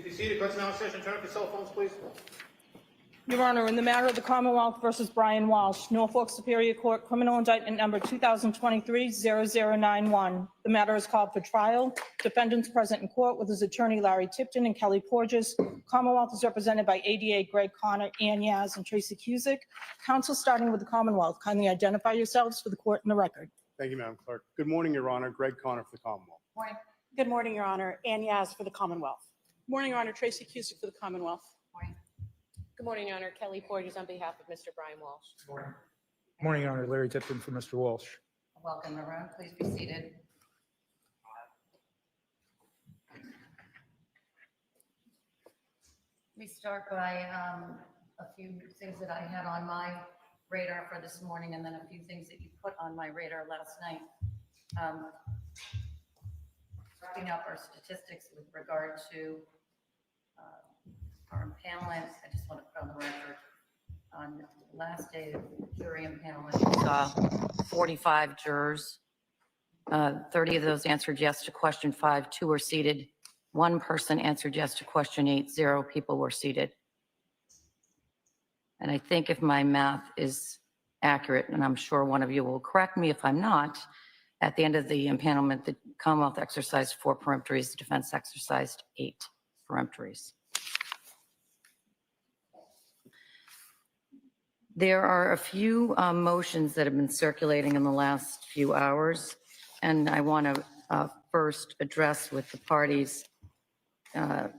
be seated. Court's now in session. Turn off your cell phones, please. Your Honor, in the matter of the Commonwealth versus Brian Walshe, Norfolk Superior Court Criminal Indictment Number 2023-0091. The matter is called for trial. Defendants present in court with his attorney Larry Tipton and Kelly Porges. Commonwealth is represented by ADA Greg Connor, Ann Yaz, and Tracy Cusick. Counsel, starting with the Commonwealth, kindly identify yourselves for the court and the record. Thank you, Madam Clerk. Good morning, Your Honor. Greg Connor for the Commonwealth. Morning. Good morning, Your Honor. Ann Yaz for the Commonwealth. Morning, Your Honor. Tracy Cusick for the Commonwealth. Morning. Good morning, Your Honor. Kelly Porges on behalf of Mr. Brian Walshe. Morning. Morning, Your Honor. Larry Tipton for Mr. Walshe. Welcome, everyone. Please be seated. Let me start by a few things that I had on my radar for this morning, and then a few things that you put on my radar last night. Wrapping up our statistics with regard to our impanements, I just want to put on the record, on the last day of jury impanements, we saw 45 jurors. 30 of those answered yes to question 5, 2 were seated. 1 person answered yes to question 8, 0 people were seated. And I think if my math is accurate, and I'm sure one of you will correct me if I'm not, at the end of the impanelment, the Commonwealth exercised 4 peremptories, the defense exercised 8 peremptories. There are a few motions that have been circulating in the last few hours, and I want to first address with the parties it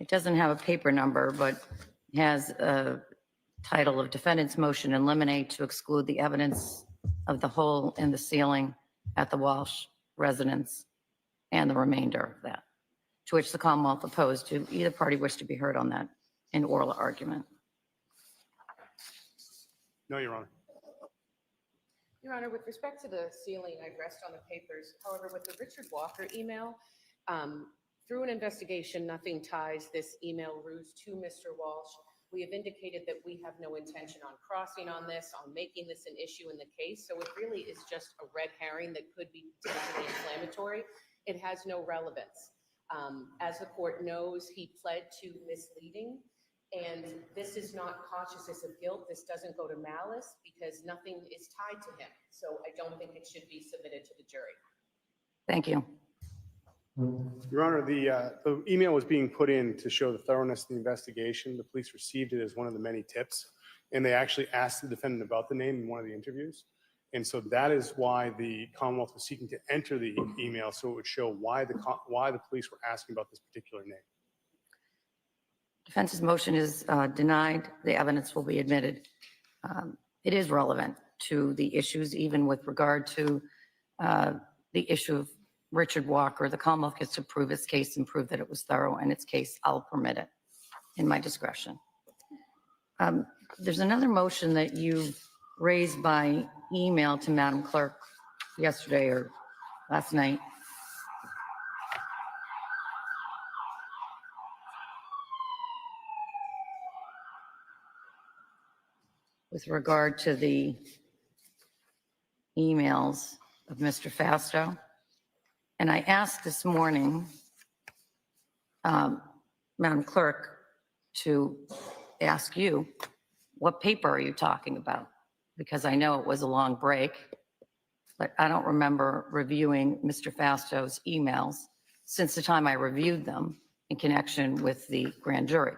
doesn't have a paper number, but has a title of defendant's motion in limine to exclude the evidence of the hole in the ceiling at the Walshe residence and the remainder of that, to which the Commonwealth opposed. To either party wish to be heard on that in oral argument? No, Your Honor. Your Honor, with respect to the ceiling, I've rested on the papers. However, with the Richard Walker email, through an investigation, nothing ties this email ruse to Mr. Walshe. We have indicated that we have no intention on crossing on this, on making this an issue in the case. So it really is just a red herring that could be potentially inflammatory. It has no relevance. As the court knows, he pled to misleading, and this is not consciousness of guilt. This doesn't go to malice because nothing is tied to him. So I don't think it should be submitted to the jury. Thank you. Your Honor, the email was being put in to show the thoroughness of the investigation. The police received it as one of the many tips, and they actually asked the defendant about the name in one of the interviews. And so that is why the Commonwealth was seeking to enter the email, so it would show why the police were asking about this particular name. Defense's motion is denied. The evidence will be admitted. It is relevant to the issues, even with regard to the issue of Richard Walker. The Commonwealth gets to prove its case and prove that it was thorough, and its case, I'll permit it in my discretion. There's another motion that you raised by email to Madam Clerk yesterday or last night. With regard to the emails of Mr. Fasto. And I asked this morning, Madam Clerk, to ask you, what paper are you talking about? Because I know it was a long break, but I don't remember reviewing Mr. Fasto's emails since the time I reviewed them in connection with the grand jury.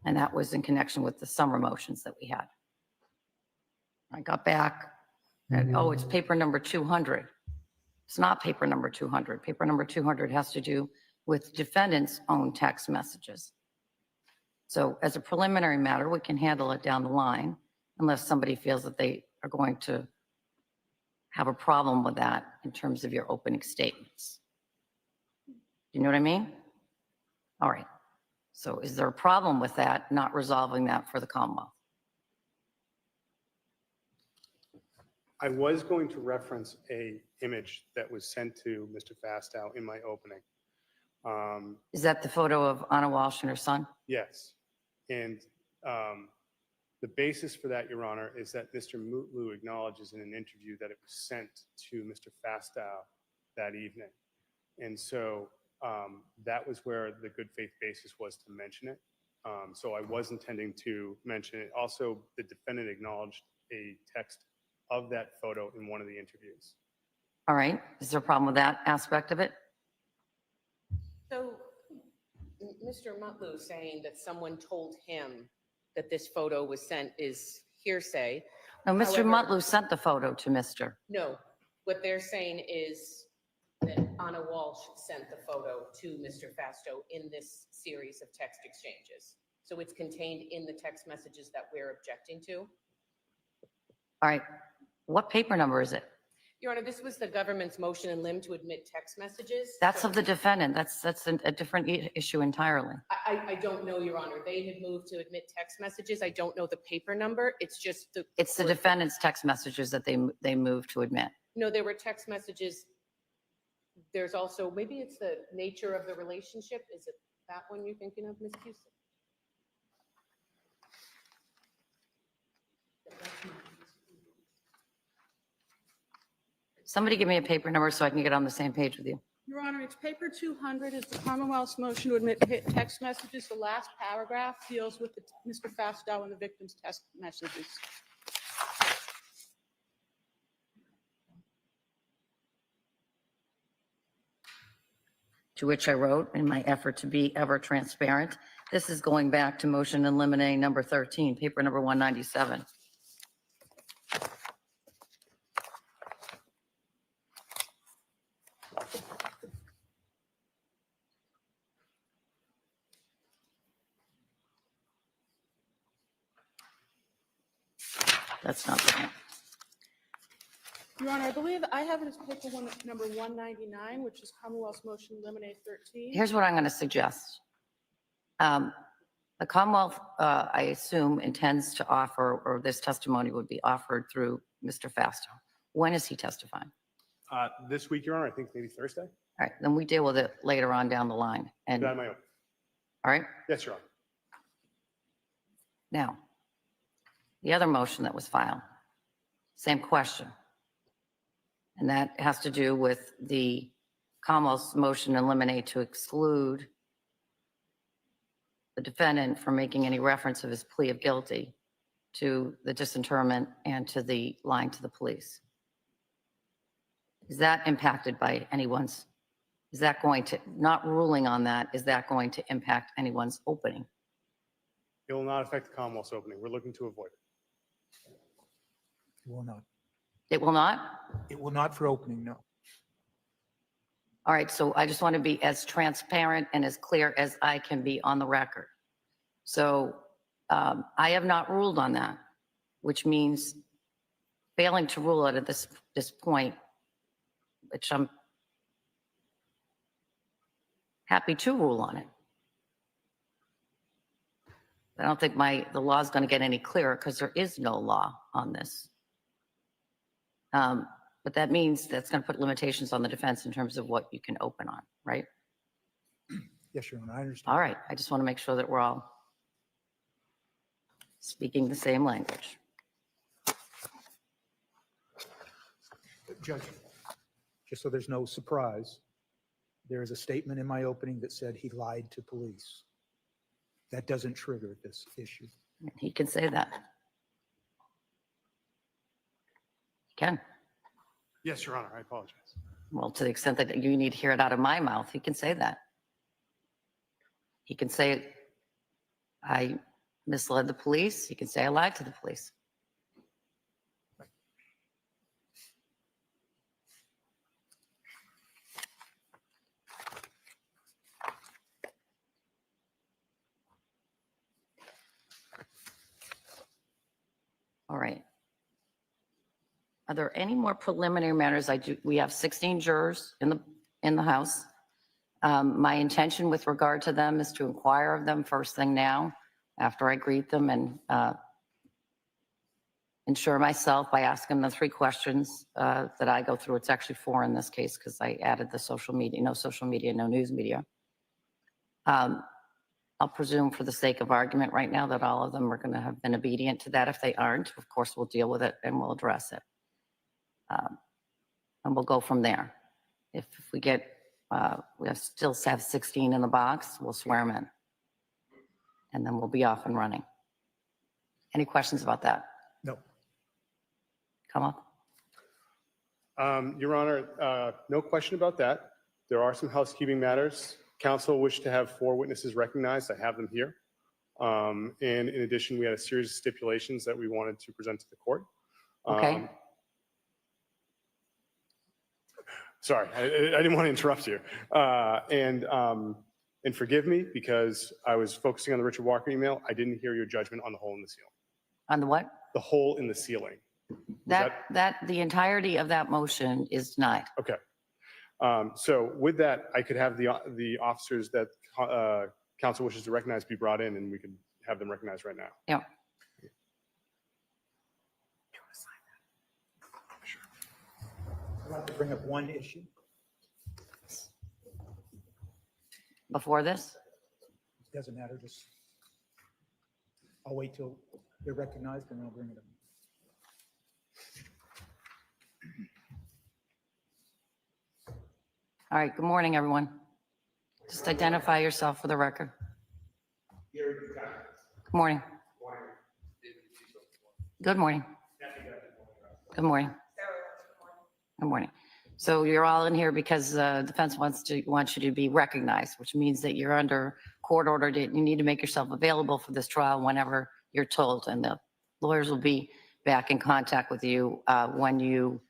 And that was in connection with the summer motions that we had. I got back and, oh, it's paper number 200. It's not paper number 200. Paper number 200 has to do with defendant's own text messages. So as a preliminary matter, we can handle it down the line unless somebody feels that they are going to have a problem with that in terms of your opening statements. You know what I mean? All right. So is there a problem with that, not resolving that for the Commonwealth? I was going to reference a image that was sent to Mr. Fastow in my opening. Is that the photo of Anna Walshe and her son? Yes. And the basis for that, Your Honor, is that Mr. Mutlu acknowledges in an interview that it was sent to Mr. Fastow that evening. And so that was where the good faith basis was to mention it. So I was intending to mention it. Also, the defendant acknowledged a text of that photo in one of the interviews. All right. Is there a problem with that aspect of it? So Mr. Mutlu saying that someone told him that this photo was sent is hearsay. No, Mr. However- Mutlu sent the photo to Mr. No, what they're saying is that Anna Walsh sent the photo to Mr. Fasto in this series of text exchanges. So it's contained in the text messages that we're objecting to. All right. What paper number is it? Your Honor, this was the government's motion in lim to admit text messages. That's So of the defendant. That's a different issue entirely. I don't know, Your Honor. They had moved to admit text messages. I don't know the paper number. It's just the. It's the defendant's text messages that they moved to admit. No, there were text messages. There's also, maybe it's the nature of the relationship. Is it that one you're thinking of, Ms. Houston? Somebody give me a paper number so I can get on the same page with you. Your Honor, it's paper 200 is the Commonwealth's motion to admit text messages. The last paragraph deals with Mr. Fastow and the victim's text messages. To which I wrote in my effort to be ever transparent. This is going back to motion in limine number 13, paper number 197. That's not the one. Your Honor, I believe I have it as paper number 199, which is Commonwealth's motion to eliminate 13. Here's what I'm going to suggest. The Commonwealth, I assume, intends to offer, or this testimony would be offered through Mr. Fastow. When is he testifying? This week, Your Honor, I think maybe Thursday. All right, then we deal with it later on down the line. And, That all my own. right, Yes, Your Honor. now, the other motion that was filed, same question. And that has to do with the Commonwealth's motion to eliminate to exclude the defendant from making any reference of his plea of guilty to the disinterment and to the lying to the police. Is that impacted by anyone's, is that going to, not ruling on that, is that going to impact anyone's opening? It will not affect the Commonwealth's opening. We're looking to avoid it. It will not. It will not? It will not for opening, no. All right, so I just want to be as transparent and as clear as I can be on the record. So I have not ruled on that, which means failing to rule it at this point, which I'm happy to rule on it. I don't think the law is going to get any clearer because there is no law on this. But that means that's going to put limitations on the defense in terms of what you can open on, right? Yes, Your Honor, I understand. All right, I just want to make sure that we're all speaking the same language. Judge, just so there's no surprise, there is a statement in my opening that said he lied to police. That doesn't trigger this issue. He can say that. He can. Yes, Your Honor, I apologize. Well, to the extent that you need to hear it out of my mouth, he can say that. He can say, I misled the police. He can say I lied to the police. All right. Are there any more preliminary matters? We have 16 jurors in the House. My intention with regard to them is to inquire of them first thing now, after I greet them, and ensure myself by asking them 3 questions that I go through. It's actually 4 in this case because I added the social media, no news media. I'll presume for the sake of argument right now that all of them are going to have been obedient to that. If they aren't, of course, we'll deal with it and we'll address it. And we'll go from there. If we get, still have 16 in the box, we'll swear them in. And then we'll be off and running. Any questions about that? No. Come up. Your Honor, no question about that. There are some housekeeping matters. Counsel wished to have 4 witnesses recognized. I have them here. And in addition, we had a series of stipulations that we wanted to present to the court. Okay. Sorry, I didn't want to interrupt you. And forgive me because I was focusing on the Richard Walker email. I didn't hear your judgment on the hole in the ceiling. On the what? The hole in the ceiling. The entirety of that motion is denied. Okay. So with that, I could have the officers that counsel wishes to recognize be brought in, and we could have them recognized right now. Yeah. I'd like to bring up one issue. Before this? Doesn't matter, just, I'll wait till they're recognized and I'll bring it up. All right. Good morning, everyone. Just identify yourself for the record. Good morning. Good morning. Good morning. Good morning. So you're all in here because the defense wants you to be recognized, which means that you're under court order. You need to make yourself available for this trial whenever you're told, and the lawyers will be back in contact with you when you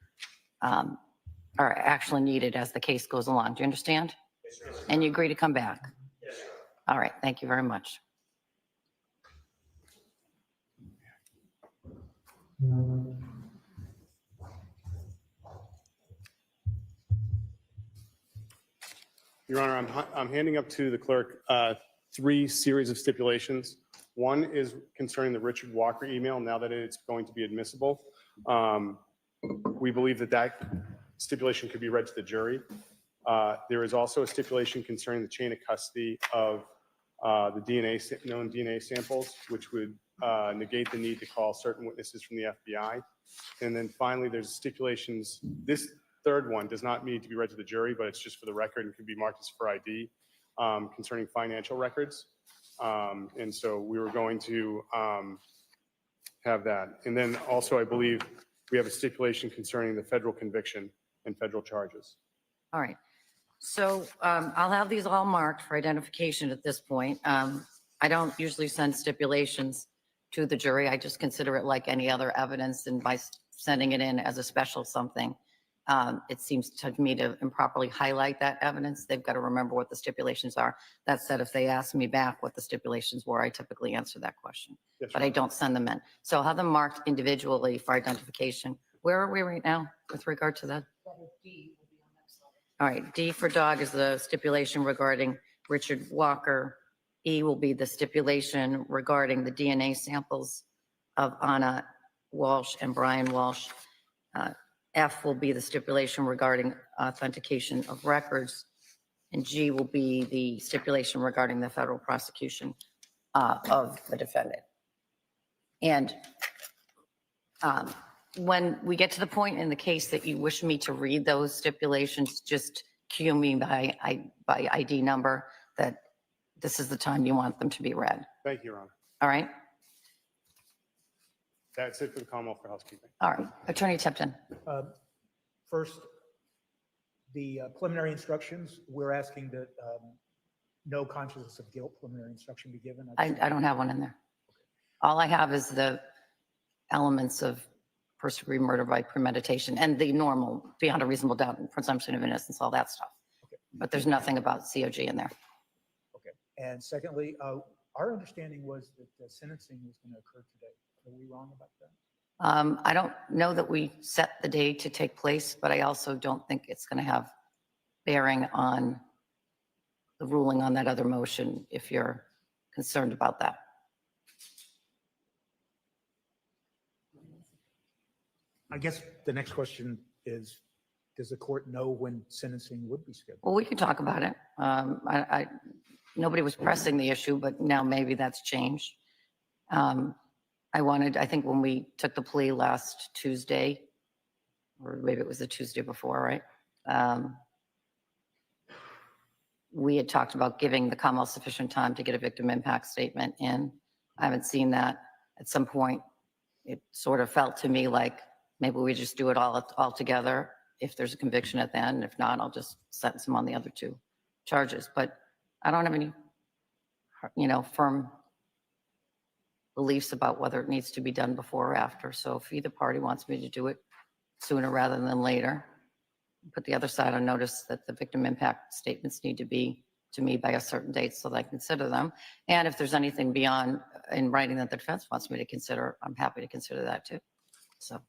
are actually needed as the case goes along. Do you understand? Yes, sir. And you agree to come back? Yes, sir. All right. Thank you very much. Your Honor, I'm handing up to the clerk 3 series of stipulations. One is concerning the Richard Walker email. Now that it's going to be admissible, we believe that stipulation could be read to the jury. There is also a stipulation concerning the chain of custody of the known DNA samples, which would negate the need to call certain witnesses from the FBI. And then finally, there's stipulations. This third one does not need to be read to the jury, but it's just for the record and can be marked as for ID concerning financial records. And so we were going to have that. And then also, I believe we have a stipulation concerning the federal conviction and federal charges. All right. So I'll have these all marked for identification at this point. I don't usually send stipulations to the jury. I just consider it like any other evidence, and by sending it in as a special something, it seems to me to improperly highlight that evidence. They've got to remember what the stipulations are. That said, if they ask me back what the stipulations were, I typically answer that question, Yes, but I don't send them in. So I'll have them marked individually for identification. Where are we right now with regard to that? All right, D for dog is the stipulation regarding Richard Walker. E will be the stipulation regarding the DNA samples of Anna Walsh and Brian Walshe. F will be the stipulation regarding authentication of records. And G will be the stipulation regarding the federal prosecution of the defendant. And when we get to the point in the case that you wish me to read those stipulations, just cue me by ID number that this is the time you want them to be read. Thank you, Your Honor. All right? That's it for the Commonwealth for housekeeping. All right. Attorney Tipton. First, the preliminary instructions, we're asking that no consciousness of guilt preliminary instruction be given. I don't have one in there. All I have is the elements of first-degree murder by premeditation and the normal beyond a reasonable doubt and presumption of innocence, all that stuff. Okay. But there's nothing about COG in there. Okay. And secondly, our understanding was that the sentencing was going to occur today. Are we wrong about that? I don't know that we set the day to take place, but I also don't think it's going to have bearing on the ruling on that other motion if you're concerned about that. I guess the next question is, does the court know when sentencing would be scheduled? Well, we can talk about it. Nobody was pressing the issue, but now maybe that's changed. I think when we took the plea last Tuesday, or maybe it was the Tuesday before, right? we had talked about giving the Commonwealth sufficient time to get a victim impact statement in. I haven't seen that. At some point, it sort of felt to me like maybe we just do it all together. If there's a conviction at the end, if not, I'll just sentence him on the other 2 charges. But I don't have any, firm beliefs about whether it needs to be done before or after. So if either party wants me to do it sooner rather than later, put the other side on notice that the victim impact statements need to be to me by a certain date so that I consider them. And if there's anything beyond in writing that the defense wants me to consider, I'm happy to consider that too. So,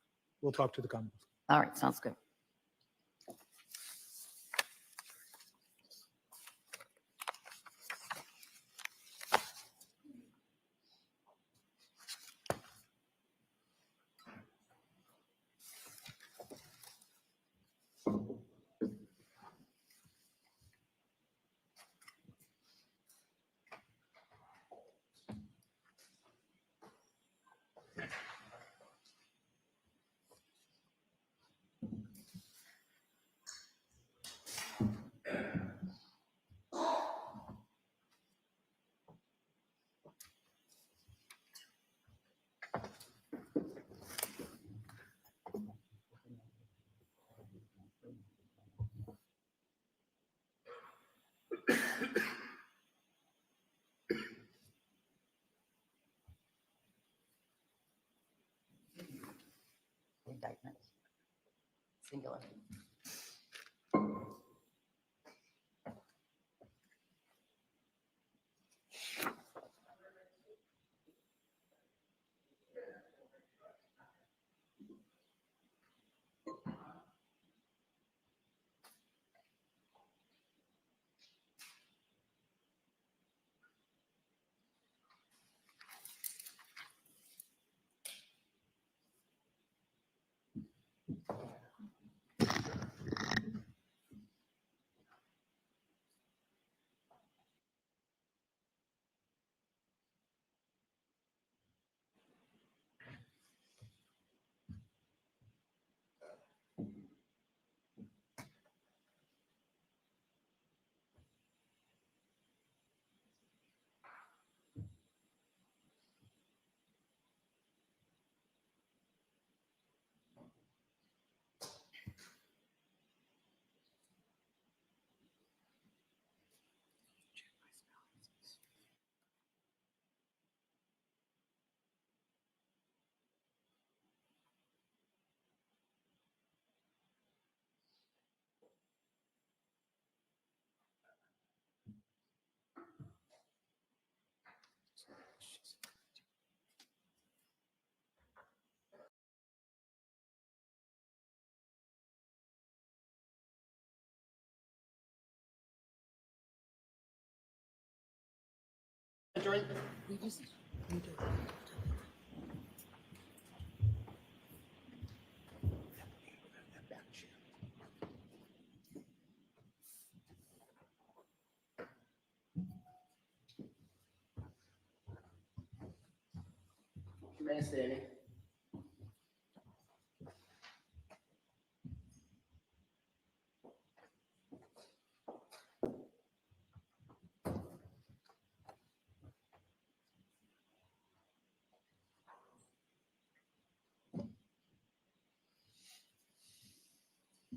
We'll talk to the Commonwealth. all right, sounds good. Indictment. Singular.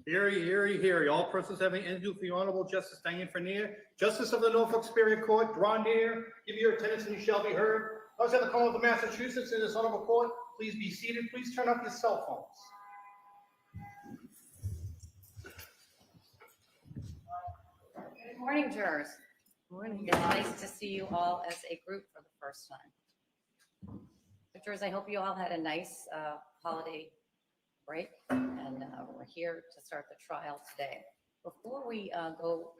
Hear ye. All persons having any due for the Honorable Justice Diane Frenier, Justice of the Norfolk Superior Court, draw near, give your attendance, and you shall be heard. I was at the Commonwealth of Massachusetts in this honorable court. Please be seated. Please turn off your cell phones. Good morning, jurors. Morning. It's nice to see you all as a group for the first time. Jurors, I hope you all had a nice holiday break, and we're here to start the trial today. Before we go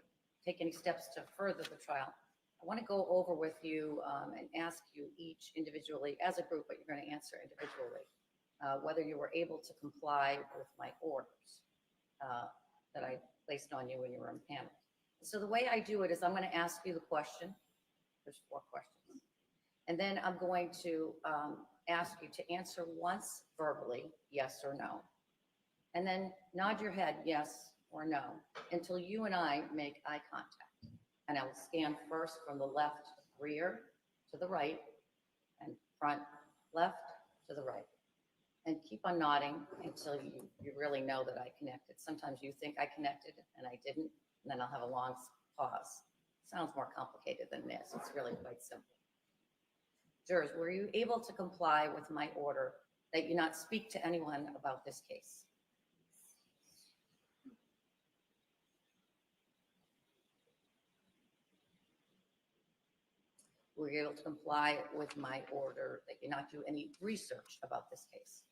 take any steps to further the trial, I want to go over with you and ask you each individually, as a group, but you're going to answer individually, whether you were able to comply with my orders that I placed on you when you were on panel. So the way I do it is I'm going to ask you the question. There's 4 questions. And then I'm going to ask you to answer once verbally, yes or no. And then nod your head, yes or no, until you and I make eye contact. and I will scan first from the left rear to the right and front left to the right. And keep on nodding until you really know that I connected. Sometimes you think I connected and I didn't, and then I'll have a long pause. Sounds more complicated than this. It's really quite simple. Jurors, were you able to comply with my order that you not speak to anyone about this case? Were you able to comply with my order that you not do any research about this case?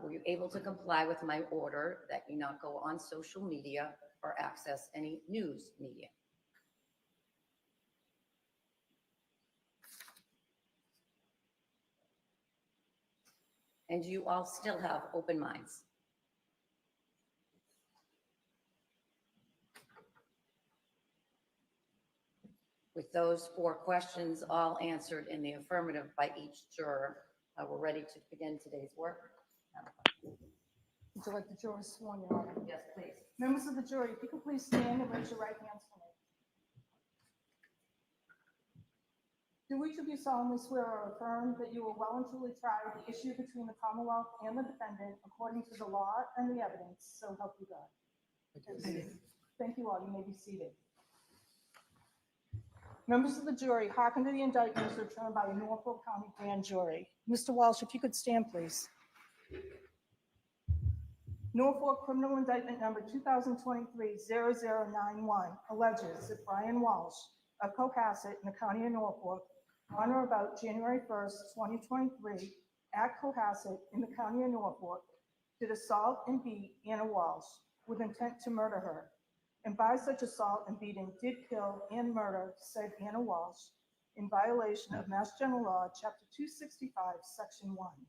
Were you able to comply with my order that you not go on social media or access any news media? And you all still have open minds? With those 4 questions all answered in the affirmative by each juror, we're ready to begin today's work. Would you like the jurors sworn in? Yes, please. Members of the jury, if you could please stand and raise your right hands for me. Do each of you solemnly swear or affirm that you will well and truly try the issue between the Commonwealth and the defendant according to the law and the evidence, so help you God? Thank you all. You may be seated. Members of the jury, hearken to the indictments returned by a Norfolk County grand jury. Mr. Walsh, if you could stand, please. Norfolk Criminal Indictment Number 2023-0091 alleges that Brian Walshe of Cohasset in the County of Norfolk on or about January 1st, 2023, at Cohasset in the County of Norfolk, did assault and beat Anna Walsh with intent to murder her, and by such assault and beating did kill and murder said Anna Walsh in violation of Mass General Law, Chapter 265, Section 1.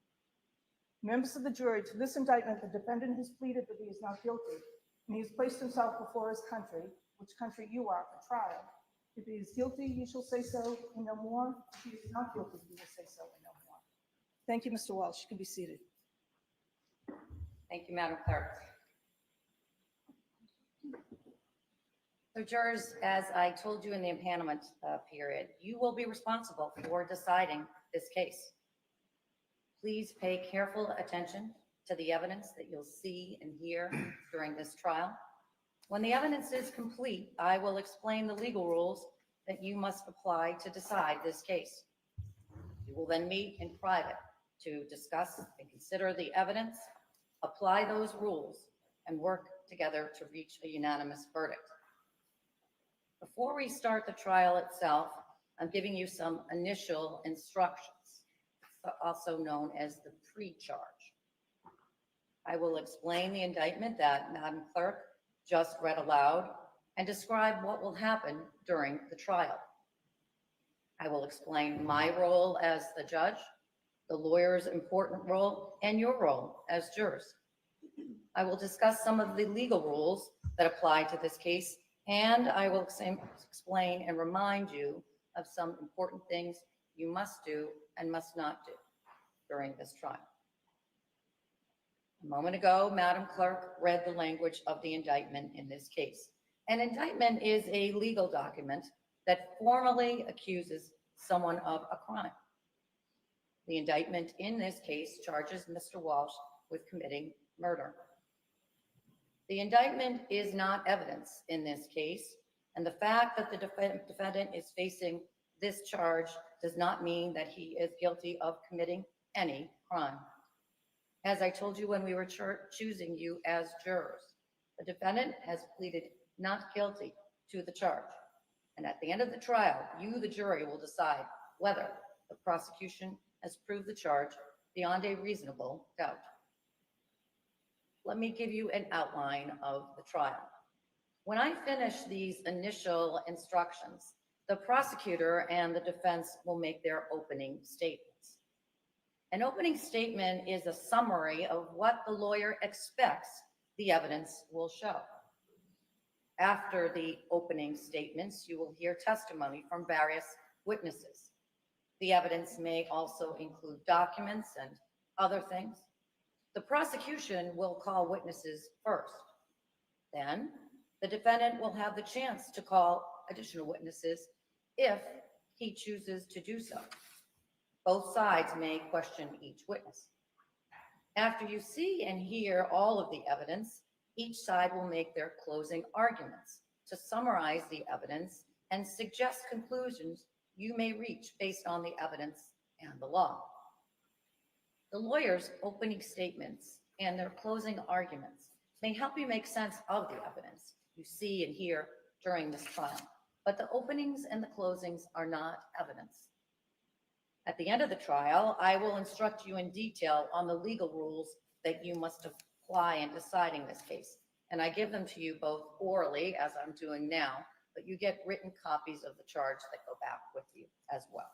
Members of the jury, to this indictment, the defendant has pleaded that he is not guilty, and he has placed himself before his country, which country you are, for trial. If he is guilty, you shall say so and no more. If he is not guilty, you will say so and no more. Thank you, Mr. Walsh. You can be seated. Thank you, Madam Clerk. So jurors, as I told you in the impanelment period, you will be responsible for deciding this case. Please pay careful attention to the evidence that you'll see and hear during this trial. When the evidence is complete, I will explain the legal rules that you must apply to decide this case. You will then meet in private to discuss and consider the evidence, apply those rules, and work together to reach a unanimous verdict. Before we start the trial itself, I'm giving you some initial instructions, also known as the pre-charge. I will explain the indictment that Madam Clerk just read aloud and describe what will happen during the trial. I will explain my role as the judge, the lawyer's important role, and your role as jurors. I will discuss some of the legal rules that apply to this case, and I will explain and remind you of some important things you must do and must not do during this trial. A moment ago, Madam Clerk read the language of the indictment in this case. An indictment is a legal document that formally accuses someone of a crime. The indictment in this case charges Mr. Walsh with committing murder. The indictment is not evidence in this case, and the fact that the defendant is facing this charge does not mean that he is guilty of committing any crime. As I told you when we were choosing you as jurors, the defendant has pleaded not guilty to the charge. And at the end of the trial, you, the jury, will decide whether the prosecution has proved the charge beyond a reasonable doubt. Let me give you an outline of the trial. When I finish these initial instructions, the prosecutor and the defense will make their opening statements. An opening statement is a summary of what the lawyer expects the evidence will show. After the opening statements, you will hear testimony from various witnesses. The evidence may also include documents and other things. The prosecution will call witnesses first. Then the defendant will have the chance to call additional witnesses if he chooses to do so. Both sides may question each witness. After you see and hear all of the evidence, each side will make their closing arguments to summarize the evidence and suggest conclusions you may reach based on the evidence and the law. The lawyer's opening statements and their closing arguments may help you make sense of the evidence you see and hear during this trial, but the openings and the closings are not evidence. At the end of the trial, I will instruct you in detail on the legal rules that you must apply in deciding this case. And I give them to you both orally, as I'm doing now, but you get written copies of the charge that go back with you as well.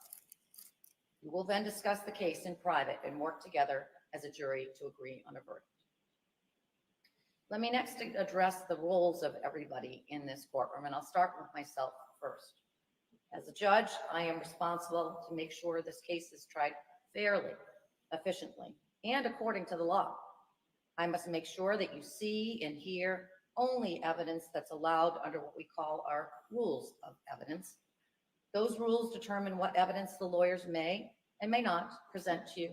You will then discuss the case in private and work together as a jury to agree on a verdict. Let me next address the roles of everybody in this courtroom, and I'll start with myself first. As a judge, I am responsible to make sure this case is tried fairly, efficiently, and according to the law. I must make sure that you see and hear only evidence that's allowed under what we call our rules of evidence. Those rules determine what evidence the lawyers may and may not present to you.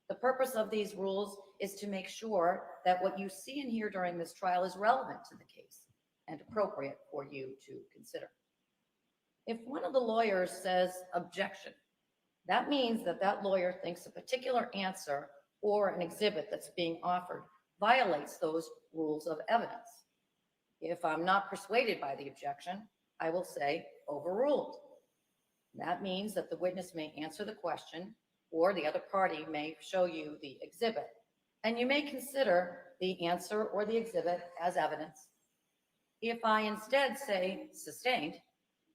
The purpose of these rules is to make sure that what you see and hear during this trial is relevant to the case and appropriate for you to consider. If one of the lawyers says objection, that means that that lawyer thinks a particular answer or an exhibit that's being offered violates those rules of evidence. If I'm not persuaded by the objection, I will say overruled. That means that the witness may answer the question or the other party may show you the exhibit, and you may consider the answer or the exhibit as evidence. If I instead say sustained,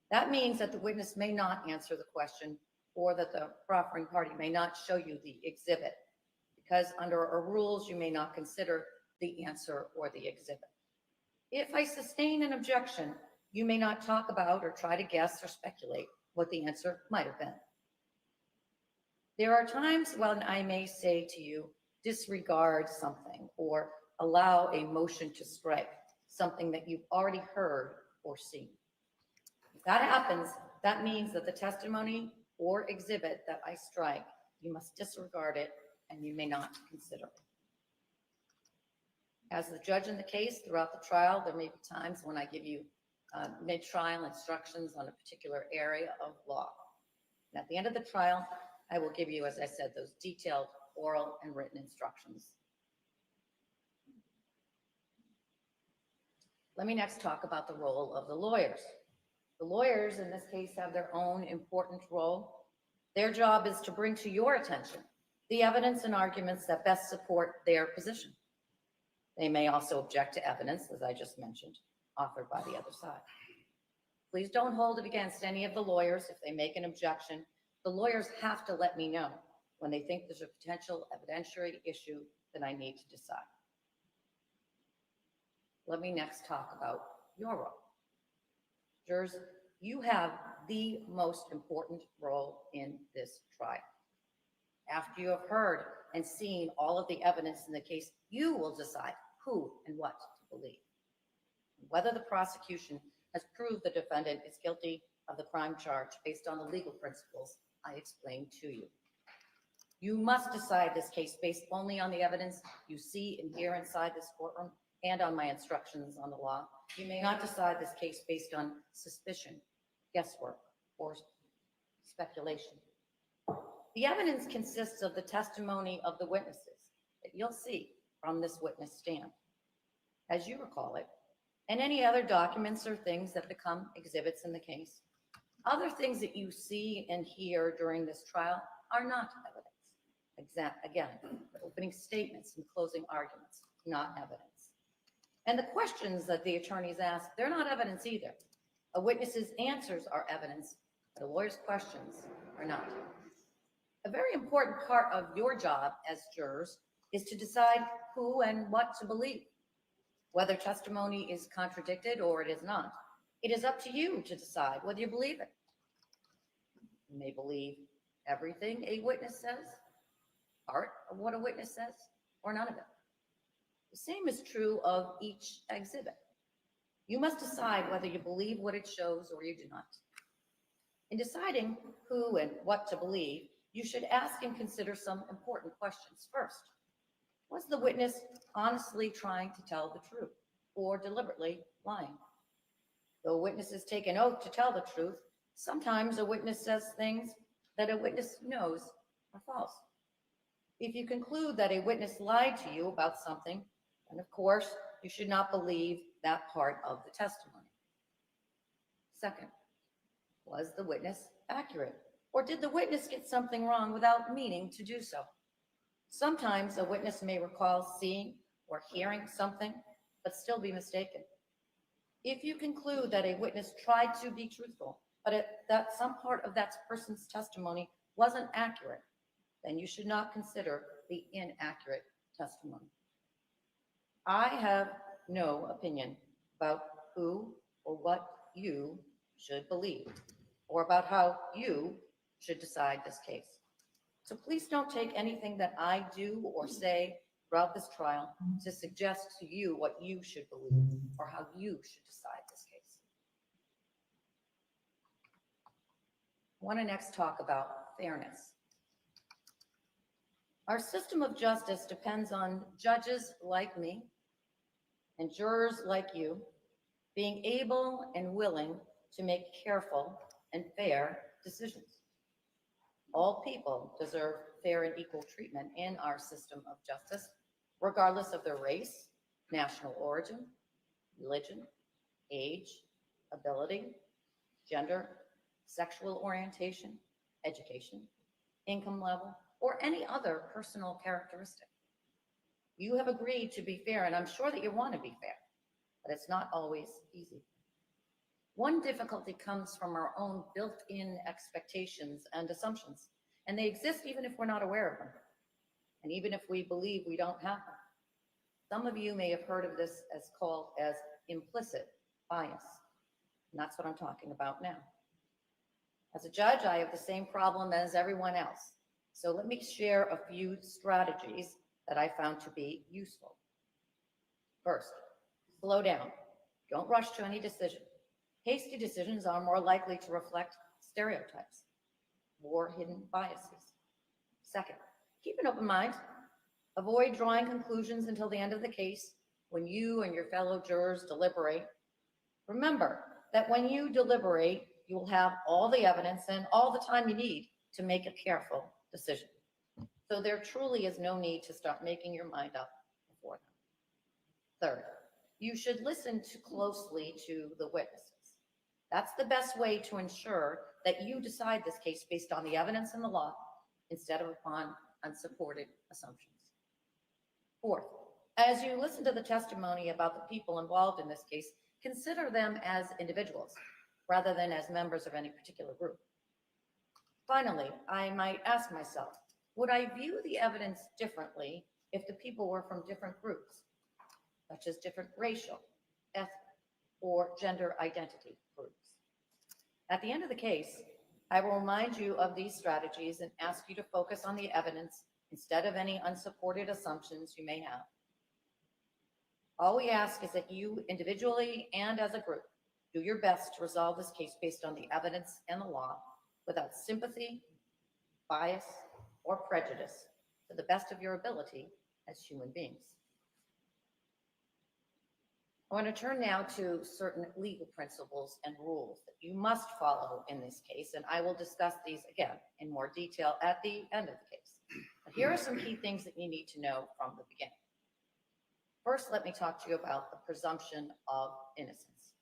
that means that the witness may not answer the question or that the proffering party may not show you the exhibit, because under our rules, you may not consider the answer or the exhibit. If I sustain an objection, you may not talk about or try to guess or speculate what the answer might have been. There are times when I may say to you, disregard something or allow a motion to strike, something that you've already heard or seen. If that happens, that means that the testimony or exhibit that I strike, you must disregard it and you may not consider it. As the judge in the case throughout the trial, there may be times when I give you mid-trial instructions on a particular area of law. And at the end of the trial, I will give you, as I said, those detailed oral and written instructions. Let me next talk about the role of the lawyers. The lawyers in this case have their own important role. Their job is to bring to your attention the evidence and arguments that best support their position. They may also object to evidence, as I just mentioned, offered by the other side. Please don't hold it against any of the lawyers if they make an objection. The lawyers have to let me know when they think there's a potential evidentiary issue that I need to decide. Let me next talk about your role. Jurors, you have the most important role in this trial. After you have heard and seen all of the evidence in the case, you will decide who and what to believe. Whether the prosecution has proved the defendant is guilty of the crime charge based on the legal principles I explained to you. You must decide this case based only on the evidence you see and hear inside this courtroom and on my instructions on the law. You may not decide this case based on suspicion, guesswork, or speculation. The evidence consists of the testimony of the witnesses that you'll see from this witness stand, as you recall it, and any other documents or things that become exhibits in the case. Other things that you see and hear during this trial are not evidence. Again, the opening statements and closing arguments, not evidence. And the questions that the attorneys ask, they're not evidence either. A witness's answers are evidence, but a lawyer's questions are not. A very important part of your job as jurors is to decide who and what to believe. Whether testimony is contradicted or it is not, it is up to you to decide whether you believe it. You may believe everything a witness says, part of what a witness says, or none of it. The same is true of each exhibit. You must decide whether you believe what it shows or you do not. In deciding who and what to believe, you should ask and consider some important questions. First, was the witness honestly trying to tell the truth or deliberately lying? Though witnesses take an oath to tell the truth, sometimes a witness says things that a witness knows are false. If you conclude that a witness lied to you about something, then of course, you should not believe that part of the testimony. Second, was the witness accurate? Or did the witness get something wrong without meaning to do so? Sometimes a witness may recall seeing or hearing something, but still be mistaken. If you conclude that a witness tried to be truthful, but that some part of that person's testimony wasn't accurate, then you should not consider the inaccurate testimony. I have no opinion about who or what you should believe, or about how you should decide this case. So please don't take anything that I do or say throughout this trial to suggest to you what you should believe or how you should decide this case. I want to next talk about fairness. Our system of justice depends on judges like me and jurors like you being able and willing to make careful and fair decisions. All people deserve fair and equal treatment in our system of justice, regardless of their race, national origin, religion, age, ability, gender, sexual orientation, education, income level, or any other personal characteristic. You have agreed to be fair, and I'm sure that you want to be fair, but it's not always easy. One difficulty comes from our own built-in expectations and assumptions, and they exist even if we're not aware of them, and even if we believe we don't have them. Some of you may have heard of this as called as implicit bias, and that's what I'm talking about now. As a judge, I have the same problem as everyone else, so let me share a few strategies that I found to be useful. First, slow down. Don't rush to any decision. Hasty decisions are more likely to reflect stereotypes or hidden biases. Second, keep an open mind. Avoid drawing conclusions until the end of the case when you and your fellow jurors deliberate. Remember that when you deliberate, you will have all the evidence and all the time you need to make a careful decision. So there truly is no need to start making your mind up before then. Third, you should listen closely to the witnesses. That's the best way to ensure that you decide this case based on the evidence and the law instead of upon unsupported assumptions. Fourth, as you listen to the testimony about the people involved in this case, consider them as individuals rather than as members of any particular group. Finally, I might ask myself, would I view the evidence differently if the people were from different groups, such as different racial, ethnic, or gender identity groups? At the end of the case, I will remind you of these strategies and ask you to focus on the evidence instead of any unsupported assumptions you may have. All we ask is that you individually and as a group do your best to resolve this case based on the evidence and the law without sympathy, bias, or prejudice, to the best of your ability as human beings. I want to turn now to certain legal principles and rules that you must follow in this case, and I will discuss these again in more detail at the end of the case. But here are some key things that you need to know from the beginning. First, let me talk to you about the presumption of innocence.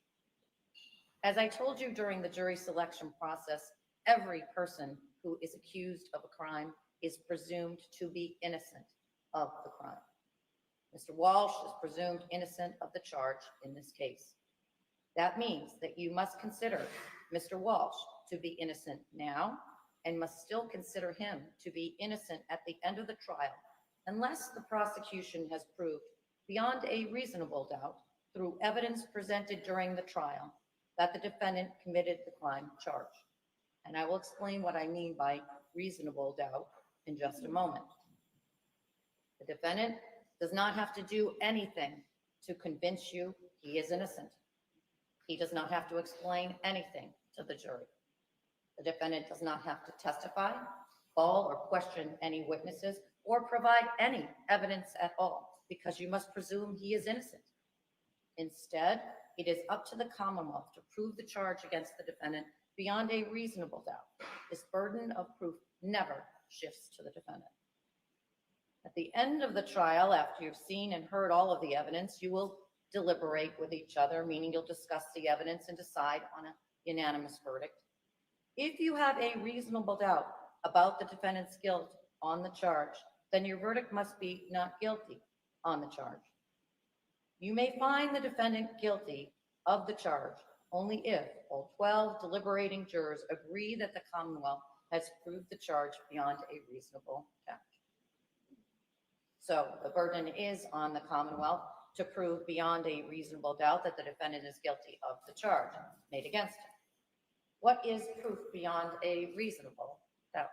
As I told you during the jury selection process, every person who is accused of a crime is presumed to be innocent of the crime. Mr. Walshe is presumed innocent of the charge in this case. That means that you must consider Mr. Walshe to be innocent now and must still consider him to be innocent at the end of the trial unless the prosecution has proved beyond a reasonable doubt through evidence presented during the trial that the defendant committed the crime charged. And I will explain what I mean by reasonable doubt in just a moment. The defendant does not have to do anything to convince you he is innocent. He does not have to explain anything to the jury. The defendant does not have to testify, call or question any witnesses, or provide any evidence at all, because you must presume he is innocent. Instead, it is up to the Commonwealth to prove the charge against the defendant beyond a reasonable doubt. This burden of proof never shifts to the defendant. At the end of the trial, after you've seen and heard all of the evidence, you will deliberate with each other, meaning you'll discuss the evidence and decide on a unanimous verdict. If you have a reasonable doubt about the defendant's guilt on the charge, then your verdict must be not guilty on the charge. You may find the defendant guilty of the charge only if all 12 deliberating jurors agree that the Commonwealth has proved the charge beyond a reasonable doubt. So the burden is on the Commonwealth to prove beyond a reasonable doubt that the defendant is guilty of the charge made against him. What is proof beyond a reasonable doubt?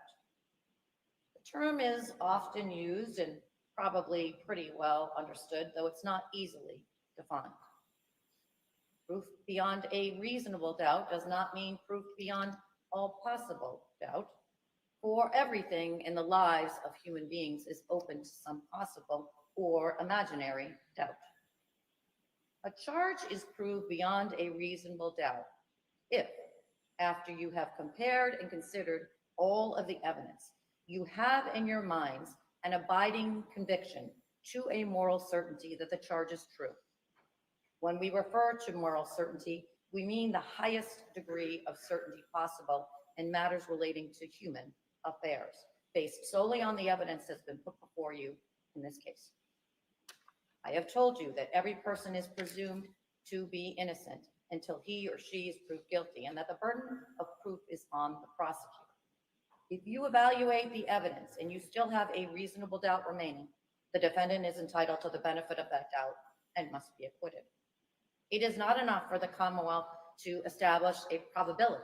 The term is often used and probably pretty well understood, though it's not easily defined. Proof beyond a reasonable doubt does not mean proof beyond all possible doubt, for everything in the lives of human beings is open to some possible or imaginary doubt. A charge is proved beyond a reasonable doubt if, after you have compared and considered all of the evidence, you have in your minds an abiding conviction to a moral certainty that the charge is true. When we refer to moral certainty, we mean the highest degree of certainty possible in matters relating to human affairs, based solely on the evidence that's been put before you in this case. I have told you that every person is presumed to be innocent until he or she is proved guilty, and that the burden of proof is on the prosecutor. If you evaluate the evidence and you still have a reasonable doubt remaining, the defendant is entitled to the benefit of that doubt and must be acquitted. It is not enough for the Commonwealth to establish a probability,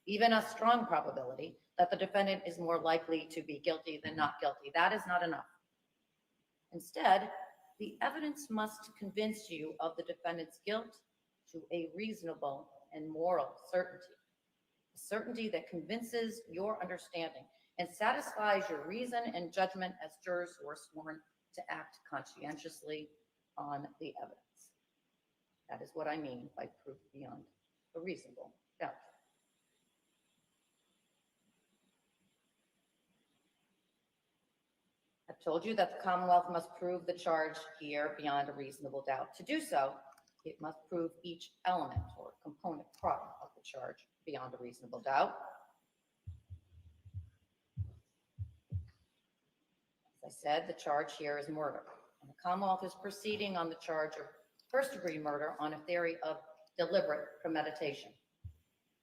even a strong probability, that the defendant is more likely to be guilty than not guilty. That is not enough. Instead, the evidence must convince you of the defendant's guilt to a reasonable and moral certainty, a certainty that convinces your understanding and satisfies your reason and judgment as jurors who are sworn to act conscientiously on the evidence. That is what I mean by proof beyond a reasonable doubt. I've told you that the Commonwealth must prove the charge here beyond a reasonable doubt. To do so, it must prove each element or component part of the charge beyond a reasonable doubt. As I said, the charge here is murder, and the Commonwealth is proceeding on the charge of first-degree murder on a theory of deliberate premeditation.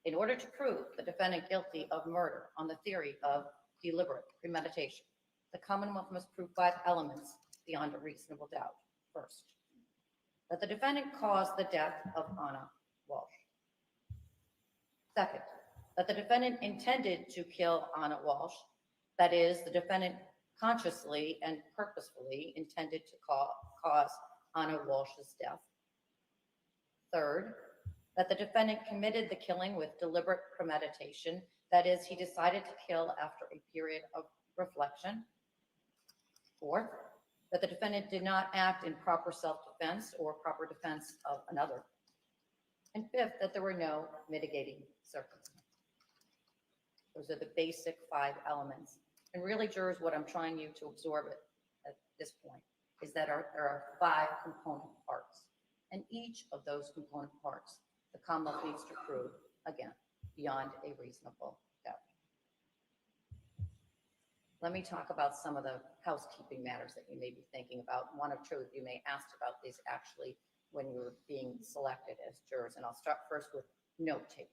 In order to prove the defendant guilty of murder on the theory of deliberate premeditation, the Commonwealth must prove 5 elements beyond a reasonable doubt. First, that the defendant caused the death of Anna Walshe. Second, that the defendant intended to kill Anna Walshe, that is, the defendant consciously and purposefully intended to cause Anna Walshe's death. Third, that the defendant committed the killing with deliberate premeditation, that is, he decided to kill after a period of reflection. Fourth, that the defendant did not act in proper self-defense or proper defense of another. And fifth, that there were no mitigating circumstances. Those are the basic 5 elements. And really, jurors, what I'm trying you to absorb at this point is that there are 5 component parts. And each of those component parts, the Commonwealth needs to prove, again, beyond a reasonable doubt. Let me talk about some of the housekeeping matters that you may be thinking about. One or two of you may ask about these actually when you were being selected as jurors. And I'll start first with note-taking.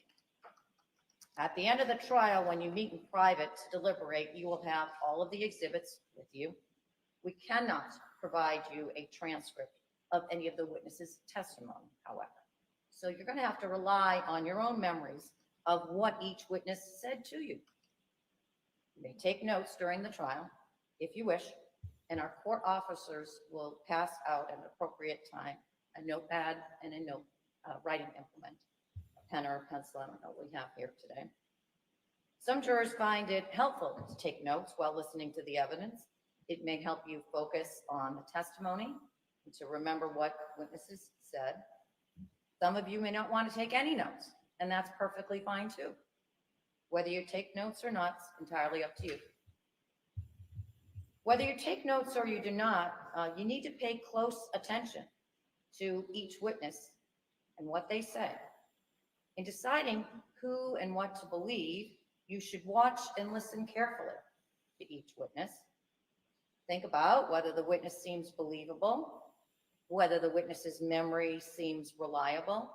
At the end of the trial, when you meet in private to deliberate, you will have all of the exhibits with you. We cannot provide you a transcript of any of the witnesses' testimony, however. So you're going to have to rely on your own memories of what each witness said to you. You may take notes during the trial, if you wish, and our court officers will pass out at an appropriate time a notepad and a writing implement, a pen or a pencil. I don't know what we have here today. Some jurors find it helpful to take notes while listening to the evidence. It may help you focus on the testimony and to remember what witnesses said. Some of you may not want to take any notes, and that's perfectly fine too. Whether you take notes or not, it's entirely up to you. Whether you take notes or you do not, you need to pay close attention to each witness and what they say. In deciding who and what to believe, you should watch and listen carefully to each witness. Think about whether the witness seems believable, whether the witness's memory seems reliable,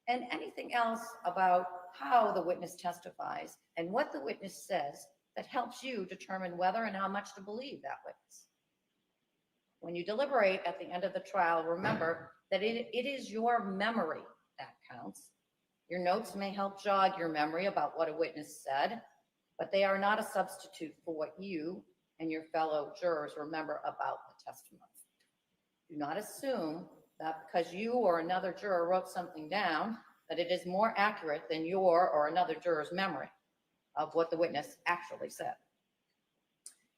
and anything else about how the witness testifies and what the witness says that helps you determine whether and how much to believe that witness. When you deliberate at the end of the trial, remember that it is your memory that counts. Your notes may help jog your memory about what a witness said, but they are not a substitute for what you and your fellow jurors remember about the testimony. Do not assume that because you or another juror wrote something down, that it is more accurate than your or another juror's memory of what the witness actually said.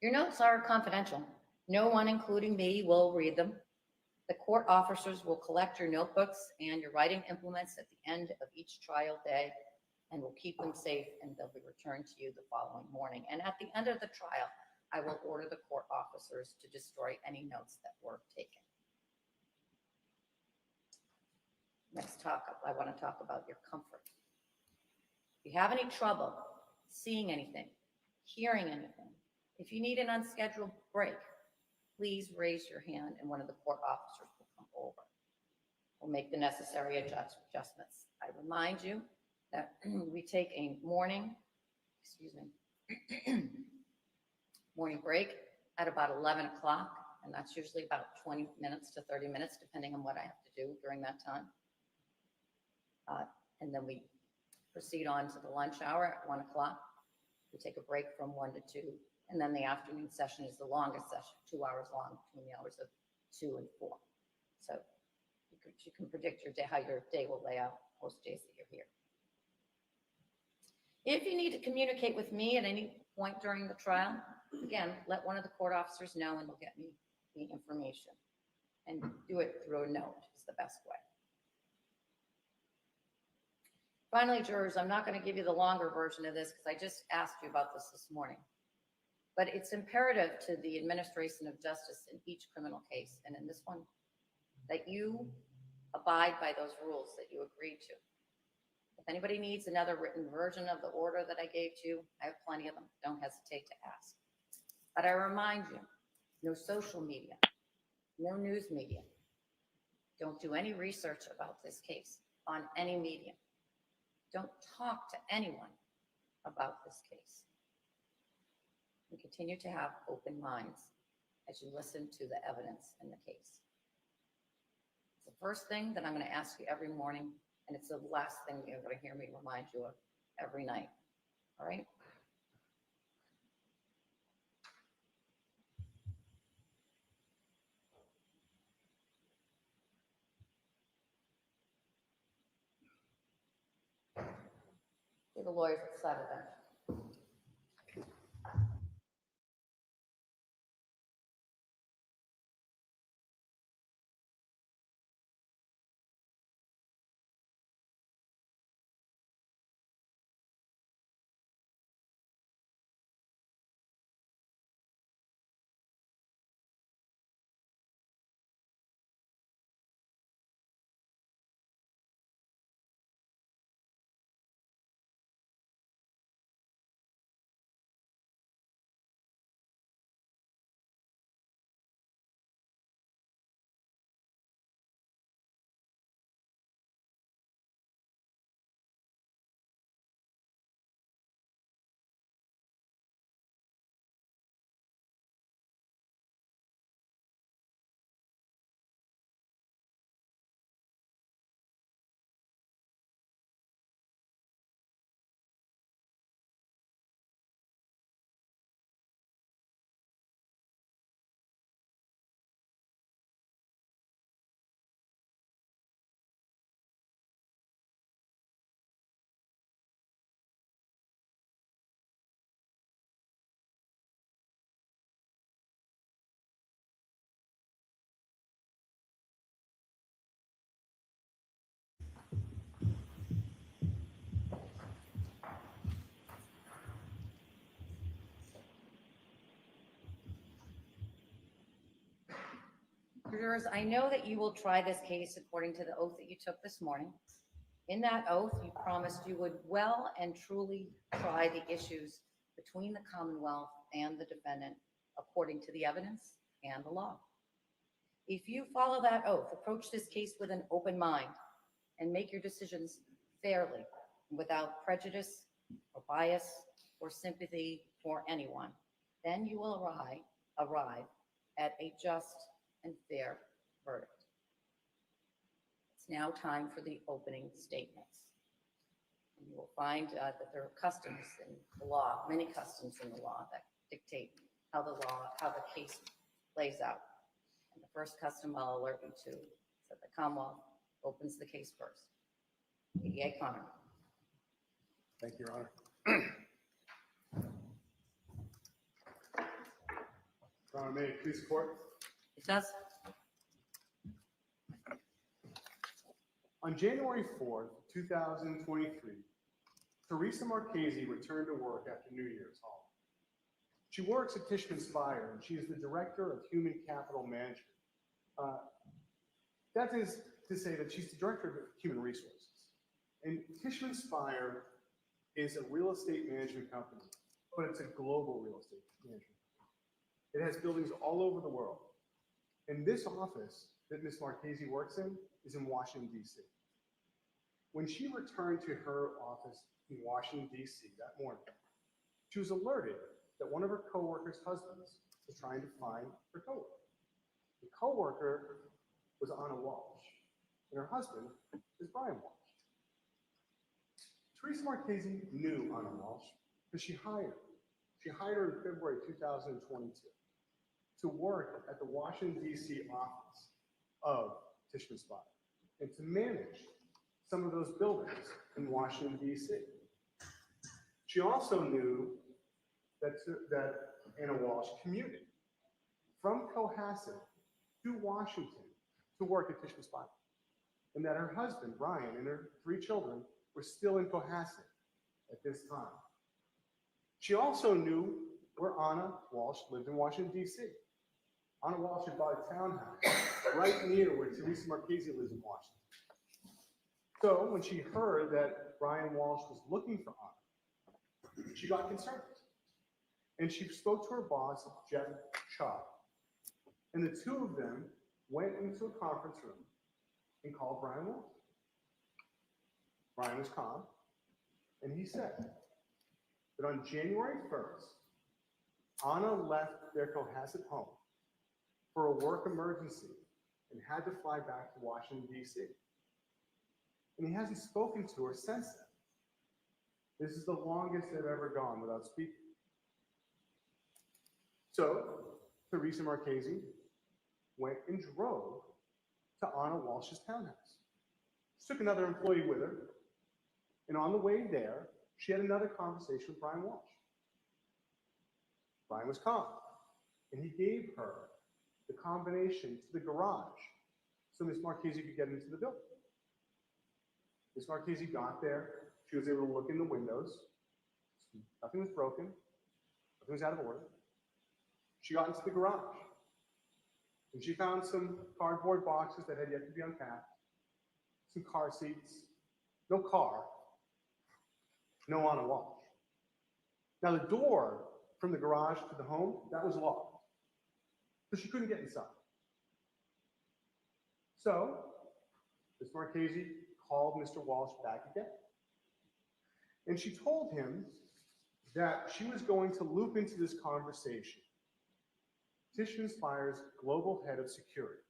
Your notes are confidential. No one, including me, will read them. The court officers will collect your notebooks and your writing implements at the end of each trial day and will keep them safe, and they'll be returned to you the following morning. And at the end of the trial, I will order the court officers to destroy any notes that were taken. Next I want to talk about your comfort. If you have any trouble seeing anything, hearing anything, if you need an unscheduled break, please raise your hand and one of the court officers will come over. We'll make the necessary adjustments. I remind you that we take a morning break at about 11 o'clock, and that's usually about 20 minutes to 30 minutes, depending on what I have to do during that time. And then we proceed on to the lunch hour at 1 o'clock. We take a break from 1 to 2, and then the afternoon session is the longest session, 2 hours long, between the hours of 2 and 4. So you can predict your day, how your day will lay out most days that you're here. If you need to communicate with me at any point during the trial, again, let one of the court officers know and they'll get me the information. And do it through a note is the best way. Finally, jurors, I'm not going to give you the longer version of this because I just asked you about this morning. But it's imperative to the administration of justice in each criminal case, and in this one, that you abide by those rules that you agreed to. If anybody needs another written version of the order that I gave to you, I have plenty of them. Don't hesitate to ask. But I remind you, no social media, no news media. Don't do any research about this case on any medium. Don't talk to anyone about this case. And continue to have open minds as you listen to the evidence in the case. It's the first thing that I'm going to ask you every morning, and it's the last thing you're going to hear me remind you of every night. All right? To the lawyers at the side of the bench. Jurors, I know that you will try this case according to the oath that you took this morning. In that oath, you promised you would well and truly try the issues between the Commonwealth and the defendant according to the evidence and the law. If you follow that oath, approach this case with an open mind and make your decisions fairly, without prejudice or bias or sympathy for anyone, then you will arrive at a just and fair verdict. It's now time for the opening statements. And you will find that there are customs in the law, many customs in the law that dictate how the case plays out. And the first custom I'll alert you to is that the Commonwealth opens the case first. ADA Connor. Thank you, Your Honor. Your Honor, may it please the court? It does. On January 4th, 2023, Teresa Marchese returned to work after New Year's holiday. She works at Tishman Speyer, and she is the Director of Human Capital Management. That is to say that she's the Director of Human Resources. And Tishman Speyer is a real estate management company, but it's a global real estate management company. It has buildings all over the world. And this office that Ms. Marchese works in is in Washington, D.C. When she returned to her office in Washington, D.C. that morning, she was alerted that one of her coworkers' husbands was trying to find her coworker. The coworker was Anna Walshe, and her husband is Brian Walshe. Teresa Marchese knew Anna Walshe because she hired her. She hired her in February 2022 to work at the Washington, D.C. office of Tishman Speyer and to manage some of those buildings in Washington, D.C. She also knew that Anna Walshe commuted from Cohasset to Washington to work at Tishman Speyer, and that her husband, Brian, and her 3 children were still in Cohasset at this time. She also knew where Anna Walshe lived in Washington, D.C. Anna Walshe had bought a townhouse right near where Teresa Marchese lives in Washington. So when she heard that Brian Walshe was looking for Anna, she got concerned. And she spoke to her boss, Jeff Shaw. And the two of them went into a conference room and called Brian Walshe. Brian was calm, and he said that on January 1st, Anna left their Cohasset home for a work emergency and had to fly back to Washington, D.C. And he hasn't spoken to her since then. This is the longest they've ever gone without speaking. So Teresa Marchese went and drove to Anna Walshe's townhouse. She took another employee with her, and on the way there, she had another conversation with Brian Walshe. Brian was calm, and he gave her the combination to the garage so Ms. Marchese could get into the building. Ms. Marchese got there. She was able to look in the windows. Nothing was broken. Nothing was out of order. She got into the garage, and she found some cardboard boxes that had yet to be unpacked, some car seats, no car, no Anna Walshe. Now the door from the garage to the home, that was locked, so she couldn't get inside. So Ms. Marchese called Mr. Walshe back again, and she told him that she was going to loop into this conversation Tishman Speyer's global head of security,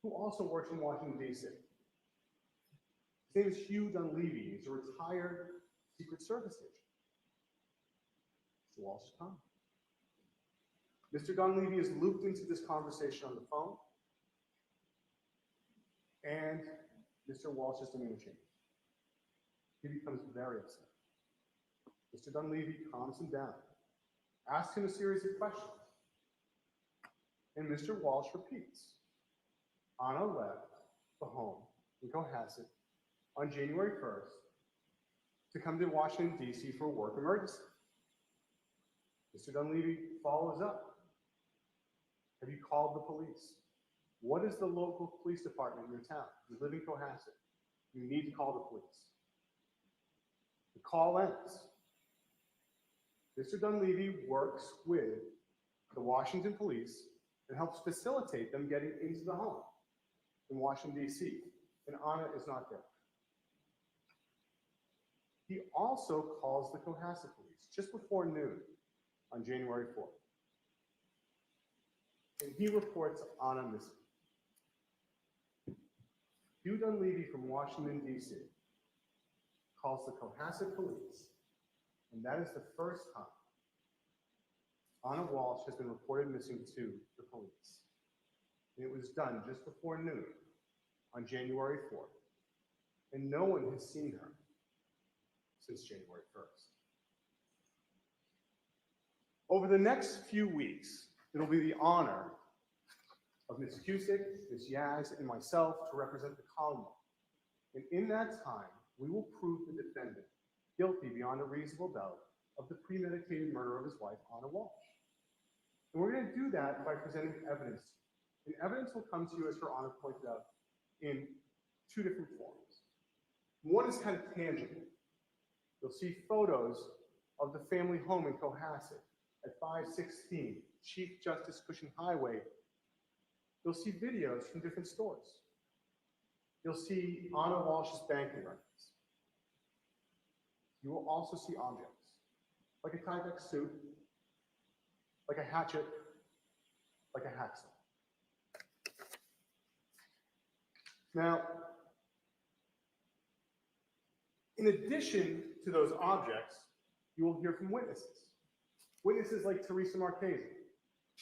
who also works in Washington, D.C. His name is Hugh Dunleavy. He's a retired Secret Service agent. Mr. Walshe is calm. Mr. Dunleavy is looped into this conversation on the phone, and Mr. Walsh's demeanor changes. He becomes very upset. Mr. Dunleavy calms him down, asks him a series of questions, and Mr. Walshe repeats. Anna left the home in Cohasset on January 1st to come to Washington, D.C. for a work emergency. Mr. Dunleavy follows up. Have you called the police? What is the local police department in your town? You live in Cohasset. You need to call the police. The call ends. Mr. Dunleavy works with the Washington police and helps facilitate them getting into the home in Washington, D.C., and Anna is not there. He also calls the Cohasset police just before noon on January 4th. And he reports Anna missing. Hugh Dunleavy from Washington, D.C. calls the Cohasset police, and that is the first time Anna Walshe has been reported missing to the police. And it was done just before noon on January 4th. And no one has seen her since January 1st. Over the next few weeks, it'll be the honor of Ms. Cusick, Ms. Yaz, and myself to represent the Commonwealth. And in that time, we will prove the defendant guilty beyond a reasonable doubt of the premeditated murder of his wife, Anna Walshe. And we're going to do that by presenting evidence. And evidence will come to you, as Her Honor pointed out, in two different forms. One is kind of tangible. You'll see photos of the family home in Cohasset at 516 Chief Justice Cushing Highway. You'll see videos from different stores. You'll see Anna Walsh's banking records. You will also see objects, like a Tyvek suit, like a hatchet, like a hacksaw. Now, in addition to those objects, you will hear from witnesses. Witnesses like Teresa Marchese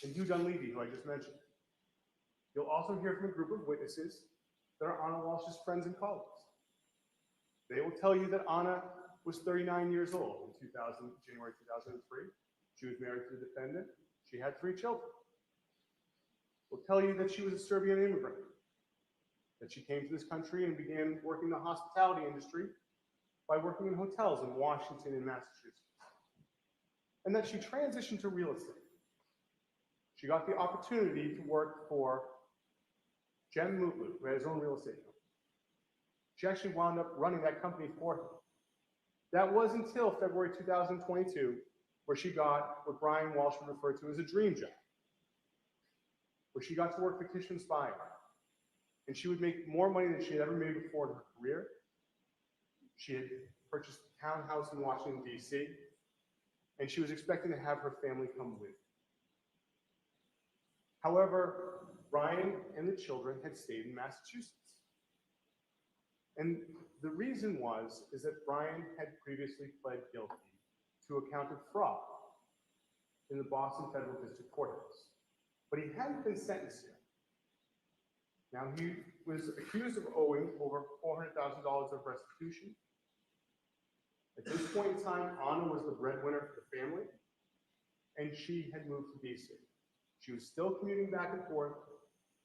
and Hugh Dunleavy, who I just mentioned. You'll also hear from a group of witnesses that are Anna Walsh's friends and colleagues. They will tell you that Anna was 39 years old in January 2003. She was married to the defendant. She had 3 children. Will tell you that she was a Serbian immigrant, that she came to this country and began working in the hospitality industry by working in hotels in Washington and Massachusetts, and that she transitioned to real estate. She got the opportunity to work for Jem Mutlu, who had his own real estate company. She actually wound up running that company for him. That was until February 2022, where she got what Brian Walshe referred to as a dream job, where she got to work for Kitchen Spire. And she would make more money than she had ever made before in her career. She had purchased a townhouse in Washington, D.C., and she was expecting to have her family come with. However, Brian and the children had stayed in Massachusetts. And the reason is that Brian had previously pled guilty to a count of fraud in the Boston Federal District Courthouse, but he hadn't been sentenced yet. Now, he was accused of owing over $400,000 of restitution. At this point in time, Anna was the breadwinner for the family, and she had moved to D.C. She was still commuting back and forth,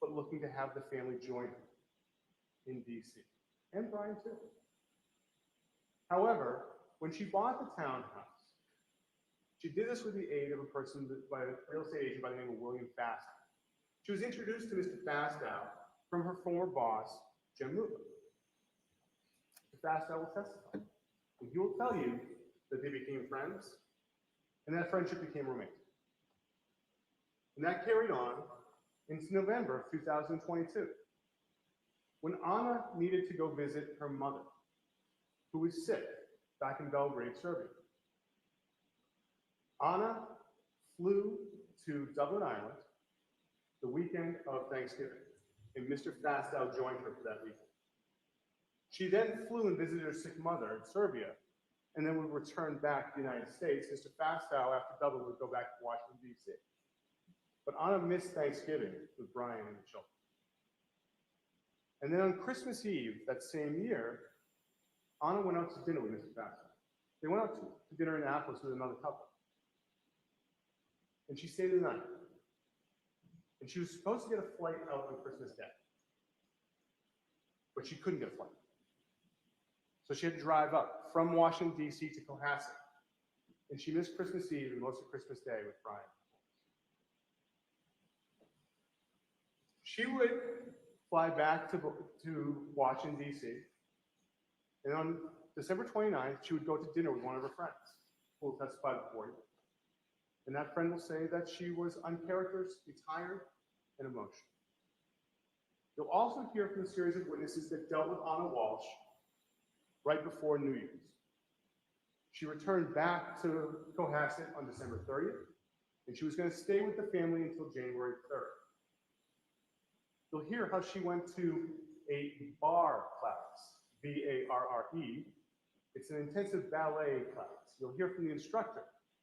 but looking to have the family join her in D.C., and Brian too. However, when she bought the townhouse, she did this with the aid of a real estate agent by the name of William Fastow. She was introduced to Mr. Fastow from her former boss, Jem Mutlu. Mr. Fastow will testify. And he will tell you that they became friends, and that friendship became romantic. And that carried on into November of 2022, when Anna needed to go visit her mother, who was sick back in Belgrade, Serbia. Anna flew to Dublin, Ireland, the weekend of Thanksgiving, and Mr. Fastow joined her for that weekend. She then flew and visited her sick mother in Serbia, and then would return back to the United States. Mr. Fastow, after Dublin, would go back to Washington, D.C. But Anna missed Thanksgiving with Brian and the children. And then on Christmas Eve that same year, Anna went out to dinner with Mr. Fastow. They went out to dinner in Annapolis with another couple. And she stayed the night. And she was supposed to get a flight out on Christmas Day. But she couldn't get a flight. So she had to drive up from Washington, D.C. to Cohasset. And she missed Christmas Eve and most of Christmas Day with Brian. She would fly back to Washington, D.C. And on December 29th, she would go to dinner with one of her friends who will testify before you. And that friend will say that she was uncharacteristically tired and emotional. You'll also hear from a series of witnesses that dealt with Anna Walshe right before New Year's. She returned back to Cohasset on December 30th, and she was going to stay with the family until January 3rd. You'll hear how she went to a bar class, B-A-R-R-E. It's an intensive ballet class. You'll hear from the instructor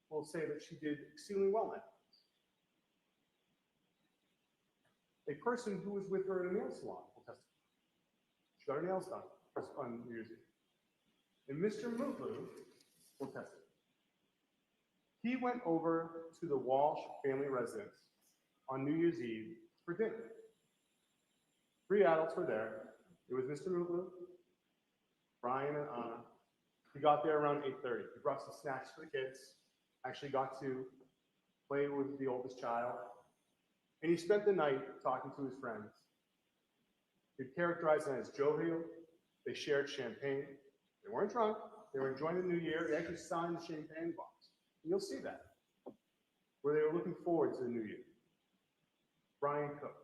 who will say that she did exceedingly well in it. A person who was with her in a nail salon will testify. She got her nails done on New Year's Eve. And Mr. Mutlu will testify. He went over to the Walshe family residence on New Year's Eve for dinner. 3 adults were there. It was Mr. Mutlu, Brian, and Anna. He got there around 8:30. He brought some snacks for the kids. Actually got to play with the oldest child. And he spent the night talking to his friends. He'd characterize them as jovial. They shared champagne. They weren't drunk. They were enjoying the new year. They actually signed the champagne box. And you'll see that, where they were looking forward to the new year. Brian cooked.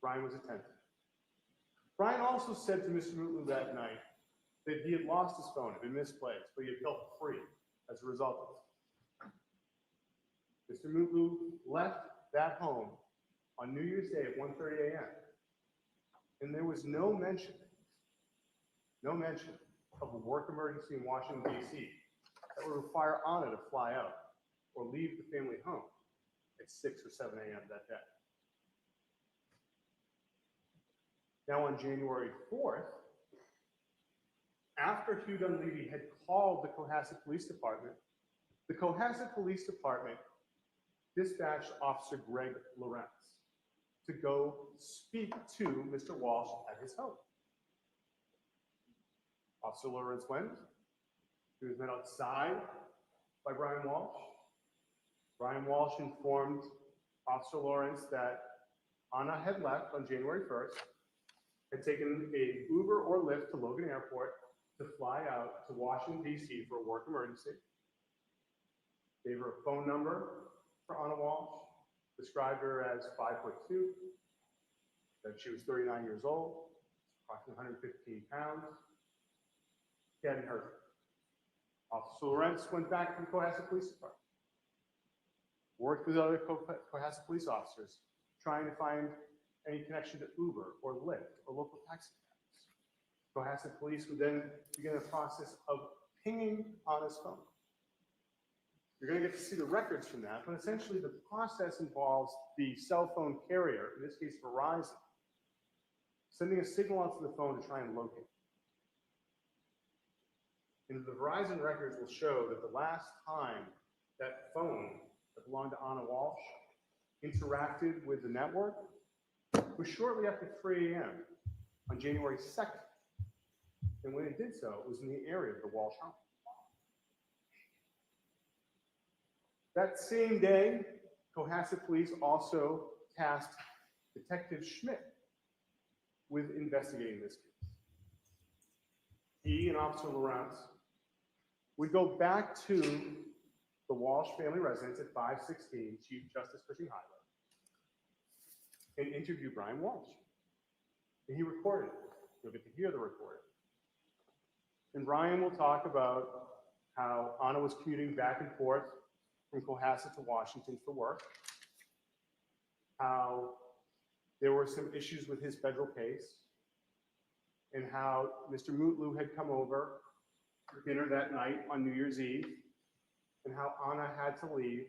Brian was attentive. Brian also said to Mr. Mutlu that night that he had lost his phone, it had been misplaced, but he had felt free as a result of it. Mr. Mutlu left that home on New Year's Day at 1:30 a.m. And there was no mention of a work emergency in Washington, D.C. that would require Anna to fly out or leave the family home at 6 or 7 a.m. that day. Now on January 4th, after Hugh Dunleavy had called the Cohasset Police Department, the Cohasset Police Department dispatched Officer Greg Lawrence to go speak to Mr. Walshe at his home. Officer Lawrence went. He was met outside by Brian Walshe. Brian Walshe informed Officer Lawrence that Anna had left on January 1st, had taken a Uber or Lyft to Logan Airport to fly out to Washington, D.C. for a work emergency. Gave her a phone number for Anna Walshe, described her as 5'2", that she was 39 years old, approximately 115 pounds. He hadn't heard her. Officer Lawrence went back to the Cohasset Police Department, worked with other Cohasset police officers, trying to find any connection to Uber or Lyft or local taxi cabs. Cohasset police would then begin the process of pinging Anna's phone. You're going to get to see the records from that, but essentially the process involves the cell phone carrier, in this case Verizon, sending a signal out to the phone to try and locate. And the Verizon records will show that the last time that phone that belonged to Anna Walshe interacted with the network was shortly after 3 a.m. on January 2nd. And when it did so, it was in the area of the Walshe home. That same day, Cohasset Police also tasked Detective Schmidt with investigating this case. He and Officer Lawrence would go back to the Walshe family residence at 516 Chief Justice Cushing Highway and interview Brian Walshe. And he recorded it. You'll get to hear the recording. And Brian will talk about how Anna was commuting back and forth from Cohasset to Washington for work, how there were some issues with his federal case, and how Mr. Mutlu had come over for dinner that night on New Year's Eve, and how Anna had to leave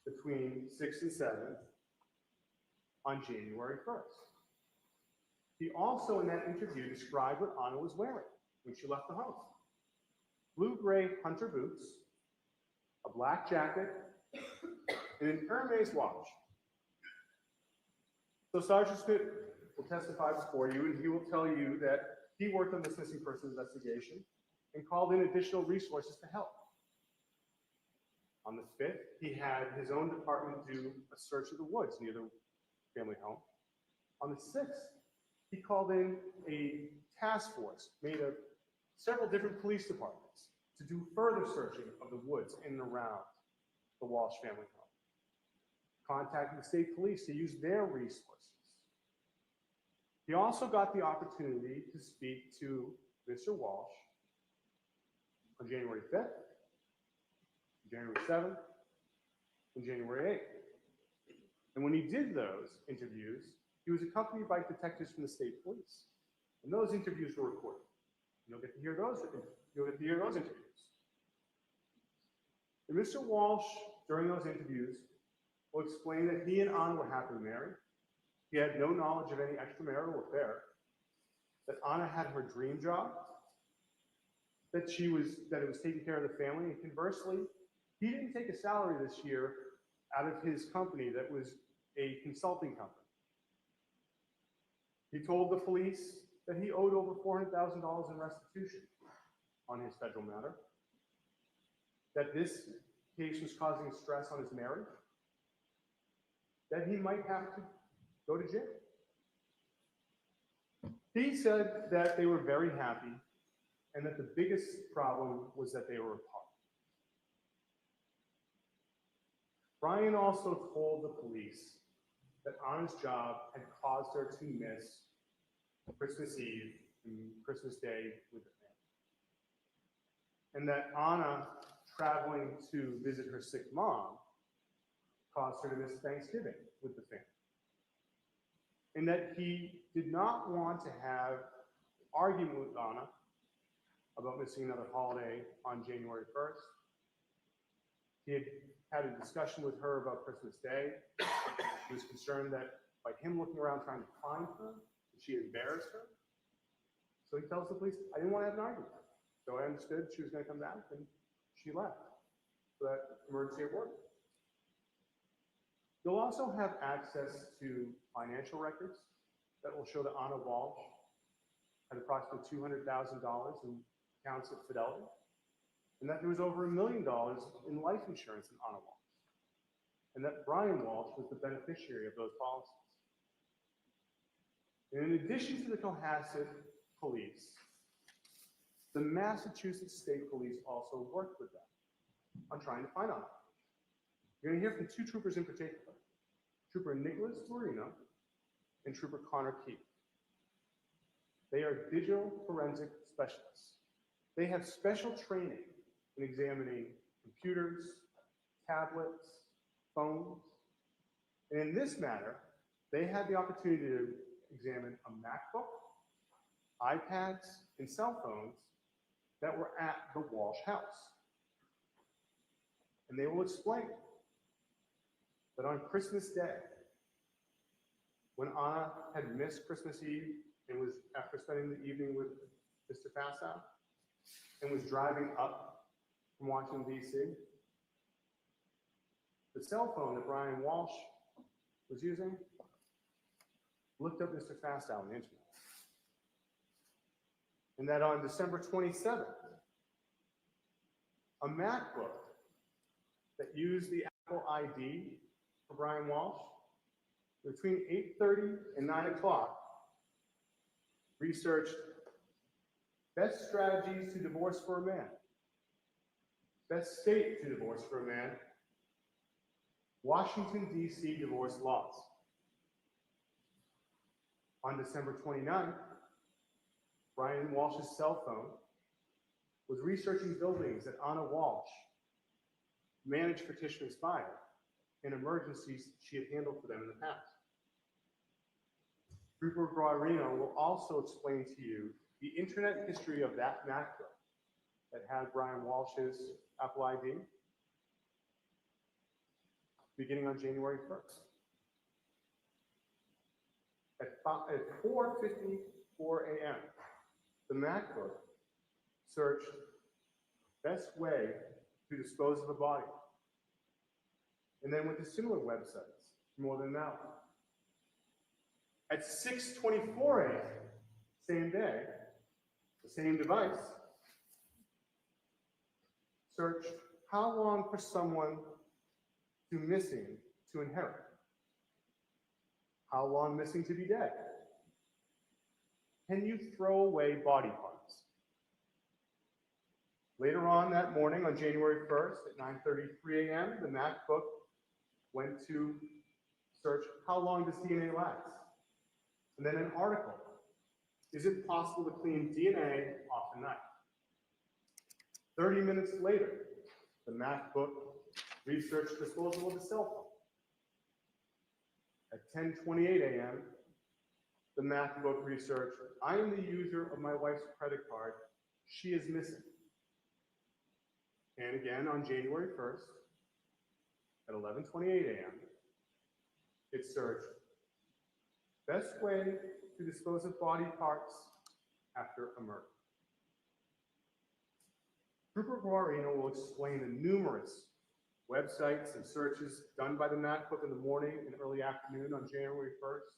between 6 and 7 on January 1st. He also, in that interview, described what Anna was wearing when she left the home. Blue-gray hunter boots, a black jacket, and an Hermes watch. So Sergeant Schmidt will testify before you, and he will tell you that he worked on this missing person investigation and called in additional resources to help. On the 5th, he had his own department do a search of the woods near the family home. On the 6th, he called in a task force made of several different police departments to do further searching of the woods in and around the Walsh family home. Contacted the state police to use their resources. He also got the opportunity to speak to Mr. Walsh on January 5th, January 7th, and January 8th. And when he did those interviews, he was accompanied by detectives from the state police. And those interviews were recorded. You'll get to hear those interviews. And Mr. Walsh, during those interviews, will explain that he and Anna were happily married. He had no knowledge of any extramarital affair. That Anna had her dream job. That it was taking care of the family. And conversely, he didn't take a salary this year out of his company that was a consulting company. He told the police that he owed over $400,000 in restitution on his federal matter. That this case was causing stress on his marriage. That he might have to go to jail. He said that they were very happy and that the biggest problem was that they were apart. Brian also told the police that Anna's job had caused her to miss Christmas Eve and Christmas Day with the family. And that Anna traveling to visit her sick mom caused her to miss Thanksgiving with the family. And that he did not want to have an argument with Anna about missing another holiday on January 1st. He had a discussion with her about Christmas Day. He was concerned that by him looking around trying to find her, she embarrassed her. So he tells the police, I didn't want to have an argument. So I understood she was going to come back, and she left for that emergency at work. You'll also have access to financial records that will show that Anna Walsh had approximately $200,000 in accounts at Fidelity, and that there was over $1 million in life insurance in Anna Walsh, and that Brian Walsh was the beneficiary of those policies. And in addition to the Cohasset police, the Massachusetts State Police also worked with them on trying to find Anna. You're going to hear from two troopers in particular, Trooper Nicholas Marino and Trooper Connor Key. They are digital forensic specialists. They have special training in examining computers, tablets, phones. And in this matter, they had the opportunity to examine a MacBook, iPads, and cell phones that were at the Walsh house. And they will explain that on Christmas Day, when Anna had missed Christmas Eve and was, after spending the evening with Mr. Passow, and was driving up from Washington, D.C., the cell phone that Brian Walsh was using looked up Mr. Fastow on the internet. And that on December 27th, a MacBook that used the Apple ID for Brian Walsh, between 8:30 and 9 o'clock, researched best strategies to divorce for a man, best state to divorce for a man, Washington, D.C. divorce laws. On December 29th, Brian Walsh's cell phone was researching buildings that Anna Walsh managed for Tishman's Fire and emergencies she had handled for them in the past. Trooper Guarino will also explain to you the internet history of that MacBook that had Brian Walsh's Apple ID beginning on January 1st. At 4:54 a.m., the MacBook searched best way to dispose of a body. And then went to similar websites for more than an hour. At 6:24 a.m., same day, the same device, searched how long for someone to missing to inherit, how long missing to be dead, can you throw away body parts? Later on that morning, on January 1st at 9:33 a.m., the MacBook went to search, how long does DNA last? And then an article, is it possible to clean DNA off a knife? 30 minutes later, the MacBook researched disposal of a cell phone. At 10:28 a.m., the MacBook researched, I am the user of my wife's credit card. She is missing. And again, on January 1st, at 11:28 a.m., it searched, best way to dispose of body parts after a murder. Trooper Guarino will explain the numerous websites and searches done by the MacBook in the morning and early afternoon on January 1st,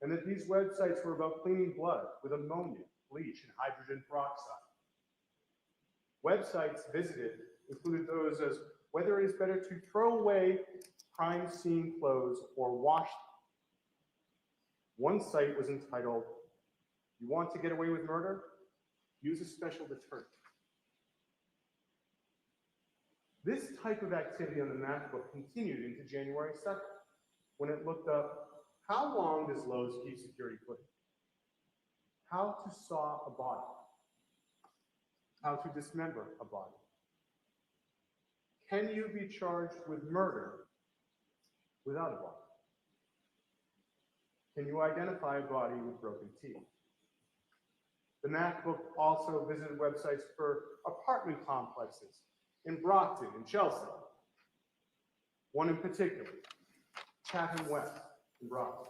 and that these websites were about cleaning blood with ammonia, bleach, and hydrogen peroxide. Websites visited included those as whether it is better to throw away crime scene clothes or wash them. One site was entitled, you want to get away with murder? Use a special deterrent. This type of activity on the MacBook continued into January 2nd, when it looked up, how long does Lowe's keep security footage? How to saw a body. How to dismember a body. Can you be charged with murder without a body? Can you identify a body with broken teeth? The MacBook also visited websites for apartment complexes in Brockton and Chelsea. One in particular, Chatham West in Brockton.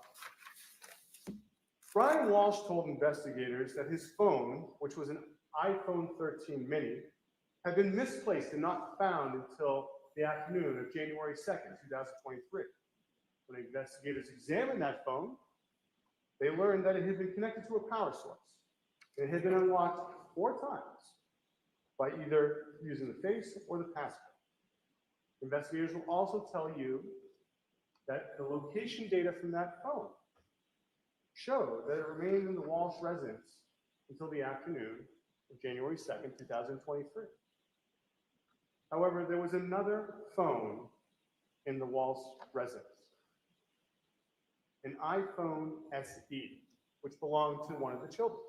Brian Walshe told investigators that his phone, which was an iPhone 13 mini, had been misplaced and not found until the afternoon of January 2nd, 2023. When investigators examined that phone, they learned that it had been connected to a power source. It had been unlocked 4 times by either using the face or the passcode. Investigators will also tell you that the location data from that phone showed that it remained in the Walshe residence until the afternoon of January 2nd, 2023. However, there was another phone in the Walshe residence, an iPhone SE, which belonged to one of the children.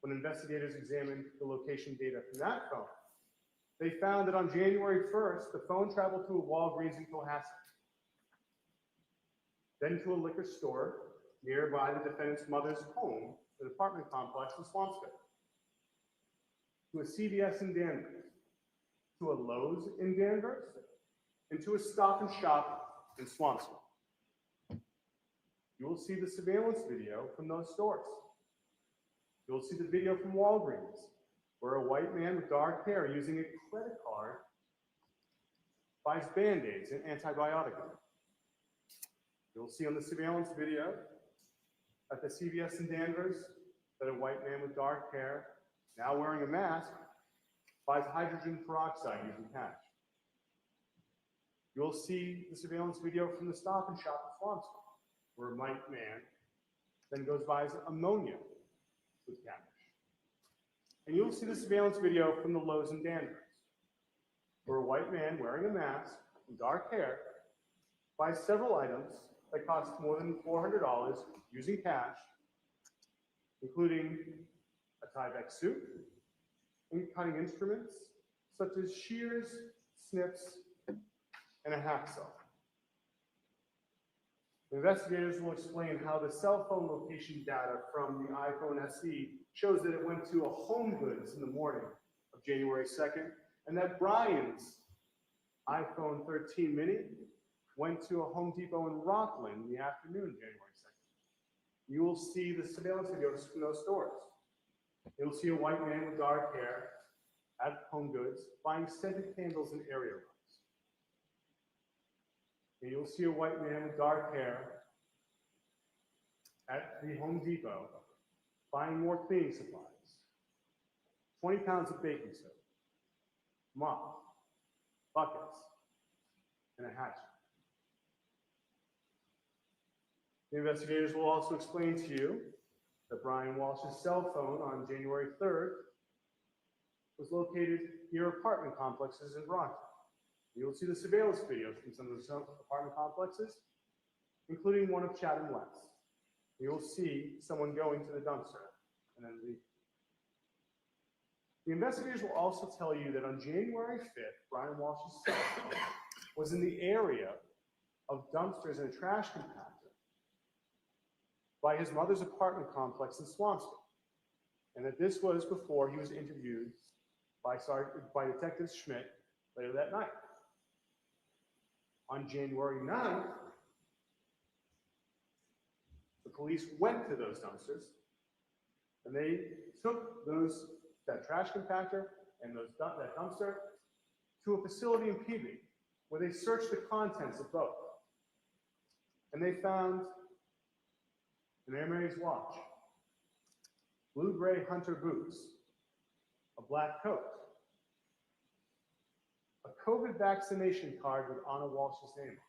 When investigators examined the location data from that phone, they found that on January 1st, the phone traveled to a Walgreens in Cohasset, then to a liquor store nearby the defendant's mother's home, an apartment complex in Swampscott, to a CVS in Danvers, to a Lowe's in Danvers, and to a Stop and Shop in Swampscott. You will see the surveillance video from those stores. You'll see the video from Walgreens, where a white man with dark hair using a credit card buys Band-Aids and antibiotics. You'll see on the surveillance video at the CVS in Danvers that a white man with dark hair, now wearing a mask, buys hydrogen peroxide using cash. You'll see the surveillance video from the Stop and Shop in Swampscott, where a white man then goes buys ammonia with cash. And you'll see the surveillance video from the Lowe's in Danvers, where a white man wearing a mask and dark hair buys several items that cost more than $400 using cash, including a Tyvek suit and cutting instruments such as shears, snips, and a hacksaw. Investigators will explain how the cell phone location data from the iPhone SE shows that it went to a Home Goods in the morning of January 2nd, and that Brian's iPhone 13 mini went to a Home Depot in Rockland in the afternoon of January 2nd. You will see the surveillance videos from those stores. You'll see a white man with dark hair at Home Goods buying scented candles and area rugs. And you'll see a white man with dark hair at the Home Depot buying more cleaning supplies, 20 pounds of baking soda, mop, buckets, and a hatchet. The investigators will also explain to you that Brian Walsh's cell phone on January 3rd was located near apartment complexes in Brockton. You'll see the surveillance videos from some of the apartment complexes, including one of Chatham West. You'll see someone going to the dumpster and then leave. The investigators will also tell you that on January 5th, Brian Walsh's cell phone was in the area of dumpsters and a trash compactor by his mother's apartment complex in Swampscott, and that this was before he was interviewed by Detective Schmidt later that night. On January 9th, the police went to those dumpsters and they took that trash compactor and that dumpster to a facility in Peabody where they searched the contents of both. And they found an Air Mary's watch, blue-gray Hunter boots, a black coat, a COVID vaccination card with Anna Walsh's name on it,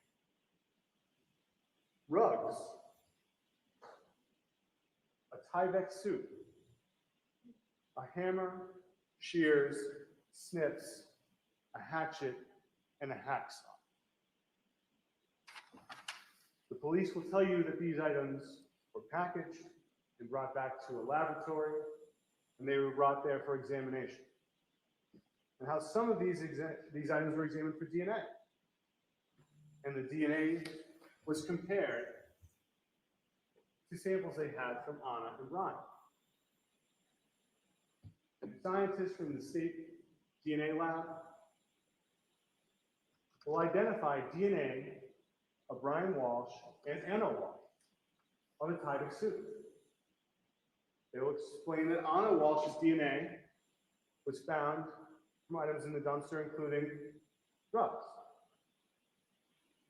rugs, a Tyvek suit, a hammer, shears, snips, a hatchet, and a hacksaw. The police will tell you that these items were packaged and brought back to a laboratory, and they were brought there for examination. And how some of these items were examined for DNA. And the DNA was compared to samples they had from Anna and Ryan. And scientists from the state DNA lab will identify DNA of Brian Walsh and Anna Walsh on the Tyvek suit. They will explain that Anna Walsh's DNA was found from items in the dumpster, including drugs,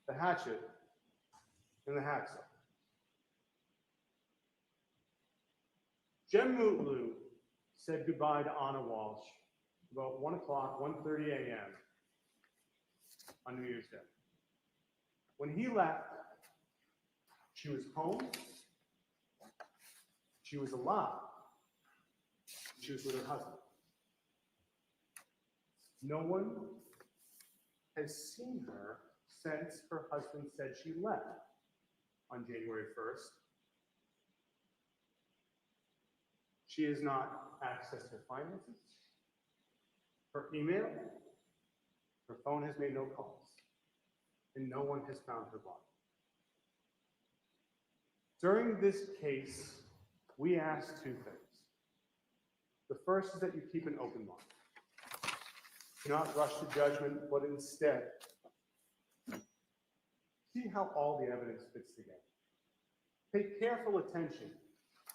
the hatchet, and the hacksaw. Jem Mutlu said goodbye to Anna Walsh about 1 o'clock, 1:30 a.m. on New Year's Day. When he left, she was home, she was alive, she was with her husband. No one has seen her since her husband said she left on January 1st. She has not accessed her finances, her email, her phone has made no calls, and no one has found her body. During this case, we ask two things. The first is that you keep an open mind. Do not rush to judgment, but instead, see how all the evidence fits together. Pay careful attention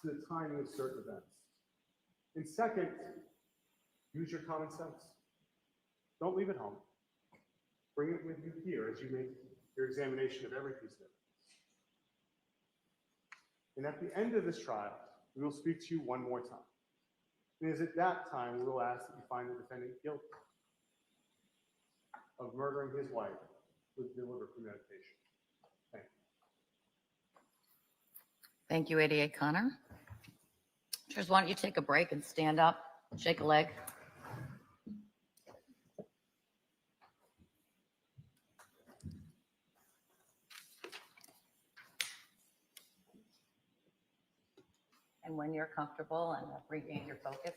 to the timing of certain events. And second, use your common sense. Don't leave it home. Bring it with you here as you make your examination of every piece of evidence. And at the end of this trial, we will speak to you one more time. And it is at that time we will ask that you find the defendant guilty of murdering his wife with deliberate premeditation. Thank you. Thank you, 88 Connor. Just why don't you take a break and stand up, shake a leg. And when you're comfortable and regain your focus,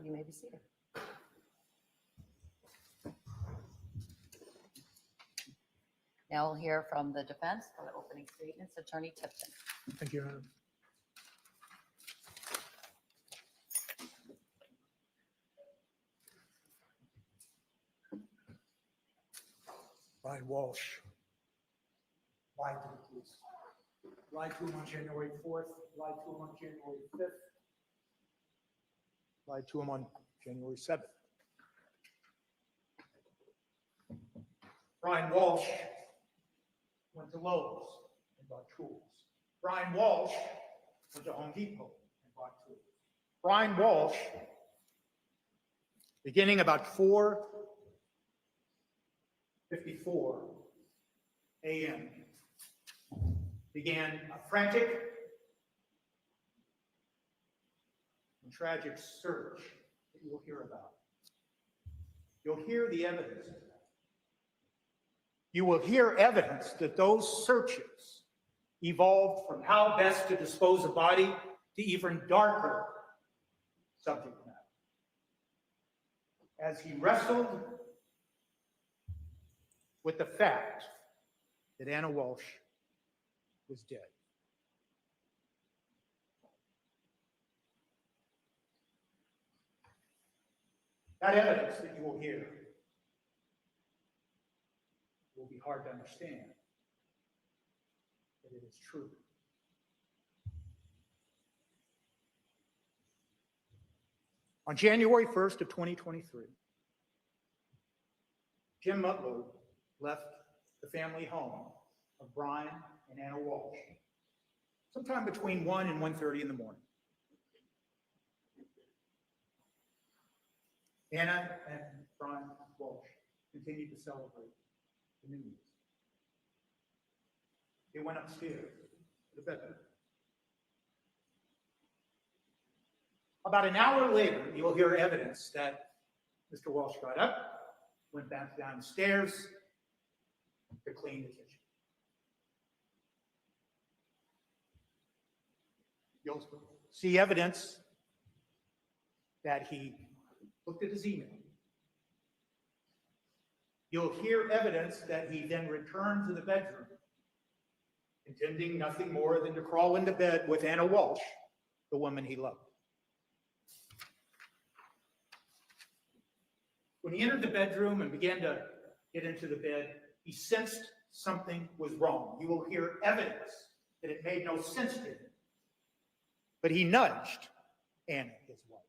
you may be seated. Now we'll hear from the defense for the opening statements. Attorney Tipton. Thank you, Your Honor. Brian Walsh lied to the police. Lied to him on January 4th, lied to him on January 5th, lied to him on January 7th. Brian Walsh went to Lowe's and bought tools. Brian Walsh went to Home Depot and bought tools. Brian Walsh, beginning about 4:54 a.m., began a frantic and tragic search that you will hear about. You'll hear the evidence of that. You will hear evidence that those searches evolved from how best to dispose a body to even darker subject matter. As he wrestled with the fact that Anna Walshe was dead. That evidence that you will hear will be hard to understand, but it is true. On January 1st of 2023, Jim Mutlow left the family home of Brian and Anna Walshe sometime between 1 and 1:30 in the morning. Anna and Brian Walshe continued to celebrate the New Year's. They went upstairs to the bedroom. About an hour later, you'll hear evidence that Mr. Walshe got up, went back downstairs to clean the kitchen. You'll see evidence that he looked at his email. You'll hear evidence that he then returned to the bedroom, intending nothing more than to crawl into bed with Anna Walshe, the woman he loved. When he entered the bedroom and began to get into the bed, he sensed something was wrong. You will hear evidence that it made no sense to him. But he nudged Anna, his wife.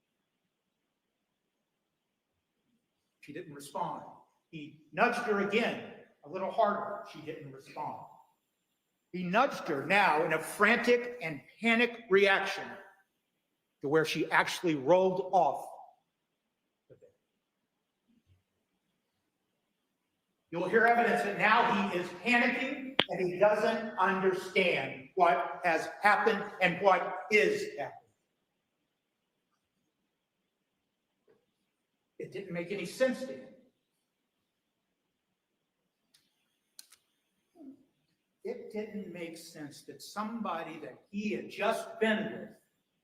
She didn't respond. He nudged her again, a little harder. She didn't respond. He nudged her now in a frantic and panic reaction to where she actually rolled off the bed. You'll hear evidence that now he is panicking and he doesn't understand what has happened and what is happening. It didn't make any sense to him. It didn't make sense that somebody that he had just been with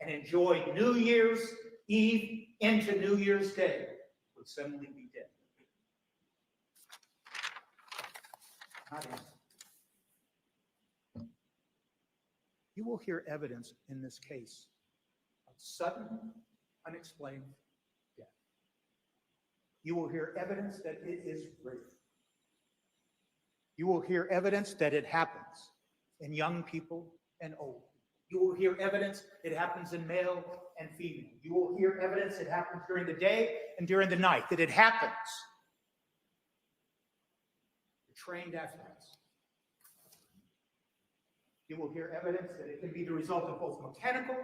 and enjoyed New Year's Eve into New Year's Day would suddenly be dead. Not him. You will hear evidence in this case of sudden, unexplained death. You will hear evidence that it is rape. You will hear evidence that it happens in young people and old. You will hear evidence it happens in male and female. You will hear evidence it happens during the day and during the night, that it happens to trained athletes. You will hear evidence that it can be the result of both mechanical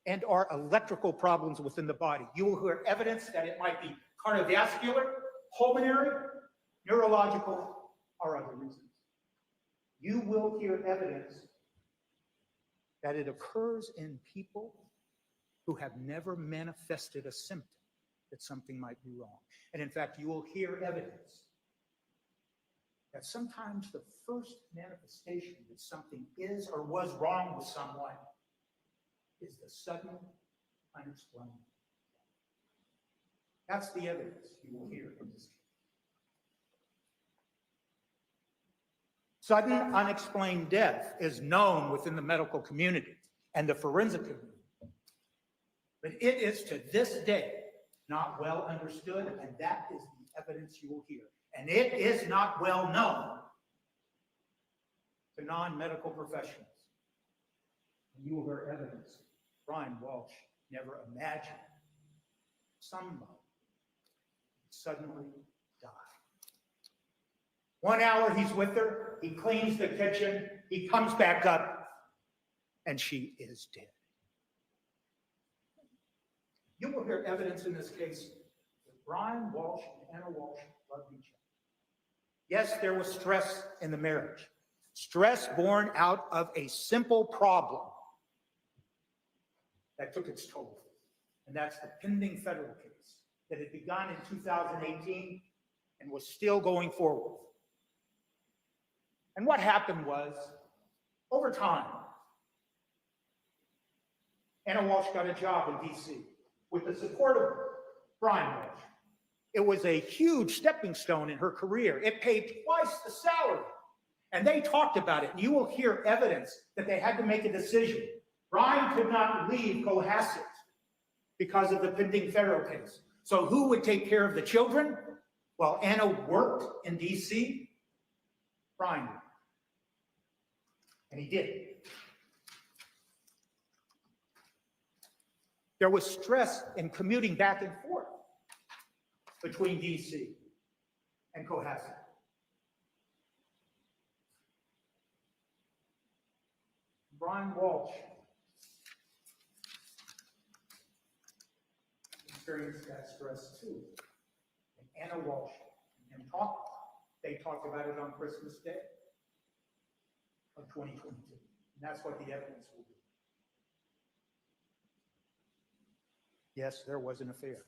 and or electrical problems within the body. You will hear evidence that it might be cardiovascular, pulmonary, neurological, or other reasons. You will hear evidence that it occurs in people who have never manifested a symptom that something might be wrong. And in fact, you will hear evidence that sometimes the first manifestation that something is or was wrong with someone is the sudden, unexplained. That's the evidence you will hear in this case. Sudden, unexplained death is known within the medical community and the forensic community. But it is to this day not well understood, and that is the evidence you will hear. And it is not well known to non-medical professionals. And you will hear evidence Brian Walshe never imagined somebody suddenly died. 1 hour he's with her, he cleans the kitchen, he comes back up, and she is dead. You will hear evidence in this case that Brian Walshe and Anna Walshe loved each other. Yes, there was stress in the marriage. Stress born out of a simple problem that took its toll. And that's the pending federal case that had begun in 2018 and was still going forward. And what happened was, over time, Anna Walshe got a job in DC with the support of Brian Walshe. It was a huge stepping stone in her career. It paid twice the salary. And they talked about it. You will hear evidence that they had to make a decision. Brian could not leave Cohasset because of the pending federal case. So who would take care of the children? Well, Anna worked in DC. Brian did. And he did. There was stress in commuting back and forth between DC and Cohasset. Brian Walshe experienced that stress too. And Anna Walshe and him talked. They talked about it on Christmas Day of 2022. And that's what the evidence will be. Yes, there was an affair.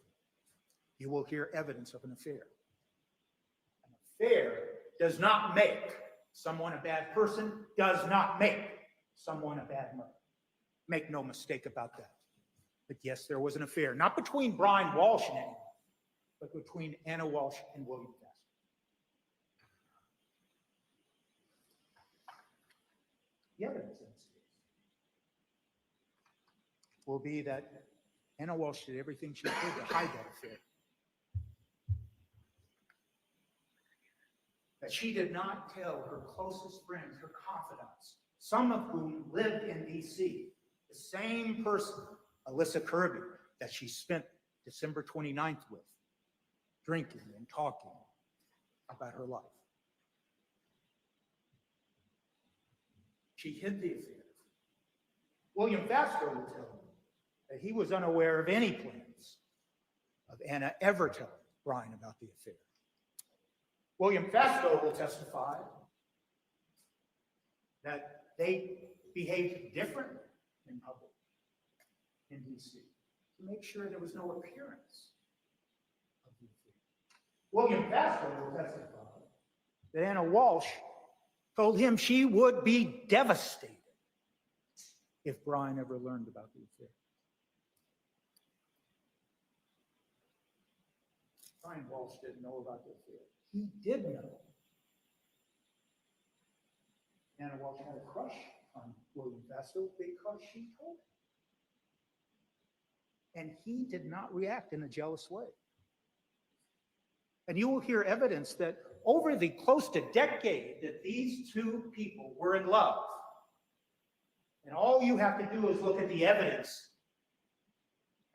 You will hear evidence of an affair. An affair does not make someone a bad person, does not make someone a bad mother. Make no mistake about that. But yes, there was an affair, not between Brian Walshe and anyone, but between Anna Walshe and William Fassler. The evidence in this case will be that Anna Walshe did everything she could to hide that affair. That she did not tell her closest friends, her confidants, some of whom lived in DC, the same person, Alyssa Kirby, that she spent December 29th with, drinking and talking about her life. She hid the affair. William Fassler will tell you that he was unaware of any plans of Anna ever telling Brian about the affair. William Fassler will testify that they behaved differently in public in DC to make sure there was no appearance of the affair. William Fassler will testify that Anna Walshe told him she would be devastated if Brian ever learned about the affair. Brian Walshe didn't know about the affair. He did know. Anna Walshe had a crush on William Fassler because she told him. And he did not react in a jealous way. And you will hear evidence that over the close to decade that these two people were in love, and all you have to do is look at the evidence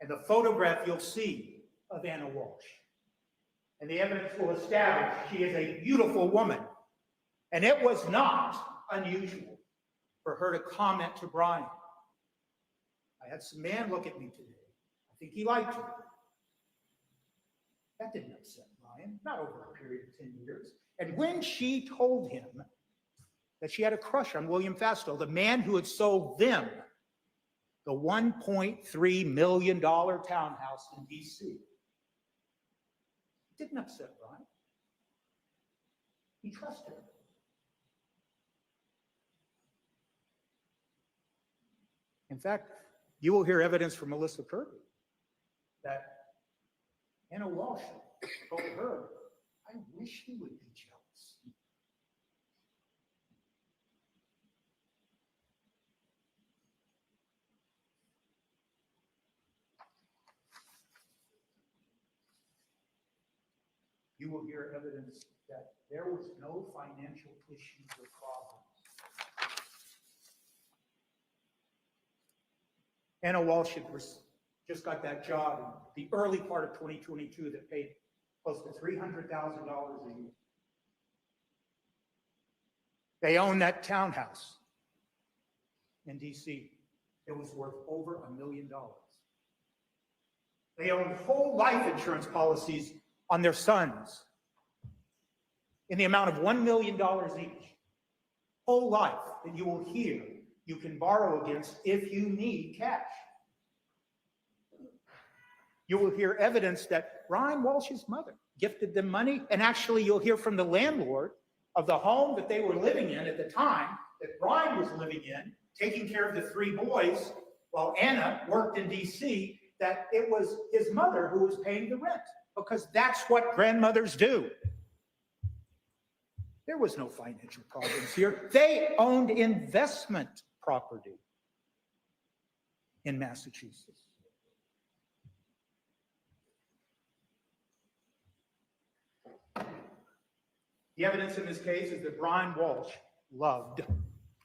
and the photograph you'll see of Anna Walshe. And the evidence will establish she is a beautiful woman. And it was not unusual for her to comment to Brian. I had some man look at me today. I think he liked her. That didn't upset Brian, not over a period of 10 years. And when she told him that she had a crush on William Fassler, the man who had sold them the $1.3 million townhouse in DC, it didn't upset Brian. He trusted her. In fact, you will hear evidence from Melissa Kirby that Anna Walshe told her, I wish he would be jealous. You will hear evidence that there was no financial issues or problems. Anna Walshe just got that job in the early part of 2022 that paid close to $300,000 a year. They own that townhouse in DC. It was worth over $1 million. They own whole life insurance policies on their sons in the amount of $1 million each. Whole life that you will hear you can borrow against if you need cash. You will hear evidence that Brian Walshe's mother gifted them money, and actually you'll hear from the landlord of the home that they were living in at the time, that Brian was living in, taking care of the 3 boys while Anna worked in DC, that it was his mother who was paying the rent, because that's what grandmothers do. There was no financial problems here. They owned investment property in Massachusetts. The evidence in this case is that Brian Walshe loved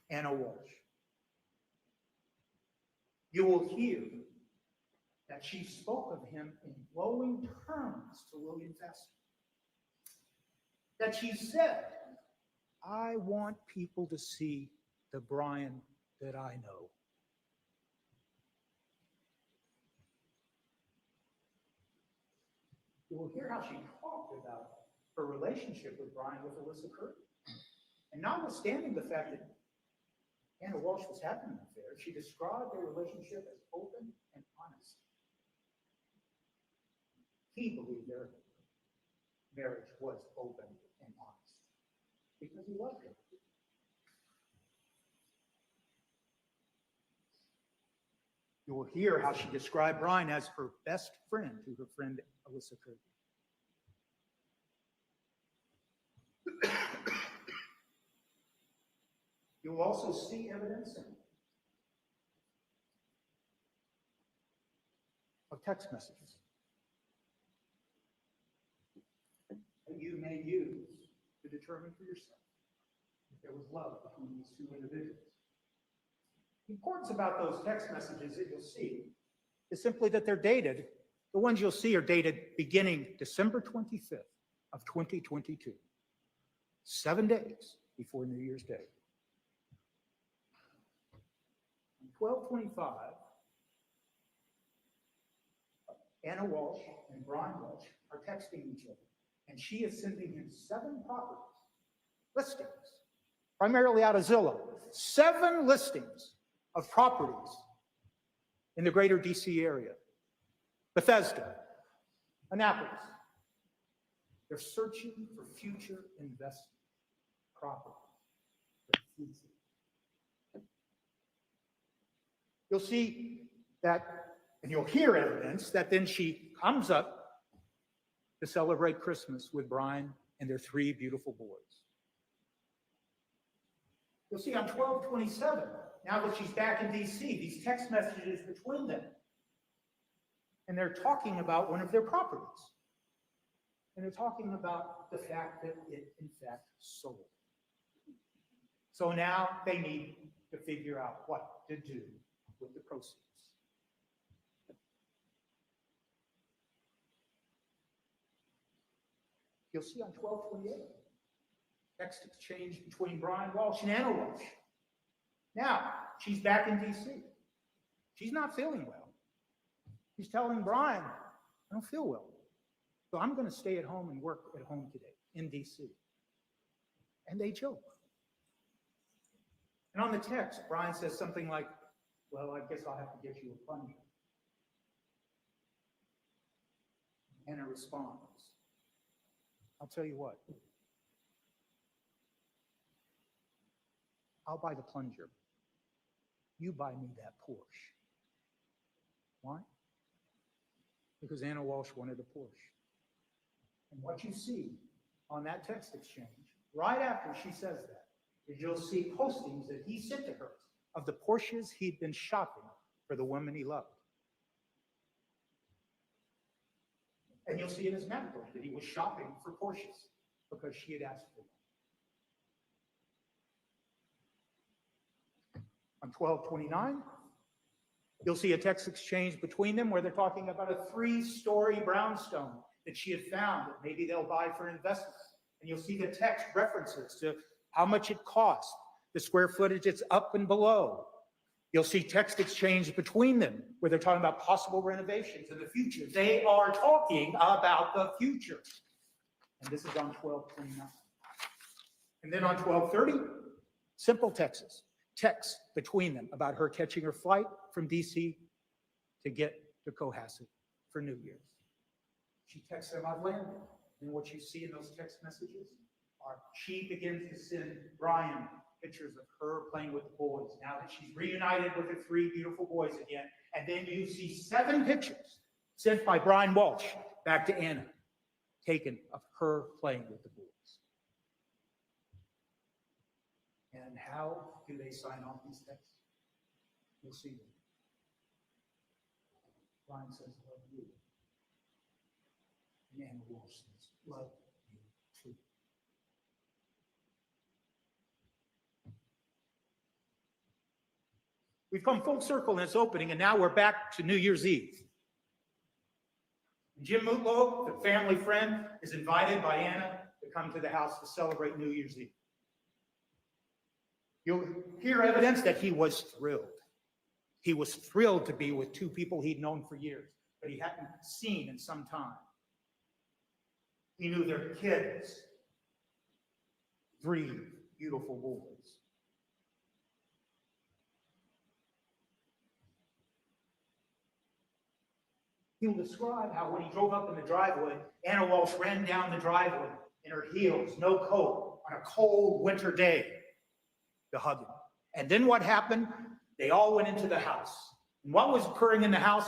Anna Walshe. You will hear that she spoke of him in glowing terms to William Fester. That she said, I want people to see the Brian that I know. You will hear how she talked about her relationship with Brian with Alyssa Curry. And notwithstanding the fact that Anna Walshe was having an affair, she described their relationship as open and honest. He believed their marriage was open and honest because he loved her. You will hear how she described Brian as her best friend to her friend Alyssa Curry. You will also see evidence of text messages that you may use to determine for yourself if there was love between these 2 individuals. The importance about those text messages that you'll see is simply that they're dated. The ones you'll see are dated beginning December 25th of 2022, 7 days before New Year's Day. 12:25, Anna Walshe and Brian Walshe are texting each other, and she is sending him 7 properties, listings, primarily out of Zillow, 7 listings of properties in the greater DC area, Bethesda, Annapolis. They're searching for future investment property. You'll see that, and you'll hear evidence that then she comes up to celebrate Christmas with Brian and their 3 beautiful boys. You'll see on 12/27, now that she's back in DC, these text messages between them. And they're talking about one of their properties. And they're talking about the fact that it, in fact, sold. So now they need to figure out what to do with the proceeds. You'll see on 12/28, text exchange between Brian Walshe and Anna Walshe. Now, she's back in DC. She's not feeling well. She's telling Brian, I don't feel well. So I'm going to stay at home and work at home today in DC. And they joke. And on the text, Brian says something like, well, I guess I'll have to get you a plunger. Anna responds, I'll tell you what. I'll buy the plunger. You buy me that Porsche. Why? Because Anna Walshe wanted a Porsche. And what you see on that text exchange, right after she says that, is you'll see postings that he sent to her of the Porsches he'd been shopping for the woman he loved. And you'll see in his medical that he was shopping for Porsches because she had asked for them. On 12/29, you'll see a text exchange between them where they're talking about a 3-story brownstone that she had found that maybe they'll buy for investment. And you'll see the text references to how much it cost, the square footage it's up and below. You'll see text exchange between them where they're talking about possible renovations in the future. They are talking about the future. And this is on 12/29. And then on 12/30, simple texts between them about her catching her flight from DC to get to Cohasset for New Year's. She texts him, "I've landed." And what you see in those text messages are she begins to send Brian pictures of her playing with the boys now that she's reunited with her 3 beautiful boys again. And then you see 7 pictures sent by Brian Walshe back to Anna, taken of her playing with the boys. And how do they sign off these texts? You'll see them. Brian says, "Love you." And Anna Walshe says, "Love you too." We've come full circle in this opening, and now we're back to New Year's Eve. Jim Mutlow, the family friend, is invited by Anna to come to the house to celebrate New Year's Eve. You'll hear evidence that he was thrilled. He was thrilled to be with 2 people he'd known for years, but he hadn't seen in some time. He knew their kids, 3 beautiful boys. He'll describe how when he drove up in the driveway, Anna Walshe ran down the driveway in her heels, no coat, on a cold winter day to hug him. And then what happened? They all went into the house. And what was occurring in the house?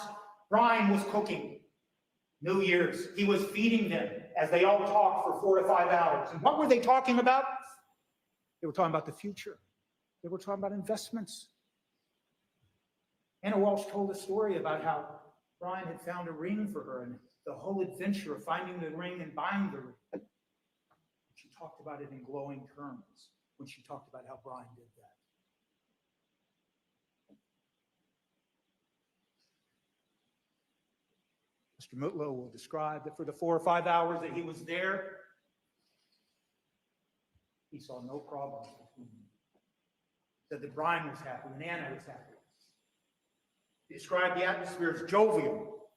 Brian was cooking New Year's. He was feeding them as they all talked for 4 to 5 hours. And what were they talking about? They were talking about the future. They were talking about investments. Anna Walshe told a story about how Brian had found a ring for her and the whole adventure of finding the ring and buying the ring. She talked about it in glowing terms when she talked about how Brian did that. Mr. Mutlow will describe that for the 4 or 5 hours that he was there, he saw no problems between them. Said that Brian was happy and Anna was happy. He described the atmosphere as jovial,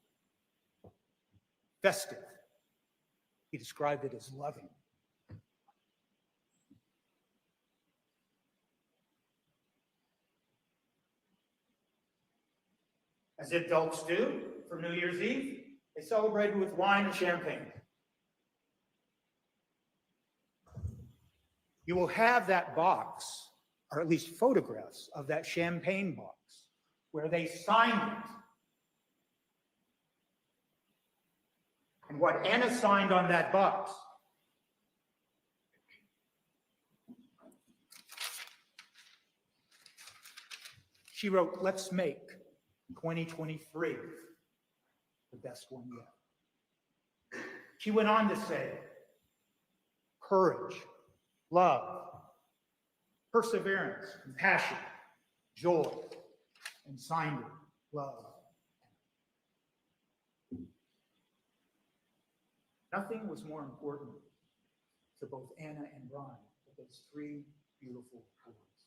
festive. He described it as loving. As adults do for New Year's Eve, they celebrated with wine and champagne. You will have that box, or at least photographs of that champagne box, where they signed it. And what Anna signed on that box she wrote, "Let's make 2023 the best one yet." She went on to say, "Courage, love, perseverance, compassion, joy," and signed it, "Love." Nothing was more important to both Anna and Brian than those 3 beautiful boys.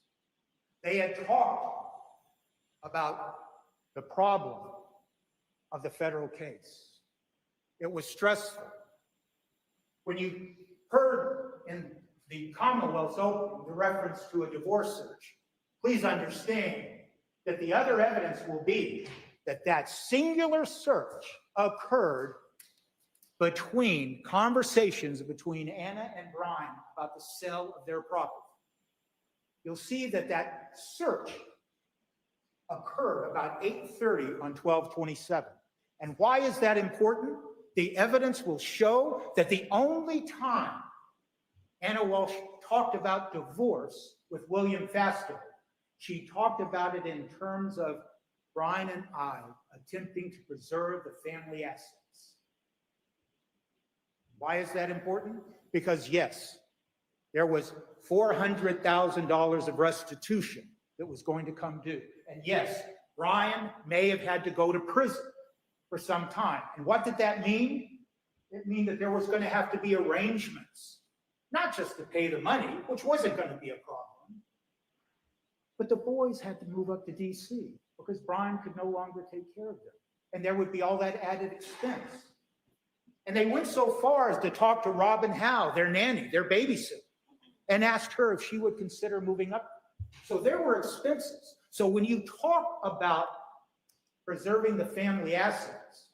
They had talked about the problem of the federal case. It was stressful. When you heard in the Commonwealth's opening the reference to a divorce search, please understand that the other evidence will be that that singular search occurred between conversations between Anna and Brian about the sale of their property. You'll see that that search occurred about 8:30 on 12/27. And why is that important? The evidence will show that the only time Anna Walshe talked about divorce with William Fastow, she talked about it in terms of Brian and I attempting to preserve the family assets. Why is that important? Because yes, there was $400,000 of restitution that was going to come due. And yes, Brian may have had to go to prison for some time. And what did that mean? It meant that there was going to have to be arrangements, not just to pay the money, which wasn't going to be a problem, but the boys had to move up to DC because Brian could no longer take care of them. And there would be all that added expense. And they went so far as to talk to Robin Howe, their nanny, their babysitter, and asked her if she would consider moving up. So there were expenses. So when you talk about preserving the family assets,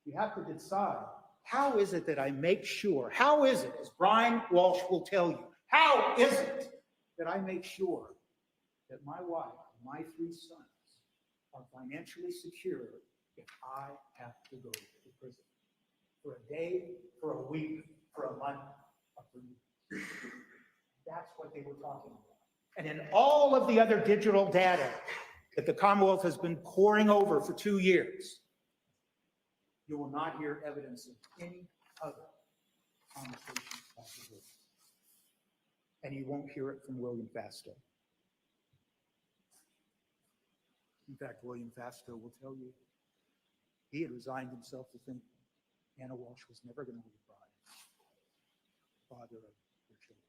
You have to decide, how is it that I make sure, how is it, as Brian Walshe will tell you, how is it that I make sure that my wife and my 3 sons are financially secure if I have to go to prison for a day, for a week, for a month, or for years? That's what they were talking about. And in all of the other digital data that the Commonwealth has been poring over for 2 years, you will not hear evidence of any other conversation about divorce. And you won't hear it from William Fastow. In fact, William Fastow will tell you he had resigned himself to think Anna Walshe was never going to be the father of her children.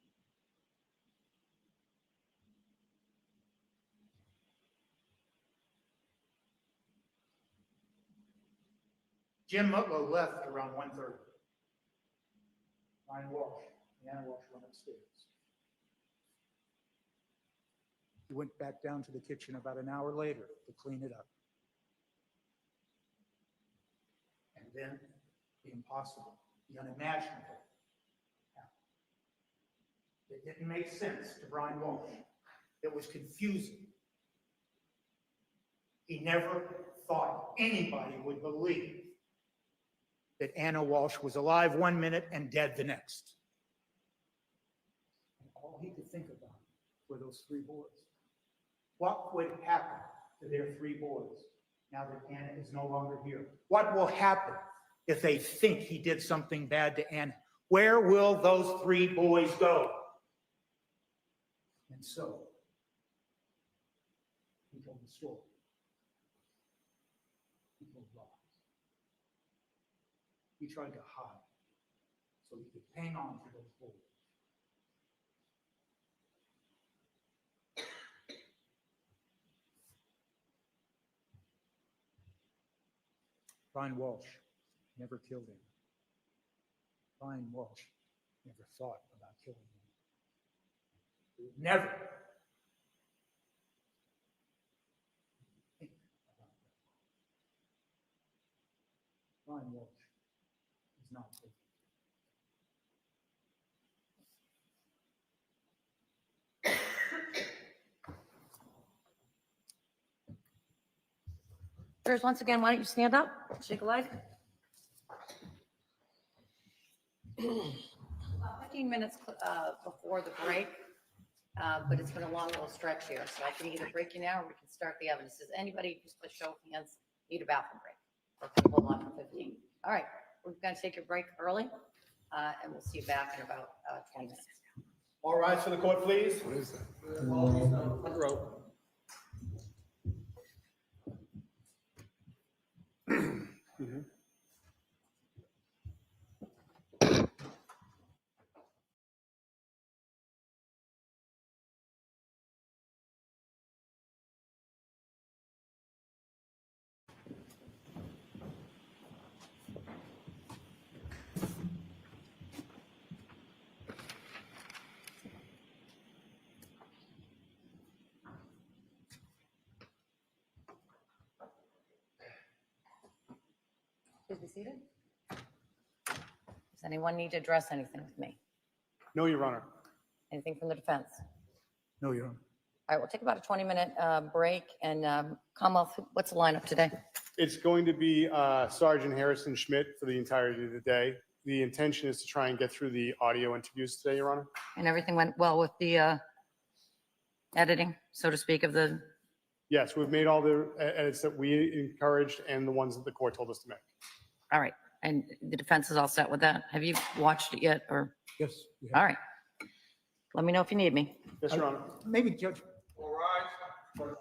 Jim Mutlow left around 1:30. Brian Walshe, Anna Walshe went upstairs. He went back down to the kitchen about an hour later to clean it up. And then the impossible, the unimaginable happened. It didn't make sense to Brian Walshe. It was confusing. He never thought anybody would believe that Anna Walshe was alive 1 minute and dead the next. And all he could think about were those 3 boys. What would happen to their 3 boys now that Anna is no longer here? What will happen if they think he did something bad to Anna? Where will those 3 boys go? And so, he told the story. He told lies. He tried to hide so he could hang on to those boys. Brian Walshe never killed him. Brian Walshe never thought about killing him. He would never think about that. Brian Walshe is not guilty. Jurors, once again, why don't you stand up, shake a leg? 15 minutes before the break, but it's been a long little stretch here, so I can either break you now or we can start the evidence. Does anybody, just a show of hands, need a bathroom break? Or can we hold on for 15? All right, we're going to take a break early, and we'll see you back in about 20 minutes. All rise for the court, please. What is that? Front row. Please be seated. Does anyone need to address anything with me? No, Your Honor. Anything from the defense? No, Your Honor. All right, we'll take about a 20-minute break, and Commonwealth, what's the lineup today? It's going to be Sergeant Harrison Schmidt for the entirety of the day. The intention is to try and get through the audio interviews today, Your Honor. And everything went well with the editing, so to speak, of the, Yes, we've made all the edits that we encouraged and the ones that the court told us to make. all right, and the defense is all set with that? Have you watched it yet, or, Yes. all right. Let me know if you need me. Yes, Your Honor. Maybe Judge All rise.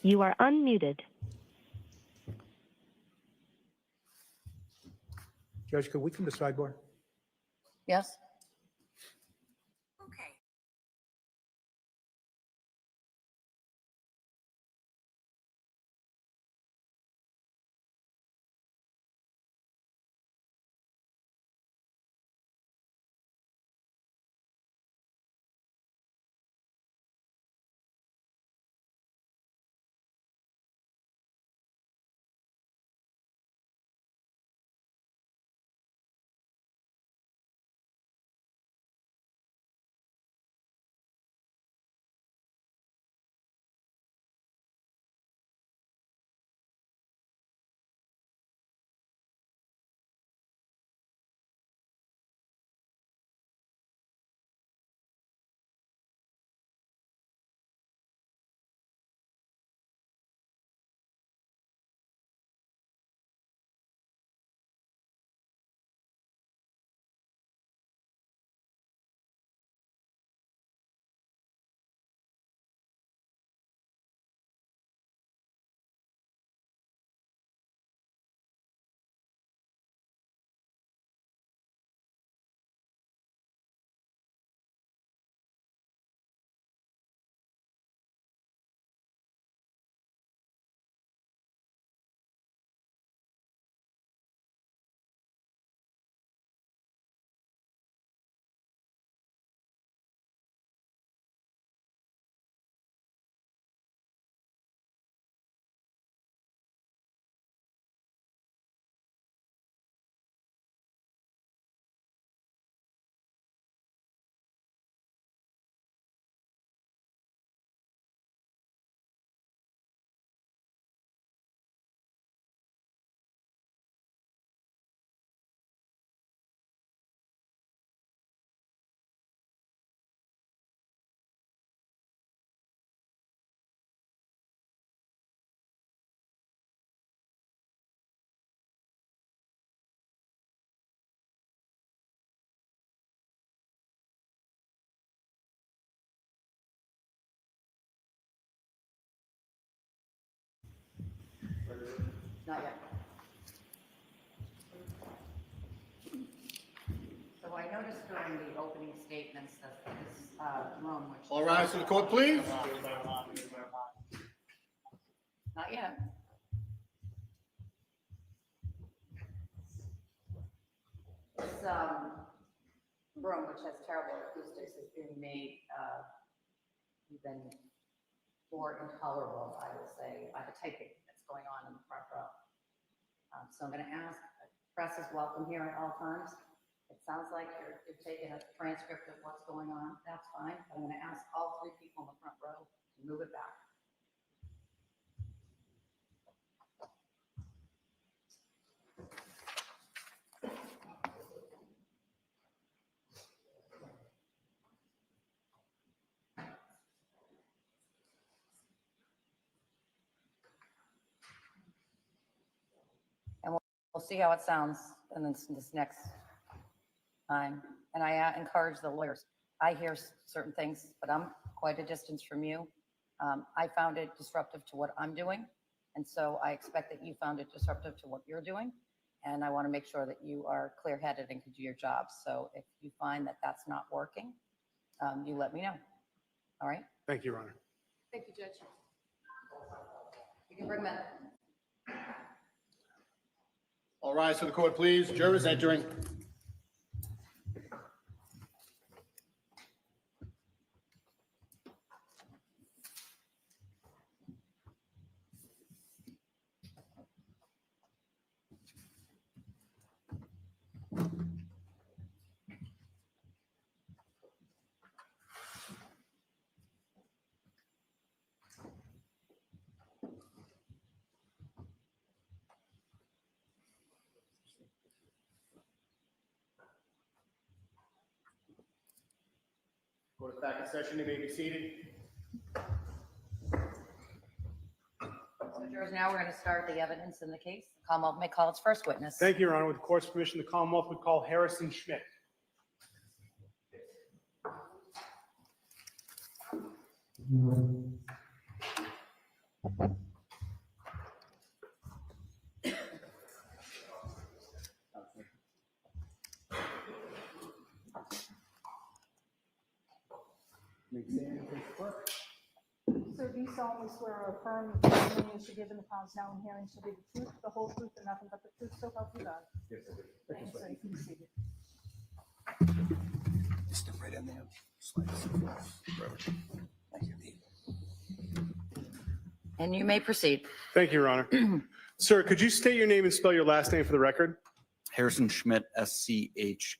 You are unmuted. Judge, could we come to sidebar? Yes? Not yet. So I noticed during the opening statements that this room, which. All rise to the court, please. Not yet. This room, which has terrible acoustics, is being made even more intolerable, I would say, by the typing that's going on in the front row. So I'm going to ask, press is welcome here at all times. It sounds like you're taking a transcript of what's going on. That's fine. But I'm going to ask all three people in the front row to move it back. And we'll see how it sounds in this next time. And I encourage the lawyers. I hear certain things, but I'm quite a distance from you. I found it disruptive to what I'm doing. And so I expect that you found it disruptive to what you're doing. And I want to make sure that you are clear-headed and can do your job. So if you find that that's not working, you let me know. All right? Thank you, Your Honor. Thank you, Judge. You can bring them in. All rise to the court, please. Jurors entering. Court is back in session. You may be seated. So jurors, now we're going to start the evidence in the case. The Commonwealth may call its first witness. Thank you, Your Honor. With the court's permission, the Commonwealth would call Harrison Schmidt. Sir, do you solemnly swear or affirm that the testimony you should give in the cause now in hearing shall be the truth, the whole truth, and nothing but the truth, so help you God? Yes, I do. Thank you, sir. You can be seated. Step right in there. Slide this over. Thank you. And you may proceed. Thank you, Your Honor. Sir, could you state your name and spell your last name for the record? Harrison Schmidt, SCHMIDT.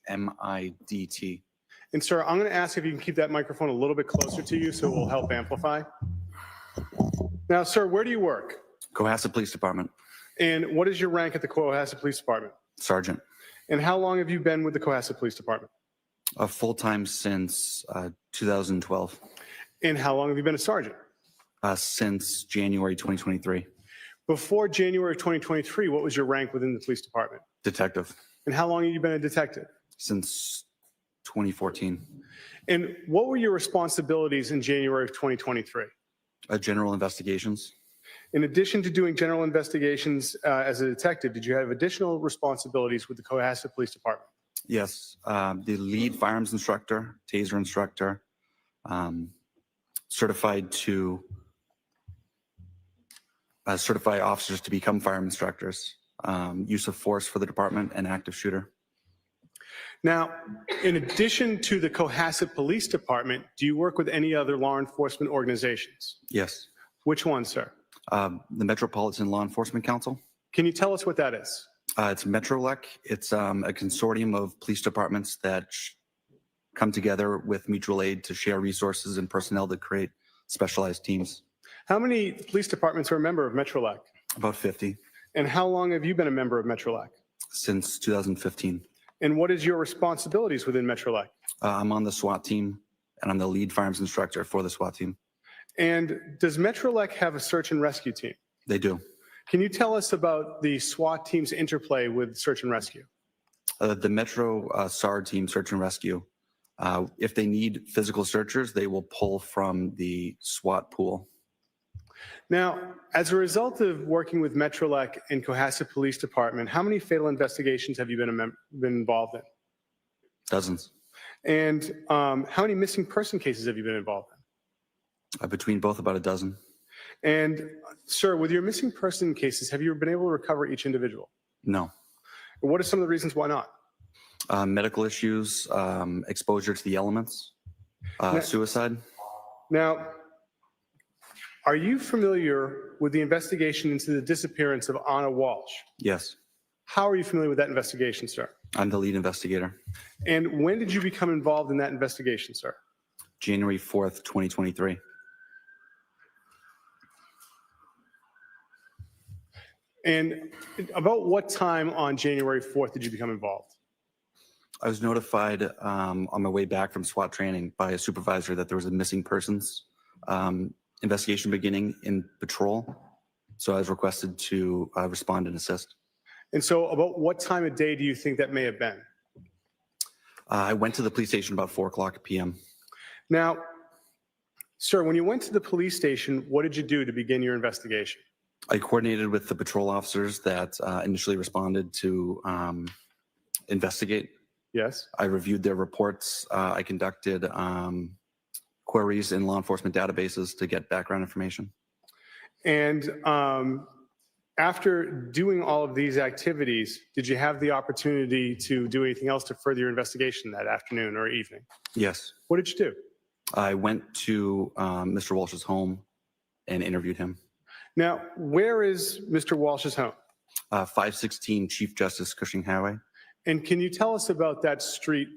And sir, I'm going to ask if you can keep that microphone a little bit closer to you so it will help amplify. Now, sir, where do you work? Cohasset Police Department. And what is your rank at the Cohasset Police Department? Sergeant. And how long have you been with the Cohasset Police Department? Full-time since 2012. And how long have you been a sergeant? Since January 2023. Before January of 2023, what was your rank within the police department? Detective. And how long have you been a detective? Since 2014. And what were your responsibilities in January of 2023? General investigations. In addition to doing general investigations as a detective, did you have additional responsibilities with the Cohasset Police Department? Yes. The lead firearms instructor, taser instructor, certified officers to become firearm instructors, use of force for the department, and active shooter. Now, in addition to the Cohasset Police Department, do you work with any other law enforcement organizations? Yes. Which one, sir? The Metropolitan Law Enforcement Council. Can you tell us what that is? It's MetroLEC. It's a consortium of police departments that come together with mutual aid to share resources and personnel to create specialized teams. How many police departments are a member of MetroLEC? About 50 And how long have you been a member of MetroLEC? since 2015. And what is your responsibilities within MetroLEC? I'm on the SWAT team, and I'm the lead firearms instructor for the SWAT team. And does MetroLEC have a search and rescue team? They do. Can you tell us about the SWAT team's interplay with search and rescue? The Metro SAR team, search and rescue, if they need physical searchers, they will pull from the SWAT pool. Now, as a result of working with MetroLEC and Cohasset Police Department, how many fatal investigations have you been involved in? Dozens. And how many missing person cases have you been involved in? Between both, about a dozen. And sir, with your missing person cases, have you been able to recover each individual? No. What are some of the reasons why not? Medical issues, exposure to the elements, suicide. Now, are you familiar with the investigation into the disappearance of Anna Walsh? Yes. How are you familiar with that investigation, sir? I'm the lead investigator. And when did you become involved in that investigation, sir? January 4th, 2023. And about what time on January 4th did you become involved? I was notified on my way back from SWAT training by a supervisor that there was a missing persons investigation beginning in patrol. So I was requested to respond and assist. And so about what time of day do you think that may have been? I went to the police station about 4:00 p.m. Now, sir, when you went to the police station, what did you do to begin your investigation? I coordinated with the patrol officers that initially responded to investigate. Yes. I reviewed their reports. I conducted queries in law enforcement databases to get background information. And after doing all of these activities, did you have the opportunity to do anything else to further your investigation that afternoon or evening? Yes. What did you do? I went to Mr. Walsh's home and interviewed him. Now, where is Mr. Walsh's home? 516 Chief Justice Cushing Highway. And can you tell us about that street?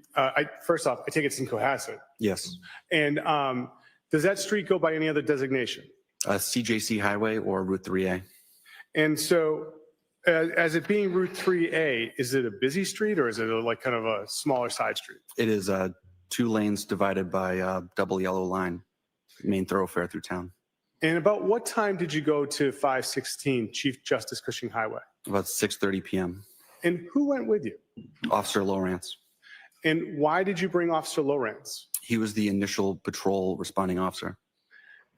First off, I take it's in Cohasset. Yes. And does that street go by any other designation? CJC Highway or Route 3A. And so as it being Route 3A, is it a busy street or is it like kind of a smaller side street? It is 2 lanes divided by a double yellow line, main thoroughfare through town. And about what time did you go to 516 Chief Justice Cushing Highway? About 6:30 p.m. And who went with you? Officer Lawrence. And why did you bring Officer Lawrence? He was the initial patrol responding officer.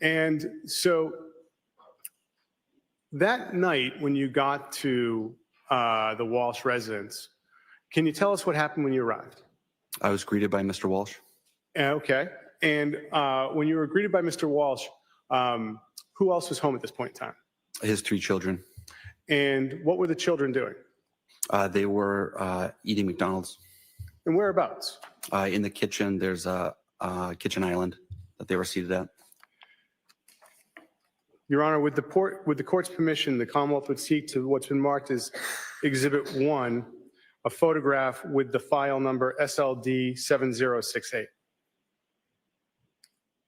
And so That night, when you got to the Walsh residence, can you tell us what happened when you arrived? I was greeted by Mr. Walsh. Okay. And when you were greeted by Mr. Walsh, who else was home at this point in time? His 3 children. And what were the children doing? They were eating McDonald's. And whereabouts? In the kitchen, there's a kitchen island that they were seated at. Your Honor, with the court's permission, the Commonwealth would seek to what's been marked as Exhibit 1, a photograph with the file number SLD 7068.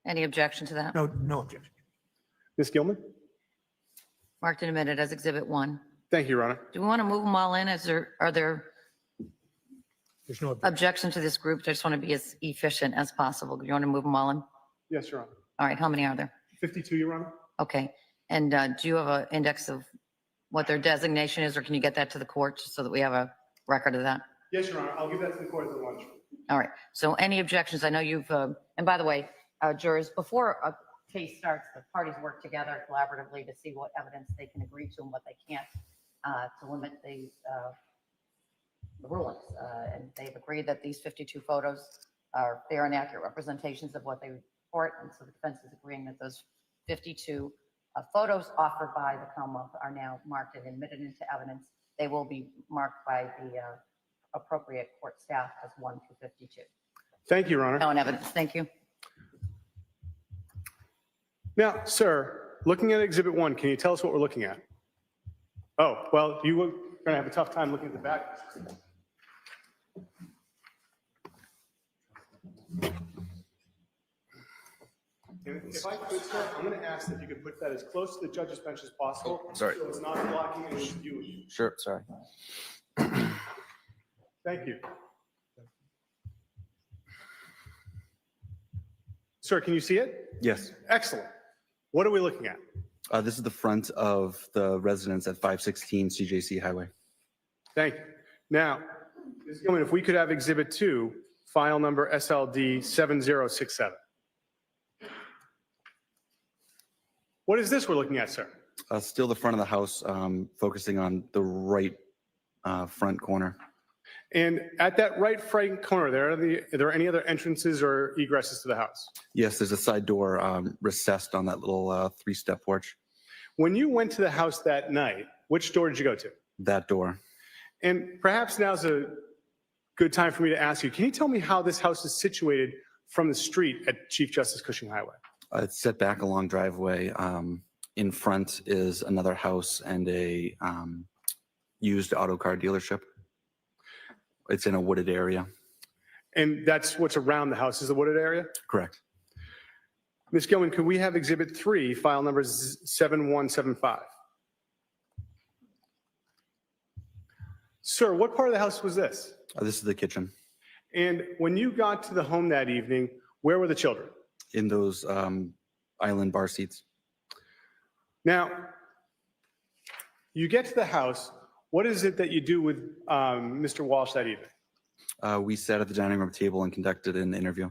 Any objection to that? No objection. Ms. Gilman? Marked in a minute as Exhibit 1. Thank you, Your Honor. Do we want to move them all in? Are there There's no objection. objections to this group? I just want to be as efficient as possible. Do you want to move them all in? Yes, Your Honor. All right, how many are there? 52, Your Honor. Okay, and do you have an index of what their designation is, or can you get that to the court just so that we have a record of that? Yes, Your Honor. I'll give that to the court at the lunch. All right, so any objections? I know you've, and by the way, jurors, before a case starts, the parties work together collaboratively to see what evidence they can agree to and what they can't to limit the rulings. And they've agreed that these 52 photos are fair and accurate representations of what they report, and so the defense is agreeing that those 52 photos offered by the Commonwealth are now marked and admitted into evidence. They will be marked by the appropriate court staff as 1 through 52. Thank you, Your Honor. No evidence. Thank you. Now, sir, looking at Exhibit 1, can you tell us what we're looking at? Oh, well, you were going to have a tough time looking at the back. And if I could, sir, I'm going to ask that you could put that as close to the judge's bench as possible. Oh, sorry. So it's not blocking any view. Sure, sorry. Thank you. Sir, can you see it? Yes. Excellent. What are we looking at? This is the front of the residence at 516 CJC Highway. Thank you. Now, Ms. Gilman, if we could have Exhibit 2, file number SLD 7067. What is this we're looking at, sir? Still the front of the house, focusing on the right front corner. And at that right front corner, are there any other entrances or egresses to the house? Yes, there's a side door recessed on that little 3-step porch. When you went to the house that night, which door did you go to? That door. And perhaps now's a good time for me to ask you, can you tell me how this house is situated from the street at Chief Justice Cushing Highway? It's set back a long driveway. In front is another house and a used auto car dealership. It's in a wooded area. And that's what's around the house, is the wooded area? Correct. Ms. Gilman, could we have Exhibit 3, file number 7175? Sir, what part of the house was this? This is the kitchen. And when you got to the home that evening, where were the children? In those island bar seats. Now, you get to the house. What is it that you do with Mr. Walsh that evening? We sat at the dining room table and conducted an interview.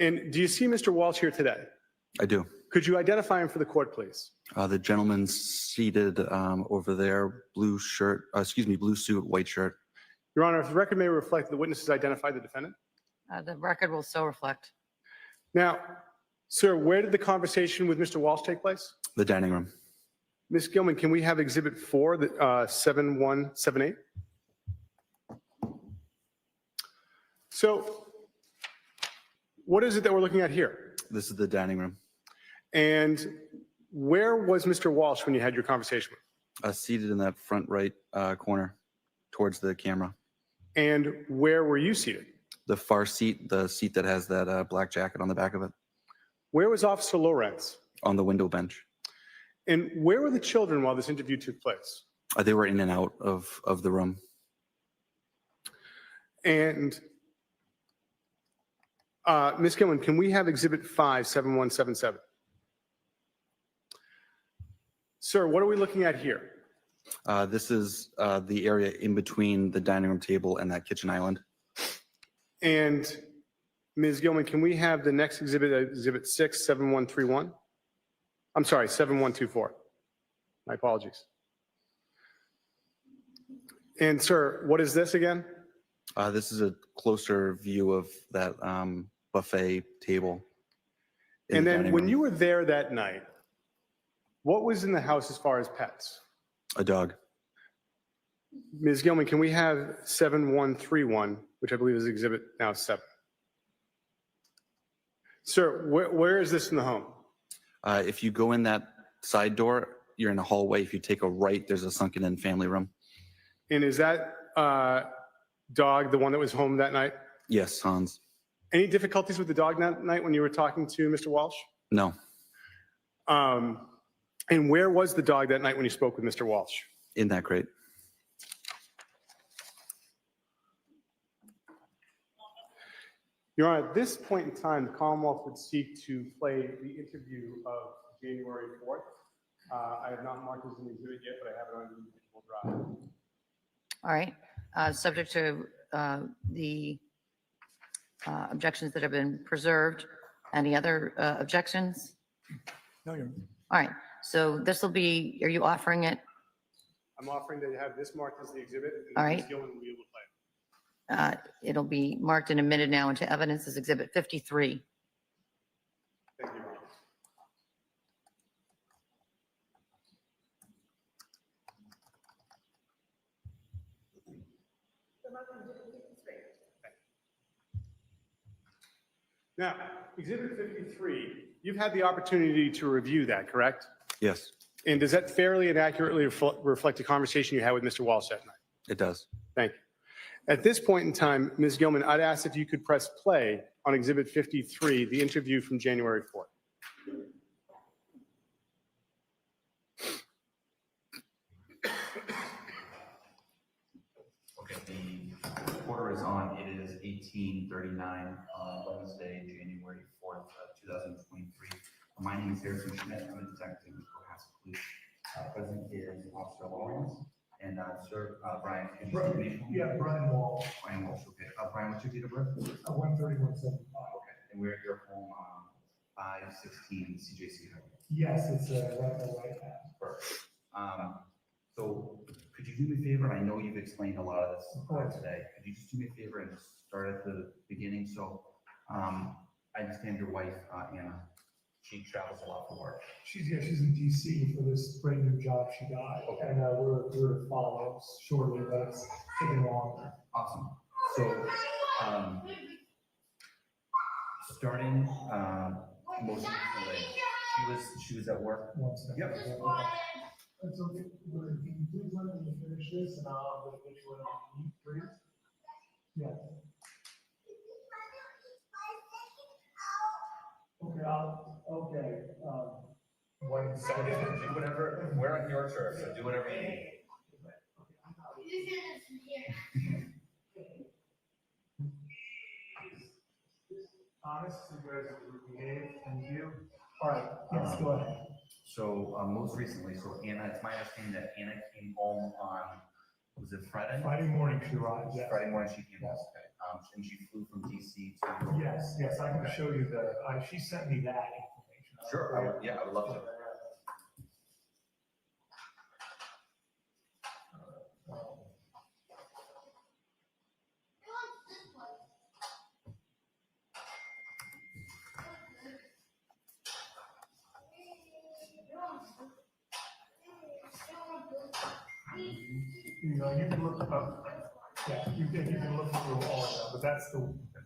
And do you see Mr. Walsh here today? I do. Could you identify him for the court, please? The gentleman seated over there, blue shirt, blue suit, white shirt. Your Honor, if the record may reflect the witnesses identified the defendant. The record will so reflect. Now, sir, where did the conversation with Mr. Walsh take place? The dining room. Ms. Gilman, can we have Exhibit 4, 7178? So what is it that we're looking at here? This is the dining room. And where was Mr. Walsh when you had your conversation with him? Seated in that front right corner towards the camera. And where were you seated? The far seat, the seat that has that black jacket on the back of it. Where was Officer Lorenz? On the window bench. And where were the children while this interview took place? They were in and out of the room. And Ms. Gilman, can we have Exhibit 5, 7177? Sir, what are we looking at here? This is the area in between the dining room table and that kitchen island. And Ms. Gilman, can we have the next exhibit, Exhibit 6, 7131? I'm sorry, 7124. My apologies. And sir, what is this again? This is a closer view of that buffet table. in And the then dining when room. you were there that night, what was in the house as far as pets? A dog. Ms. Gilman, can we have 7131, which I believe is exhibit now 7? Sir, where is this in the home? If you go in that side door, you're in a hallway. If you take a right, there's a sunken in family room. And is that dog the one that was home that night? Yes, Hans. Any difficulties with the dog that night when you were talking to Mr. Walsh? No, And where was the dog that night when you spoke with Mr. Walsh? in that crate. Your Honor, at this point in time, the Commonwealth would seek to play the interview of January 4th. I have not marked this as an exhibit yet, but I have it on the individual drive. All right, subject to the objections that have been preserved. Any other objections? No, you're. All right, so this will be, are you offering it? I'm offering to have this marked as the exhibit, and All then Ms. right. Gilman will be able to play it. It'll be marked and admitted now into evidence as Exhibit 53. Thank you, Your Honor. Now, Exhibit 53, you've had the opportunity to review that, correct? Yes, And does that fairly and accurately reflect the conversation you had with Mr. Walsh that night? it does. Thank you. At this point in time, Ms. Gilman, I'd ask if you could press play on Exhibit 53, the interview from January 4th. Okay, the quarter is on. It is 18:39 on Wednesday, January 4th, 2023. My name is Harrison Schmidt. I'm a detective with Cohasset Police. Present is Officer Lawrence and Sir Brian. Can you state your name for me? Yeah, Brian Walshe, Brian Walshe. Okay. Brian, what's your date of birth? 13175. Okay. And we're at your home on 516 CJC Highway. Yes, it's right the right path. Perfect. So could you do me a favor? I know you've explained a lot of this Of course. today. Could you just do me a favor and start at the beginning? So I understand your wife, Anna, she travels a lot for work. She's in DC for this brand new job she got. Okay. And we're following shortly, but it's taking longer. Awesome. So starting most recently, she was at work. One second. Yep. That's okay. Can you please let me finish this and I'll get you what I need, please? Yeah. Okay, 1 second. Do whatever. We're on your turf, so do whatever you need. honest, you guys behave and you. All right, yes, go ahead. So most recently, so Anna, it's my understanding that Anna came home on, was it Friday? Friday morning she arrived, yes. Friday morning she came home, okay. And she flew from DC to. Yes, I can show you she sent me that information. Sure, I would love to. You know, you can look up, yeah, you can look through all of them, but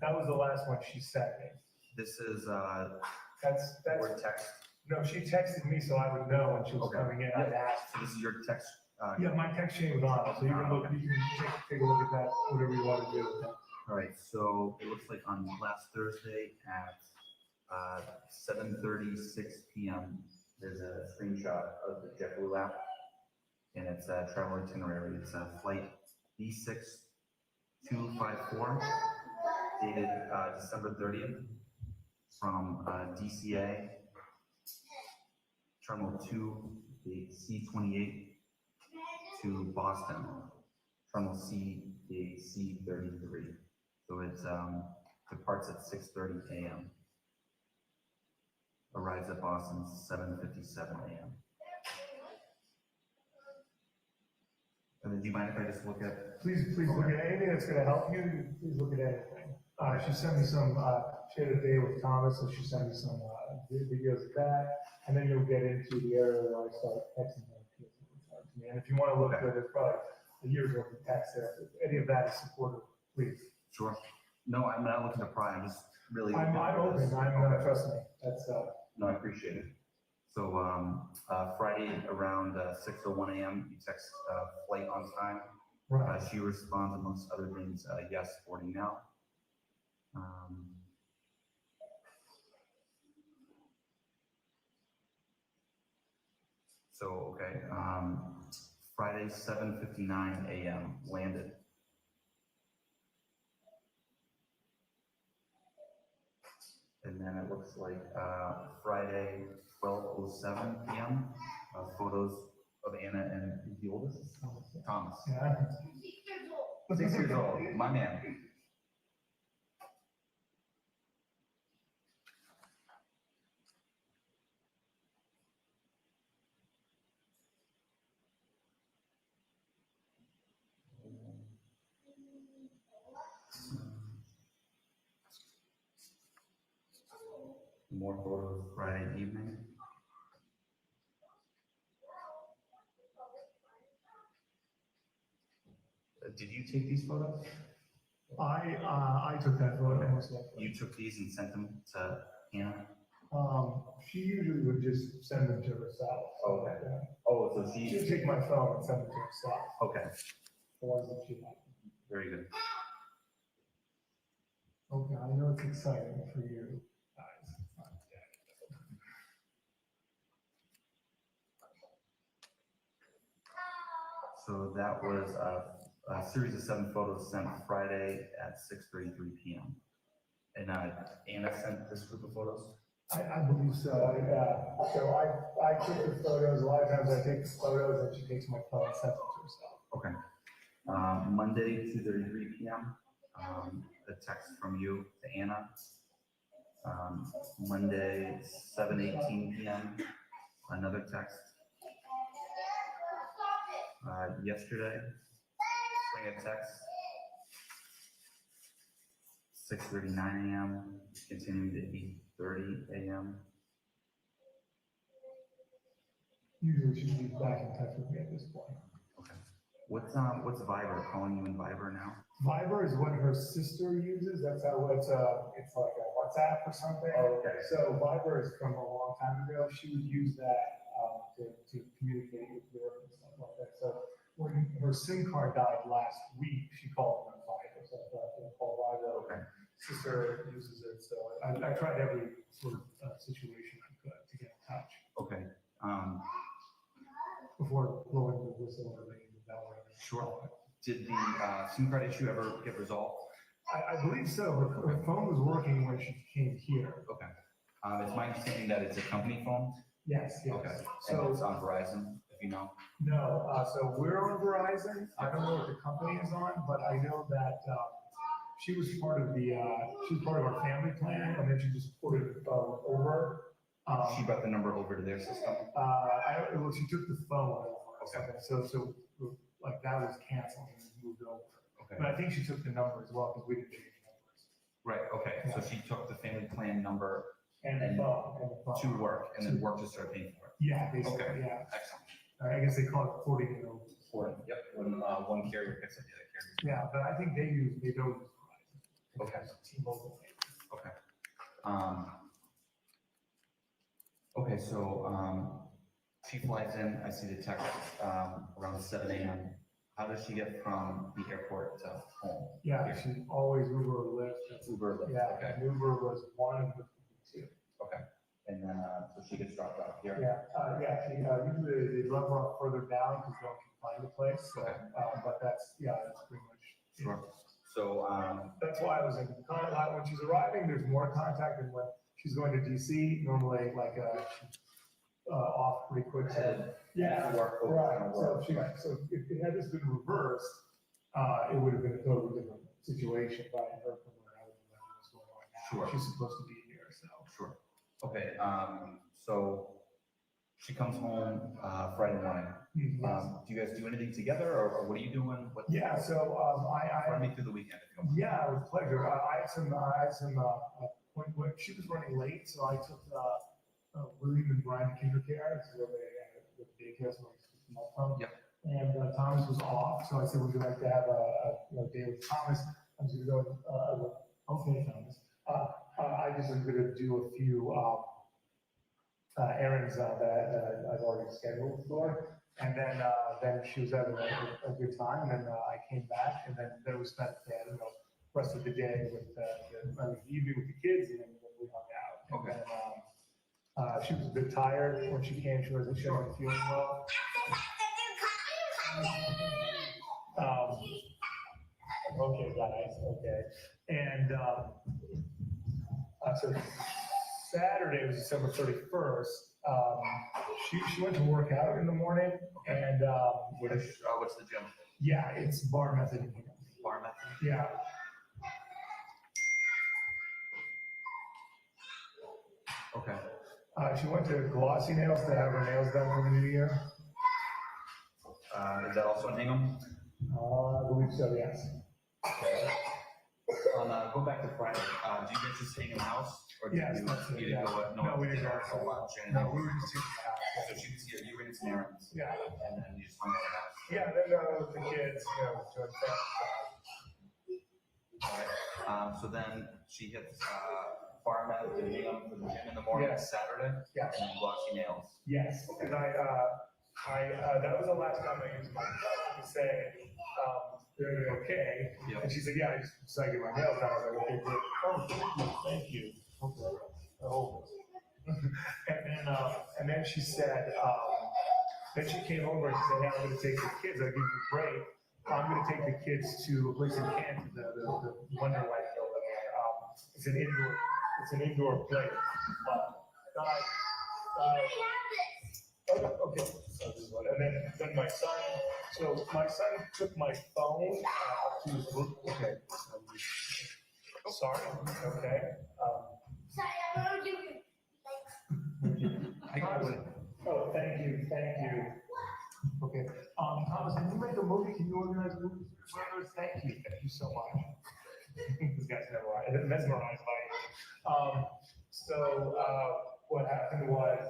that was the last one she sent me. This is, That's, or text. no, she texted me so I would know when she was Okay. coming in. I'd asked. So this is your text. Yeah, my text chain was on, so you can look, you can take a look at that, whatever you want to do with that. All right, so it looks like on last Thursday at 7:36 p.m., there's a screenshot of the JetBlue app, and it's a travel itinerary. It's a flight B6254, dated December 30th, from DCA, Terminal 2, the C28, to Boston, Terminal C, the C33. So it departs at 6:30 a.m. Arrives at Boston 7:57 a.m. And then do you mind if I just look at? Please look at anything that's gonna help you, please look at anything. She sent me some, she had a day with Thomas, so she sent me some, videos of that, and then you'll get into the area where I start texting them. And if you wanna look good, there's probably a year's worth of text there, if any of that is supportive, please. Sure. No, I'm not looking to pry, I'm just really. I'm open, trust me, that's, No, I appreciate it. So, Friday around 6:01 a.m., you text flight on time. right. She responds amongst other things, yes, boarding now. So, okay, Friday, 7:59 a.m., landed. And then it looks like Friday, 12:07 p.m., photos of Anna and the oldest, Thomas. Yeah. 6 years old, my man. More photos Friday evening. Did you take these photos? I took that photo, most likely. You took these and sent them to Anna? She usually would just send them to herself. Okay. Yeah. Oh, so She'd she, take my phone and send it to herself, okay, the ones that she had. very good. Okay, I know it's exciting for you guys. So that was a series of 7 photos sent Friday at 6:33 p.m. And Anna sent this group of photos? I believe so, yeah. So I took the photos, a lot of times I take the photos and she takes my phone and sends them to herself. Okay. Monday, 2:33 p.m., a text from you to Anna. Monday, 7:18 p.m., another text. Yesterday, string of text. 6:39 a.m., continuing to 8:30 a.m. Usually she'd be back in touch with me at this point. Okay. What's Viber? Calling you in Viber now? Viber is what her sister uses, that's how it's like a WhatsApp or something. Oh, okay. So Viber is from a long time ago, she would use that, to communicate with her and stuff like that. So when her SIM card died last week, she called me on Viber, so I thought I'd call Viber. Okay. Sister uses it, so I tried every sort of situation I could to get in touch Okay. before blowing the whistle or ringing the bell or whatever. Sure. Did the SIM card issue ever get resolved? I believe so. Her phone was working when she came here. Okay. It's my understanding that it's a company phone. Yes, yes. Okay. And So, it's on Verizon, if you know. no, so we're on Verizon. I don't know what the company is on, but I know that, she was part of our family plan, and then she just ported the phone over. She brought the number over to their system. Well, she took the phone over. Okay. So like that was canceled and moved over. Okay. But I think she took the number as well, because we didn't change numbers. Right, okay. So she took the family plan number And the phone. to work, and then work to start paying for it. Yeah, basically, Okay. yeah. Excellent. I guess they call it porting it over. Yep, when one carrier picks up the other carrier. Yeah, but I think they don't use Verizon. Okay. T-Mobile. Okay. Okay, so she flies in, I see the text around 7 a.m. How does she get from the airport to home? Yeah, she always Uber or Lyft. That's- Uber, Lyft, Yeah, okay, and Uber was one of the two. okay. And then, so she gets dropped off here? Yeah, usually they drop her off further down because they don't find a place, so, but that's pretty much. it. Sure. So, That's why I was in contact, when she's arriving, there's more contact than when she's going to DC, normally like, off pretty quick. So, yeah, work, right, kind of so work, she, right. so if it had this been reversed, it would have been a totally different situation, but I heard from her, I wouldn't know what's going on now. Sure. She's supposed to be here, so. Sure. Okay, so She comes home Friday morning. Do you guys do anything together, or what are you doing? What, Yeah, so run me through the weekend if you don't mind. yeah, with pleasure. I had some when she was running late, so I took William and Brian to kinder care. This is where the daycare is where I picked them up from. Yep. And Thomas was off, so I said, would you like to have a day with Thomas? I was going to go, okay, Thomas. I just am going to do a few errands that I've already scheduled for. And then she was having a good time, and then I came back, and then we spent the rest of the day with the evening with the kids, and then we hung out. Okay. And then, she was a bit tired when she came. She wasn't feeling well. Okay, guys. Okay, and so Saturday was December 31st. She went to work out in the morning, and What's the gym? yeah, it's bar method. Bar method? Yeah. Okay. She went to Glossy Nails to have her nails done for the new year. Is that also in Hingham? I believe so, yes. Go back to Friday. Do you guys just hang in the house? Or did Yes, you, that's it, you didn't yeah. go No, we didn't go for lunch? And No, we were just in the house. so she could see you ran some errands. Yeah. And then you just hung out in the house. Yeah, then the kids, doing that. All right. So then she hits farm out to Hingham for the gym in the morning Yes. Saturday. Yeah. And then glossy nails. Yes, because that was the last time I used my phone to say, they're okay. Yep. And she said, yeah, I just decided to get my nails done. I was like, okay, great. Oh, thank you. Okay. Oh. And then she said, then she came over and she said, hey, I'm going to take the kids. I'll give you a break. I'm going to take the kids to a place in Canton, the Wonderlight building. It's an indoor play. Okay. So this is what, and then my son took my phone up to his room. Okay. Sorry. Okay. I got it. Oh, thank you. Okay. Thomas, can you make a movie? Can you organize a movie for others? Thank you so much. This guy's mesmerized by you. What happened was,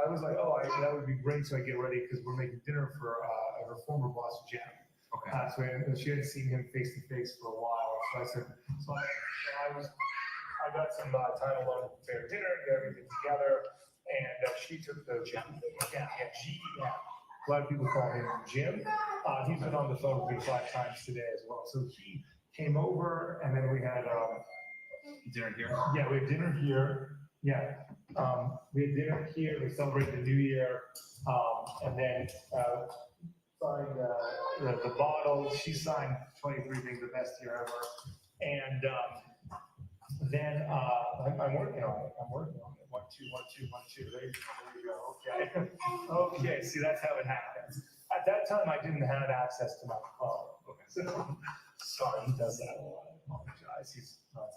I was like, that would be great, so I get ready, because we're making dinner for her former boss, Jen. Okay. So she hadn't seen him face to face for a while, so I said, I got some time alone to prepare dinner, get everything together, and she took the Jim. Yeah. A lot of people call him Jim. He's been on the phone with me 5 times today as well. So he came over, and then we had Dinner here? yeah, we had dinner here. Yeah. We had dinner here, we celebrated the new year, and then signed the bottle. She signed 23 things, the best year ever. And then I'm working on it. 1, 2, 1, 2, 1, 2. There you go. Okay. Okay. See, that's how it happens. At that time, I didn't have access to my phone. Okay. So sorry, he does that a lot. I apologize. He's not.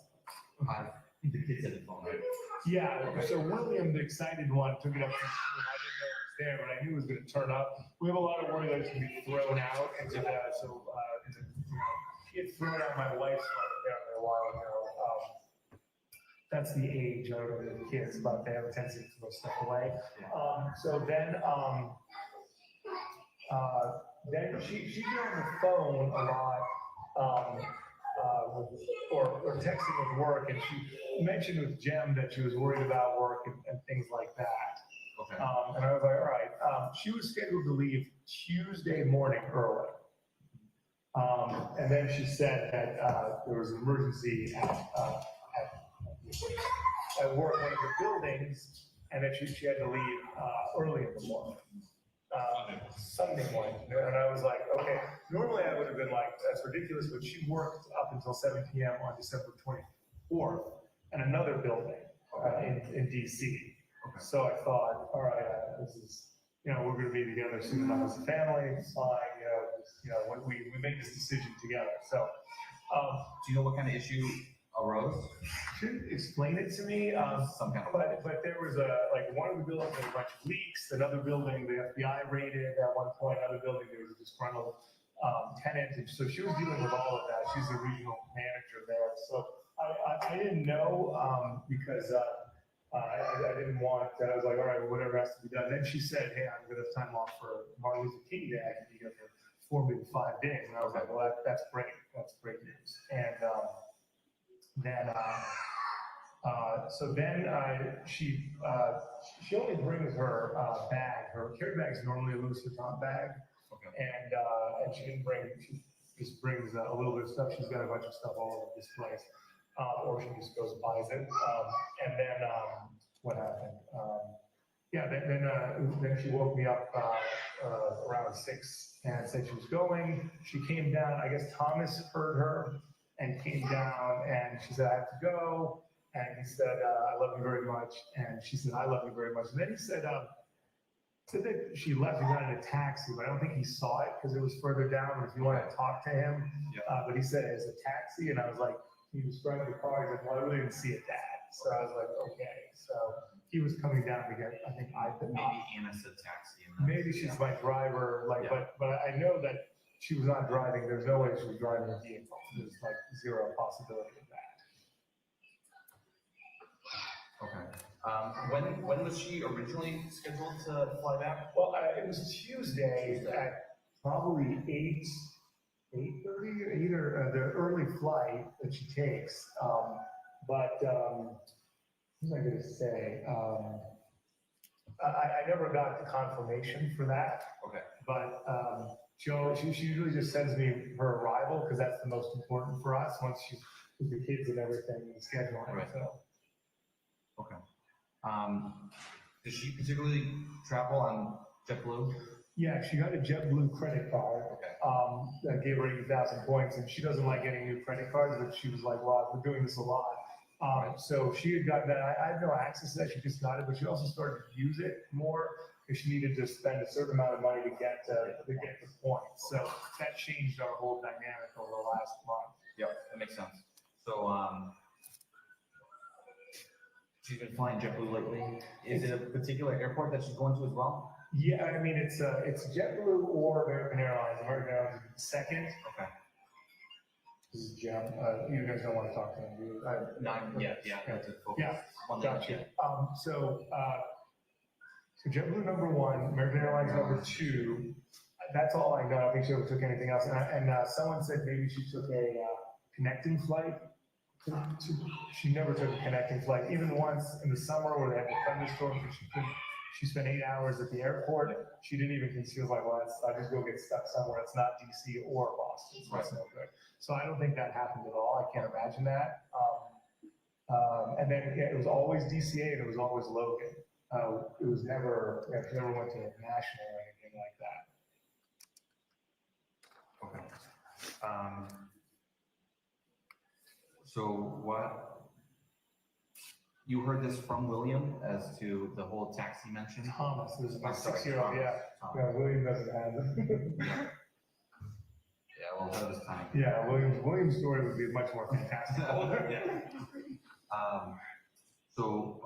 The kids had the phone, right? Yeah, so William, the excited one, took it up to the room. I didn't know it was there, but I knew it was going to turn up. We have a lot of worry that it's going to be thrown out. And he had thrown out my wife's phone down there a while ago. That's the age of the kids, but they have a tendency to throw stuff away. So then she's on the phone a lot. Or texting with work, and she mentioned with Jem that she was worried about work and things like that. Okay. And I was like, all right. She was scheduled to leave Tuesday morning early. And then she said that there was an emergency at work, one of the buildings, and that she had to leave early in the morning. Sunday morning, and I was like, okay, normally I would have been like, that's ridiculous, but she worked up until 7 p.m. on December 24th in another building in DC. Okay. So I thought, all right, this is, we're going to be together soon enough as a family, it's fine, we made this decision together. So, do you know what kind of issue arose? She didn't explain it to me, Some kind of. but there was like one of the buildings had a bunch of leaks, another building, the FBI raided at one point, another building, there was a disgruntled tenant, and so she was dealing with all of that. She's the regional manager there, so I didn't know, because I didn't want, I was like, all right, well, whatever has to be done. Then she said, hey, I'm gonna have time off for Martin Luther King Day, I can be here for 4, maybe 5 days, and I was like, well, that's great news. And then, so then she only brings her bag. Her carry bag is normally a Louis Vuitton bag, Okay. and she didn't bring. She just brings a little bit of stuff. She's got a bunch of stuff all over this place, or she just goes and buys it. And then what happened? Yeah, then she woke me up around 6 and said she was going. She came down. I guess Thomas heard her and came down, and she said, I have to go. And he said, I love you very much. And she said, I love you very much. And then he said that she left and got in a taxi, but I don't think he saw it because it was further down. If you want to talk to him, but he said it's a taxi. And I was like, he described the car. He's like, well, I really didn't see it, Dad. So I was like, okay. So he was coming down to get, I think Maybe Anna said taxi. And maybe she's my driver, like, but I know that she was not driving. There's no way she was driving a vehicle. There's like zero possibility of that. Okay. When was she originally scheduled to fly back? Well, it was Tuesday at probably 8:30, either the early flight that she takes. But what was I going to say? I never got the confirmation for that. Okay. But she usually just sends me her arrival because that's the most important for us once she's with the kids and everything and scheduling. Right. So. Okay. Does she particularly travel on JetBlue? Yeah, she got a JetBlue credit card. Okay. That gave her 80,000 points, and she doesn't like getting new credit cards, but she was like, well, we're doing this a lot. So she had gotten that. I had no access to that. She just got it, but she also started to use it more because she needed to spend a certain amount of money to get the points. So that changed our whole dynamic over the last month. Yep, that makes sense. So, she's been flying JetBlue lately. Is it a particular airport that she's going to as well? Yeah, I mean, it's JetBlue or American Airlines. American Airlines is second. Okay. This is Jim. You guys don't want to talk to him, do you? Yeah. That's a focus. Yeah, One gotcha. thing, So JetBlue number 1, American Airlines number 2. That's all I know. I don't think she ever took anything else. And someone said maybe she took a connecting flight. She never took a connecting flight. Even once in the summer where they had the thunderstorms, she spent 8 hours at the airport. She didn't even consider, like, well, I just go get stuck somewhere. It's not DC or Boston, so that's no good. So I don't think that happened at all. I can't imagine that. And then it was always DCA and it was always Logan. It was never, she never went to national or anything like that. Okay. So you heard this from William as to the whole taxi mention? Thomas, this is my I'm sorry, 6-year-old, Thomas. yeah. Thomas. Yeah, William doesn't have it. Yeah, well, that was time. Yeah, William's story would be much more fantastical. Yeah. So,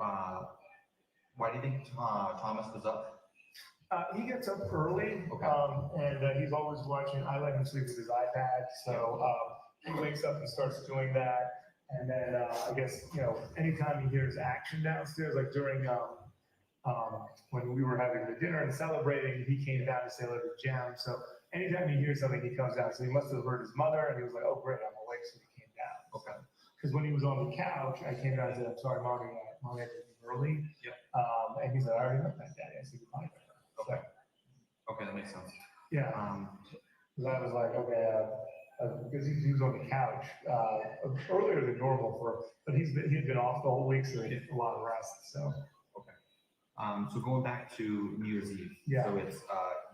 why do you think Thomas was up? He gets up early, Okay. and he's always watching. I let him sleep with his iPad, so he wakes up and starts doing that. And then I guess, anytime he hears action downstairs, like during when we were having the dinner and celebrating, he came down to say hello to Jem. So anytime he hears something, he comes down. So he must have heard his mother, and he was like, "Oh, great, I'm awake," so he came down. Okay. Because when he was on the couch, I came down and said, "I'm sorry, Mommy, I had to leave early." Yep. And he said, "I already met that Daddy." I said, "Goodbye." Okay. Okay, that makes sense. Yeah. Because I was like, okay, because he was on the couch earlier than normal but he had been off the whole week, so he had a lot of rest. So. So going back to New Year's Eve. Yeah. So it's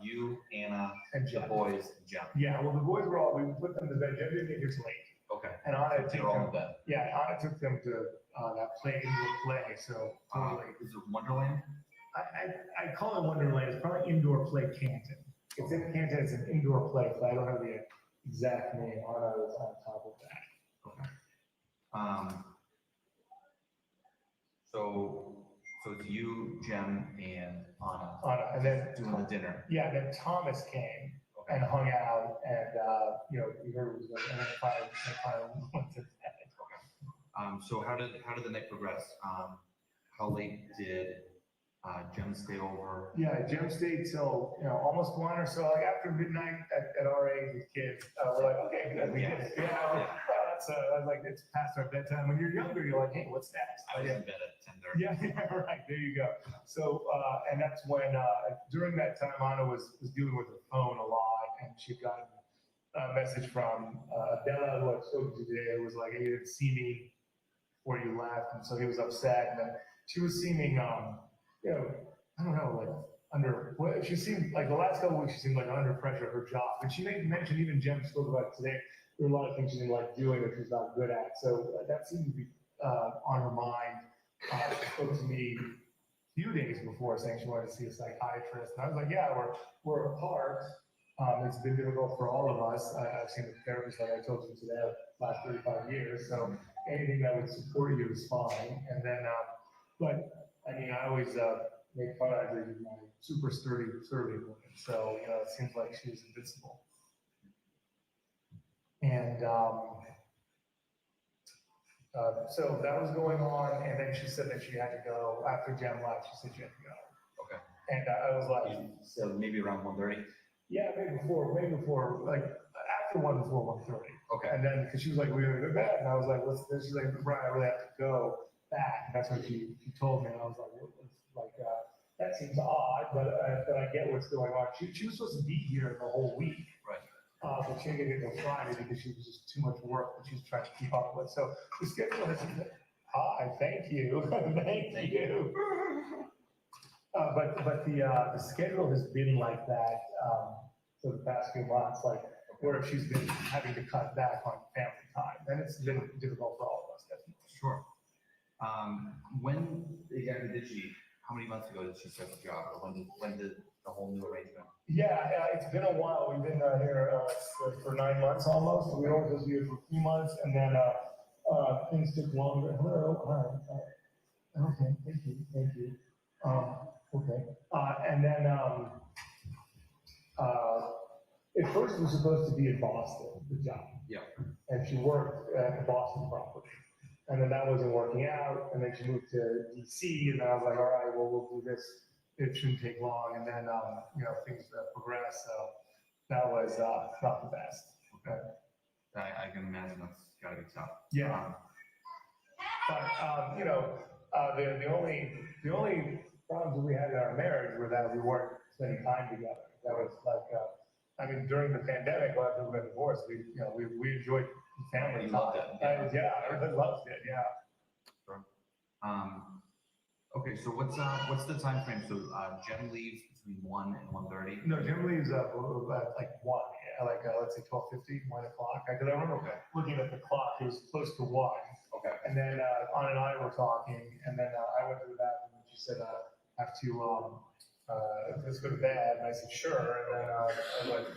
you, Anna, And the Jem. boys, and Jem. Yeah, well, the boys we put them to bed. Jem didn't get here till late. Okay. And Anna took They're all in them. bed. Yeah, Anna took them to that indoor play. So totally. Is it Wonderland? I call it Wonderland. It's probably indoor play Canton. It's in Canton. It's an indoor play. But I don't have the exact name. Anna was on top of that. Okay. So it's you, Jem, and Anna And then, doing the dinner. yeah, then Thomas came and hung out and, we heard it was going, and then finally went to bed. So how did the night progress? How late did Jem stay over? Yeah, Jim stayed till, almost 1 or so, like after midnight at our age with kids, we're like, okay, good, we did it. I was like, it's past our bedtime. When you're younger, you're like, hey, what's next? I was in bed at 10:30. Yeah, right, there you go. So, and that's when, during that time, Anna was dealing with her phone a lot, and she'd gotten a message from Adela, who I spoke to today, who was like, hey, you didn't see me before you left, and so he was upset, and then she was seeming, I don't know, she seemed like the last couple of weeks, she seemed like under pressure at her job. And she mentioned, even Jem spoke about it today, there were a lot of things she didn't like doing that she's not good at. So that seemed to be on her mind. She spoke to me a few days before saying she wanted to see a psychiatrist. And I was like, yeah, we're apart. It's been difficult for all of us. I've seen a therapist, like I told you today, the last 35 years. So anything that would support you is fine. And then, but I mean, I always make fun of her, my super sturdy woman. So, it seems like she was invincible. And so that was going on. And then she said that she had to go. After Jem left, she said she had to go. Okay. And I was like, So maybe around 1:30? yeah, maybe before, like after 1:30. Okay. And then, because she was like, we're gonna go to bed. And I was like, what's this? She's like, Brian, I really have to go back. And that's what she told me. And I was like, that seems odd, but I get what's going on. She was supposed to be here the whole week. Right. But she didn't get to Friday because she was just too much work that she's trying to keep up with. So the schedule has, hi, thank you, thank you. But the schedule has been like that for the past few months, like where she's been having to cut back on family time, and it's been difficult for all of us, definitely. Sure. When exactly did she? How many months ago did she start the job, or when did the whole new arrangement? Yeah, it's been a while. We've been here for 9 months almost. We were only supposed to be here for 3 months, and then things took longer. Hello, hi. Okay, thank you. Okay, and then at first it was supposed to be in Boston, the job. Yeah. And she worked at the Boston property. And then that wasn't working out, and then she moved to DC, and then I was like, all right, well, we'll do this. It shouldn't take long, and then, things progressed, so that was not the best. Okay. I can imagine that's gotta be tough. Yeah. But, the only problems we had in our marriage were that we weren't spending time together. That was like, during the pandemic, after we got divorced, we enjoyed family You time. loved it. Yeah, I really loved it, yeah. Sure. Okay, so what's the time frame? So Jem leaves between 1 and 1:30? No, Jim leaves like 1, let's say 12:50, 1 o'clock. Because I remember looking at the clock, it was close to 1. Okay. And then Anna and I were talking, and then I went to the bathroom, and she said, I have to, let's go to bed. And I said, sure. And then I was like,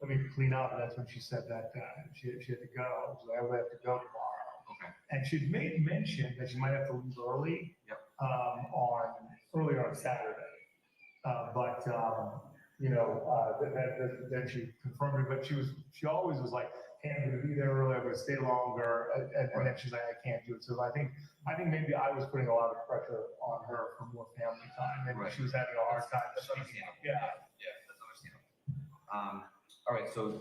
let me clean up. And that's when she said that she had to go. So I would have to go tomorrow. Okay. And she'd made mention that she might have to leave early. Yep. Earlier on Saturday. Then she confirmed it, but she always was like, hey, I'm gonna be there early, I'm gonna stay longer, and then she's like, I can't do it. So I think maybe I was putting a lot of pressure on her for more family time, and she was having a hard time. That's understandable. Yeah. Yeah, that's understandable. All right, so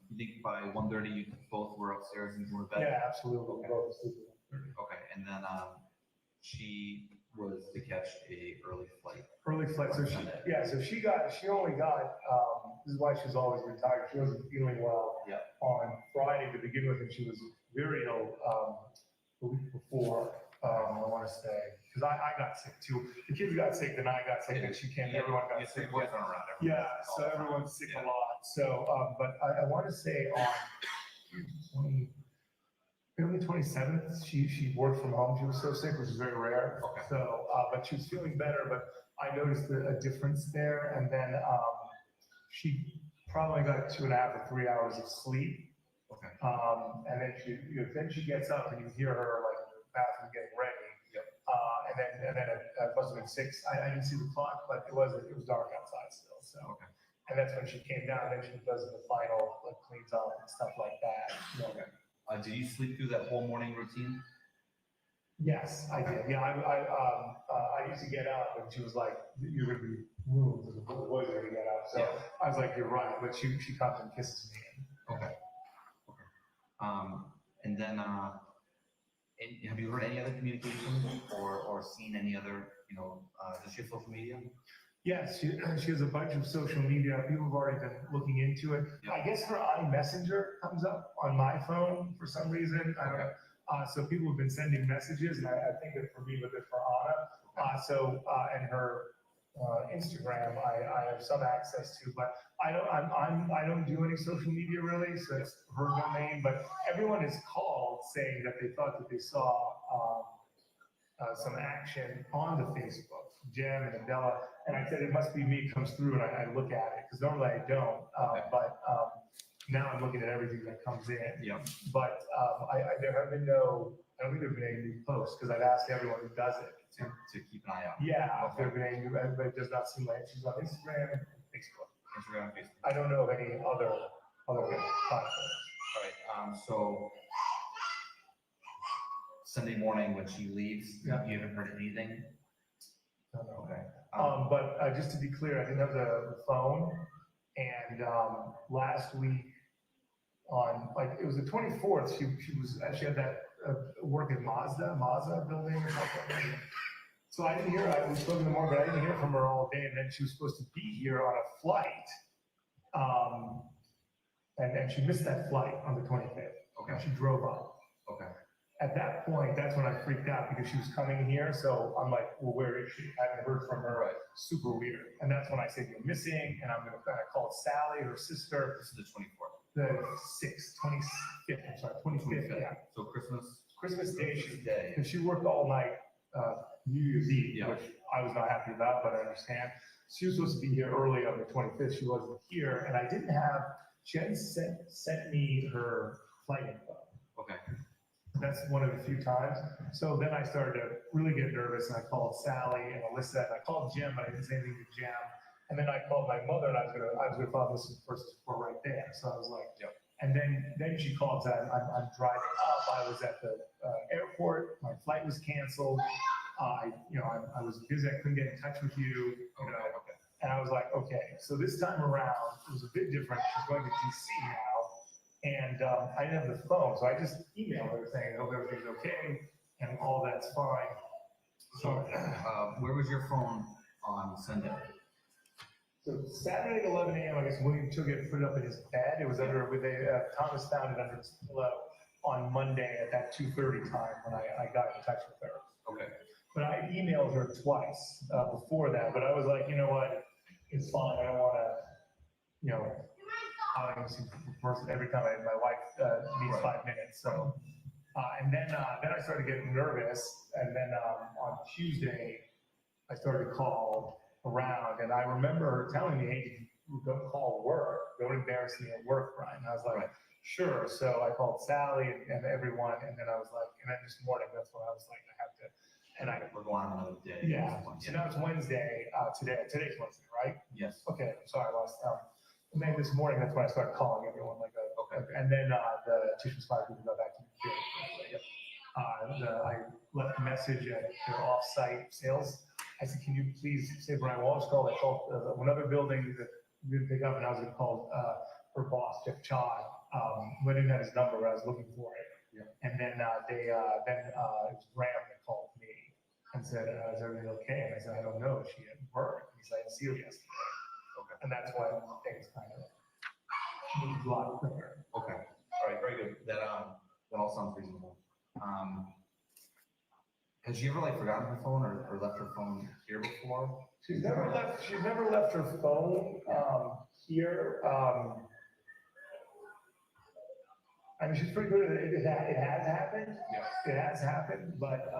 you think by 1:30 you both were upstairs and were in bed? Yeah, absolutely. Okay. Both sleeping at 1:30. Okay, and then she was to catch a early flight. So she only got, this is why she's always been tired. She wasn't feeling well on Friday to begin with, and she was very ill the week before, I want to say, because I got sick too. The kids got sick, then I got sick, and everyone got sick. Boys run around. Yeah, so everyone's sick a lot. So, but I want to say on February 27th, she worked from home. She was so sick, which is very rare. Okay. So, but she was feeling better, but I noticed a difference there. And then she probably got 2.5 or 3 hours of sleep. Okay. And then she gets up and you hear her like in the bathroom getting ready. Yep. And then it must have been 6. I didn't see the clock, but it was dark outside still. So, Okay. and that's when she came down. Then she does the final, like cleans up and stuff like that. Okay. Did you sleep through that whole morning routine? Yes, I did. Yeah, I used to get up and she was like, "You're gonna be ruined because the boys are gonna get up." So Yeah. I was like, "You're right," but she comes and kisses me. Okay. Okay. And then, have you heard any other communication or seen any other, does she have social media? Yes, she has a bunch of social media. People have already been looking into it. Yeah. I guess her iMessenger comes up on my phone for some reason. I don't know. So people have been sending messages, and I think that for me, but that for Anna. And her Instagram, I have some access to, but I don't do any social media really. So it's her domain. But everyone is called saying that they thought that they saw some action on the Facebook, Jem and Adela, and I said it must be me. Comes through, and I look at it because normally I don't. But now I'm looking at everything that comes in. Yeah. But there have been no, I don't think there have been any new posts because I've asked everyone who does it. To keep an eye out. Yeah, if there have been any new, but it does not seem like she's on Instagram and Facebook. Instagram, Facebook. I don't know of any other platforms. All right. So Sunday morning when she leaves, Yeah. you haven't heard anything? No, no. Okay. But just to be clear, I didn't have the phone, and last week it was the 24th, she had that work at Mazda building or something. So I didn't hear, I was talking to her, but I didn't hear from her all day, and then she was supposed to be here on a flight. And she missed that flight on the 25th. Okay. And she drove up. Okay. At that point, that's when I freaked out because she was coming here. So I'm like, well, where is she? I haven't heard from her. Right. Super weird. And that's when I said, you're missing. And I called Sally, her sister, This is the 24th. the 25th, I'm sorry, 25th, yeah. So Christmas Day, Christmas Day. because she worked all night, New Year's Eve, Yeah. which I was not happy about, but I understand. She was supposed to be here early on the 25th. She wasn't here. And she hadn't sent me her flight info. Okay. That's one of the few times. So then I started to really get nervous, and I called Sally and Alyssa, and I called Jim, but I didn't say anything to Jim. And then I called my mother, and I was gonna file this first report right there. So I was like, Yep. And then she called, said, I'm driving up. I was at the airport. My flight was canceled. I was busy. I couldn't get in touch with you. Okay. And I was like, okay. So this time around, it was a bit different. She's going to DC now. And I didn't have the phone, so I just emailed her saying, I hope everything's okay, and all that's fine. So, where was your phone on Sunday? So Saturday at 11 a.m., I guess William took it, put it up in his bed. It was Thomas found it under his pillow on Monday at that 2:30 time when I got in touch with her. Okay. But I emailed her twice before that, but I was like, you know what, it's fine. I don't want to, every time my wife needs Right. 5 minutes. So, and then I started getting nervous. And then on Tuesday, I started to call around, and I remember her telling me, "Hey, go call work. Don't embarrass me at work, Brian." And I was like, Right. "Sure." So I called Sally and everyone, and then I was like, and then this morning, that's when I was like, I have to, and We're going on another day. yeah. So now it's Wednesday. Today's Wednesday, right? Yes. Okay, I'm sorry, I lost. And then this morning, that's when I started calling everyone Okay. and then the Tishman's Fire people got back to me very quickly. I left a message at their off-site sales. I said, can you please say Brian Walshe called? I called another building that we didn't pick up, and I was going to call her boss, Jeff Chod. I didn't have his number, but I was looking for it. Yeah. And then it was Graham that called me and said, is everything okay? And I said, I don't know. She had work. He said, I didn't see her yesterday. Okay. And that's why things kind of moved a lot quicker. Okay. All right. Very good. That all sounds reasonable. Has she ever forgotten her phone or left her phone here before? She's never left her phone here. I mean, she's pretty good at it. It has happened. Yes. It has happened, but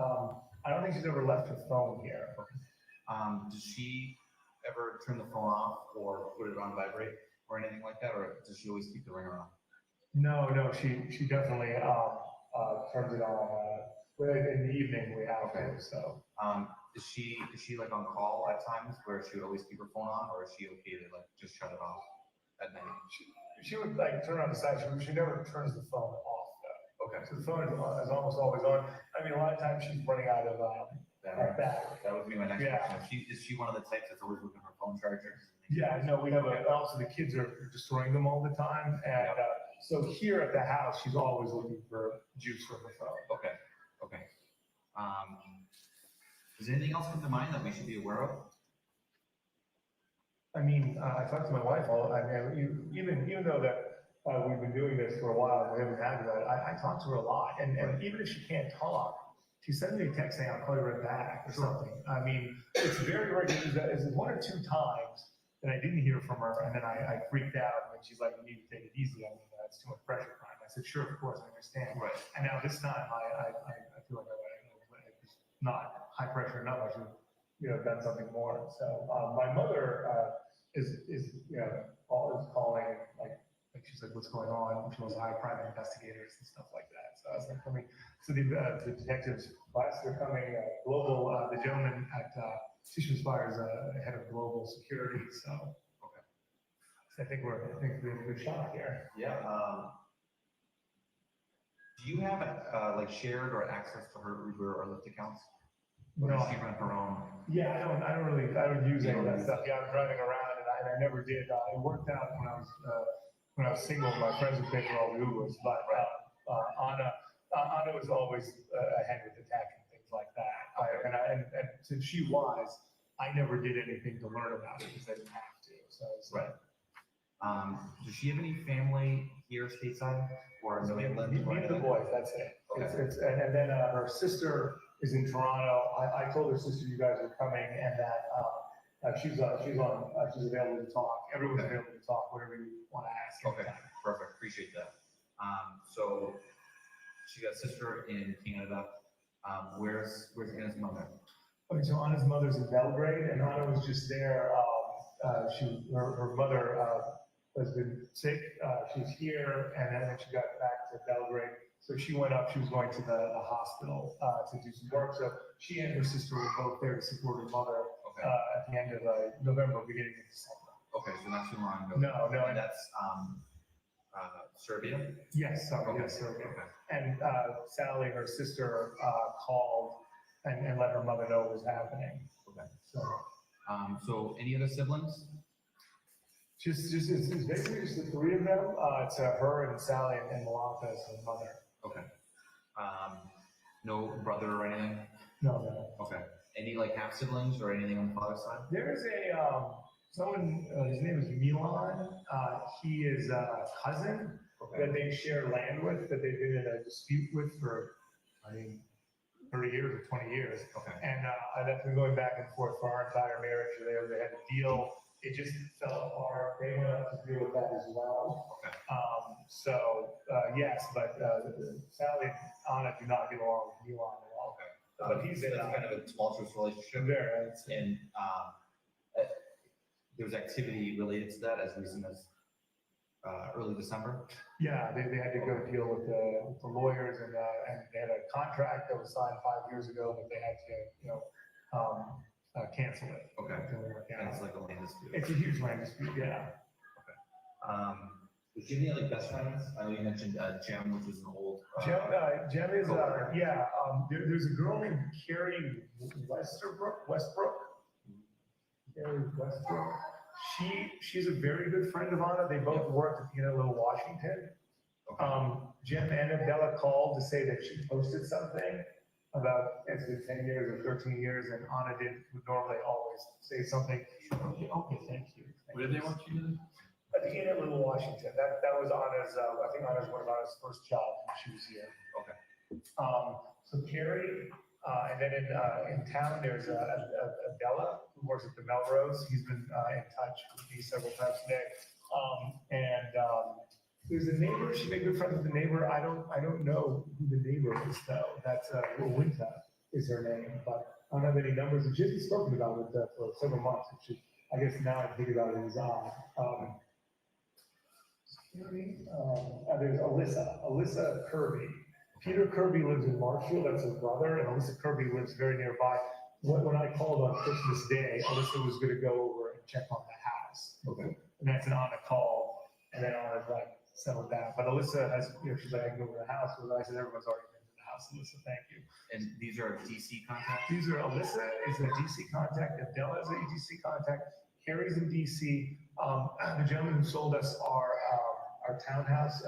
I don't think she's ever left her phone here. Does she ever turn the phone off or put it on vibrate or anything like that, or does she always keep the ringer on? No, she definitely, turns it on, well, in the evening we have Okay. to, so. Is she like on call at times where she would always keep her phone on, or is she okay to like just shut it off at night? She would like turn on the side, she never turns the phone off though. Okay. So the phone is almost always on. I mean, a lot of times she's running out of, battery. That would be my next Yeah. question. Is she one of the types that's always looking for phone chargers? Yeah, no, we have also the kids are destroying them all the time. And so here at the house, she's always looking for juice from her phone. Okay, okay. Does anything else come to mind that we should be aware of? I mean, I talked to my wife I mean, even though that we've been doing this for a while, we haven't had that, I talk to her a lot. And even if she can't talk, she sends me a text saying, I'll call you right back or something. I mean, it's very rare. It's one or two times that I didn't hear from her, and then I freaked out, and she's like, you need to take it easy. I mean, it's too much pressure, Brian. I said, sure, of course, I understand. Right. And now this time, I feel like it's not high pressure enough. I should, done something more. So my mother is always calling, like she's like, what's going on? She was high crime investigators and stuff like that. So I was like, coming. So the detectives class, they're coming. Global, the gentleman at Tissue Inspires head of global security. So okay. So I think we have a good shot here. Yeah. Do you have like shared or access to her Uber or Lyft accounts? Or No. does she run her own? Yeah, I don't use any of that stuff. Yeah, I'm driving around and I never did. It worked out when I was single. My friends would pay for all the Ubers, but Anna was always ahead with the tech and things like that. And since she was, I never did anything to learn about it because I didn't have to. So right. Does she have any family here stateside or New England? Me and the boys, that's it. Okay. And then her sister is in Toronto. I told her sister you guys are coming and that she's available to talk. Everyone's available to talk, whatever you want to ask. Okay, perfect. Appreciate that. So she got a sister in Canada. Where's Anna's mother? Okay, so Anna's mother's in Belgrade, and Anna was just there. Her mother has been sick. She was here, and then she got back to Belgrade. So she went up. She was going to the hospital to do some work. So she and her sister were both there to support her mother at the end of November, beginning of December. Okay, so not too long ago. No, and that's Serbia. Yes, yes, Serbia. Okay. And Sally, her sister, called and let her mother know what was happening. Okay. So. So any other siblings? It's basically just the three of them. It's her and Sally and Malaka as her mother. Okay. No brother or anything? No. Okay. Any like half siblings or anything on the father's side? There's someone, his name is Milan. He is a cousin that they share land with, that they've been in a dispute with for, 30 years or 20 years. Okay. And that's been going back and forth for our entire marriage. They had a deal. It just fell apart. They went up to deal with that as well. Okay. Yes, but Sally and Anna do not get along with Milan at all. Okay. But he's that's kind of a tumultuous relationship. There. And there was activity related to that as recent as early December. Yeah, they had to go deal with the lawyers and they had a contract that was signed 5 years ago, but they had to, cancel it. Okay. Yeah. And it's like a land dispute. It's a huge land dispute, yeah. Was she any like best friends? I know you mentioned Jem, which was an old. Jem is, coworker. there's a girl named Carrie Westbrook. Carrie Westbrook. She's a very good friend of Anna. They both worked at the Little Washington. Okay. Jim and Adela called to say that she posted something about it's been 10 years or 13 years, and Anna would normally always say something. Okay, thank you. What did they want you to do? At the Inn at Little Washington. That was Anna's, I think Anna's one of Anna's first jobs when she was here. Okay. So Carrie, and then in town, there's Adela who works at the Melrose. He's been in touch with me several times today. There's a neighbor. She made good friends with the neighbor. I don't know who the neighbor is though. That's Winta is her name, but I don't have any numbers. And she's been spoken about with for several months. I guess now I think about it as odd. There's Alyssa Kirby. Peter Kirby lives in Marshfield, that's his brother, and Alyssa Kirby lives very nearby. When I called on Christmas Day, Alyssa was gonna go over and check on the house. Okay. And that's an on a call, and then Anna's like settled down. But Alyssa has, she's like, I can go over the house, so I said, everyone's already been to the house. Alyssa, thank you. And these are DC contacts? These are, Alyssa is a DC contact, Adela is a DC contact, Carrie's in DC. The gentleman who sold us our townhouse,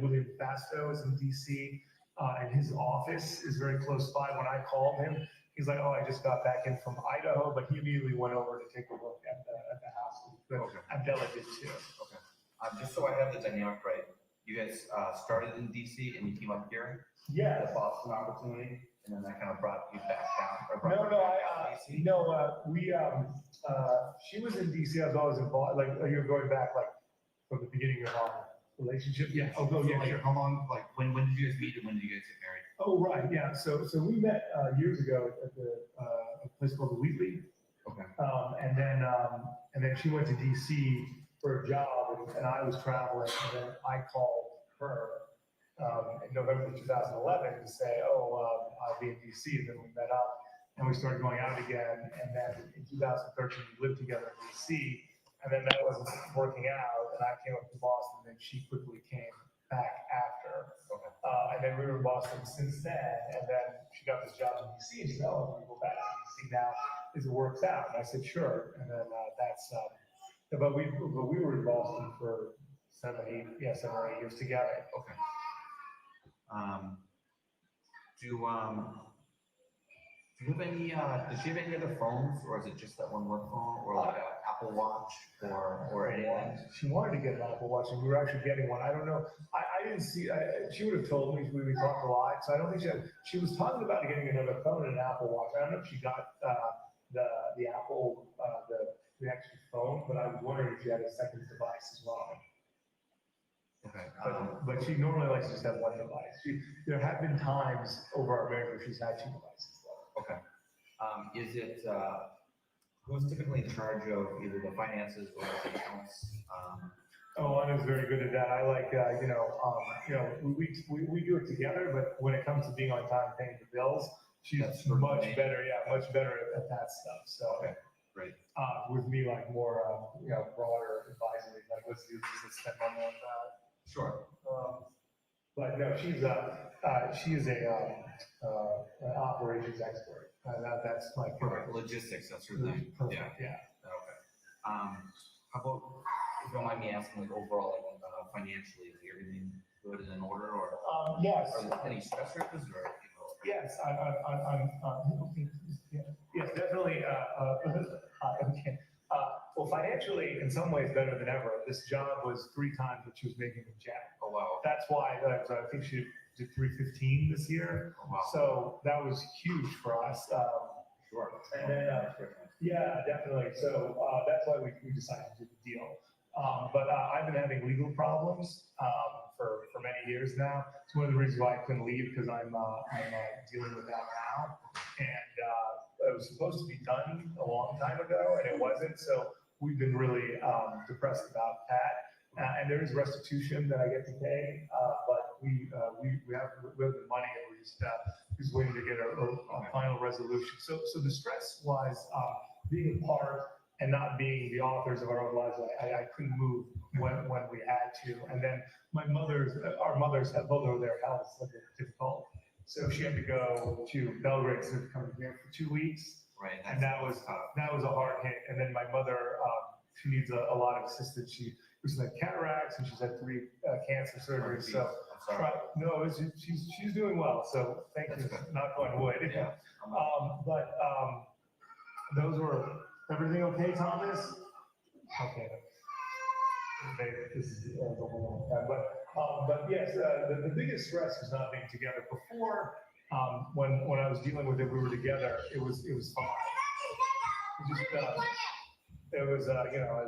William Fasto is in DC, and his office is very close by. When I called him, he's like, oh, I just got back in from Idaho, but he immediately went over to take a look at the house. Okay. Adela did too. Okay. Just so I have the dynamic right, you guys started in DC and you came up here? Yeah. The Boston opportunity, and then that kind of brought you back down? Or brought No, you no, back to DC? she was in DC, I was always involved, like, you're going back, like, from the beginning of our relationship? Yeah, oh, So, yeah, like, sure. how long, like, when did you guys meet and when did you guys get married? Oh, right, yeah, so we met, years ago at a place called the Wheatley. Okay. And then she went to DC for a job, and I was traveling, and then I called her, in November 2011 to say, I'll be in DC, and then we met up, and we started going out again, and then in 2013, we lived together in DC, and then that wasn't working out, and I came up to Boston, and she quickly came back after. Okay. And then we were in Boston since then, and then she got this job in DC, and she said, oh, I'm gonna go back to DC now, as it works out, and I said, sure, and then but we were in Boston for 7 or 8 years together. Okay. Do you have any, does she have any other phones, or is it just that one work phone, or like an Apple Watch, or anything? She wanted to get an Apple Watch, and we were actually getting one. I don't know. I didn't see. She would have told me. We talked a lot, so I don't think she was talking about getting another phone and an Apple Watch. I don't know if she got the Apple the extra phone, but I was wondering if she had a second device as well. Okay. But she normally likes to just have one device. There have been times over our marriage where she's had 2 devices. Okay. Is it, who's typically in charge of either the finances or the accounts? Anna's very good at that. I like, we do it together, but when it comes to being on time paying the bills, she's much better at that stuff. So, Okay, great. with me, like more, broader advisory, like let's do this, let's spend money on that. Sure. But no, she is an operations expert. That's my Perfect. Logistics, that's her thing. Perfect, Yeah. yeah. Okay. How about, if you don't mind me asking, like overall, like financially, is everything good and in order, or Yes. are there any stressors, or, Yes, yes, definitely, okay. Well, financially, in some ways, better than ever. This job was 3 times what she was making in Jack. Oh, wow. That's why, I think she did 315 this year. Oh, wow. So that was huge for us. Sure. And then, yeah, definitely. So that's why we decided to do the deal. But I've been having legal problems for many years now. It's one of the reasons why I couldn't leave, because I'm dealing with that now. And it was supposed to be done a long time ago, and it wasn't. So we've been really depressed about that. And there is restitution that I get to pay, but we have the money, and we're just waiting to get a final resolution. So the stress was being a part and not being the authors of our own lives. I couldn't move when we had to. And then our mothers had both of their health was difficult. So she had to go to Belgrade instead of coming here for 2 weeks. Right. And that was a hard hit. And then my mother, she needs a lot of assistance. She recently had cataracts, and she's had 3 cancer surgeries. So she's doing well. So thank you, knock on wood. Yeah. But those were, everything okay, Thomas? Okay. This is the whole time. But yes, the biggest stress was not being together. Before, when I was dealing with it, we were together. It was fine. It was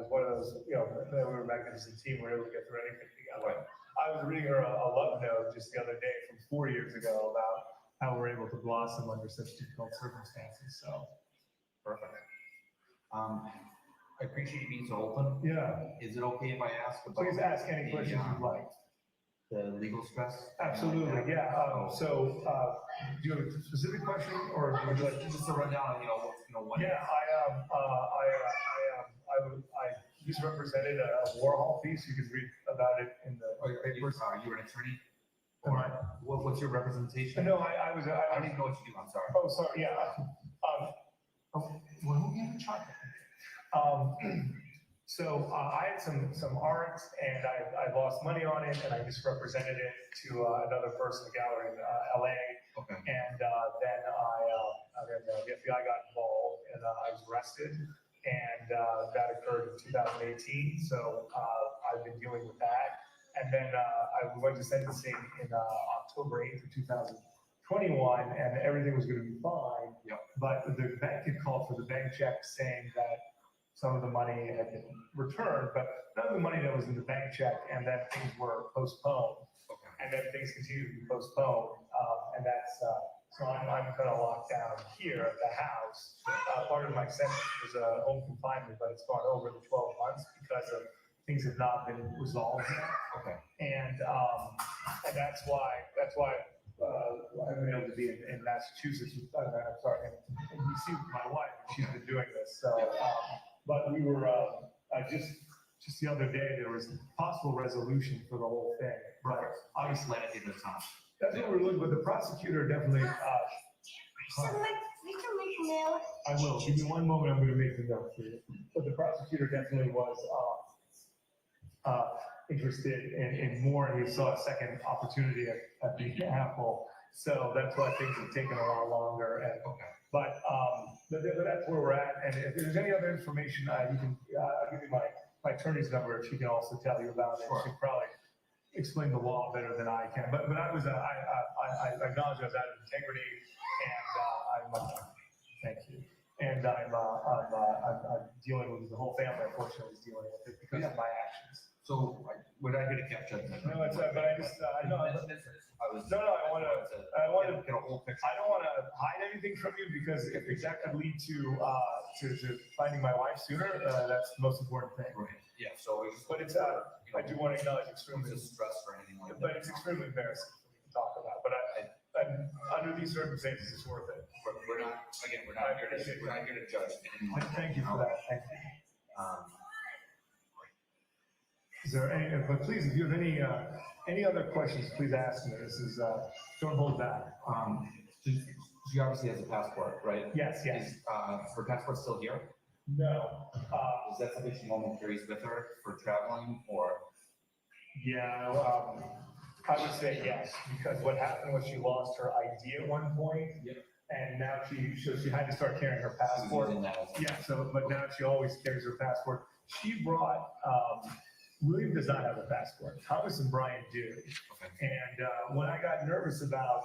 one of those, we were a magnificent team. We were able to get through anything together. I was reading her a love note just the other day from 4 years ago about how we're able to blossom under such difficult circumstances. So Perfect. I appreciate you being so open. Yeah, Is it okay if I ask about? please ask any questions you'd like. The legal stress? Absolutely, yeah. Do you have a specific question or would you like? Just to run down, what? Yeah, I misrepresented a Warhol piece. You can read about it in the papers. Are you an attorney? Or what's your representation? No, I was. I don't even know what you do, I'm sorry. Oh, sorry, yeah. Well, who gave the charge? So I had some art and I lost money on it and I misrepresented it to another person in the gallery in LA. Okay. And then the FBI got involved and I was arrested. And that occurred in 2018. So I've been dealing with that. And then I went to sentencing in October 8th of 2021 and everything was going to be fine. Yep. But the bank had called for the bank check saying that some of the money had been returned, but none of the money that was in the bank check, and then things were postponed. Okay. And then things continue to be postponed, and that's, so I'm kind of locked down here at the house. Part of my sentence was home confinement, but it's gone over the 12 months because of things have not been resolved yet. Okay. And that's why I've been able to be in Massachusetts, I'm sorry, in DC with my wife, she's been doing this, so, but we were, just the other day, there was possible resolution for the whole thing. Right. But Obviously, let it take the time. that's what we're looking, but the prosecutor definitely, I will, give me one moment, I'm gonna make the note for you. But the prosecutor definitely was, interested in more, and he saw a second opportunity at the Apple. So that's why things have taken a lot longer, and, Okay. but that's where we're at, and if there's any other information, you can, I'll give you my attorney's number, she can also tell you about it. Sure. She can probably explain the law better than I can, but I was, I acknowledge I was out of integrity, and I'm, thank you. And I'm dealing with, the whole family unfortunately is dealing with it because of my actions. So, we're not here to capture judgment. No, it's, but I just, I know, I wanna get a whole picture. I don't want to hide anything from you because if that could lead to finding my wife sooner, that's the most important thing. Right, yeah, so it's. But it's, I do want to acknowledge extremely, It's a stress for anything like that. but it's extremely embarrassing for me to talk about, but I'm under these circumstances, it's worth it. We're not, again, we're not here to judge anything like that. Thank you for that, thank you. Um, Is there any, but please, if you have any other questions, please ask me. This is, don't hold back. She obviously has a passport, right? Yes, yes. Is, her passport still here? No, Is that something she normally carries with her for traveling, or? yeah, I would say yes, because what happened was she lost her ID at one point. Yep. And now she had to start carrying her passport. Using that as- Yeah, so, but now she always carries her passport. She brought, William does not have a passport. Thomas and Brian do. Okay. And when I got nervous about,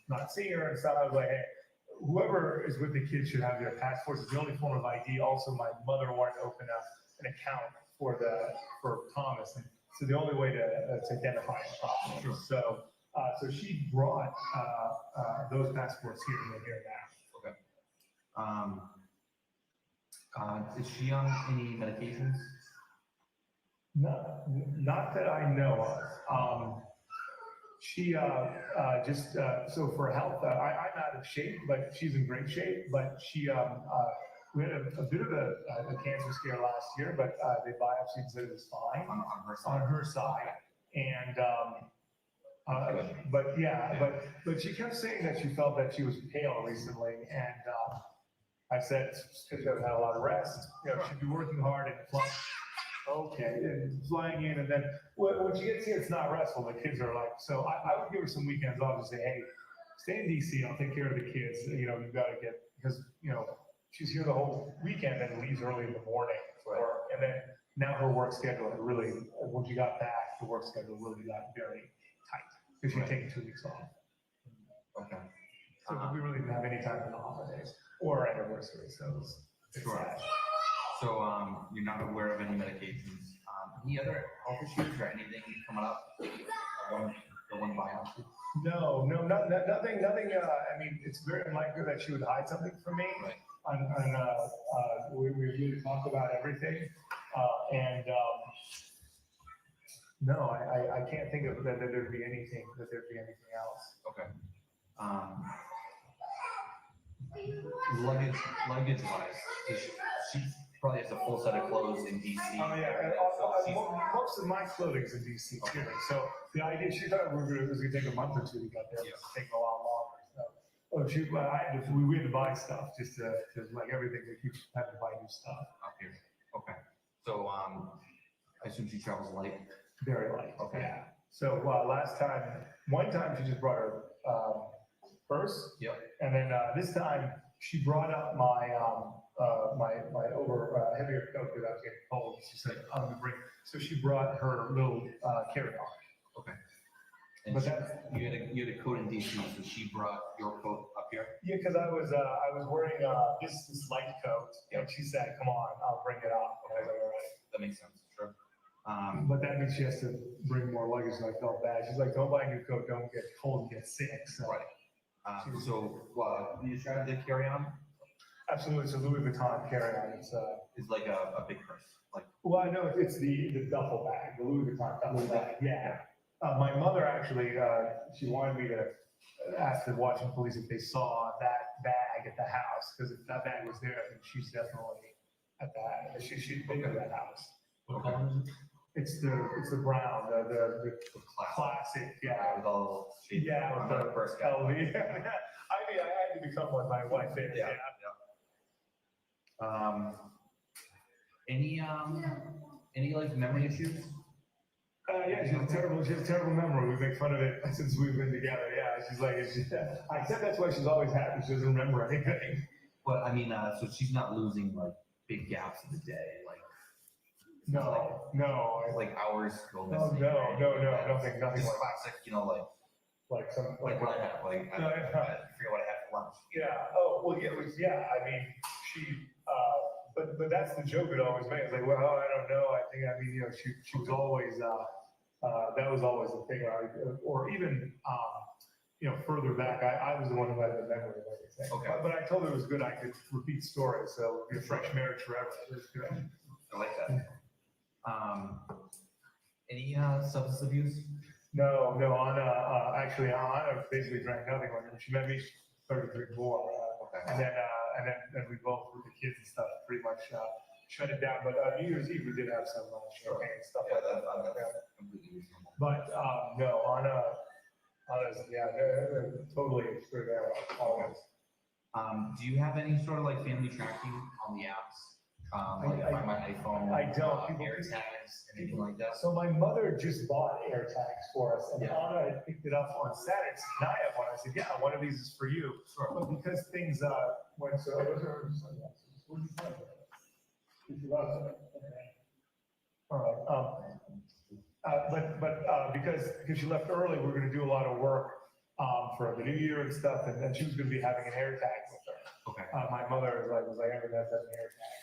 not seeing her and stuff, I was like, hey, whoever is with the kids should have their passports. It's the only form of ID. Also, my mother wanted to open an account for Thomas. And so the only way to identify him properly. Sure. So she brought those passports here and they're here now. Okay. Is she on any medications? Not that I know of. She just, so for health, I'm out of shape, but she's in great shape. But she, we had a bit of a cancer scare last year, but they biopsied and said it was fine On her side? on her side. And, but she kept saying that she felt that she was pale recently. And I said, because she hasn't had a lot of rest, she'd be working hard and flying. Okay, and flying in, and then when she gets here, it's not restful. The kids are like, so I would give her some weekends off and say, hey, stay in DC. I'll take care of the kids. You've got to get, because she's here the whole weekend and leaves early in the morning. And then now her work schedule really, when she got back, the work schedule really got very tight because she'd taken 2 weeks off. Okay. So we really didn't have any time for the holidays or anniversaries. So it's Sure. sad. So, you're not aware of any medications, any other health issues or anything coming up? One biopsy? No, nothing. I mean, it's very unlikely that she would hide something from me. Right. we really talked about everything, and, no, I can't think of that there'd be anything else. Okay. Luggage wise, she probably has a full set of clothes in DC. Oh, yeah, and most of my clothing's in DC too, so the idea, she thought it was gonna take a month or two to get there, Yeah. it's taking a lot longer, so. Oh, we had to buy stuff, just to like everything, we keep having to buy new stuff. Up here. Okay. So, I assume she travels light. Very light. Okay. Yeah. So, one time she just brought her, purse, Yep. and then, this time she brought up my heavier coat because I was getting cold. She said, I'm gonna bring, so she brought her little, carry-on. Okay. And But you had a coat in DC, so she brought your coat up here? Yeah, because I was wearing, this light coat, and she said, come on, I'll bring it up. And I was like, all right. That makes sense, sure. But that means she has to bring more luggage, and I felt bad. She's like, don't buy a new coat, don't get cold and get sick. So. Right. So, do you try to carry on? Absolutely, it's a Louis Vuitton carry-on. It's Like a big purse, like. well, I know it's the duffel bag, the Louis Vuitton duffel bag. Yeah. My mother actually, she wanted me to ask the Washington police if they saw that bag at the house, because if that bag was there, then she's definitely at that. She'd been to that house. What color is it? It's the brown, the classic, yeah. With all shades. Yeah, I'm with not a the purse guy. LV. I mean, I had to become what my wife is. Yeah, yeah. Any like memory issues? Yeah, she has a terrible memory. We make fun of it since we've been together. Yeah, she's like, I said that's why she's always happy. She doesn't remember anything. But I mean, so she's not losing like big gaps in the day, like. No. Like hours go No, missing. nothing Just like, classic, you know, like like what I have, like, I No, forget what I had for lunch. yeah. Oh, well, yeah. I mean, she, but that's the joke it always made. It's like, well, I don't know. She was always, that was always the thing. Or even, further back, I was the one who had the memory of everything. Okay. But I told her it was good. I could repeat stories. So your fresh marriage forever. It was good. I like that. Any substance abuse? No, actually, Anna basically drank nothing when she met me. She started to drink more. Okay. And then we both, with the kids and stuff, pretty much shut it down. But New Year's Eve, we did have some champagne and stuff Yeah, like that. that's completely reasonable. But no, Anna's, totally screwed there, always. Do you have any sort of like family tracking on the apps? Like I- Find My iPhone? I don't. Air tags, anything like that? So my mother just bought air tags for us, and Yeah. Anna had picked it up on Saturday. She said, "Now I have one." I said, "Yeah, one of these is for you." Sure. But because things went so, what did you find? Did you love it? Okay. All right. But because she left early, we're going to do a lot of work for the new year and stuff, and then she was going to be having an air tag with her. Okay. My mother was like, "Everyone has an air tag."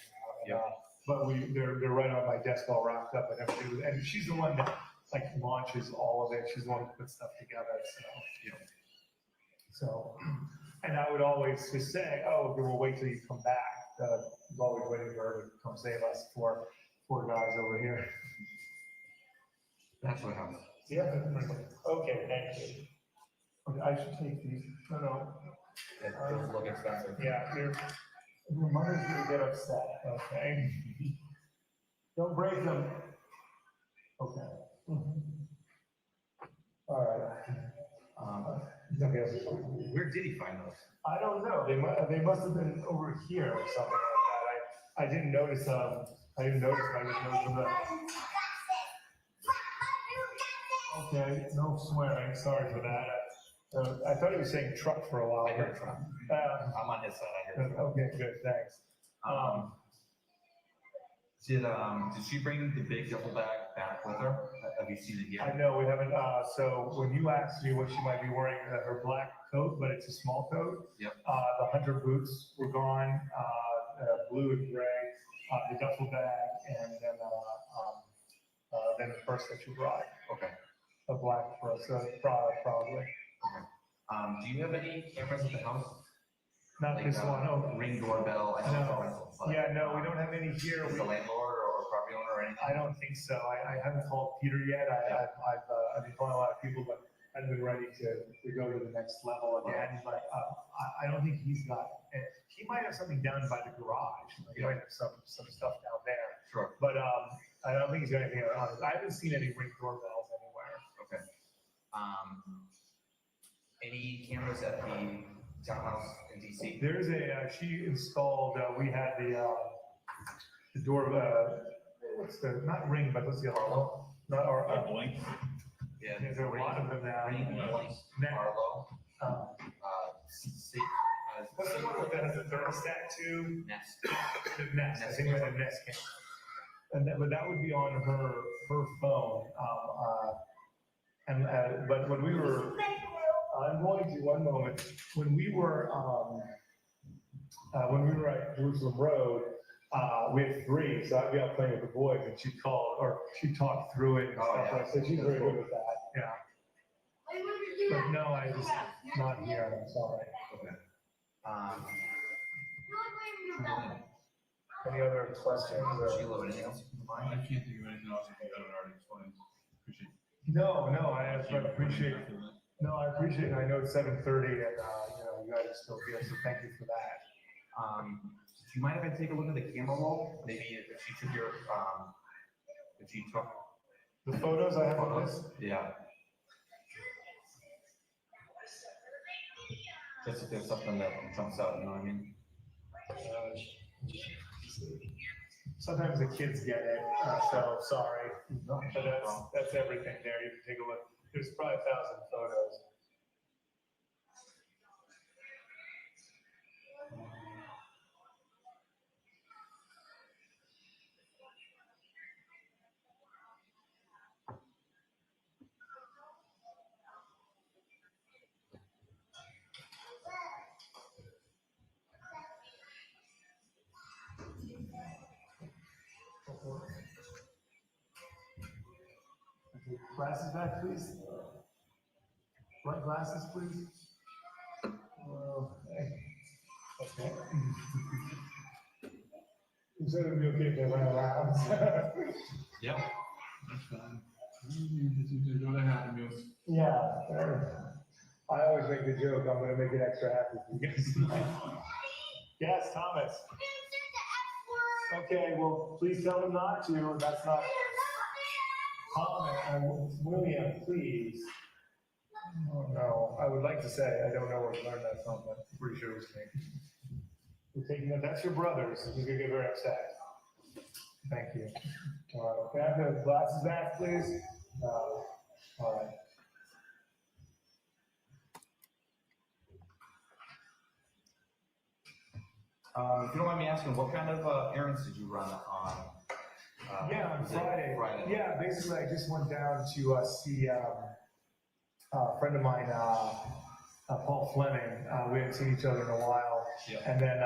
Yeah. But they're right on my desk all wrapped up and everything. And she's the one that like launches all of it. She's the one who puts stuff together. So, and I would always just say, "Oh, we'll wait till you come back." I was always waiting for her to come save us. Four guys over here. That's what happened. Yeah. Okay, thank you. Okay, I should take these. No. Those look expensive. Yeah, your mother's gonna get upset, okay? Don't break them. Okay. All right. Where did he find those? I don't know, they must have been over here or something like that. I didn't notice, I didn't notice them. Okay, no swearing, sorry for that. I thought he was saying truck for a while. I heard truck. I'm on his side, I heard truck. Okay, good, thanks. Did she bring the big duffel bag back with her? Have you seen it I yet? know we haven't, so when you asked me what she might be wearing, her black coat, but it's a small coat. Yep. The hunter boots were gone, blue and gray, the duffel bag, and then the purse that you brought, Okay. a black purse, probably. Do you have any cameras at the house? Not Like, this one, oh, Ring doorbell, I know it's a no, rental, but. yeah, no, we don't have any here. Is We- the landlord or property owner or anything? I don't think so. I haven't called Peter yet. I've been calling a lot of people, but I've been ready to go to the next level again. But I don't think he's got, he might have something down by the garage. Like, he might have some stuff down there. Sure, But I don't think he's got anything on it. I haven't seen any ring doorbells anywhere. okay. Any cameras at the townhouse in DC? There's she installed, we had the door, what's the, not ring, but what's the other one? Not our, Yeah. there's a lot of them now. Ring, Blink, Net- Arlo, What's the one with the thermostat too? Nest. The Nest, I think it was a Nest camera. But that would be on her phone. But when we were, I'm going to, one moment, when we were at Jerusalem Road, we had 3, so I'd be out playing with the boys and she'd call, or she'd talk through it and Oh, stuff yeah. like that. She's very good with that, yeah. But no, I just, not here, I'm sorry. Okay. Any other questions or? Sheila, anything else you can I find? can't think of anything else I haven't already explained. Appreciate it. No, I appreciate, no, I appreciate it. I know it's 7:30 and, you guys are still here, so thank you for that. Do you mind if I take a look at the camera roll? Maybe if she took your, if she took The photos I have on this, photos? Yeah. Just if there's something that jumps out, you know what I mean? sometimes the kids get it, so sorry. But that's everything there. You can take a look. There's probably 1,000 photos. Glasses back, please. Front glasses, please. Okay. You said it'd be okay if they went around. Yeah. That's fine. It's gonna happen, Mills. Yeah. I always make the joke, I'm gonna make it extra happy for you guys. Yes, Thomas. Okay, well, please tell them not to, that's not. William, please. Oh, no, I would like to say, I don't know where to learn that from, but I'm pretty sure it was me. We're taking that, that's your brother, so you're gonna get very upset. Thank you. Can I have the glasses back, please? All right. If you don't mind me asking, what kind of errands did you run on? Yeah, on was it Friday. Friday. Yeah, basically, I just went down to see a friend of mine, Paul Fleming. We hadn't seen each other in a while. Yeah. And then,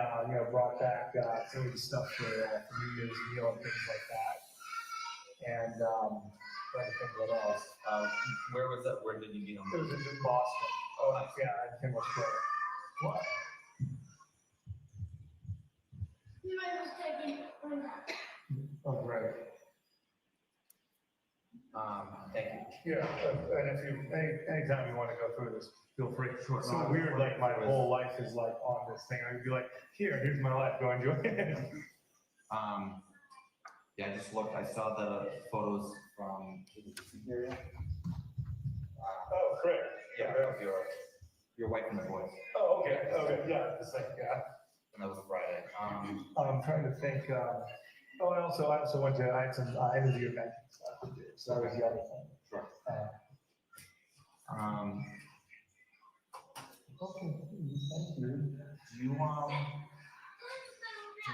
brought back some of the stuff for New Year's meal and things like that. And trying to think what else. Where was that? Where did you meet him? It was in Boston. Oh, yeah, I think what's there. What? Oh, great. Thank you. Yeah, and if you, anytime you want to go through this, feel free. Sure. It's so weird, like my whole life is like on this thing. I'd be like, here's my life, go enjoy it. Yeah, I just looked, I saw the photos from the area. Oh, great. Yeah, of your wife and the boys, Oh, okay, yeah, it's like, yeah. and that was Friday. I'm trying to think, I also went to, I had some energy event stuff to do, so that was the other thing. Sure. Okay, thank you. Do you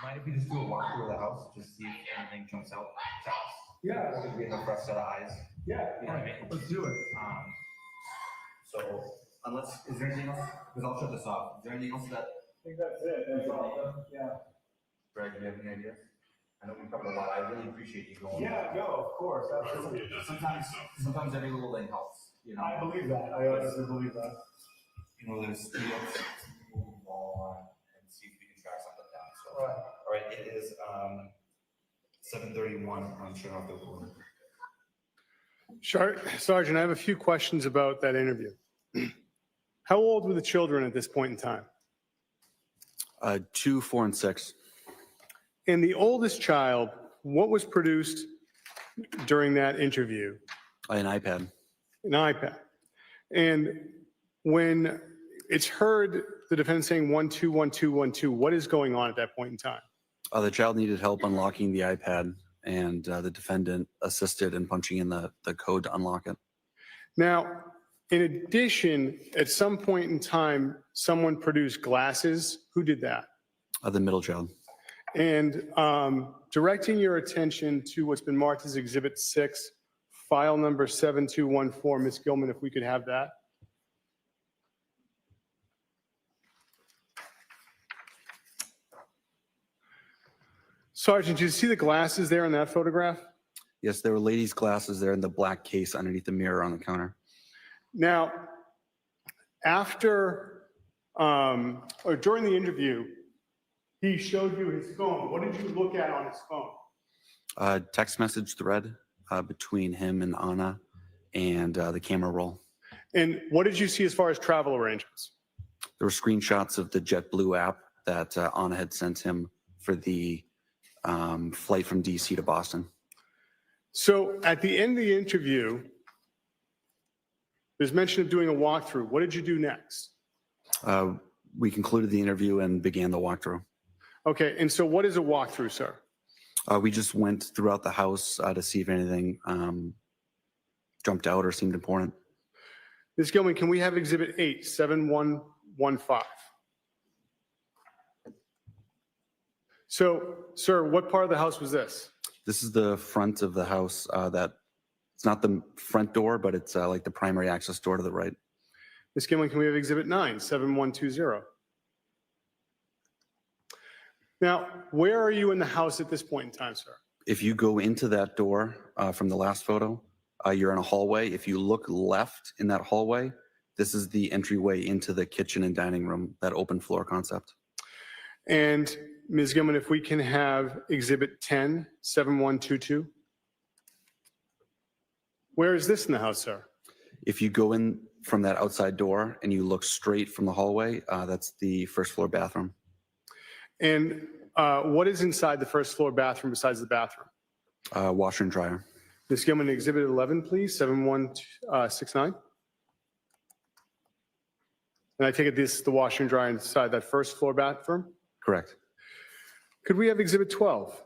mind if we just do a walkthrough of the house, just see if anything jumps out to us? Yeah, Because we have a fresh set of eyes, yeah, you know what I mean? let's do it. So, unless, is there anything else, because I'll shut this off, is there anything else that, I think that's it, that's all, yeah. Greg, do you have any ideas? I know we covered a lot, I really appreciate you going. Yeah, no, of course, absolutely. Sometimes every little thing helps, you know? I believe that, I honestly believe that. You know, there's fields, wall, Right. All right, it is 7:31. I'm shutting off the recording. Sergeant, I have a few questions about that interview. How old were the children at this point in time? 2, 4, and 6. And the oldest child, what was produced during that interview? An iPad. An iPad. And when it's heard the defendant saying 121212, what is going on at that point in time? The child needed help unlocking the iPad, and the defendant assisted in punching in the code to unlock it. Now, in addition, at some point in time, someone produced glasses. Who did that? The middle child. And directing your attention to what's been marked as Exhibit 6, file number 7214, Ms. Gilman, if we could have that. Sergeant, did you see the glasses there in that photograph? Yes, there were ladies' glasses there in the black case underneath the mirror on the counter. Now, after or during the interview, he showed you his phone. What did you look at on his phone? Text message thread between him and Anna, and the camera roll. And what did you see as far as travel arrangements? There were screenshots of the JetBlue app that Anna had sent him for the flight from DC to Boston. So at the end of the interview, there's mention of doing a walkthrough. What did you do next? We concluded the interview and began the walkthrough. Okay, and so what is a walkthrough, sir? We just went throughout the house to see if anything jumped out or seemed important. Ms. Gilman, can we have Exhibit 8, 7115? So, sir, what part of the house was this? This is the front of the house that it's not the front door, but it's like the primary access door to the right. Ms. Gilman, can we have Exhibit 9, 7120? Now, where are you in the house at this point in time, sir? If you go into that door from the last photo, you're in a hallway. If you look left in that hallway, this is the entryway into the kitchen and dining room, that open floor concept. And Ms. Gilman, if we can have Exhibit 10, 7122? Where is this in the house, sir? If you go in from that outside door and you look straight from the hallway, that's the first floor bathroom. And what is inside the first floor bathroom besides the bathroom? Washer and dryer. Ms. Gilman, Exhibit 11, please, 7169. And I take it this is the washer and dryer inside that first floor bathroom? Correct. Could we have Exhibit 12,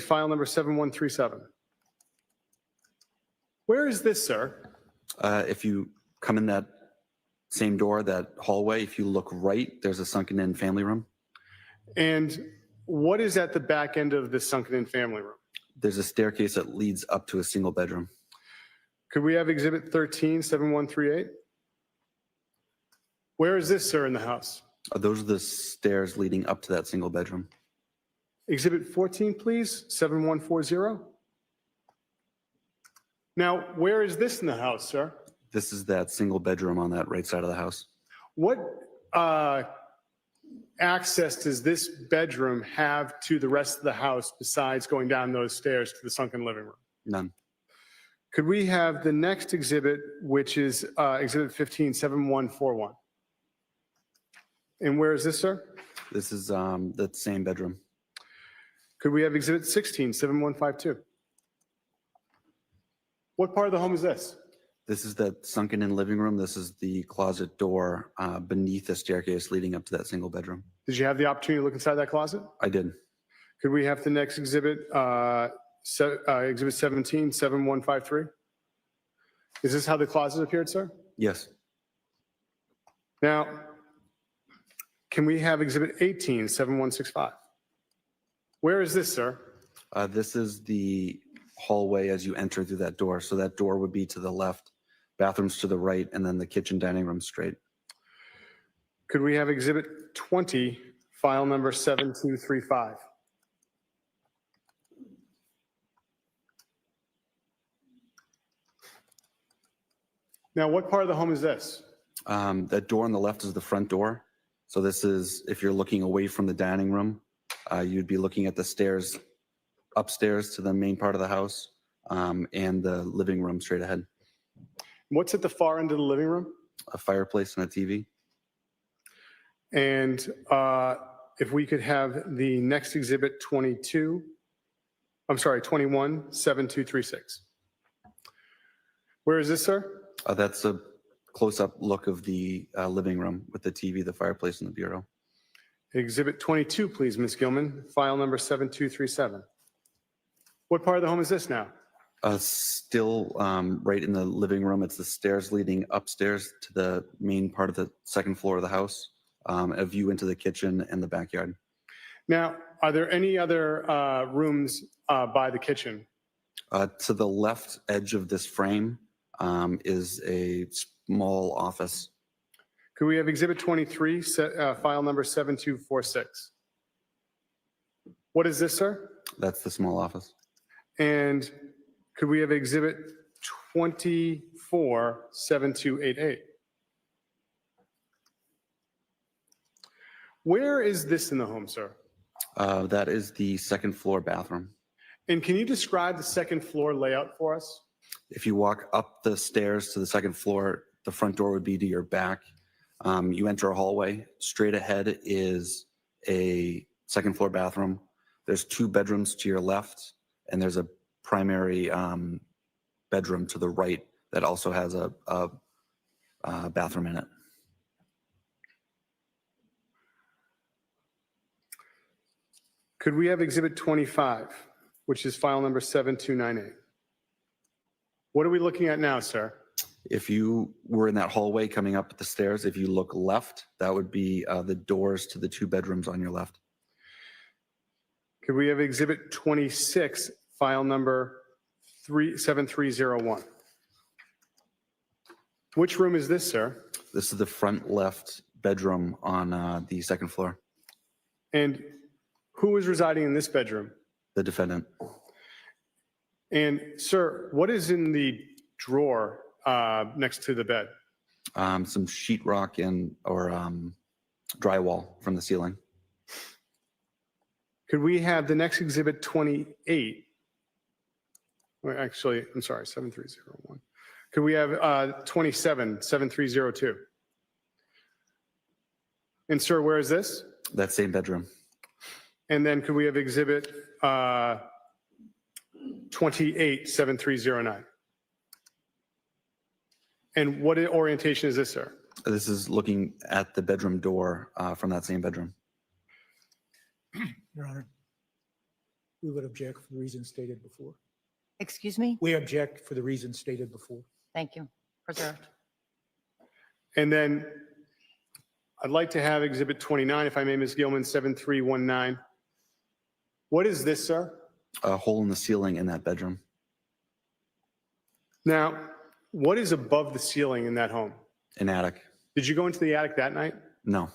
file number 7137? Where is this, sir? If you come in that same door, that hallway, if you look right, there's a sunken in family room. And what is at the back end of the sunken in family room? There's a staircase that leads up to a single bedroom. Could we have Exhibit 13, 7138? Where is this, sir, in the house? Those are the stairs leading up to that single bedroom. Exhibit 14, please, 7140. Now, where is this in the house, sir? This is that single bedroom on that right side of the house. What access does this bedroom have to the rest of the house besides going down those stairs to the sunken living room? None. Could we have the next exhibit, which is Exhibit 15, 7141? And where is this, sir? This is the same bedroom. Could we have Exhibit 16, 7152? What part of the home is this? This is that sunken in living room. This is the closet door beneath the staircase leading up to that single bedroom. Did you have the opportunity to look inside that closet? I did. Could we have the next exhibit, Exhibit 17, 7153? Is this how the closet appeared, sir? Yes. Now, can we have Exhibit 18, 7165? Where is this, sir? This is the hallway as you enter through that door. So that door would be to the left, bathrooms to the right, and then the kitchen dining room straight. Could we have Exhibit 20, file number 7235? Now, what part of the home is this? That door on the left is the front door. So this is, if you're looking away from the dining room, You'd be looking at the stairs upstairs to the main part of the house, and the living room straight ahead. What's at the far end of the living room? A fireplace and a TV. And if we could have the next exhibit 21-7236. Where is this, sir? That's a close-up look of the living room with the TV, the fireplace, and the bureau. Exhibit 22, please, Ms. Gilman, file number 7237. What part of the home is this now? Still right in the living room. It's the stairs leading upstairs to the main part of the second floor of the house. A view into the kitchen and the backyard. Now, are there any other rooms by the kitchen? To the left edge of this frame is a small office. Could we have exhibit 23, file number 7246? What is this, sir? That's the small office. And could we have exhibit 24-7288? Where is this in the home, sir? That is the second floor bathroom. And can you describe the second floor layout for us? If you walk up the stairs to the second floor, the front door would be to your back. You enter a hallway. Straight ahead is a second floor bathroom. There's 2 bedrooms to your left, and there's a primary bedroom to the right that also has a bathroom in it. Could we have exhibit 25, which is file number 7298? What are we looking at now, sir? If you were in that hallway coming up the stairs, if you look left, that would be the doors to the 2 bedrooms on your left. Could we have exhibit 26, file number 7301? Which room is this, sir? This is the front left bedroom on the second floor. And who is residing in this bedroom? The defendant. And sir, what is in the drawer next to the bed? Some sheetrock or drywall from the ceiling. Could we have the next exhibit 28? Well, actually, I'm sorry, 7301. Could we have 27-7302? And sir, where is this? That same bedroom. And then could we have exhibit 28-7309? And what orientation is this, sir? This is looking at the bedroom door from that same bedroom. Your Honor, we would object for the reasons stated before. Excuse me? We object for the reasons stated before. Thank you. Preserved. And then I'd like to have exhibit 29, if I may, Ms. Gilman, 7319. What is this, sir? A hole in the ceiling in that bedroom. Now, what is above the ceiling in that home? An attic. Did you go into the attic that night? No.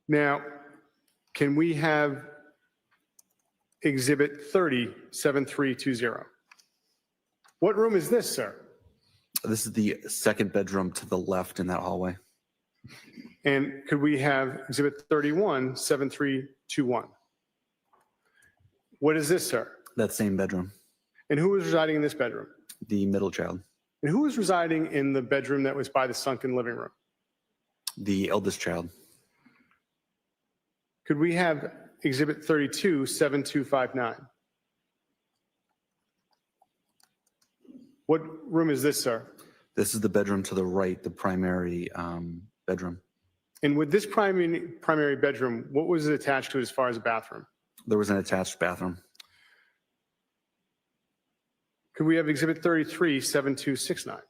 Now, can we have exhibit 30-7320? What room is this, sir? This is the second bedroom to the left in that hallway. And could we have exhibit 31-7321? What is this, sir? That same bedroom. And who is residing in this bedroom? The middle child. And who is residing in the bedroom that was by the sunken living room? The eldest child. Could we have exhibit 32-7259? What room is this, sir? This is the bedroom to the right, the primary bedroom. And with this primary bedroom, what was it attached to as far as a bathroom? There was an attached bathroom. Could we have exhibit 33-7269?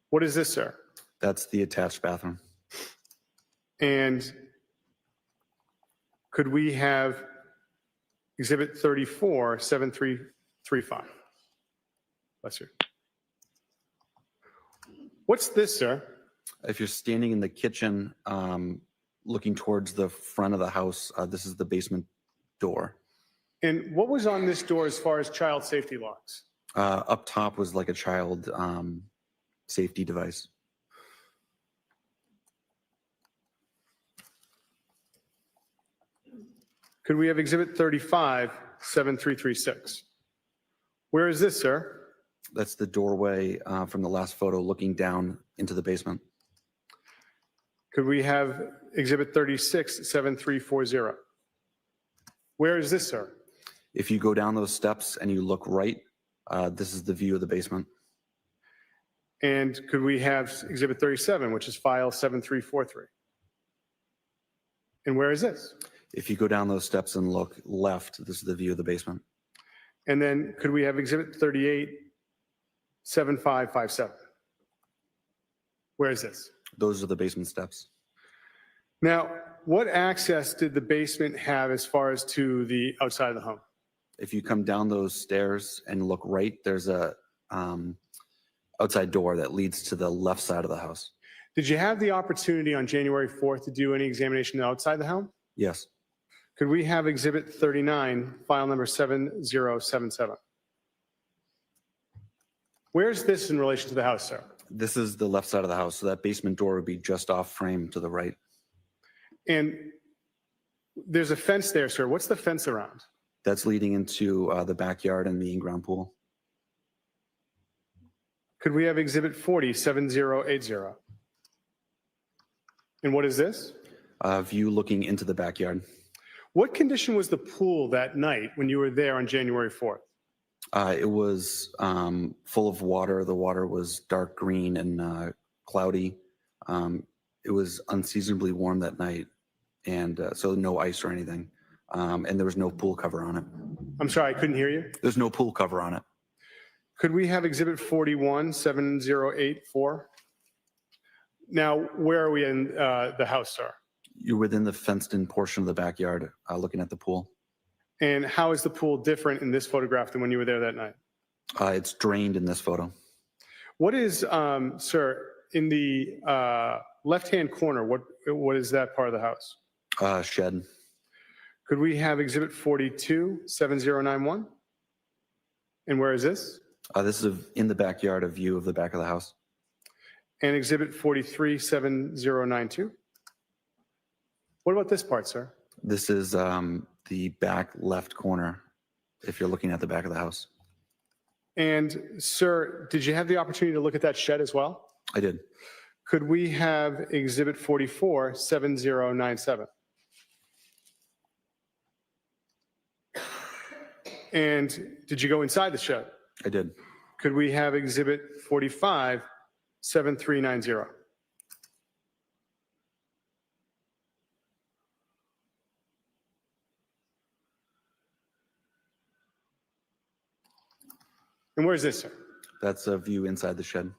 What is this, sir? That's the attached bathroom. And could we have exhibit 34-7335? Bless you. What's this, sir? If you're standing in the kitchen, looking towards the front of the house, this is the basement door. And what was on this door as far as child safety locks? Up top was like a child safety device. Could we have Exhibit 35, 7336? Where is this, sir? That's the doorway from the last photo looking down into the basement. Could we have Exhibit 36, 7340? Where is this, sir? If you go down those steps and you look right, this is the view of the basement. And could we have Exhibit 37, which is file 7343? And where is this? If you go down those steps and look left, this is the view of the basement. And then could we have Exhibit 38, 7557? Where is this? Those are the basement steps. Now, what access did the basement have as far as to the outside of the home? If you come down those stairs and look right, there's a outside door that leads to the left side of the house. Did you have the opportunity on January 4th to do any examination outside the home? Yes. Could we have Exhibit 39, file number 7077? Where's this in relation to the house, sir? This is the left side of the house, so that basement door would be just off frame to the right. And there's a fence there, sir. What's the fence around? That's leading into the backyard and the in-ground pool. Could we have Exhibit 40, 7080? And what is this? View looking into the backyard. What condition was the pool that night when you were there on January 4th? It was full of water. The water was dark green and cloudy. It was unseasonably warm that night, and so no ice or anything. And there was no pool cover on it. I'm sorry, I couldn't hear you. There's no pool cover on it. Could we have Exhibit 41, 7084? Now, where are we in the house, sir? You're within the fenced-in portion of the backyard, looking at the pool. And how is the pool different in this photograph than when you were there that night? It's drained in this photo. What is, sir, in the left-hand corner, what is that part of the house? Shed. Could we have Exhibit 42, 7091? And where is this? This is in the backyard, a view of the back of the house. And Exhibit 43, 7092? What about this part, sir? This is the back left corner, if you're looking at the back of the house. And, sir, did you have the opportunity to look at that shed as well? I did. Could we have Exhibit 44, 7097? And did you go inside the shed? I did. Could we have Exhibit 45, 7390? And where's this, sir? That's a view inside the shed.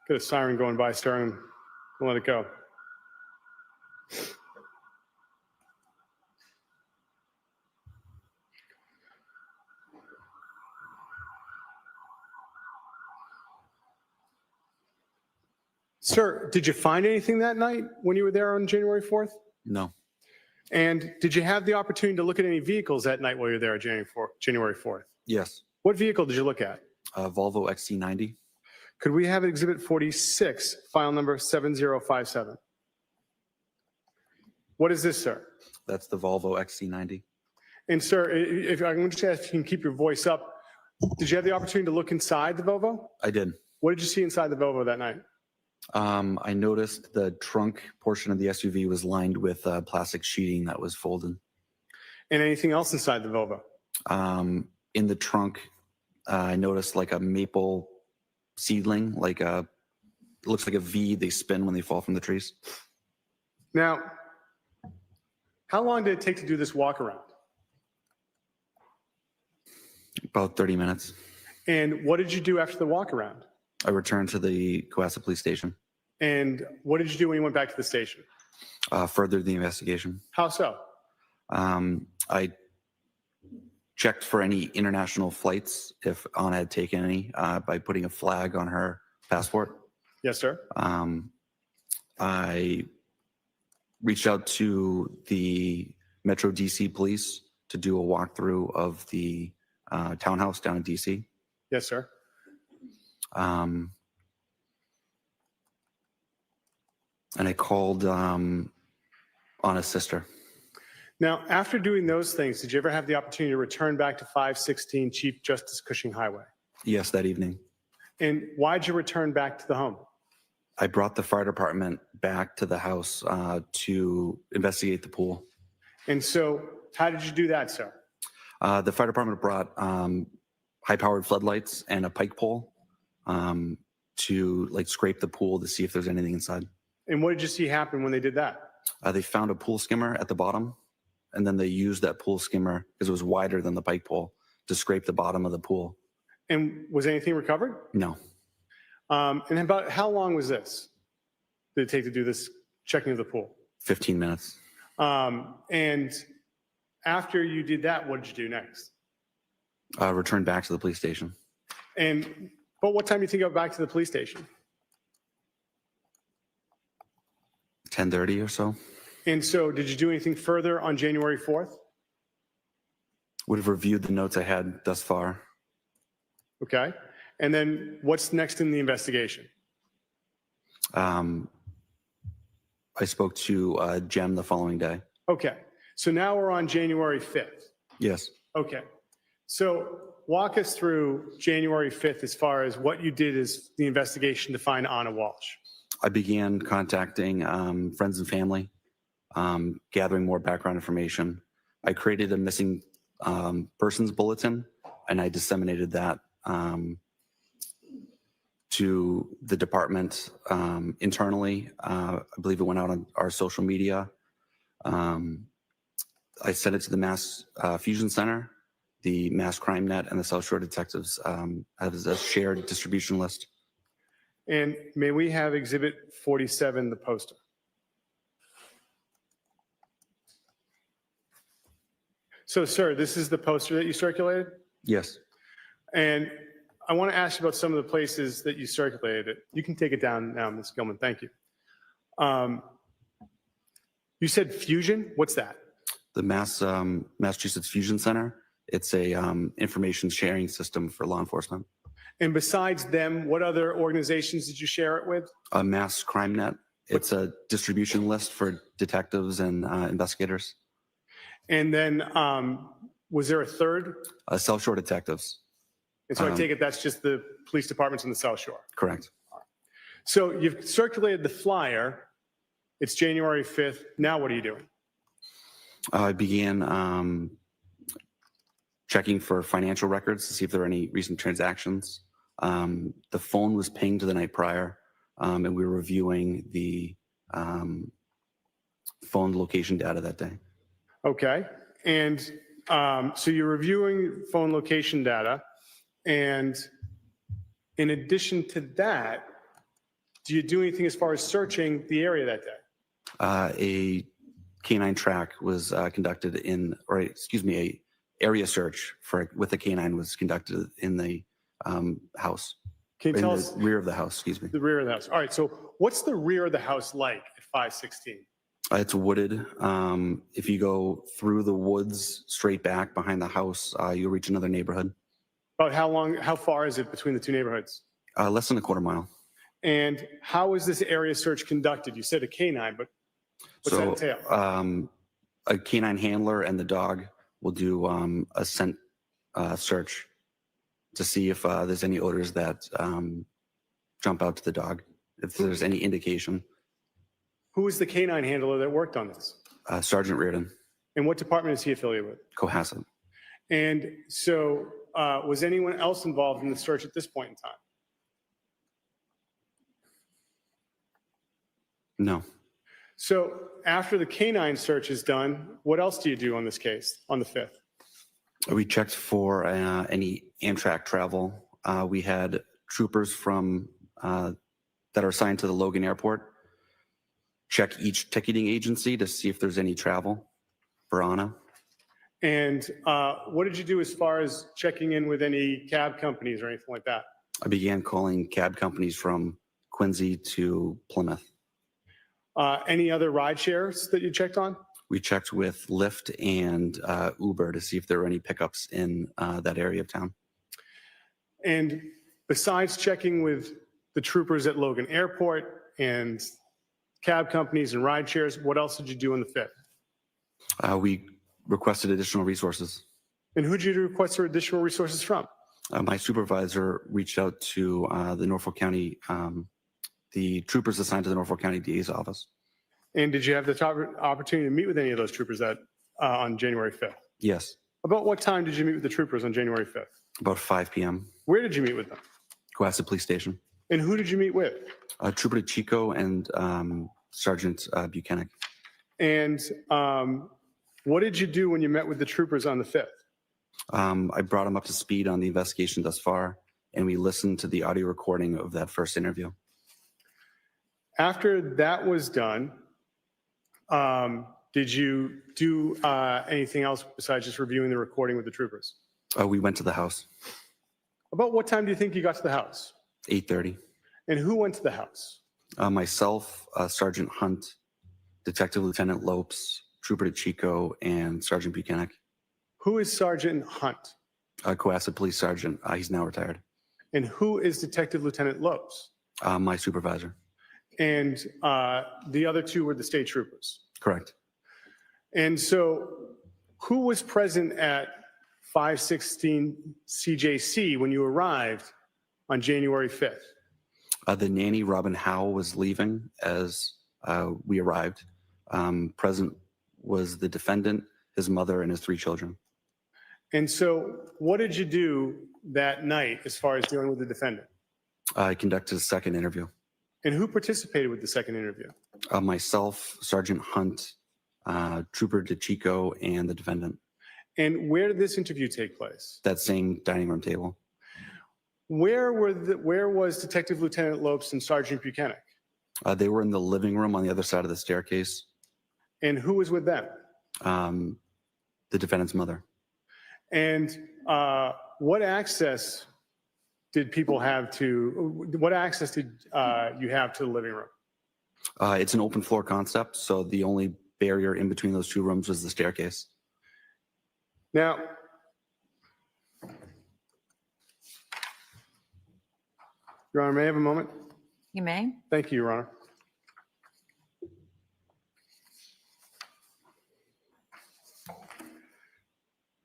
Got a siren going by, sir, and we'll let it go. Sir, did you find anything that night when you were there on January 4th? No. And did you have the opportunity to look at any vehicles that night while you were there on January 4th? Yes. What vehicle did you look at? Volvo XC90. Could we have Exhibit 46, file number 7057? What is this, sir? That's the Volvo XC90. And sir, if I'm going to just ask if you can keep your voice up, did you have the opportunity to look inside the Volvo? I did. What did you see inside the Volvo that night? I noticed the trunk portion of the SUV was lined with plastic sheeting that was folded. And anything else inside the Volvo? In the trunk, I noticed like a maple seedling, like it looks like a V they spin when they fall from the trees. Now, how long did it take to do this walk around? About 30 minutes. And what did you do after the walk around? I returned to the Cohasset police station. And what did you do when you went back to the station? Furthered the investigation. How so? I checked for any international flights, if Anna had taken any, by putting a flag on her passport. Yes, sir. I reached out to the Metro DC police to do a walkthrough of the townhouse down in DC. Yes, sir. And I called Anna's sister. Now, after doing those things, did you ever have the opportunity to return back to 516 Chief Justice Cushing Highway? Yes, that evening. And why'd you return back to the home? I brought the fire department back to the house to investigate the pool. And so how did you do that, sir? The fire department brought high-powered floodlights and a pike pole to like scrape the pool to see if there's anything inside. And what did you see happen when they did that? They found a pool skimmer at the bottom, and then they used that pool skimmer because it was wider than the pike pole to scrape the bottom of the pool. And was anything recovered? No. And about how long was this? Did it take to do this checking of the pool? 15 minutes. And after you did that, what did you do next? Returned back to the police station. But what time do you think you got back to the police station? 10:30 or so. And so did you do anything further on January 4th? Would have reviewed the notes I had thus far. Okay. And then what's next in the investigation? I spoke to Jem the following day. Okay. So now we're on January 5th. Yes. Okay. So walk us through January 5th as far as what you did as the investigation to find Anna Walsh. I began contacting friends and family, gathering more background information. I created a missing persons bulletin, and I disseminated that to the department internally. I believe it went out on our social media. I sent it to the Mass Fusion Center, the Mass Crime Net, and the South Shore Detectives as a shared distribution list. And may we have Exhibit 47, the poster? So, sir, this is the poster that you circulated? Yes. And I want to ask you about some of the places that you circulated it. You can take it down now, Ms. Gilman. Thank you. You said Fusion? What's that? The Massachusetts Fusion Center. It's a information sharing system for law enforcement. And besides them, what other organizations did you share it with? A Mass Crime Net. It's a distribution list for detectives and investigators. And then was there a third? South Shore Detectives. And so I take it that's just the police departments in the South Shore. Correct. So you've circulated the flyer. It's January 5th. Now what are you doing? I began checking for financial records to see if there were any recent transactions. The phone was pinged the night prior, and we were reviewing the phone location data that day. Okay. And so you're reviewing phone location data. And in addition to that, do you do anything as far as searching the area that day? A canine track was conducted a area search with a canine was conducted in the house. Can you tell us? The rear of the house, excuse me. The rear of the house. All right. So what's the rear of the house like at 516? It's wooded. If you go through the woods straight back behind the house, you'll reach another neighborhood. About how far is it between the two neighborhoods? Less than a quarter mile. And how is this area search conducted? You said a canine, but what's that entail? A canine handler and the dog will do a scent search to see if there's any odors that jump out to the dog, if there's any indication. Who is the canine handler that worked on this? Sergeant Reardon. And what department is he affiliated with? Cohasset. And so was anyone else involved in the search at this point in time? No. So after the canine search is done, what else do you do on this case on the 5th? We checked for any Amtrak travel. We had troopers from that are assigned to the Logan Airport check each ticketing agency to see if there's any travel for Anna. And what did you do as far as checking in with any cab companies or anything like that? I began calling cab companies from Quincy to Plymouth. Any other ride shares that you checked on? We checked with Lyft and Uber to see if there were any pickups in that area of town. And besides checking with the troopers at Logan Airport and cab companies and ride shares, what else did you do on the 5th? We requested additional resources. And who did you request for additional resources from? My supervisor reached out to the Norfolk County, the troopers assigned to the Norfolk County DA's office. And did you have the opportunity to meet with any of those troopers on January 5th? Yes, About what time did you meet with the troopers on January 5th? about 5 p.m. Where did you meet with them? Cohasset Police Station. And who did you meet with? Trooper Chico and Sergeant Buchanan. And what did you do when you met with the troopers on the 5th? I brought him up to speed on the investigation thus far, and we listened to the audio recording of that first interview. After that was done, did you do anything else besides just reviewing the recording with the troopers? We went to the house, About what time do you think you got to the house? 8:30. And who went to the house? Myself, Sergeant Hunt, Detective Lieutenant Lopes, Trooper Chico, and Sergeant Buchanan. Who is Sergeant Hunt? Cohasset Police Sergeant. He's now retired. And who is Detective Lieutenant Lopes? My supervisor. And the other two were the state troopers. Correct. And so who was present at 516 CJC when you arrived on January 5th? The nanny, Robin Howe, was leaving as we arrived. Present was the defendant, his mother, and his 3 children. And so what did you do that night as far as dealing with the defendant? I conducted a second interview. And who participated with the second interview? Myself, Sergeant Hunt, Trooper DeChico, and the defendant. And where did this interview take place? That same dining room table. Where was Detective Lieutenant Lopes and Sergeant Buchanan? They were in the living room on the other side of the staircase. And who was with them? The defendant's mother. And what access did people have to, what access did you have to the living room? It's an open floor concept, so the only barrier in between those 2 rooms was the staircase. Now, Your Honor, may I have a moment? You may. Thank you, Your Honor.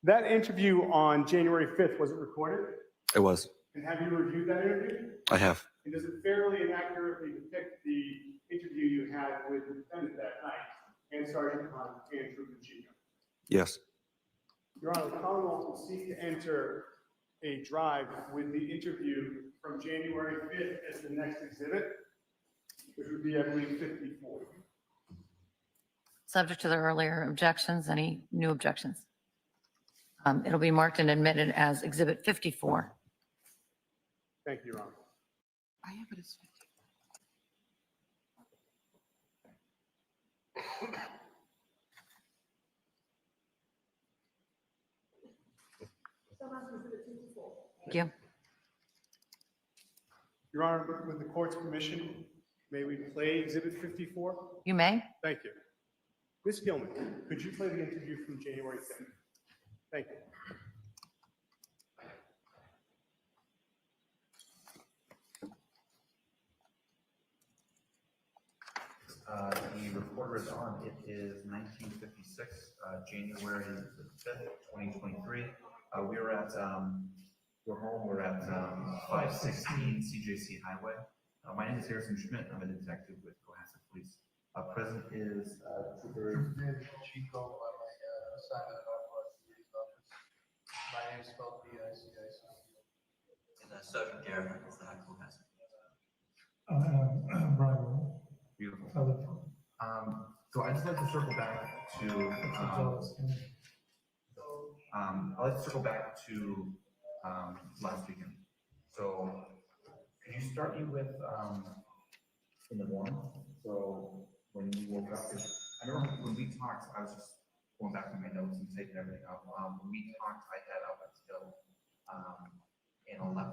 That interview on January 5th, was it recorded? It was. And have you reviewed that interview? I have. And does it fairly and accurately depict the interview you had with the defendant that night and Sergeant Hunt and Trooper Chico? Yes. Your Honor, the Commonwealth will seek to enter a drive with the interview from January 5th as the next exhibit, which would be, I believe, 54. Subject to the earlier objections, any new objections? It'll be marked and admitted as Exhibit 54. Thank you, Your Honor. I have it as 50. Thank you. Your Honor, with the court's permission, may we play Exhibit 54? You may. Thank you. Ms. Gilman, could you play the interview from January 5th? Thank you. The recorder is on. It is 1956, January 5th, 2023. We're at, we're home. We're at 516 CJC Highway. My name is Harrison Schmidt. I'm a detective with Cohasset Police. Present is Trooper Chico, I'm assigned to the Northwest Police Office. My name is spelled B-I-C-I-C. and Sergeant Garrett is at Cohasset. Brian. Beautiful. Other- So I'd just like to circle back to, I'd like to circle back to last weekend. So could you start me with in the morning? So when you woke up, I remember when we talked, I was just going back to my notes and taking everything up. When we talked, I had up until and 11.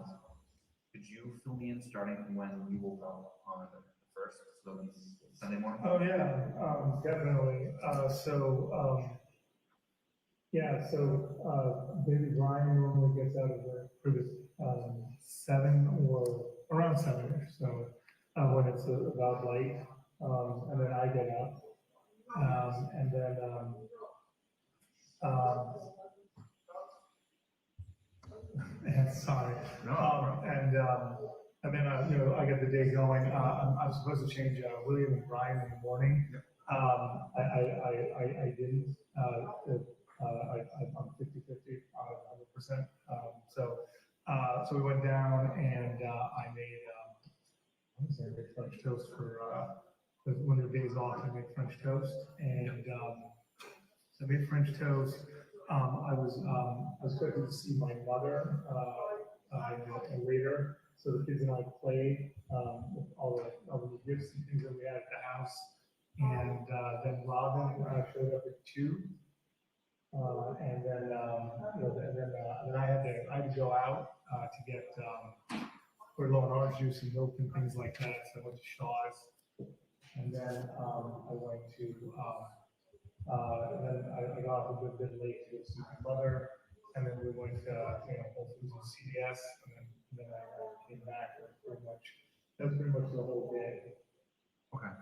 Could you fill me in starting from when you woke up on the first, so Sunday morning? Oh, yeah, definitely. Baby Brian normally gets out of work for this 7 or around 7-ish, so when it's about light, and then I get up, and then Um, and sorry. And then, I got the day going. I'm supposed to change William and Brian in the morning. I didn't. I'm 50/50, 100%. So we went down and I made, I made French toast for one of the days off. I made French toast and so I made French toast. I was expecting to see my mother later. So the kids and I played with all the gifts and things that we had at the house. And then Robin showed up at 2. And then I had to go out to get for low and orange juice and milk and things like that. So I went to Shaw's, and then I went to then I got off a bit late to go see my mother, and then we went to Whole Foods and CVS, and then I came back. That was pretty much the whole day. Okay.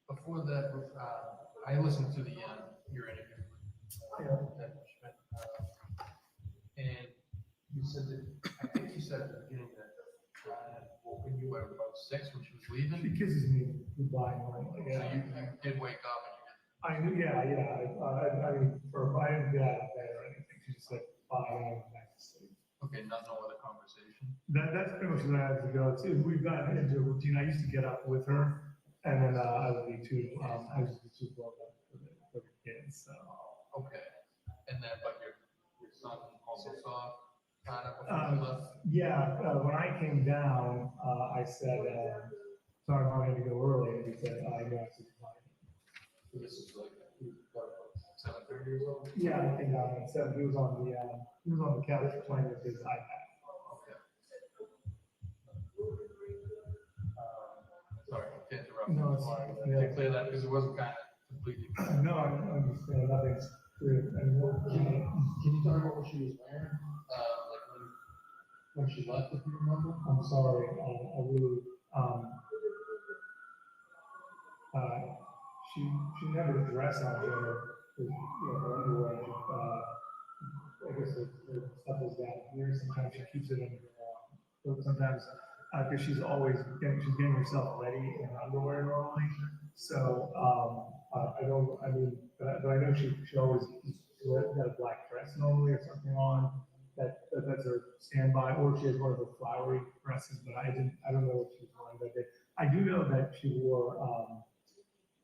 Before that, I listened to your interview. And you said that, I think you said at the beginning that when you were about 6 when she was leaving. She kisses me goodbye. So you did wake up and you did. I knew, yeah. I mean, I didn't get out of bed or anything. She just said bye and I went back to sleep. Okay, no other conversation. That's pretty much what I had to go to. We've gotten into a routine. I used to get up with her, and then I would be too. I was too blown up for the kids. So. Okay, and then but your son also saw Anna before you left. Yeah, when I came down, I said, "Sorry, Mom, I had to go early." And he said, "I know." I said, "Fine." So this is like 7:30 years old. Yeah, I came down at 7. He was on the couch playing with his iPad. Okay. Sorry, to interrupt. No, it's Sorry. yeah. To clear that because it wasn't kind of completely. No, I understand. Nothing's clear anymore. Can you tell me what she was wearing? Like when she left, if you remember? I'm sorry. I really. She never dressed on her, her underwear. I guess the stuff is down here. Sometimes she keeps it in her arm. Sometimes, because she's getting herself ready in underwear normally. So, but I know she always got a black dress normally or something on. That's her standby, or she has one of the flowery dresses, but I don't know what she was wearing that day. I do know that she wore,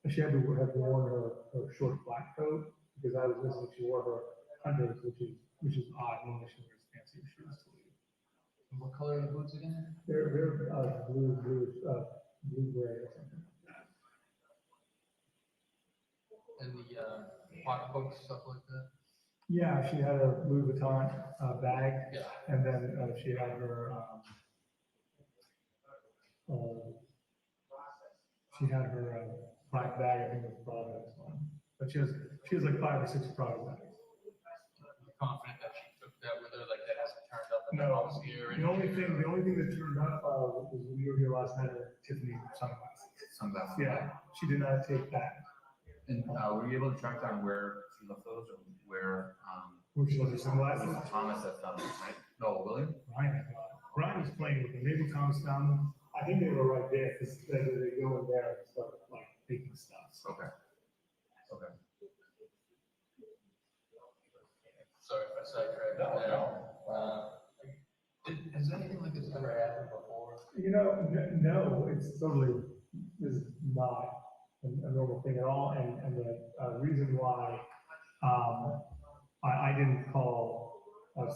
she had to have worn her short black coat, because I was listening, she wore her hunters, which is odd, normally she wears fancy shoes to leave. And what color are the boots again? They're blue gray or something like that. And the pocketbooks, stuff like that? Yeah, she had a Louis Vuitton bag, Yeah. and then she had her black bag. I think it was Prada this one, but she has like 5 or 6 Prada bags. You're confident that she took that with her, like that hasn't turned up in the No, house here? the only thing that turned up was when you were here last night at Tiffany sunglasses. Sunglasses. Yeah, she did not take that. And were you able to track down where she left those, or where She left her sunglasses. Thomas that found them, right? No, William? Brian was playing with them. Maybe Thomas found them. I think they were right there, because they go in there and start like taking stuff. Okay. Okay. Sorry if I sidetracked there. Has anything like this ever happened before? No, this is not a normal thing at all, and the reason why I didn't call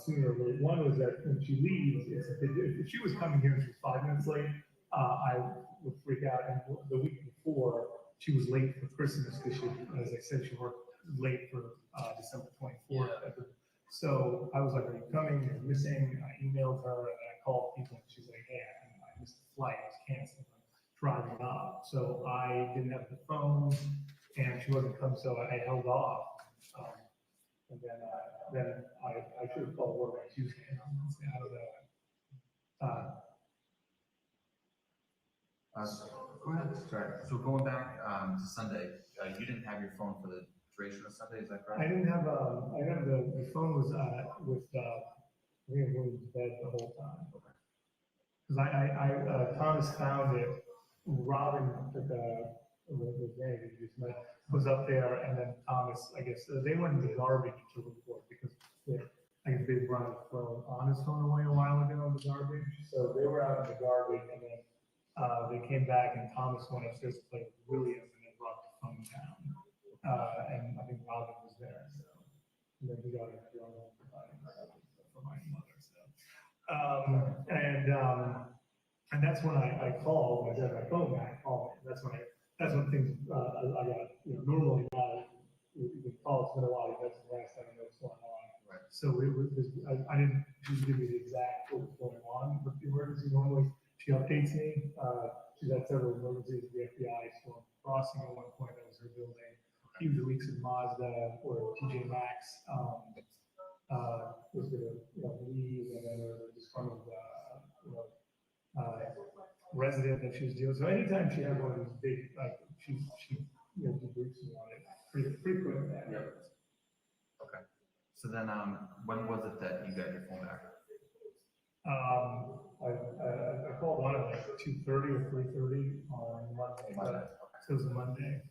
sooner, one was that when she leaves, if she was coming here and she was 5 minutes late, I would freak out, and the week before, she was late for Christmas, because as I said, she worked late for December 24th. Yeah. So I was like, "Are you coming? You're missing." I emailed her and I called people, and she's like, "Hey, I missed the flight. I was canceled. I'm driving up." So I didn't have the phone, and she wasn't coming, so I held off. And then I should have called work on Tuesday. I don't know. Go ahead. Sorry. So going back to Sunday, you didn't have your phone for the duration of Sunday, is that I correct? didn't have, I have the phone was, with, I think I was going to bed the whole time. Because Thomas found it, Robin took the day that you just met, was up there, and then Thomas, I guess, they went in the garbage to report, because I guess they brought his phone on his phone away a while ago in the garbage, so they were out in the garbage, and then they came back, and Thomas went upstairs to play with William, and then brought the phone down. And I think Robin was there, so, and then we got it for my mother, so. And that's when I called, when I got my phone back, I called, that's when things, I got, normally now, you can call, it's been a while, that's the last time I know what's going on. Right. So it was, I didn't give you the exact what was going on with the emergency, normally she updates me, she's had several emergencies with the FBI, storm crossing at one point, that was her building. Huge leaks in Mazda or TJ Maxx, was gonna, leave, and then there was this kind of, resident that she was dealing. So anytime she had one of these big, like, she debriefs me on it pretty quick. Yeah. Okay. So then, when was it that you got your phone back? I called on at like 2:30 or 3:30 on Monday. Monday. So it was a Monday.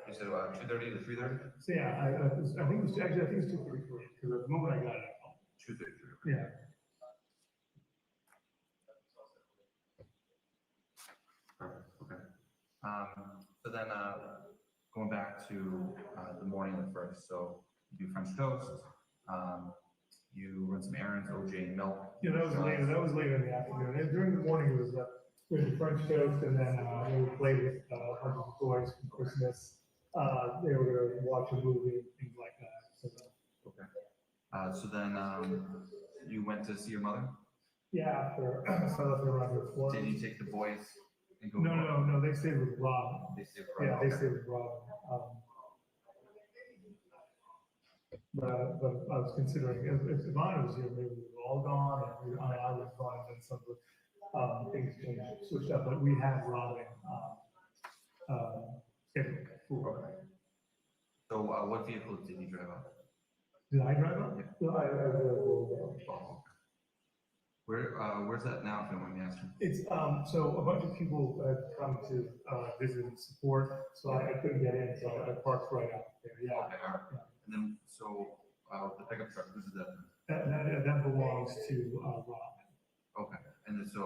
You said about 2:30 to 3:30? So yeah, I think it was actually, I think it's 2:33, because the moment I got it, I called. 2:33. Yeah. Perfect, okay. So then, going back to, the morning of the first, so you do French toast, you run some errands, OJ and milk. Yeah, that was later in the afternoon. And during the morning, it was, we had the French toast, and then, we played with, a bunch of toys from Christmas. They were gonna watch a movie, things like that, so. Okay. So then, you went to see your mother? Yeah, after, so I left around here 4. Did you take the boys and go? No, they stayed with Rob. They stayed Yeah, for they stayed with Rob. But I was considering, if Ivana was here, maybe we were all gone, and I was gone, and then some of the, things changed, switched up, but we had Robin, scheduled for. Okay. So, what vehicle did you drive up? Did I drive up? Yeah. No, I Oh, okay. Where's that now, if you don't mind me asking? It's, so a bunch of people have come to, visit and support, so I couldn't get in, so I parked right out there, yeah. Okay, all right. And then, so, the pickup truck, who's that? That belongs to, Robin. Okay, and then so.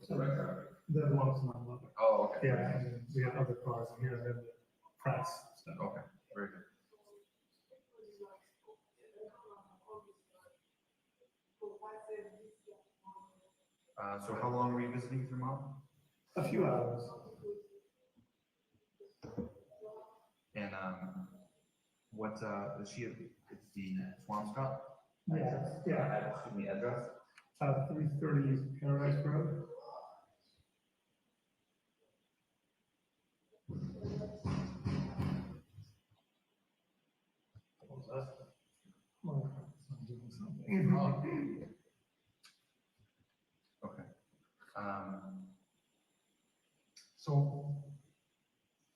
That belongs to my mother. Oh, okay. Yeah, and then we have other cars in here, and then the press, so. Okay, very good. So how long were you visiting with your mom? A few hours. And, what, is she, it's the Swampscott? Yeah. Excuse me, address? 330 Paradise Road. What was that? Oh, I'm doing something. Okay. So,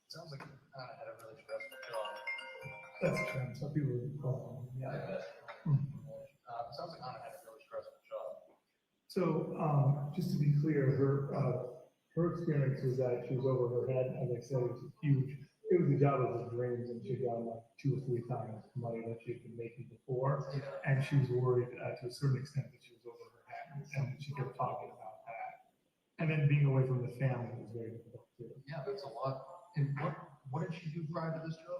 sounds like had a really stressful job. That's true, some people would call them, I yeah. bet. Sounds like Anna had a really stressful job. So, just to be clear, her experience was that she was over her head, as I said, it was huge. It was the job of her dreams, and she'd done like 2 or 3 times the money that she had been making before. And she was worried to a certain extent that she was over her head, and she kept talking about that. And then being away from the family was very difficult too. Yeah, that's a lot. And what did she do prior to this job?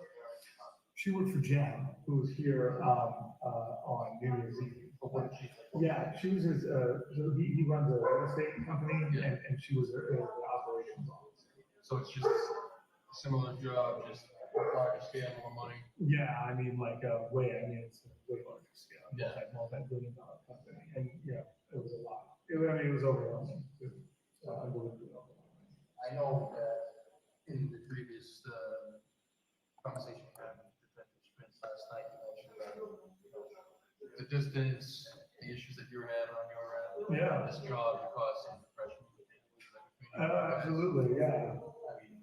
She worked for Jan, who was here on New Year's Eve. But what did she do? Yeah, she was his, he runs a real estate company, Yeah. and she was the operations officer. So it's just a similar job, just larger scale, more money. Yeah, I mean, like, it's a way larger scale, Yeah. multi-billion-dollar company, and, yeah, it was a lot. It was overwhelming, unbelievably overwhelming. I know that in the previous conversation we had with Detective Spence last night, you mentioned that the distance, the issues that you were having on your end. Yeah. This job, you caused some depression. Absolutely, yeah. I mean,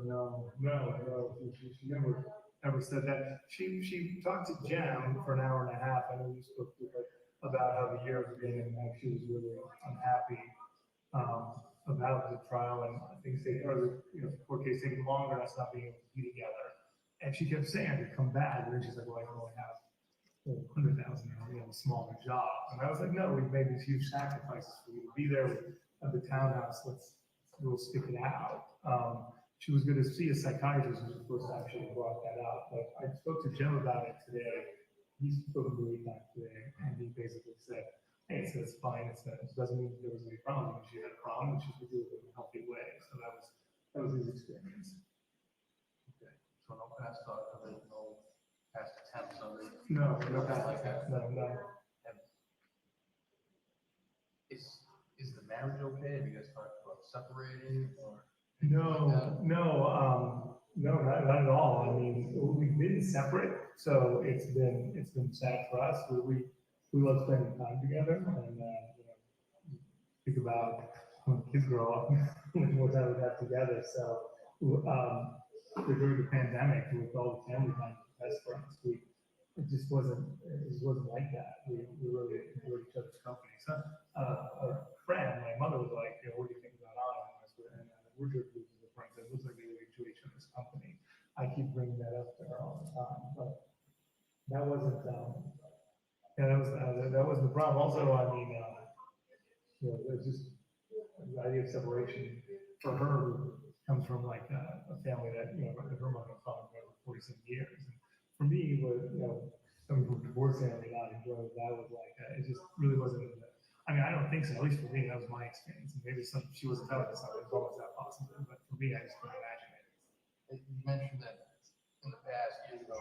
no, she never, ever said that. She talked to Jem for an hour and a half. I know you spoke to her about how the year was being, and how she was really unhappy, about the trial and things taking, or the, court case taking longer, us not being able to be together. And she kept saying I could come back, and then she's like, well, I can only have 100,000, a smaller job. And I was like, no, we've made these huge sacrifices for you to be there at the townhouse. We'll stick it out. She was going to see a psychiatrist who was supposed to actually brought that up. But I spoke to Jim about it today. He spoke to me back today, and he basically said, hey, so it's fine. It doesn't mean there was any problem. If she had a problem, she should do it in a healthy way. So that was his experience. Okay, so no past no past attempts on it? No Nothing like past, that? no. And is the marriage okay? Have you guys talked about separating or? No, not at all. I mean, we've been separate, so it's been sad for us. We love spending time together, and think about when kids grow up, what time we have together. So, during the pandemic, with all the family time, best for us. It just wasn't like that. We really enjoyed each other's company. So, a friend, my mother was like, what do you think about Anna? And we're good groups of friends. It looks like they really enjoy each other's company. I keep bringing that up to her all the time, but that wasn't, that was the problem. Also, I mean, it's just the idea of separation for her comes from like a family that, her mother and father were 47 years. And for me, coming from a divorced family, not enjoying that was like, it just really wasn't. I mean, I don't think so. At least for me, that was my experience. And maybe she wasn't telling us something. It was always that possible. But for me, I just couldn't imagine it. You mentioned that in the past, years ago,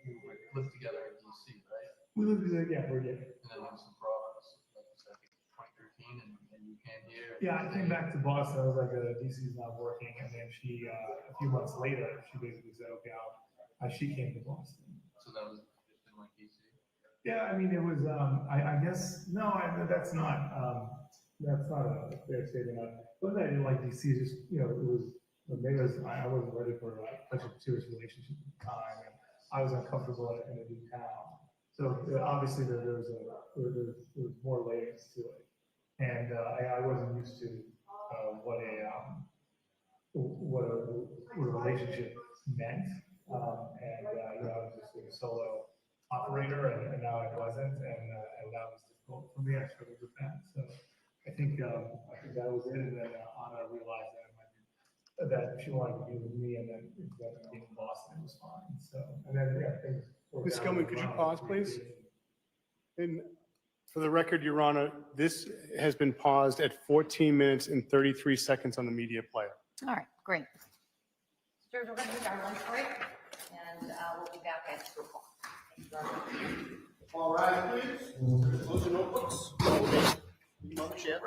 you lived together in DC, right? We lived together, yeah, we're good. And then there was some problems, like you said, 2013, and you came here. Yeah, I came back to Boston. I was like, DC's not working. And then she, a few months later, she basically said, okay, she came to Boston. So that was just in like DC? Yeah, I mean, it was, I guess, no, that's not a fair statement. But I didn't like DC, just, it was, maybe I wasn't ready for such a serious relationship at the time, and I was uncomfortable in a new town. So obviously there was more layers to it. And I wasn't used to what a relationship meant. I was just a solo operator, and now I wasn't, and that was difficult for me. I struggled with that. So I think that was it. And then Anna realized that she wanted to be with me, and then being in Boston was fine. So, and then things. Ms. Gilman, could you pause, please? And for the record, Your Honor, this has been paused at 14 minutes and 33 seconds on the media player. All right, great. We're going to take our lunch break, and we'll be back at 2 o'clock. Thank you very much. All right, please. Close your notebooks. Chair.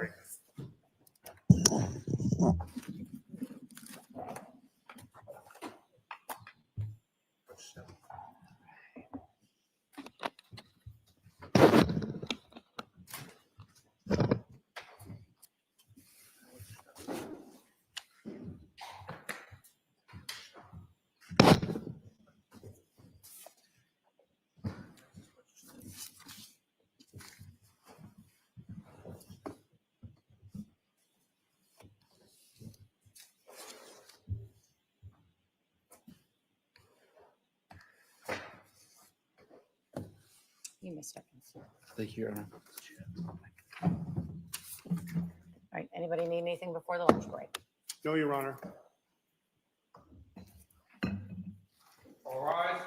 You may step in. Thank you, Your Honor. All right, anybody need anything before the lunch break? No, Your Honor. All right.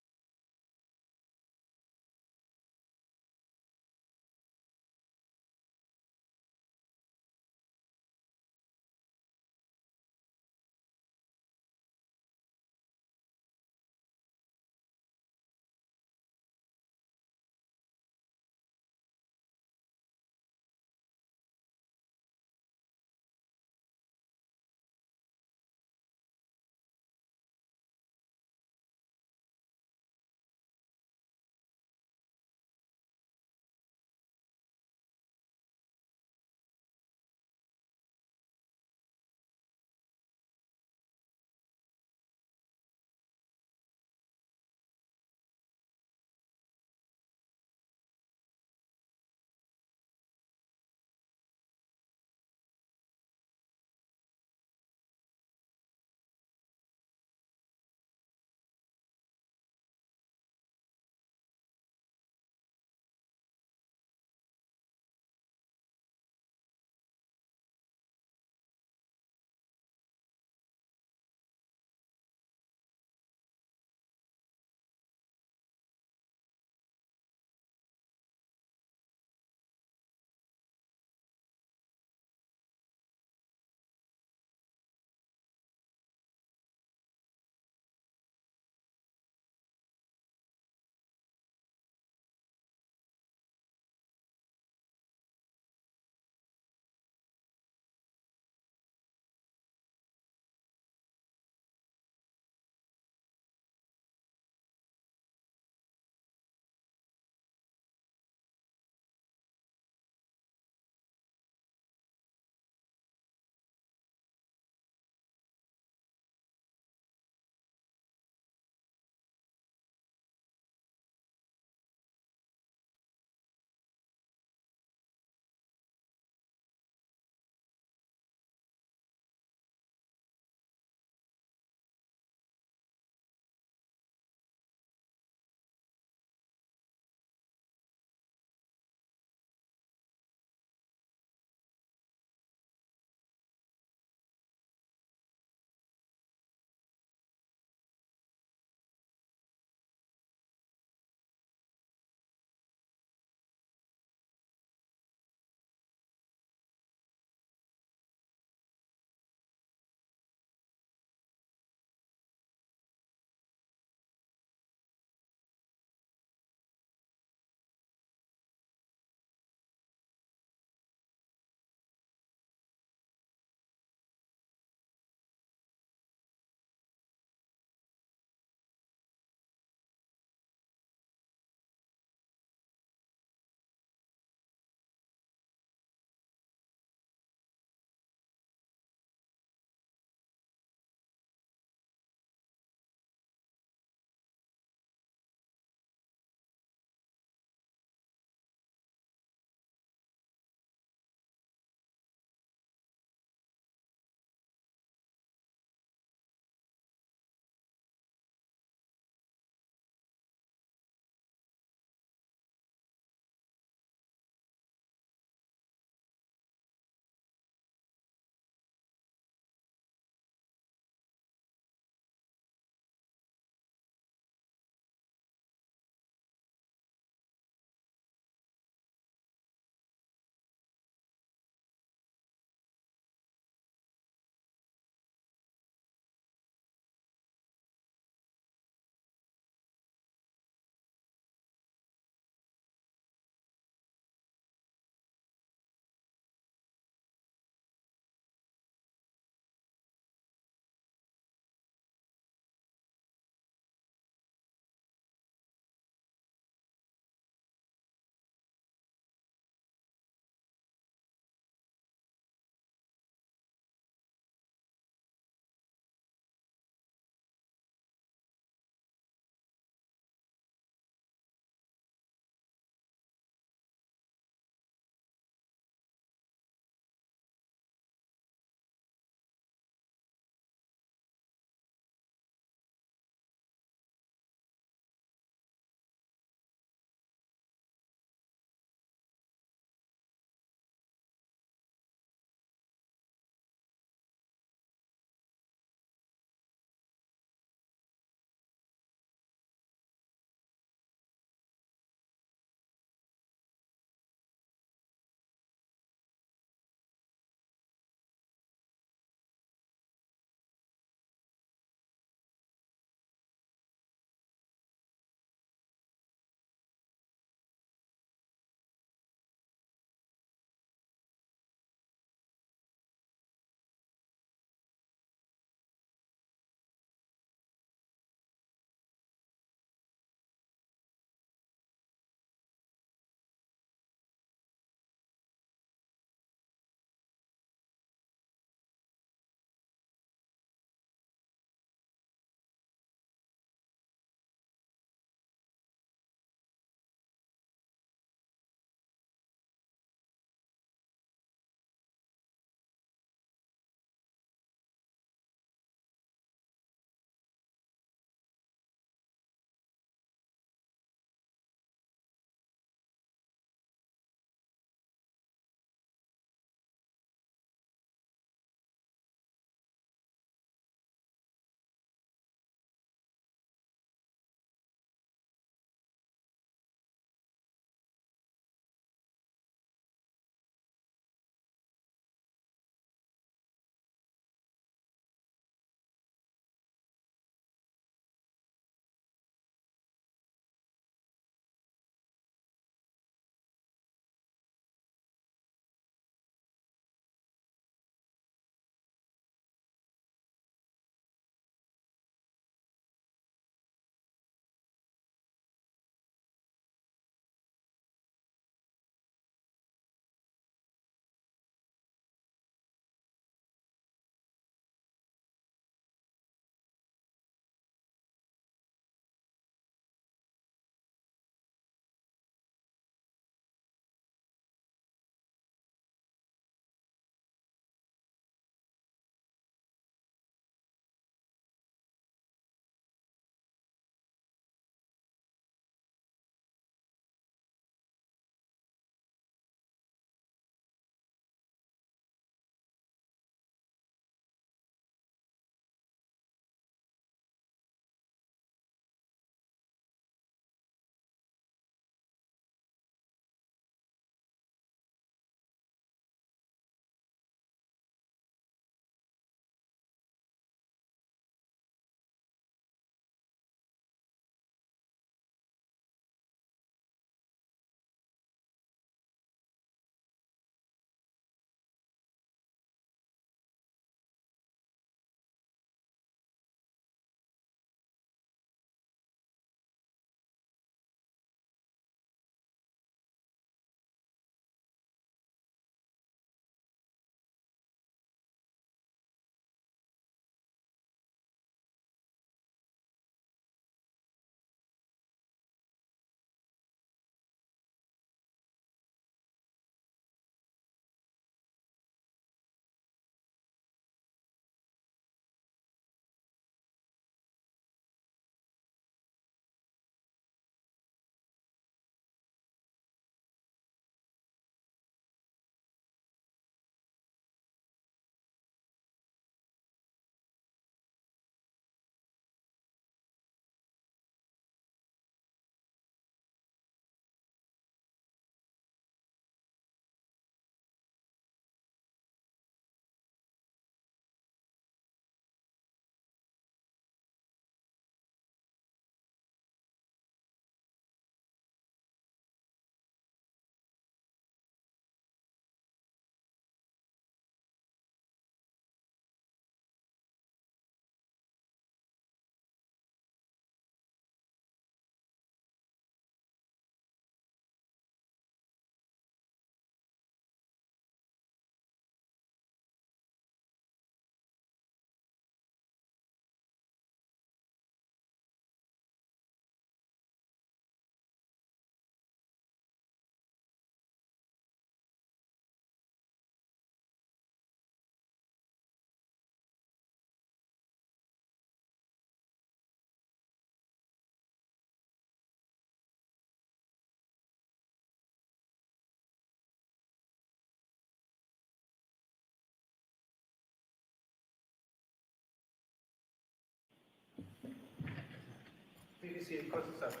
be seated, close the session.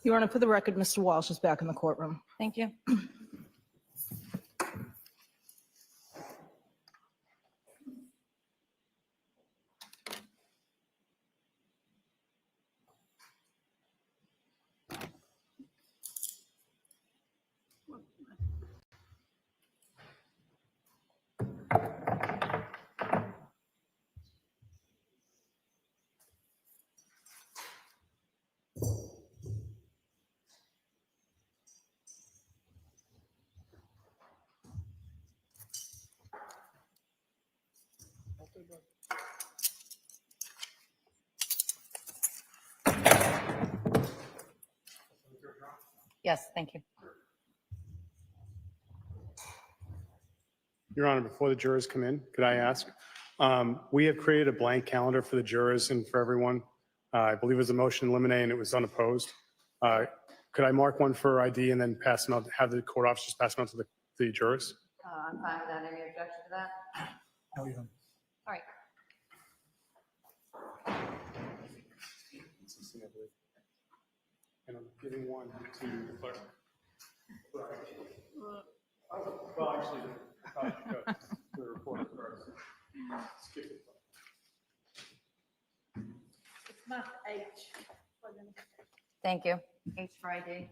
Your Honor, for the record, Mr. Walsh is back in the courtroom. Thank you. Yes, thank you. Your Honor, before the jurors come in, could I ask? We have created a blank calendar for the jurors and for everyone. I believe it was a motion to eliminate and it was unopposed. Could I mark one for ID and then pass them out, have the court officers pass them out to the jurors? I'm fine with that. Any objection to that? No, you don't. All right. And I'm giving one to the clerk. Well, actually, the reporter first. Skip it. It's not H. Thank you. H for ID.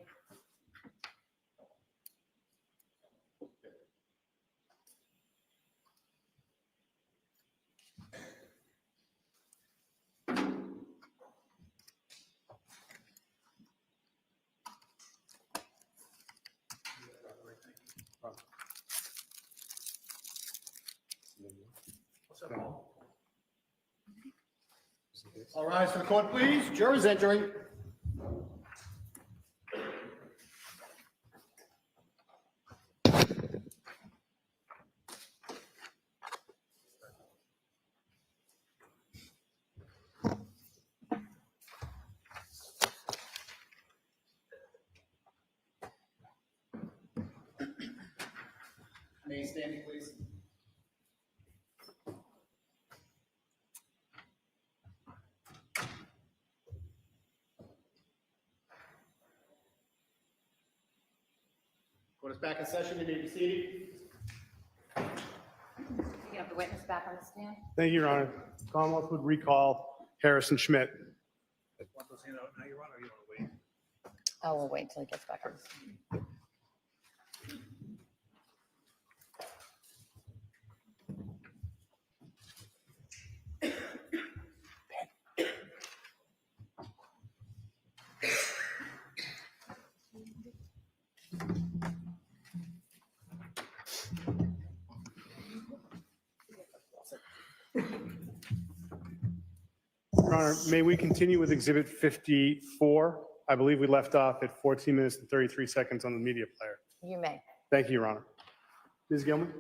What's up, Paul? All rise for the court, please. Jurors entering. Remain standing, please. Court is back in session. You may be seated. You have the witness back on the stand? Thank you, Your Honor. Commonwealth would recall Harrison Schmidt. Want those hand out now, Your Honor, or you want to wait? Oh, we'll wait till he gets back on the stand. Your Honor, may we continue with Exhibit 54? I believe we left off at 14 minutes and 33 seconds on the media player. You may. Thank you, Your Honor. Ms. Gilman?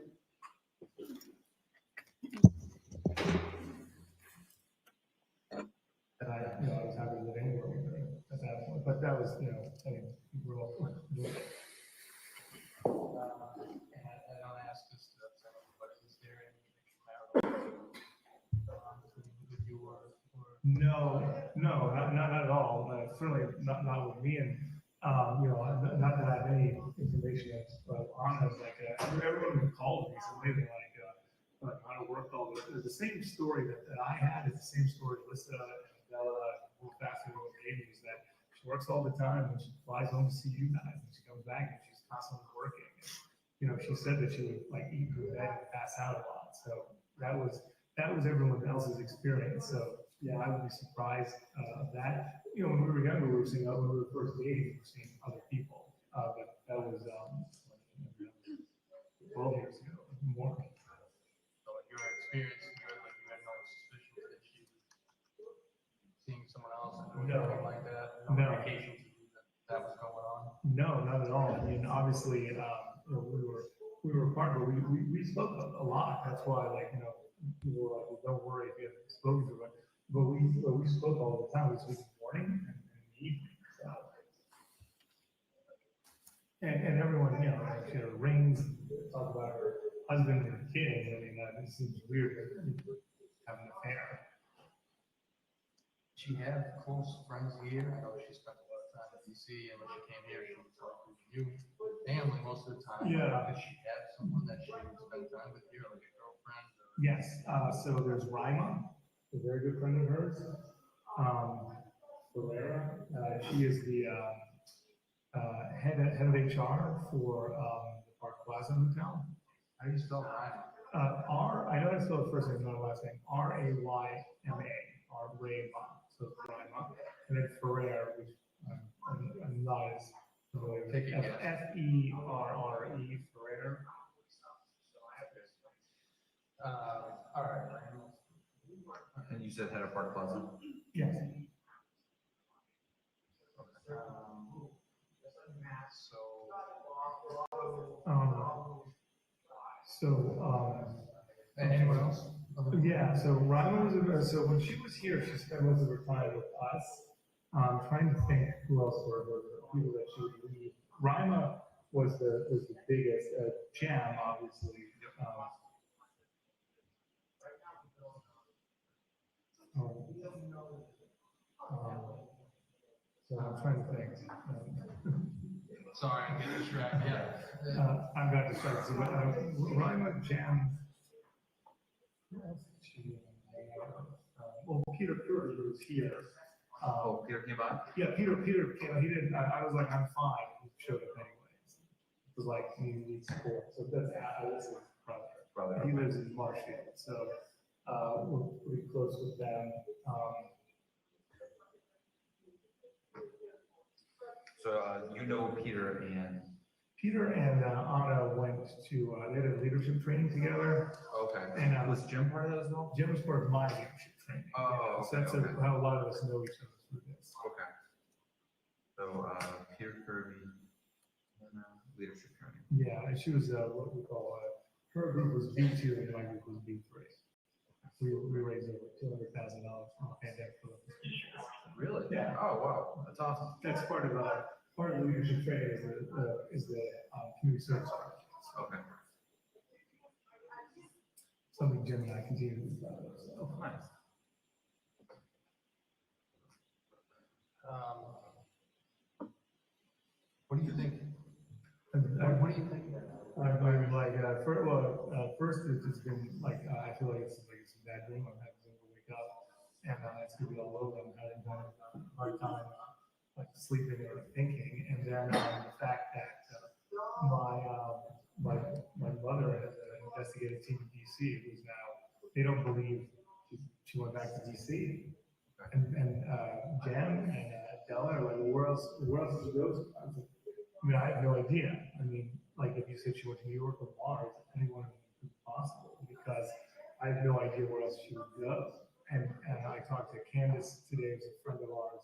And I was happy to live anywhere with her at that point, but that was, I mean, we grew up with it. And I'll ask this to everybody, is there any extramarital with you or? No, not at all. Certainly not with me. And, not that I have any information on it. Like, everyone who called me, so maybe like how to work all this. The same story that I had is the same story Lisa and Bella and Will Faster with Amy, is that she works all the time and she flies home to see you guys and she comes back and she's constantly working. And, she said that she would like eat her bed and pass out a lot. So that was everyone else's experience. So yeah, I would be surprised of that. When we were younger, we were seeing, when we were first dating, we were seeing other people. But that was 12 years ago, more. So in your experience, you had no suspicion that she was seeing someone else or anything like that? No indication that was going on? No, not at all. I mean, obviously, we were apart, but we spoke a lot. That's why, like, you know, people were like, well, don't worry if you haven't spoken to her. But we spoke all the time. We speak in the morning and in the evening. So. And everyone, you know, like, you know, rings, talk about her husband and kids. I mean, it seems weird to have an affair. She had close friends here. I know she spent a lot of time in DC, and when she came here, she was like with you, family most of the time. Yeah. Did she have someone that she would spend time with here, like a girlfriend? Or... Yes, so there's Rima, a very good friend of hers. Ferreira, she is the head of HR for the Park Plaza Hotel. How do you spell Ryan? I know how to spell the first name, not the last name. Rayma, Rayma. So Rayma, and then Ferrer, which I'm not as familiar with. Take a guess. Ferre, Ferrer. All right. And you said head of Park Plaza? Yes. Anyone else? Yeah, so Rima was, so when she was here, she spent most of her time with us. Trying to think who else were the people that she would lead. Rima was the biggest, Jam, obviously. So I'm trying to think. Sorry, I'm getting distracted. Yeah. I've got distracted, but Rima, Jam. Well, Peter was here. Oh, Peter came by? Yeah, Peter, you know, he didn't, I was like, I'm fine. He showed up anyways. It was like, he needs support. So that's Alice's brother. He lives in Marshfield. So we're pretty close with them. So you know Peter and... Peter and Anna went to, they had a leadership training together. Okay. And was Jim part of that as well? Jim was part of my leadership training. Oh, So that's how a lot of us know each other through this. Okay. So Peter Kirby, leadership training. Yeah, and she was what we call, her group was B2 and my group was B3. We raised over $200,000 from the pandemic. Really? Yeah. Oh, wow. That's awesome. That's part of leadership training is the community service projects. Okay. Something Jim and I continue to do. So. Nice. What do you think? What do you think? First it's been like, I feel like it's a bad dream. I'm having to wake up and it's gonna be all over. I'm having a hard time like sleeping or thinking. And then the fact that my mother has an investigative team in DC who's now, they don't believe she went back to DC. And Jan and Della are like, well, where else did she go to? I mean, I have no idea. I mean, like if you said she went to New York or Mars, anyone could be possible because I have no idea where else she would go. And I talked to Candace today, who's a friend of ours,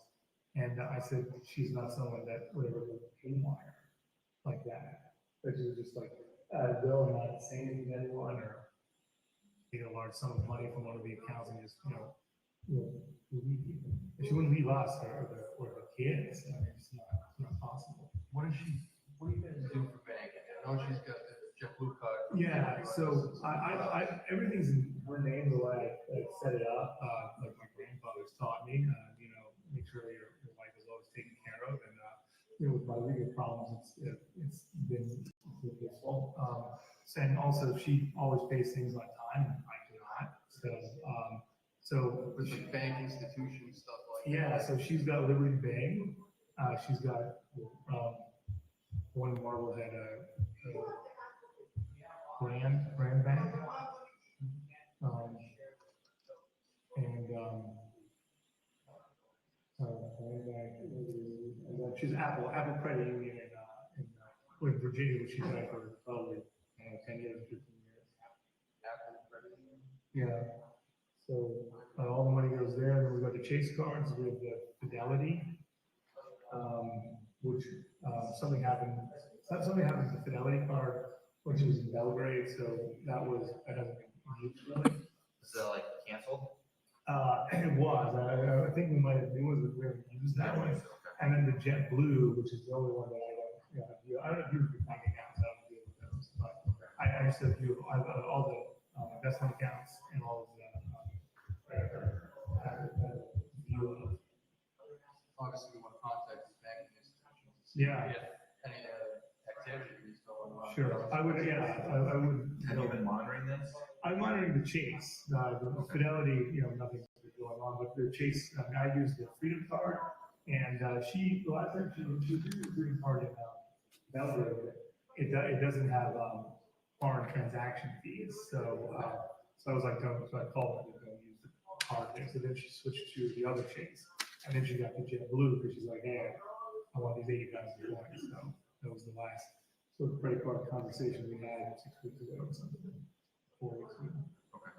and I said she's not someone that would ever go haywire like that. That she would just like go and not say anything to anyone or take a large sum of money from one of the accounts and just leave people. She wouldn't leave us or the kids. I mean, it's not possible. What do you guys do for banking? I know she's got the JetBlue card. Yeah, so I everything's in her name the way I set it up. Like my grandfather's taught me, make sure your wife is always taken care of. And with my legal problems, it's been useful. And also, she always pays things on time, and I do not. So With the bank institution stuff like yeah, so she's got Liberty Bank. She's got one in Marblehead, Grand Bank. And then she's Apple Credit Union in Virginia, which she's had for probably 10 years, 15 years. Apple Credit Union? Yeah. So all the money goes there. Then we got the Chase cards with the Fidelity, which something happened with the Fidelity card. when she was in Belgrade, so that hasn't been used really. Is that like canceled? It was, I think we might have, it was, we haven't used that one. And then the JetBlue, which is the only one that I don't, I don't know if you have bank accounts, I don't deal with those, but I just have view, all the investment accounts and all of the, view of. Obviously, we want to contact the banking institutions. Yeah. If any activity is going on. Sure, I would, I would. Have you been monitoring this? I'm monitoring the Chase, the Fidelity, nothing's been going on, but the Chase, I use the Freedom Card, and the last time she used the Freedom Card in Belgrade, it doesn't have foreign transaction fees, so I was like, so I called her to go use the card there, so then she switched to the other Chase, and then she got the JetBlue, because she's like, hey, I want these 80,000 points, so that was the last sort of credit card conversation we had 6 weeks ago or something. 4 weeks ago. Okay.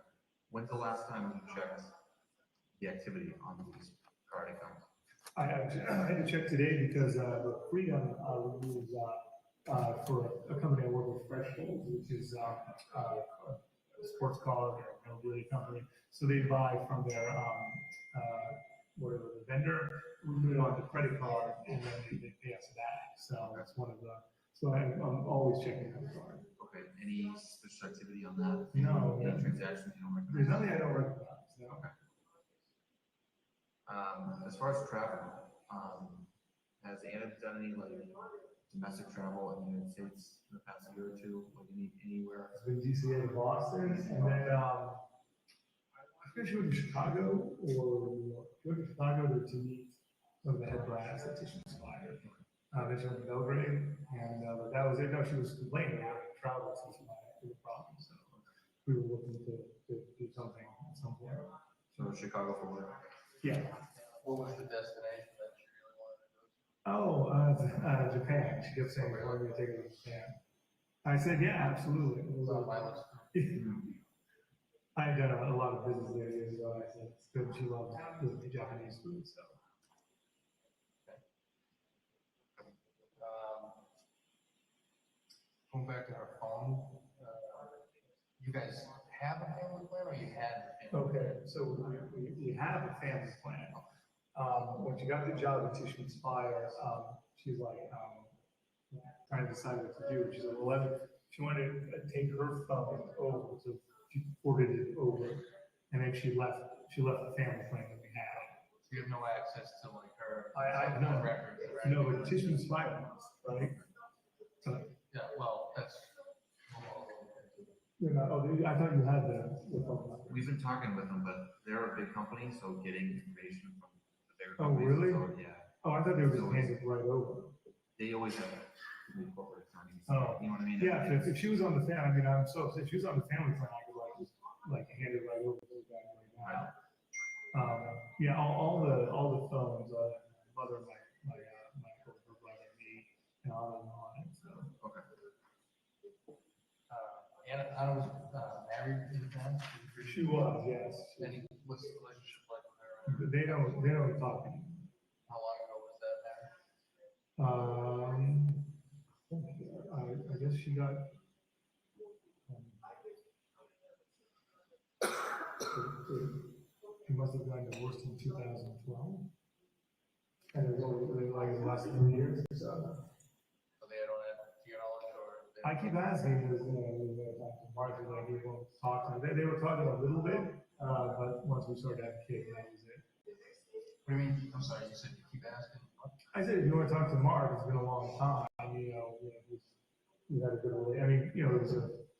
When's the last time you checked the activity on these card accounts? I had to check today because the Freedom we use for a company I work with, Threshold, which is a sports card or a mobility company. So they buy from their whatever the vendor, we put it on the credit card, and then they pay us back. So that's one of the. So I'm always checking that card. Okay. Any suspicious activity on that? No. Any transactions you don't recognize? There's nothing I don't recognize. No. Okay. As far as travel, has Anna done any like domestic travel in the United States in the past year or two? Like anywhere? It's been DCA to Boston, and then I forget she went to Chicago or New York. She went to Chicago to meet some of the head brass at Titian Spire. Then she went to Belgrade, and that was it. No, she was complaining about travel to the problem, so we were looking to do something at some point. So Chicago for work. Yeah. What was the destination that you really wanted to go to? Oh, Japan. She kept saying, "Why don't we take her to Japan?" I said, "Yeah, absolutely." It was On my list. I had done a lot of business there years ago. I said, it's good. She loves the Japanese food, so. Going back to her phone, you guys have a family plan or you had a family plan? Okay, so we have a family plan. When she got the job at Titian Spire, she's like, trying to decide what to do. She's like, well, she wanted to take her phone over, so she ported it over, and then she left the family plan that we have. So you have no access to like her. I know. Records, right? No, but Titian Spire was, right? So, Yeah, well, that's. I thought you had the phone number. We've been talking with them, but they're a big company, so getting information from the bigger Oh, companies. really? So, yeah. Oh, I thought they were just handed right over. They always have corporate accounting. Oh, You know what I mean? yeah, if she was on the family, if she was on the family plan, I could just hand it right over to the guy right now. Yeah, all the phones, mother, my her brother, me, and all on it, so. Okay. Anna was married in the past? She was, yes. And what's the relationship like with her? They don't talk anymore. How long ago was that marriage? I guess she got. She must have gotten divorced in 2012. And it was only like the last 3 years or so. So they don't have, to your knowledge, or? I keep asking, Mark, like, we won't talk to them. They were talking a little bit, but once we started having kids, that was it. What do you mean? I'm sorry, you said you keep asking. I said, if you want to talk to Mark, it's been a long time, we had a good relationship.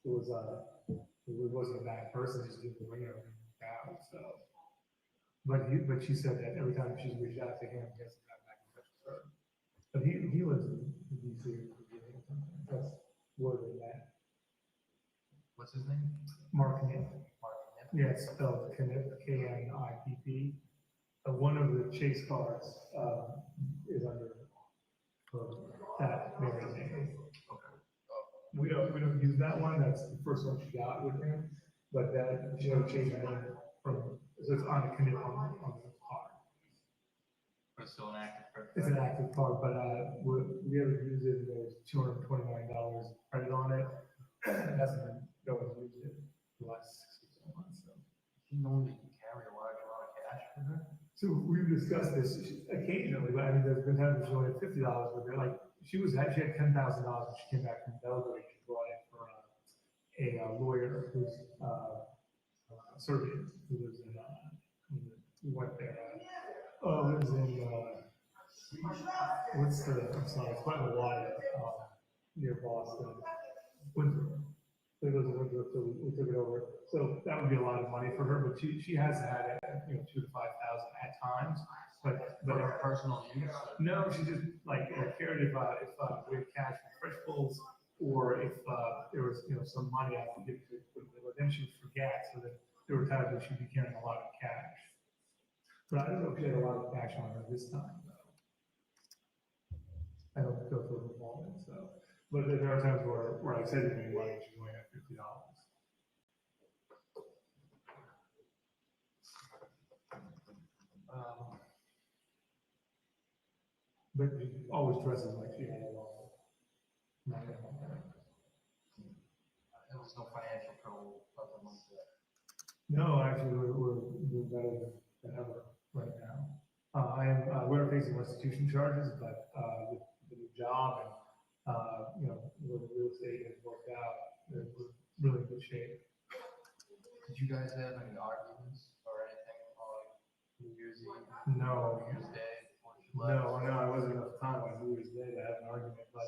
It wasn't a bad person, just didn't bring everything down, so. But she said that every time she's reached out to him, he hasn't gotten back in touch with her. But he lives in DC. That's where they met. What's his name? Mark Knipp. Mark. Yes, spelled Knipp, Knipp. One of the Chase cards is under that Mary's name. We don't use that one. That's the first one she got with him, but that she changed her name from, so it's on the Knipp on the card. But it's still an active credit It's card. an active card, but, we haven't used it, there's $229 credit on it. It hasn't been, no one's used it the last 6 or 7 months, so. She normally carry a large amount of cash with her. So we've discussed this occasionally, but I mean, there's been times she only had $50 with her, like, she had $10,000 when she came back from Belgrade, she brought it for a lawyer who's, Serbian, who lives in, who went there, lives in, what's the, I'm sorry, it's quite a while, near Boston, Winthrop. So it goes to Winthrop, so we took it over. So that would be a lot of money for her, but she has had it, 2,000 to 5,000 at times, but For her personal use. no, she just like cared if we had cash for fresh pulls, or if there was some money I could give to, but then she would forget. So that there were times when she'd be carrying a lot of cash. But I don't know if she had a lot of cash on her this time, though. I don't go through her wallet, so. But there are times where I said to me, money, she's only at $50. But she always dresses like she had a lot of money on her. There was no financial trouble, nothing like that. No, actually, we're better than ever right now. We're facing restitution charges, but the new job and where the real estate has worked out, we're really in good shape. Did you guys have any arguments or anything on New Year's Eve? No, New Year's Day before she left? no, I wasn't enough time on New Year's Day to have an argument, but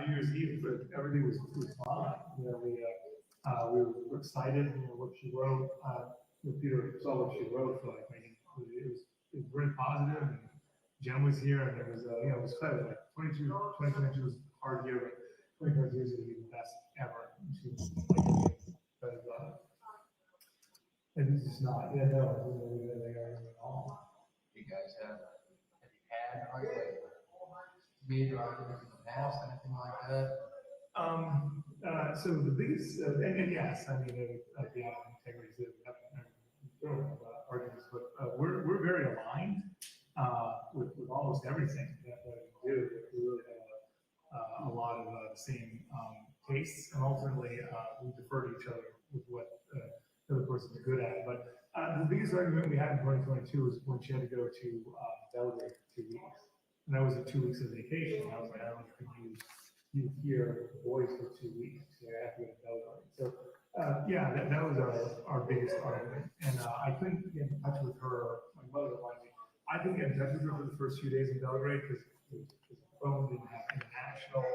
New Year's Eve, everything was fine. We were excited, what she wrote, Peter saw what she wrote, so I think it was very positive, and Jen was here, and it was exciting, like 2022 was a hard year, but 2022 is going to be the best ever. She was and it's just not, they are at all. You guys have you had arguments, major arguments in the past, anything like that? So the biggest, and yes, I mean, the integrity is that we haven't arguments, but we're very aligned with almost everything that we do. We really have a lot of the same tastes, and ultimately we defer to each other with what the other person's good at. But the biggest argument we had in 2022 was when she had to go to Belgrade for 2 weeks, and that was 2 weeks of vacation. I was like, I don't know if you hear boys for 2 weeks, so I have to go to Belgrade. So yeah, that was our biggest argument, and I couldn't get in touch with her. My mother reminded me, I couldn't get in touch with her for the first few days in Belgrade because the phone didn't have international.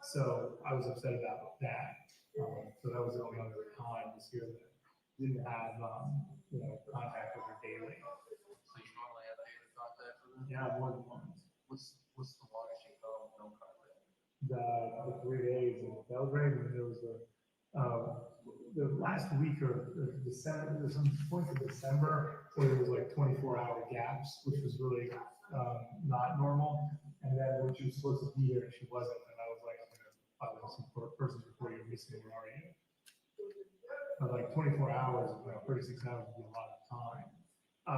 So I was upset about that. So that was the only other time this year that didn't have contact with her daily. So you normally have daily contact with them? Yeah, more than once. What's the longest you go with no contact? The 3 days in Belgrade, and there was the last week of December, there's some points of December where there was like 24-hour gaps, which was really not normal. And then when she was supposed to be here and she wasn't, and I was like, I'm gonna file some person's report, you're missing, where are you? But like 24 hours, 36 hours would be a lot of time.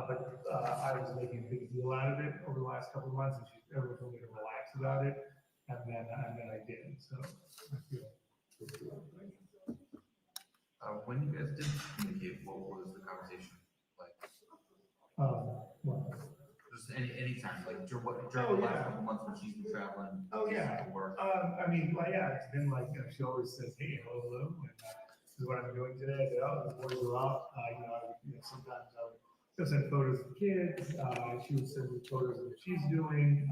But I was making a big deal out of it over the last couple of months, and everyone told me to relax about it, and then I did. So I feel good. When you guys did communicate, what was the conversation like? Well, Just any time, like during Oh, the last yeah. couple months when she's been traveling. Oh, yeah. to Work. I mean, well, yeah, it's been like, she always says, hey, hello, and this is what I'm doing today. I said, oh, the boys are up. Sometimes I would send photos of the kids. She would send me photos of what she's doing.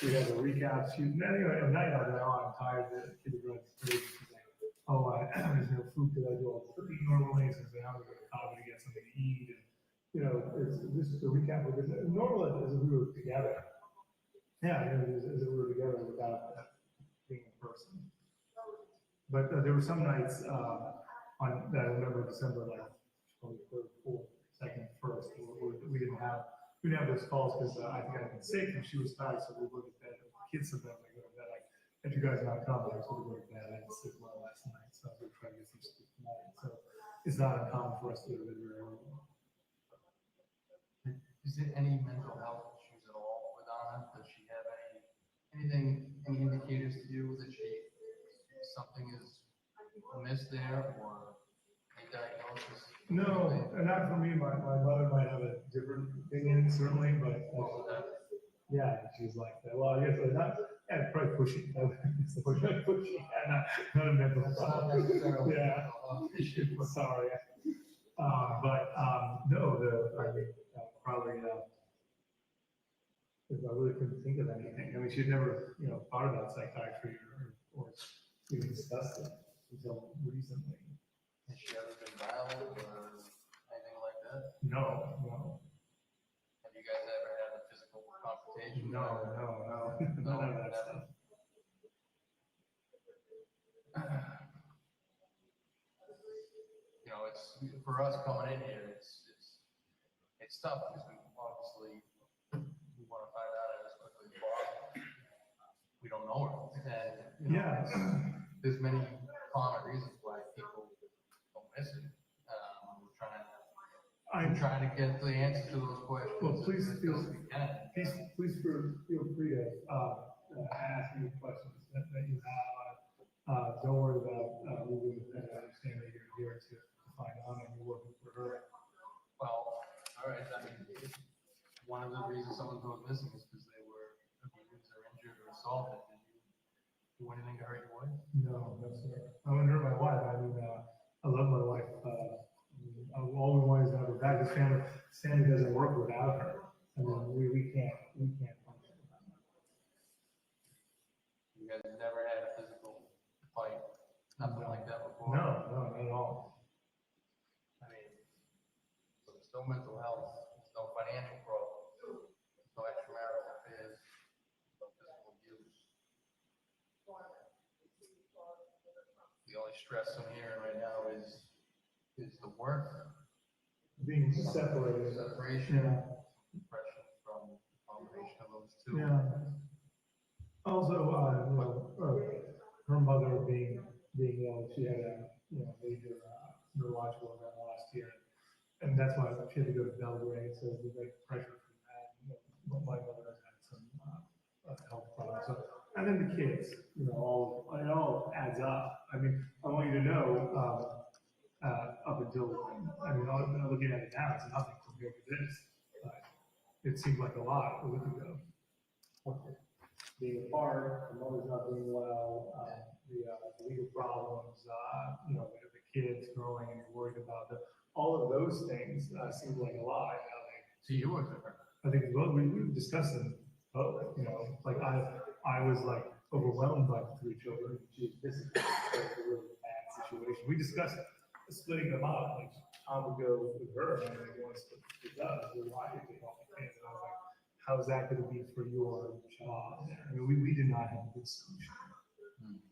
We had a recap. Anyway, at night I was like, oh, I'm tired. The kids are running crazy. She's like, oh, there's no food because I do all the cooking normally. So I'm going to go to Cabo to get something to eat. And, it's just a recap of it. Normal as if we were together. Yeah, as if we were together without being in person. But there were some nights that I remember December, like 23rd, 4th, 2nd, 1st, we didn't have those calls because I think I'd been sick and she was tired, so we would go to bed. The kids sometimes I go to bed, like, if you guys not coming, I was going to go to bed. I didn't sleep well last night, so I was going to try to get some sleep tonight. So it's not uncommon for us to go to bed very early. Is there any mental health anything, any indicators to you that something is amiss there or a diagnosis? No, and not for me, my mother might have a different opinion, certainly, but, yeah, she's like that, well, I guess, not, yeah, probably pushing, it's the pushing, and not a mental That's not problem. necessarily. Yeah, sorry. No, I mean, probably, if I really couldn't think of anything, I mean, she'd never, thought about psychiatry or even discussed it until recently. Has she ever been violent or anything like that? No. Have you guys ever had a physical confrontation? No, none of that stuff. It's, for us coming in here, it's tough because we obviously, we want to find out as quickly as possible. We don't know her. And, Yeah. there's many common reasons why people don't miss it. I'm trying to get the answer to those questions. Well, please as feel, best we can. please feel free to, ask me questions that you have. Don't worry about, moving, I understand that you're here to find out and you're working for her. Well, all right, I mean, one of the reasons someone goes missing is because they were abused or injured or assaulted. Did you do anything to hurt your wife? No, sir. I wouldn't hurt my wife. I mean, I love my wife. All we want is to have her back. This family doesn't work without her. I mean, we can't function without her. You guys never had a physical fight, nothing like that before? No, not at all. I mean, so there's no mental health, there's no financial problems, there's no extramarital affairs, no physical abuse. The only stress I'm hearing right now is the work, Being separated. separation, Yeah. depression from the combination of those two. Yeah. Also, her mother being ill, she had a, major, neurological event last year. And that's why she had to go to Belgrade, so there's like pressure from that. My mother has had some, health problems, so, and then the kids, it all adds up. I mean, I want you to know, up until, looking at it now, it's nothing compared to this. It seemed like a lot a week ago. Being apart, the mother's not doing well, the legal problems, the kids growing and you're worried about them. All of those things seem like a lot. So you worked with her? I think we discussed them both, like I was like overwhelmed by the 3 children. This is a really bad situation. We discussed splitting them up, like Tom would go with her and then he wants to split up. So why did they all the kids? And I was like, how is that going to be for your job? I mean, we did not have a good solution.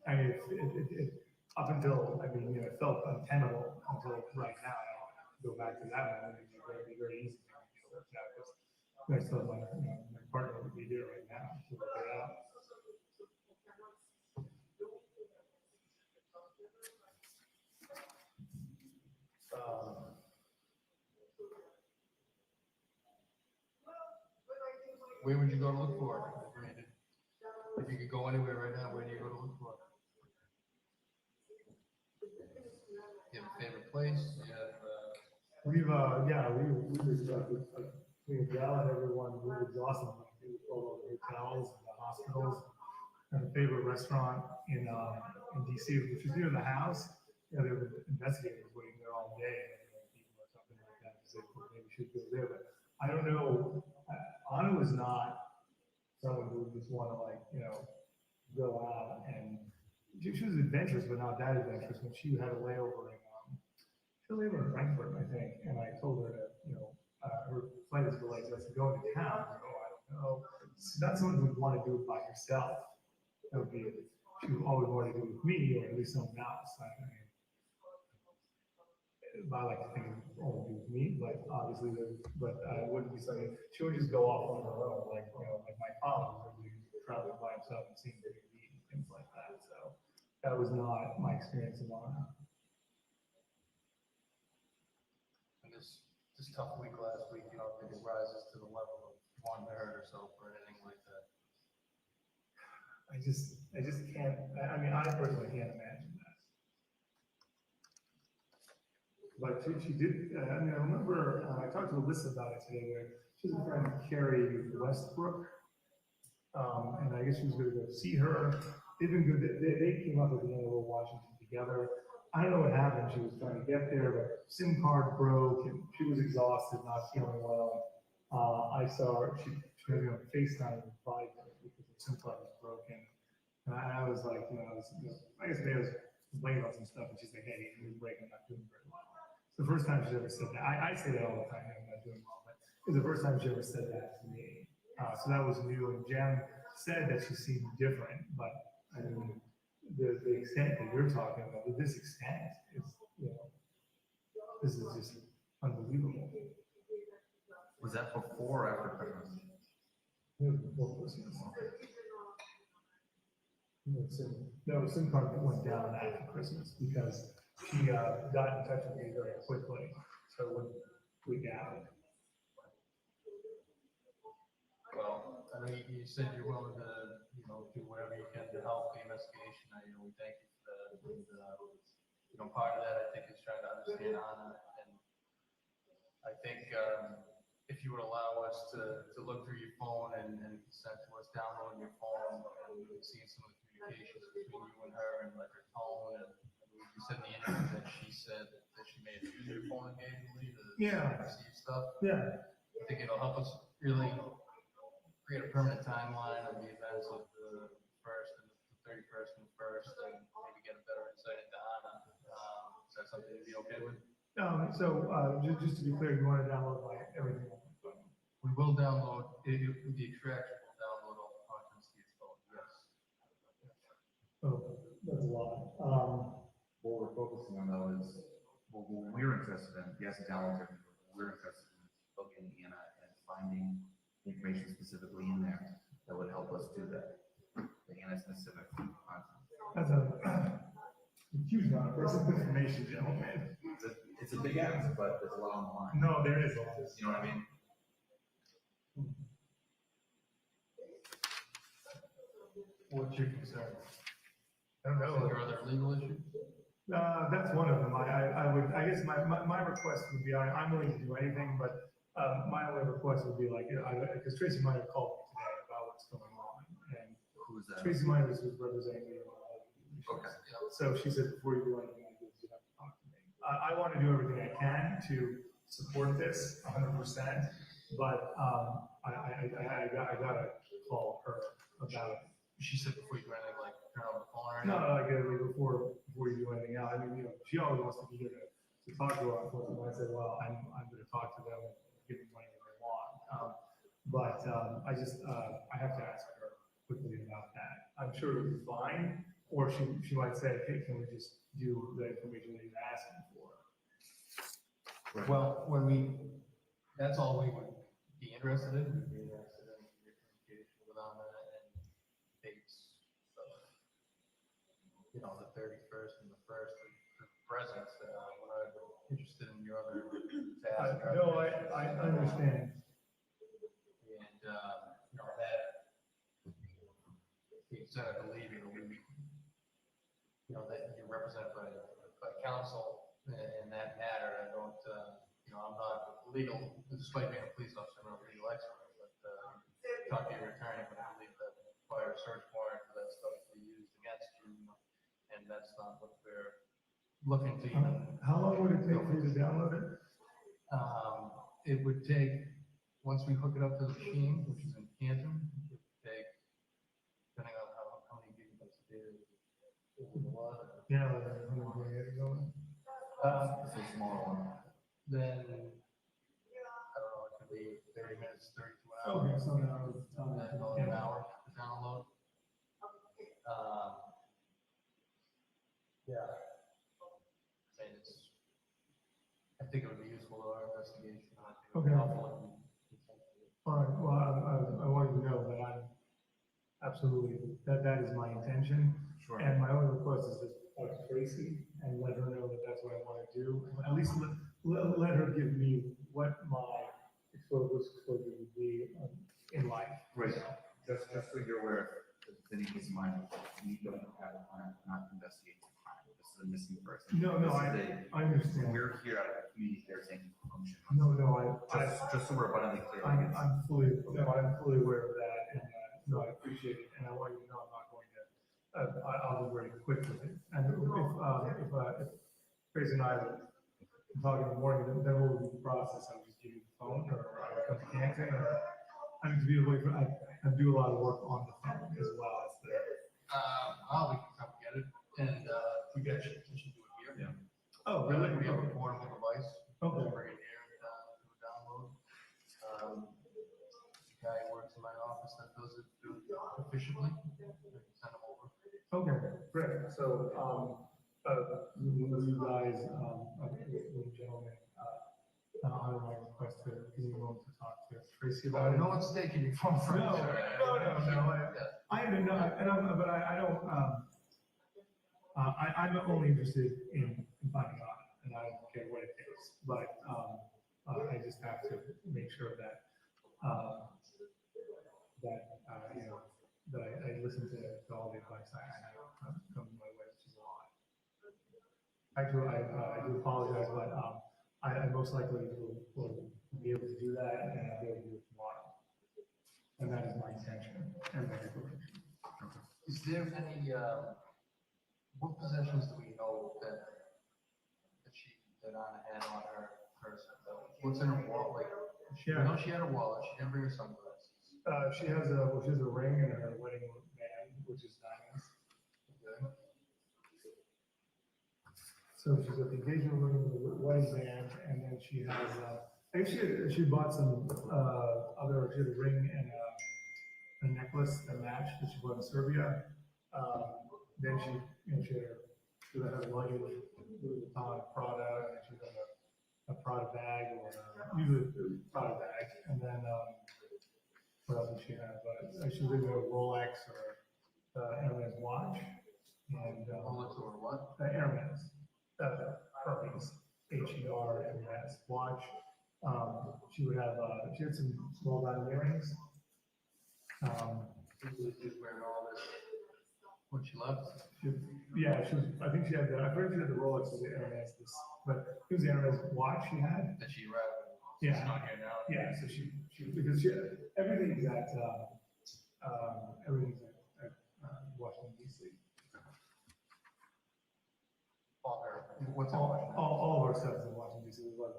I mean, it up until, it felt untenable until right now. Go back to that moment, it'd be very easy to work out because I still my partner would be here right now to work it out. Where would you go to look for it, Brandon? If you could go anywhere right now, where do you go to look for it? You have a favorite place? You have, We've yelled at everyone. We've exhausted them. We've all over the hotels and the hospitals. And a favorite restaurant in DC, which is near the house. There were investigators waiting there all day, people or something like that, because they thought maybe we should go there. But I don't know. Anna was not someone who would just want to go out and she was adventurous, but not that adventurous. When she had a layover in Frankfurt, I think, and I told her that, her flight is delayed, so I said, go into town. I don't know. So that's someone who would want to do it by herself. That would be, she would always want to do it with me, or at least someone else. I like to think it would only be with me, but obviously, it wouldn't be something, she would just go off on her own, like my father would be traveling by himself and seeing TV and things like that. So that was not my experience in Lana. this tough week last week, you don't think it rises to the level of wanting to hurt herself or anything like that? I just can't, I mean, I personally can't imagine that. But she did, I mean, I remember, I talked to Alyssa about it today, where she's a friend, Carrie Westbrook. And I guess she was gonna go see her. They've been good, they came up at the end of Washington together. I don't know what happened, she was trying to get there, but SIM card broke, and she was exhausted, not feeling well. I saw her, she was on FaceTime with 5 minutes because the SIM card was broken. And I was like, I guess maybe I was complaining about some stuff, and she's like, hey, you're breaking, I'm not doing very well. It's the first time she's ever said that. I say that all the time, I'm not doing well, but it was the first time she ever said that to me. So that was new, and Jen said that she seemed different, but I mean, the extent that you're talking about, to this extent, is, this is just unbelievable. Was that before or after Christmas? It was before Christmas. No, SIM card went down after Christmas because she got in touch with me very quickly, so it wouldn't freak out. Well, I know you said you're willing to, do whatever you can to help the investigation. We thank you for that. And, part of that, I think, is trying to understand Anna. And I think if you would allow us to look through your phone and consent to us downloading your phone and seeing some of the communications between you and her and like her tone. And you said in the interview that she said that she may have used your phone occasionally to receive stuff. Yeah. I think it'll help us really create a permanent timeline of the events of the 1st and the 31st and the 1st, and maybe get a better insight into Anna. Is that something you'd be okay with? Just to be clear, you want to download everything on my phone? We will download, the extraction will download all the contents to your phone, yes. Oh, that's a lot. What we're focusing on though is, what we're interested in, yes, download everything, but we're interested in looking in and finding information specifically in there that would help us do that. The Anna specific content. That's a huge amount of personal information, gentlemen. It's a big ask, but there's a lot on the line. No, there is a lot. You know what I mean? What's your concern? I don't know. Are there other legal issues? That's one of them. I guess my request would be, I'm willing to do anything, but my only request would be like, because Tracy might have called me today about what's going on, and Who's that? Tracy might was representing me. Okay. So she said, before you do anything like this, you have to talk to me. I want to do everything I can to support this 100%, but I gotta call her about it. She said before you do anything, like turn on the phone or No, anything? like before you do anything else. I mean, she always wants to be here to talk to her. And I said, well, I'm going to talk to them and give them money if they want. But I have to ask her quickly about that. I'm sure it'll be fine. Or she might say, hey, can we just do the information that you're asking for? Right. Well, that's all we would be interested in. We'd be interested in your communication with Anna and dates of, the 31st and the 1st for presence. We're not interested in your other tasks. No, I understand. And, that, the extent I believe it will be, that you're represented by counsel in that matter. I don't, I'm not legal, despite being a police officer, I'm not a legal expert, but talk to your attorney, but I believe that requires a search warrant for that stuff to be used against you, and that's not what we're looking to even. How long would it take for you to download it? It would take, once we hook it up to the machine, which is in Canton, it would take, depending on how many gigabytes of data. Yeah, like 128 ago. It's a smaller one. Then, I don't know, it could be 30 minutes, 32 hours. Okay, so now it's And then another hour to download. Yeah. I think it would be useful to our investigation. Okay. Helpful. All right, well, I wanted to know that I'm absolutely, that is my intention. Sure. And my only request is just talk to Tracy and let her know that that's what I want to do. At least let her give me what my exposure would be in life. Right. Just so you're aware, the peace of mind a missing person. No, This is I understand. We're here at a community caretaking function. No, Just so we're abundantly clear. I'm fully aware of that, and, no, I appreciate it, and I want you to know I'm not going to, I'll be very quick with it. And if Tracy and I were talking in the morning, then what would be the process? I would just give you the phone, or I would come to Canton, or, I mean, to be away from, I do a lot of work on the phone as well as the. We can come get it, and, we got your attention to it here. Yeah. Oh, We really? have a portable device. Okay. Just bring it here, do a download. The guy who works in my office that does it efficiently, send him over. Okay, great. So, will you guys, the gentleman, I would like request to, give me a moment to talk to Tracy about it. No one's taking your phone from you. No. I don't know, but I don't, I'm only interested in finding out, and I don't care what it takes, but, I just have to make sure that, you know, that I listen to all the advice I have come my way, which is a lot. I do apologize, but, I most likely will be able to do that, and I'll be able to do it tomorrow. And that is my intention and my declaration. Is there any, what possessions do we know that she did not have on her person? What's in her wallet? Like, I know she had a wallet, she didn't bring her sunglasses. She has a ring and her wedding band, which is diamonds. Okay. So she's got the engagement ring, the wedding band, and then she has, I think she bought some, she had a ring and a necklace that matched that she bought in Serbia. Then she had her luggage, Louis Vuitton, Prada, and she had a Prada bag, or usually a Prada bag, and then, what else did she have? She was either a Rolex or Hermes watch, and Rolex or what? Hermes, Hermes, Hermes watch. She would have, she had some small diamond earrings. She's wearing all this when she left. I think she had I heard she had the Rolex with the Hermes, but it was the Hermes watch she had. That she arrived. Yeah. She's not here now. Yeah, so because everything's at Washington DC. All her, what's in All Washington? of our stuff is in Washington DC, like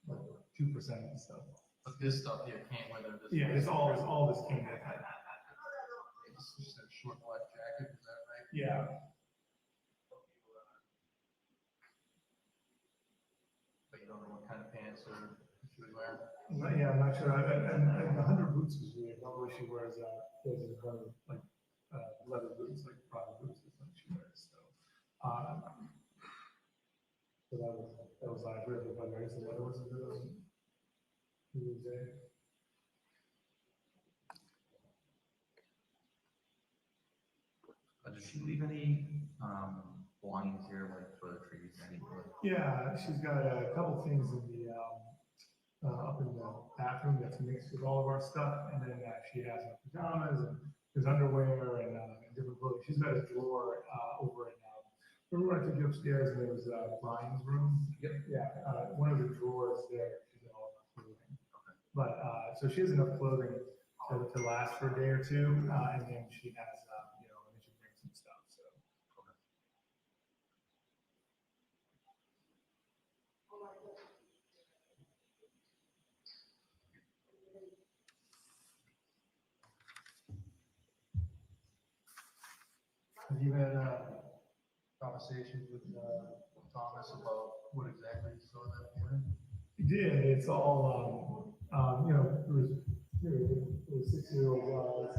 2% of the stuff. But this stuff here came with her. Yeah, it's all this came with it. It's just a short black jacket, is that right? Yeah. But you don't know what kind of pants or she was wearing? Yeah, I'm not sure. And the 100 boots is weird. Normally she wears like leather boots, like Prada boots is what she wears. So, so that was really fun. Right? So what was it? Who was there? Does she leave any belongings here, like toiletries, any? Yeah, she's got a couple things in the up in the bathroom that's mixed with all of our stuff, and then she has her pajamas and there's underwear and different clothing. She's got a drawer over in. Remember I took you upstairs and there was Brian's room? Yep. Yeah, one of the drawers there. She's got all of her clothing. Okay. But so she has enough clothing to last for a day or two, and then she has and then she brings some stuff. So. Have you had conversations with Thomas about what exactly you saw that morning? He did. It's all, it was 6-year-old guys.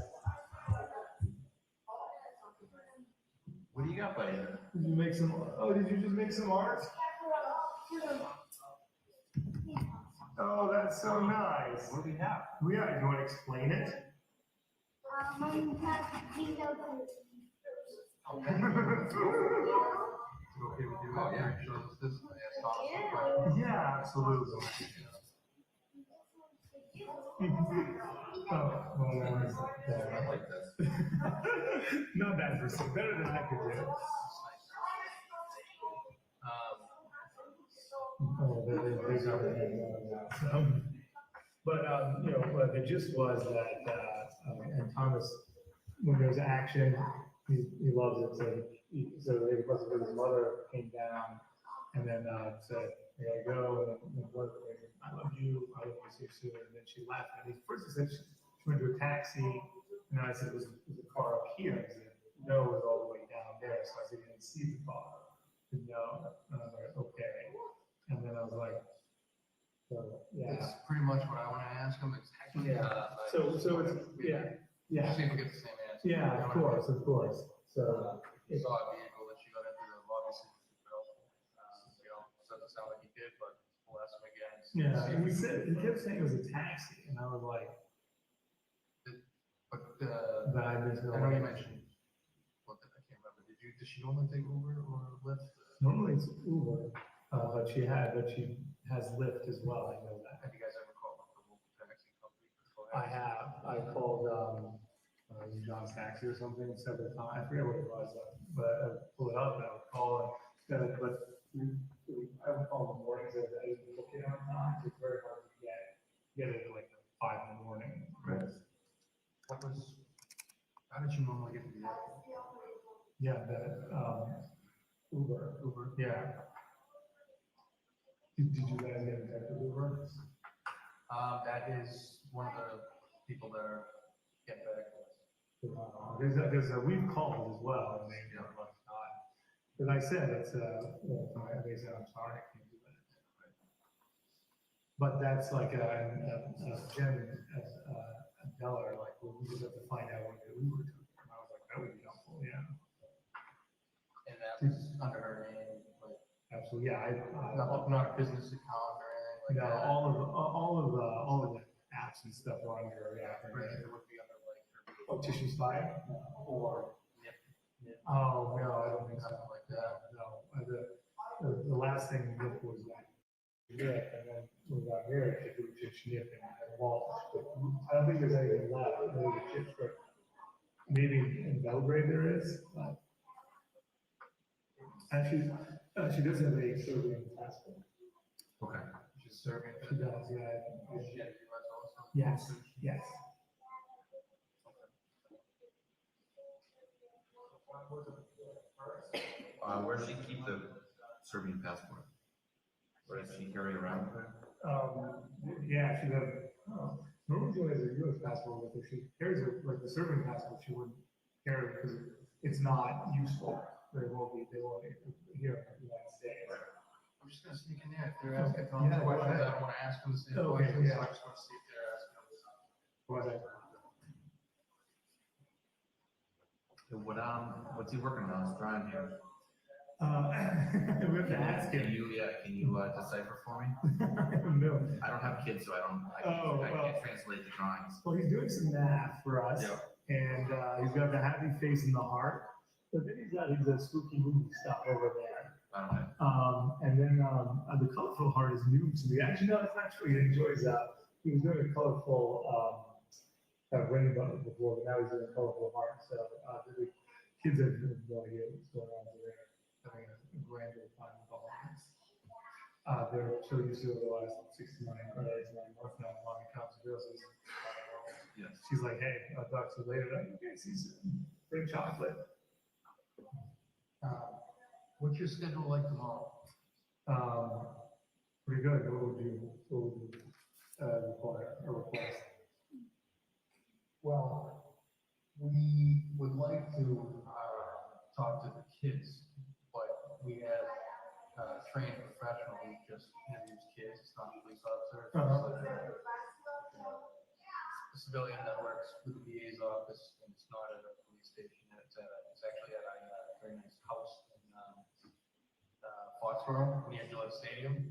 What do you got, buddy? Did you make some? Oh, did you just make some art? Oh, that's so nice. What do we have? Do you want to explain it? Okay with you? Oh, yeah. Show us this, and ask Thomas some questions. Yeah, absolutely. I like this. Not bad for some, better than I could do. Oh, there's everything going on, so. But, the gist was that, and Thomas, when there's action, he loves it, so his mother came down and then, said, "Here I go," and then, "I love you, I hope to see you soon," and then she left, and first he said she went to a taxi, and I said, was the car up here? He said, no, it was all the way down there, so I said, you didn't see the car? He said, no, and I was like, okay, and then I was like, so, yeah. That's pretty much what I want to ask him exactly. Yeah. So it's, yeah, See if we get the same answer. yeah, of course, so. You saw a vehicle that she got into, obviously, doesn't sound like he did, but we'll ask him again. Yeah, and he kept saying it was a taxi, and I was like. But, But I missed I know you mentioned, I can't remember, does she normally take Uber or Lyft? Normally it's Uber, but she has Lyft as well, I know that. Have you guys ever called up the local taxi company? I called, John's Taxi or something several times, I forget what it was, but I pull it up and I would call and, but I would call in the mornings, I didn't book it on time, it's very hard to get it at like 5 in the morning. Right. How did you normally get to the airport? Yeah, Uber, yeah. Did you guys get in touch with Uber? That is one of the people that are getting back to us. Because we've called as well, and they don't let us not. But I said, they said, I'm sorry, I can't do that. But that's like Jen, Deller, like, well, we just have to find out when the Uber took. And I was like, that would be helpful, yeah. And that was under her name, like, Absolutely, yeah, not a business account or anything like no, that. all of the apps and stuff are under, yeah. Right, it would be under like her. Oh, Tissue Spy? Or, oh, no, I don't think so. Something like that. No, the last thing Nick was like, Nick, and then we got married, it was just Nick and Walsh. But I don't think there's anything left, maybe chips, but maybe in Belgrade there is, but. Actually, she does have a Serbian passport. Okay. She's serving. She does, yeah. Is she at US also? Yes, yes. Where does she keep the Serbian passport? Where does she carry around with her? Yeah, she does. Normally she has a US passport with her. She carries like the Serbian passport, she wouldn't carry because it's not useful. They won't here in the United States. I'm just gonna sneak in there. If they're asking Tom Yeah, go questions, ahead. I don't wanna ask them the same Okay, questions, so yeah. I just wanna see if they're asking them. But, What's he working on? It's drawing here. we have to ask Can him. you decipher for me? No. I don't have kids, so I Oh, can't well. translate the drawings. Well, he's doing some math for us, Yeah. and he's got the happy face and the heart. But then he's got his spooky movie stuff over there. Okay. And then the colorful heart is new to me. Actually, no, it's not true. He enjoys he was doing a colorful rainbow before, but now he's doing a colorful heart. So the kids have no idea what's going on over there. Having a grand old time with all of this. They're so used to it the last 69 months now, mommy comes to girls. Yes. She's like, hey, I'll talk to you later. Like, okay, see you soon. Bring chocolate. What's your schedule like tomorrow? Pretty good. What would you require or request? Well, we would like to talk to the kids, but we have a trained professional who just interviews kids. It's not a police officer. It's a civilian that works with the DA's office, and it's not at a police station. It's actually at a very nice house in Foxborough near Gillette Stadium.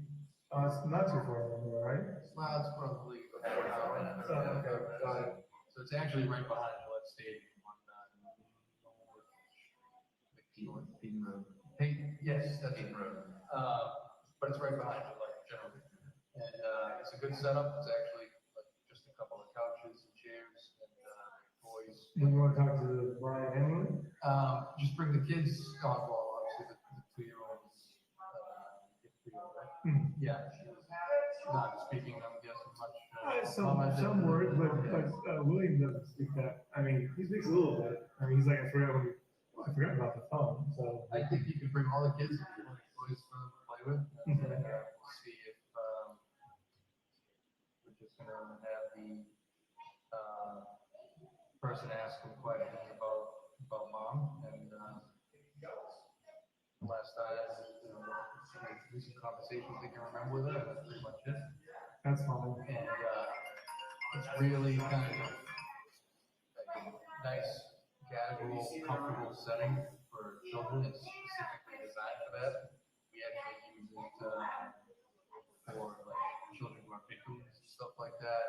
It's not too far from here, right? Well, it's probably about 45 minutes. Okay, got it. So it's actually right behind Gillette Stadium on Peyton Road. yes, that's it. Peyton Road. But it's right behind Gillette generally. And it's a good setup. It's actually like just a couple of couches and chairs and toys. When you want to talk to Brian Henley? Just bring the kids on, well, obviously the 2-year-olds. Right? Yeah, she was not speaking, I'm guessing, much. Some words, but William doesn't speak that. I mean, he speaks a little bit. I mean, he's like, I forgot about the phone, so. I think you could bring all the kids, boys for them to play with, and we'll see if, we're just gonna have the, person ask him questions about mom, and, last time, recent conversations we can remember with her, that's pretty much it. That's fine. And, it's really kind of like a nice, casual, comfortable setting for children. It's specifically designed for that. We actually use it for like children who are victims and stuff like that.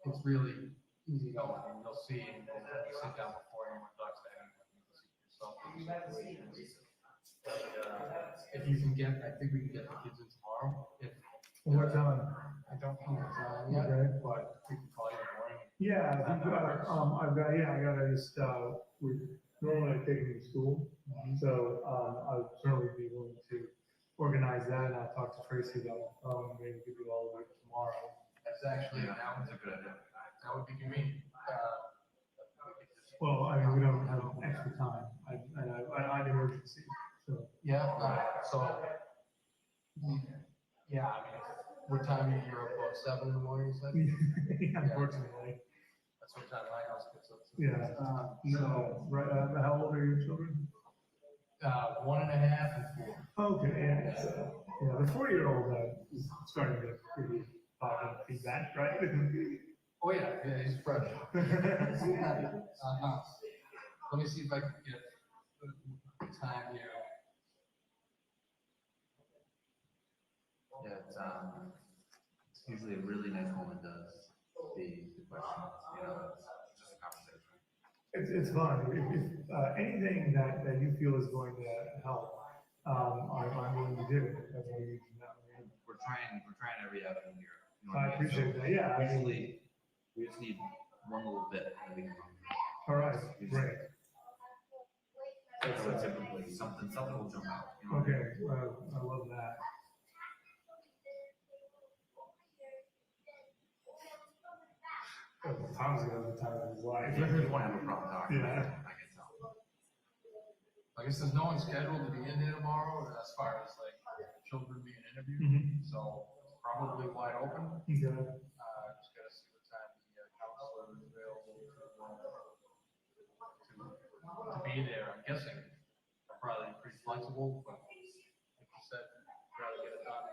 It's really easy going. And you'll see when you sit down before anyone talks to anyone, you'll see yourself in situations. But, if you can get, I think we can get the kids in tomorrow. If What time? I don't know what time yet, Okay. but we can call you in the morning. Yeah, I gotta just, we normally I take him to school, so, I'd certainly be willing to organize that, and I'll talk to Tracy about, maybe give you all of it tomorrow. That's actually, that one's a good idea. That would be convenient. Well, I mean, we don't have extra time, I'm an emergency, so. Yeah, yeah, I mean, what time are you up, about 7 in the morning, you said? Unfortunately, That's what time my house gets up to. yeah, no, right, how old are your children? 1.5 and 4. Okay, yeah, so, yeah, the 4-year-old is starting to get pretty positive feedback, right? Oh, yeah, he's fresh. Let me see if I can get the time here. Yeah, it's usually a really nice woman does the questions, it's just a conversation. It's fun, if, anything that you feel is going to help, I'm willing to do, that's what you need to know. We're trying every avenue here. I appreciate that, yeah, I mean, Usually, we just need one little bit that we can run. all right, great. So typically, something will jump out. You know what I mean? Okay, I love that. Tom's gonna have the time of his life. You won't have a problem talking. Yeah. I can tell. I guess there's no one scheduled to be in there tomorrow as far as like children being interviewed, so it's probably wide open. Okay. Just gotta see what time the counselor is available to be there. I'm guessing probably pretty flexible, but like you said, try to get it done.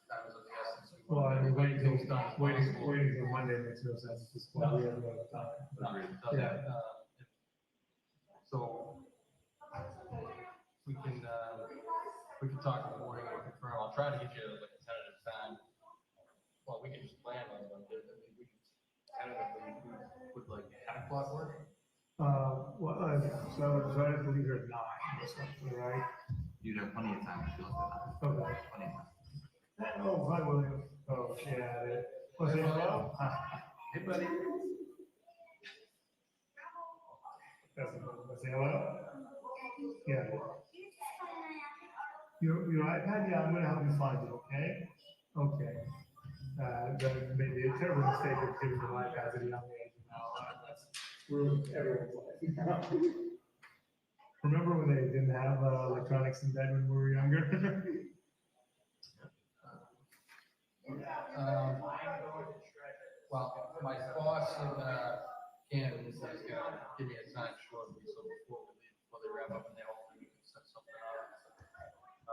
Time is of the essence. Well, I mean, waiting till it's done. waiting till Monday makes no sense, because we have no time. No, it doesn't. Yeah. So we can talk in the morning and confirm. I'll try to get you like a tentative time. Well, we can just plan on it. We can tentatively put like 10 o'clock work. So I would try to believe her at 9 or something, right? You'd have plenty of time if you look at that. Okay. Plenty of time. Oh, hi, William. Oh, yeah. Was it hello? Hey, buddy. Was it hello? Yeah. Your iPad? Yeah, I'm gonna help you find it, okay? Okay. That may be a terrible mistake of giving the iPads at a young age. That's ruined everyone's life. Remember when they didn't have electronics in bed when we were younger? Well, my boss in Canada says he's gonna give me a time shortly, so before we leave, before they wrap up, and they hopefully we can set something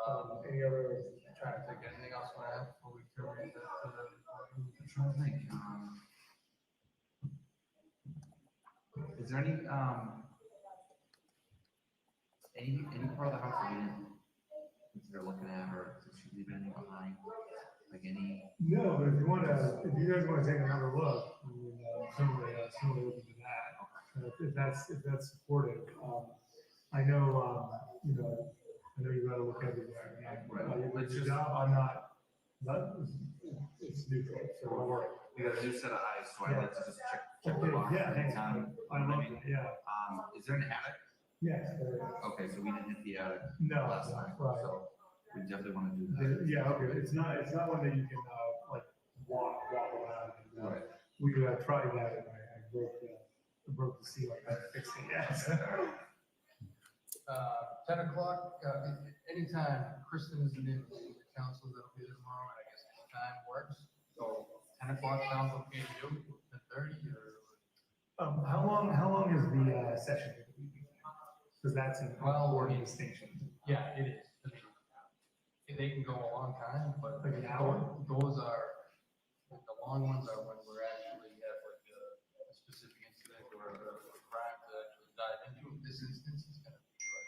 up. Any other? Trying to think, anything else want to add before we terminate that? I'm trying to think. Is there any part of the house that we didn't consider looking at, or did she leave anything behind? Like any? No, but if you guys wanna take another look, I mean, certainly open to that. If that's supportive, I know, you gotta look everywhere. Right. Your job, I'm not, it's neutral, so don't worry. We got a new set of eyes, so I like to just check the Okay, box yeah, every hey, time. I love that, yeah. Is there an attic? Yes, there is. Okay, so we didn't hit the attic No, last time, right. so we definitely want to do that. Yeah, okay, it's not one that you can, like, walk around. Right. We tried that and I broke the ceiling, I fixed it, yes. 10 o'clock, anytime Kristen is in the council, that'll be there tomorrow, and I guess any time works. So 10 o'clock sounds okay to you, 10:30 or? How long is the session? Because that's an important distinction. Yeah, it is. I mean, they can go a long time, but Like an hour? those are, the long ones are when we're actually have like a specific incident or a crime to actually dive into. In this instance, it's gonna be like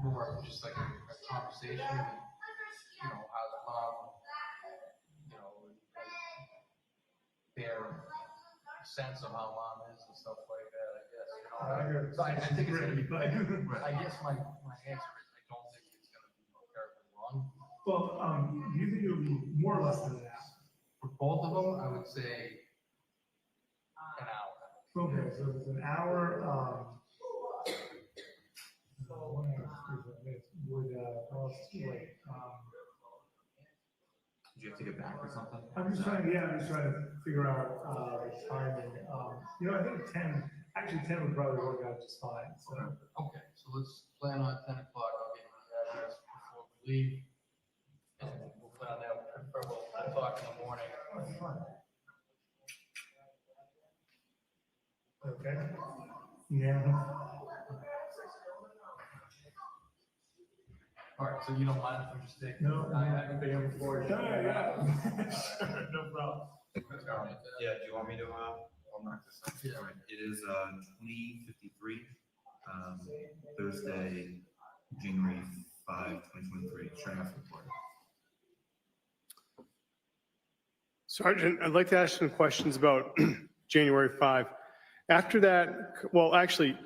more of just like a conversation, and, you know, how's mom, you know, their sense of how mom is and stuff like that, I guess, you know. So I think it's gonna be, I guess my answer is, I don't think it's gonna be terribly long. Well, you think it'll be more or less than an hour? For both of them, I would say an hour. Okay, so it's an hour, would, like, Did you have to get back or something? I'm just trying to figure out, the timing, I think 10 would probably work out just fine, so. Okay, so let's plan on 10 o'clock. I'll get you the address before we leave. And we'll plan on that. We'll talk in the morning. Okay. Yeah. All right, so you don't mind if I'm just taking? No, I can pay him for it. Yeah. No problem. Yeah, do you want me to, I'll knock this out. Yeah. All right, it is, 20:53, Thursday, January 5, 2023, starting off the report. Sergeant, I'd like to ask some questions about January 5. After that, well, actually,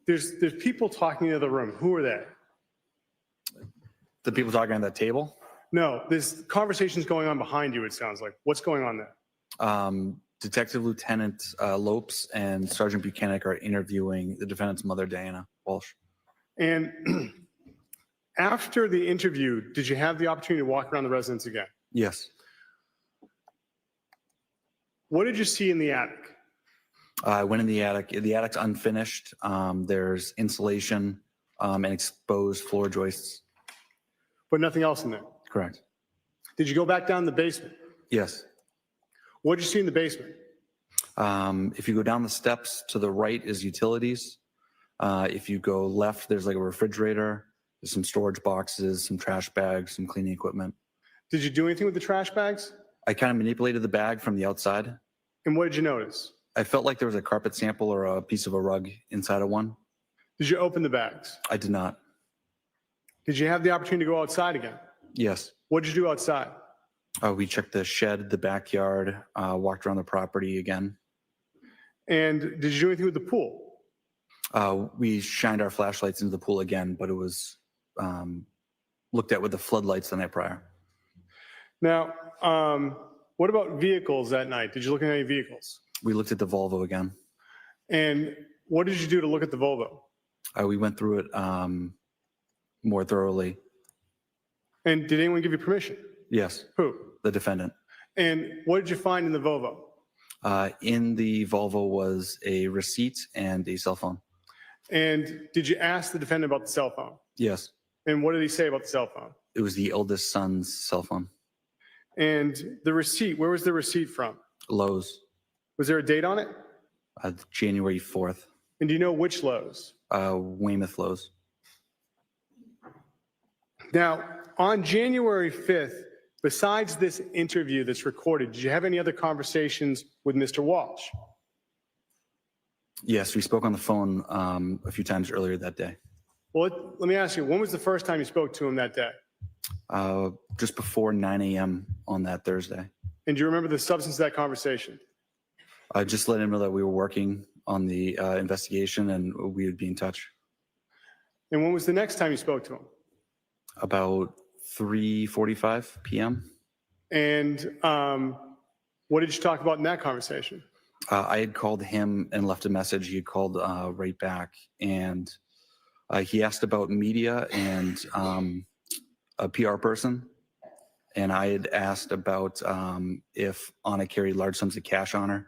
there's people talking in the other room. Who are they? The people talking at that table, No, there's conversations going on behind you, it sounds like. What's going on there? Detective Lieutenant Lopes and Sergeant Buchanan are interviewing the defendant's mother, Diana Walsh. And after the interview, did you have the opportunity to walk around the residence again? Yes. What did you see in the attic? I went in the attic. The attic's unfinished. There's insulation and exposed floor joists. But nothing else in there? Correct. Did you go back down the basement? Yes. What did you see in the basement? If you go down the steps, to the right is utilities. If you go left, there's like a refrigerator, there's some storage boxes, some trash bags, some cleaning equipment. Did you do anything with the trash bags? I kind of manipulated the bag from the outside. And what did you notice? I felt like there was a carpet sample or a piece of a rug inside of one. Did you open the bags? I did not. Did you have the opportunity to go outside again? Yes. What did you do outside? We checked the shed, the backyard, walked around the property again. And did you do anything with the pool? We shined our flashlights into the pool again, but it was looked at with the floodlights the night prior. Now, what about vehicles that night? Did you look at any vehicles? We looked at the Volvo again. And what did you do to look at the Volvo? We went through it more thoroughly. And did anyone give you permission? Yes, Who? the defendant. And what did you find in the Volvo? In the Volvo was a receipt and a cell phone. And did you ask the defendant about the cell phone? Yes, And what did he say about the cell phone? it was the eldest son's cell phone. And the receipt, where was the receipt from? Lowe's, Was there a date on it? January 4th. And do you know which Lowe's? Weymouth Lowe's. Now, on January 5th, besides this interview that's recorded, did you have any other conversations with Mr. Walsh? Yes, we spoke on the phone a few times earlier that day. Well, let me ask you, when was the first time you spoke to him that day? Just before 9 a.m. on that Thursday. And do you remember the substance of that conversation? Just let him know that we were working on the investigation and we would be in touch. And when was the next time you spoke to him? About 3:45 p.m. And what did you talk about in that conversation? I had called him and left a message. He had called right back. And He asked about media and a PR person. And I had asked about if Anna carried large sums of cash on her.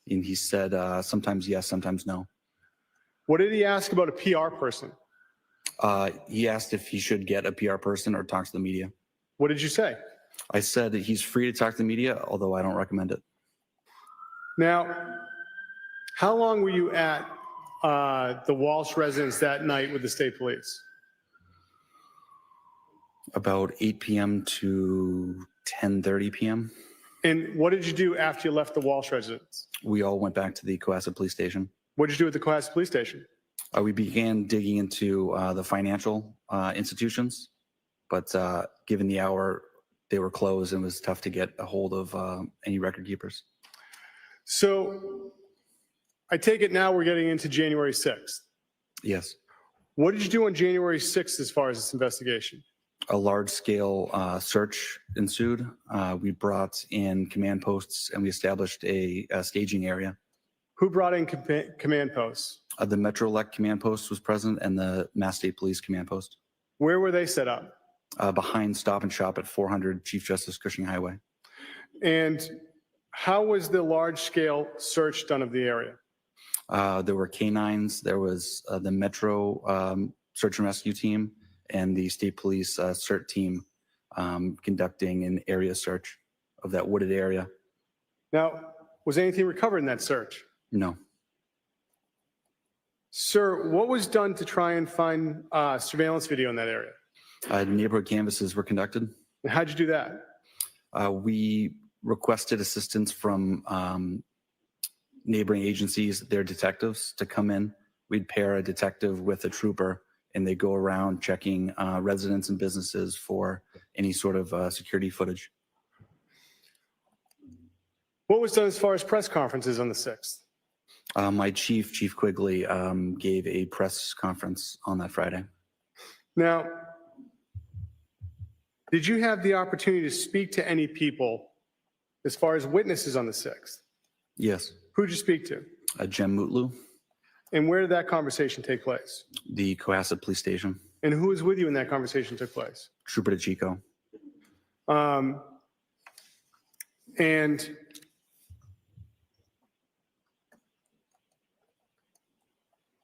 And he said sometimes yes, sometimes no. What did he ask about a PR person? He asked if he should get a PR person or talk to the media. What did you say? I said that he's free to talk to the media, although I don't recommend it. Now, how long were you at the Walsh residence that night with the state police? About 8 p.m. to 10:30 p.m. And what did you do after you left the Walsh residence? We all went back to the Cohasset police station. What did you do at the Cohasset police station? We began digging into the financial institutions, but given the hour, they were closed and it was tough to get a hold of any record keepers. So I take it now we're getting into January 6th. Yes. What did you do on January 6th as far as this investigation? A large-scale search ensued. We brought in command posts and we established a staging area. Who brought in command posts? The Metro-elect command post was present and the Mass State Police command post. Where were they set up? Behind Stop and Shop at 400 Chief Justice Cushing Highway. And how was the large-scale search done of the area? There were canines. There was the Metro search and rescue team and the State Police CERT team conducting an area search of that wooded area. Now, was anything recovered in that search? No. Sir, what was done to try and find surveillance video in that area? Neighborhood canvases were conducted. And how'd you do that? We requested assistance from neighboring agencies, their detectives, to come in. We'd pair a detective with a trooper, and they go around checking residents and businesses for any sort of security footage. What was done as far as press conferences on the 6th? My Chief Quigley, gave a press conference on that Friday. Now, did you have the opportunity to speak to any people as far as witnesses on the 6th? Yes. Who'd you speak to? Jem Mutlu, And where did that conversation take place? the Cohasset Police Station. And who was with you when that conversation took place? Trooper DeChico. And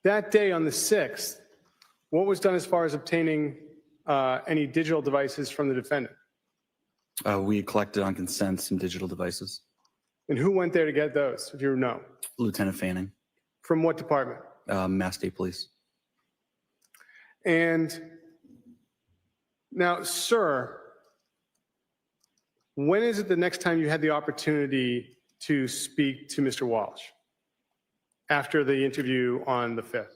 that day on the 6th, what was done as far as obtaining any digital devices from the defendant? We collected on consent some digital devices. And who went there to get those, if you know? Lieutenant Fanning, From what department? Mass State Police. And now, sir, when is it the next time you had the opportunity to speak to Mr. Walsh after the interview on the 5th?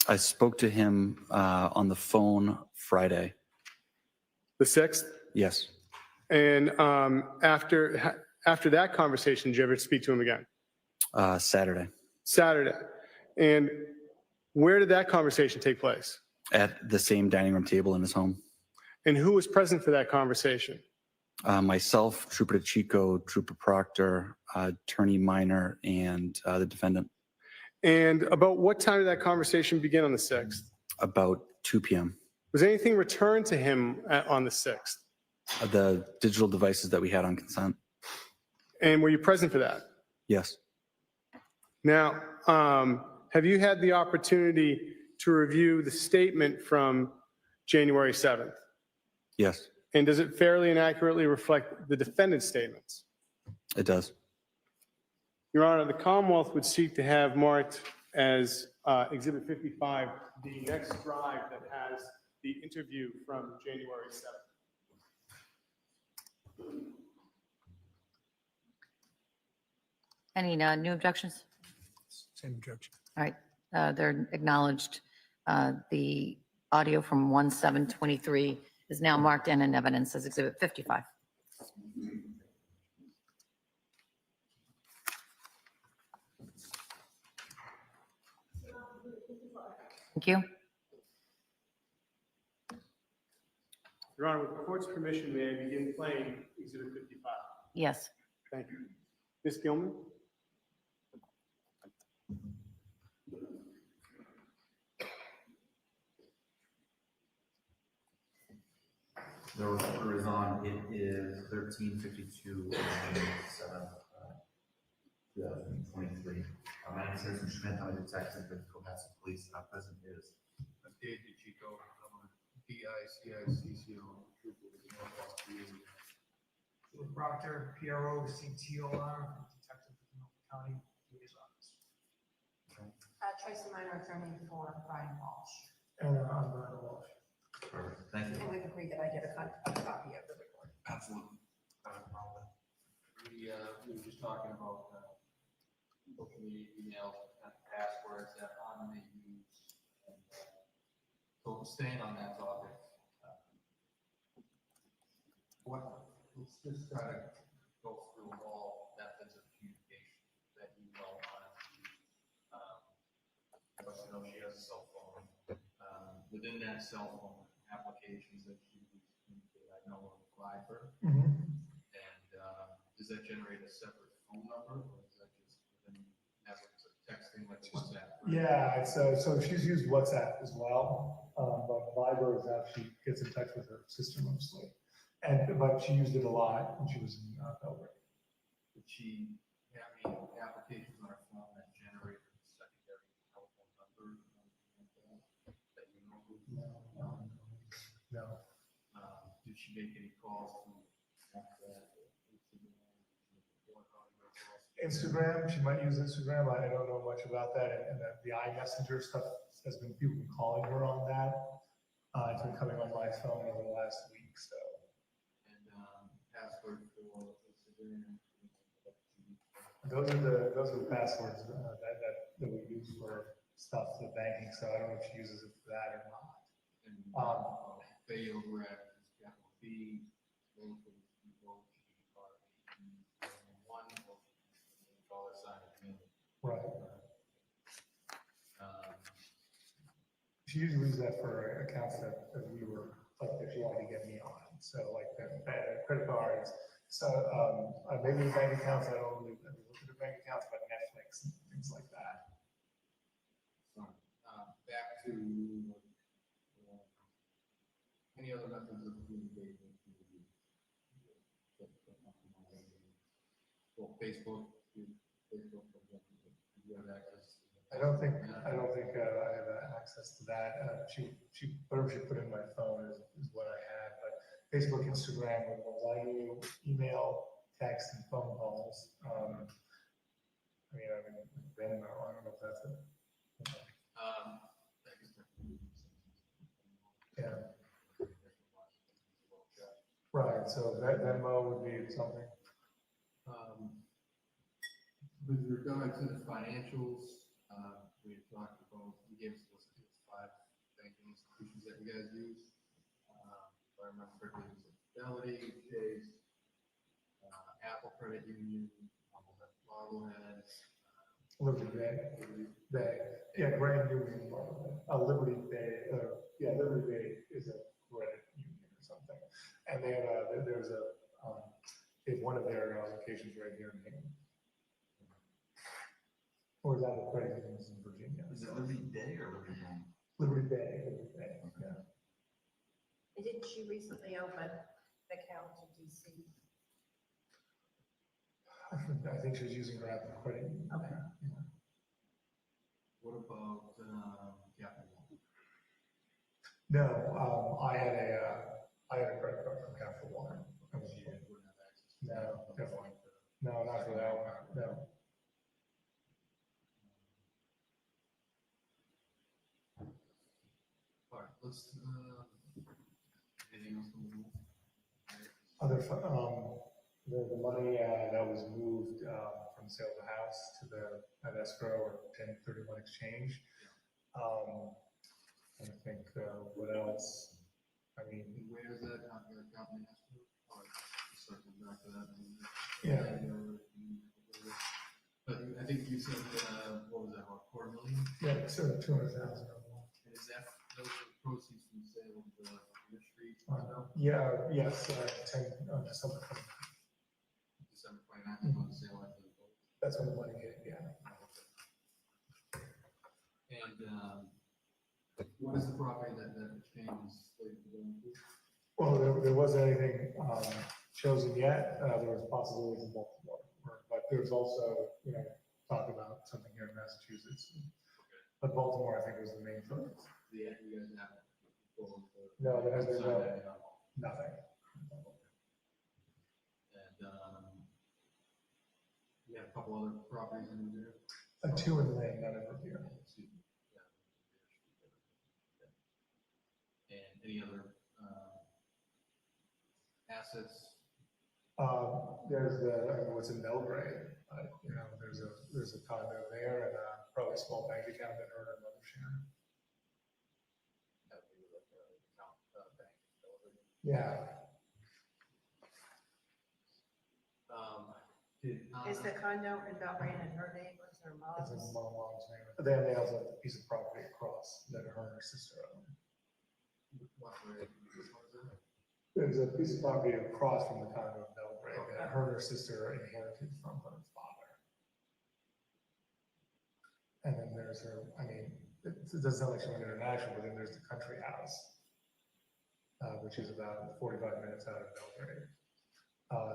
I spoke to him on the phone Friday. The 6th? Yes. And after that conversation, did you ever speak to him again? Saturday Saturday. And where did that conversation take place? at the same dining room table in his home. And who was present for that conversation? Myself, Trooper DeChico, Trooper Proctor, Attorney Minor, and the defendant. And about what time did that conversation begin on the 6th? About 2 p.m. Was anything returned to him on the 6th? The digital devices that we had on consent. And were you present for that? Yes. Now, have you had the opportunity to review the statement from January 7th? Yes, And does it fairly and accurately reflect the defendant's statements? it does. Your Honor, the Commonwealth would seek to have marked as Exhibit 55 the next drive that has the interview from January 7th. Any new objections? Same objection. All right, they're acknowledged. The audio from 1/7/23 is now marked in evidence as Exhibit 55. Thank you. Your Honor, with the court's permission, may I begin playing Exhibit 55? Yes. Thank you. Ms. Gilman? The order is on, it is 13:52 on 2023. My name is Harrison Schmidt, I'm a detective with Cohasset Police. Present is Dave DeChico, I'm a DICICCO trooper with the Northwest PA. Stuart Proctor, PRO, CTOR, Detective of Norfolk County DA's office. Tracy Minor, attorney for Brian Walshe. And I'm Brian Walshe. perfect. Thank you. And we've agreed that I get a copy of the report. Absolutely. We were just talking about social media emails and passwords that Anna may use. And, so staying on that topic, let's just try to go through all methods of communication that you know Anna uses. You know, she has a cell phone. Within that cell phone, applications that she uses to communicate, I know will apply for. And does that generate a separate phone number, or is that just within networks of texting like WhatsApp? Yeah, it's, so she's used WhatsApp as well, but Viber is how she gets in touch with her sister mostly. But she used it a lot when she was in Belgrade. Did she have any applications on her phone that generated a secondary telephone number that you know? No. Did she make any calls to Instagram, she might use Instagram. I don't know much about that. And the iMessenger stuff has been, people been calling her on that. It's been coming on my phone over the last week, so. And password for Instagram? Those are the passwords that we use for stuff, the banking, so I don't know if she uses it for that or not. And Bay over at capital B, $1 sign at me. Right. She usually uses that for accounts that we were, like, that she wanted to get me on, so like the credit cards. So maybe the bank accounts, I don't really look at the bank accounts, but Netflix and things like that. Back to any other methods of communication? Well, Facebook, for example, you have access. I don't think I have access to that. Whatever she put in my phone is what I had, but Facebook, Instagram, I knew, email, text, and phone calls. Venmo, I don't know if that's it. Yeah. Right, so that Venmo would be something. With regard to the financials, we had talked about, you gave us a list of 5 banking institutions that you guys use. If I remember correctly, it was Fidelity, Chase, Apple Credit Union, Marblehead, Liberty Bay. Yeah, Grand Union, Liberty Bay, Liberty Bay is a credit union or something. And they have, they have one of their locations right here in Hingham. Or is that the credit unions in Virginia? Is it Liberty Day or Liberty Bank? Liberty Bay, yeah. Didn't she recently open the account in DC? I think she was using her Apple credit union. Okay. Yeah. What about Capital One? No, I had a credit card from Capital One. You wouldn't have access to No, that. definitely. No, not for that one, no. All right, let's, anything else on the rule? The money that was moved from the sale of the house to the escrow or 1031 exchange. I think what else? I mean, And where is that account in escrow? Or circle back to that. Yeah. But I think you said, what was that, about $250,000? yeah, so 200,000. And is that, those are the proceeds from the sale of the street? Yeah, yes, 10 December 20th. December 29th, is when the sale actually closed. That's when the money hit, yeah. And what is the property that exchange is slated to go into? Well, there wasn't anything chosen yet. There was possibilities in Baltimore, but there's also, talk about something here in Massachusetts. But Baltimore, I think, was the main focus. You guys have. No, there has been nothing. And, we have a couple other properties in there. A 2 in Lane, none of it here. And any other, assets? There's what's in Belgrade, there's a condo there and probably a small bank account that her and her mother share. That would be like a account, bank. Yeah. Is the condo in Belgrade in her name or is her It's in mom's? mom's name. They also have a piece of property across that her and her sister own. There's a piece of property across from the condo in Belgrade that her and her sister inherited from her father. And then there's her, it doesn't sound like she went international, but then there's the country house, which is about 45 minutes out of Belgrade.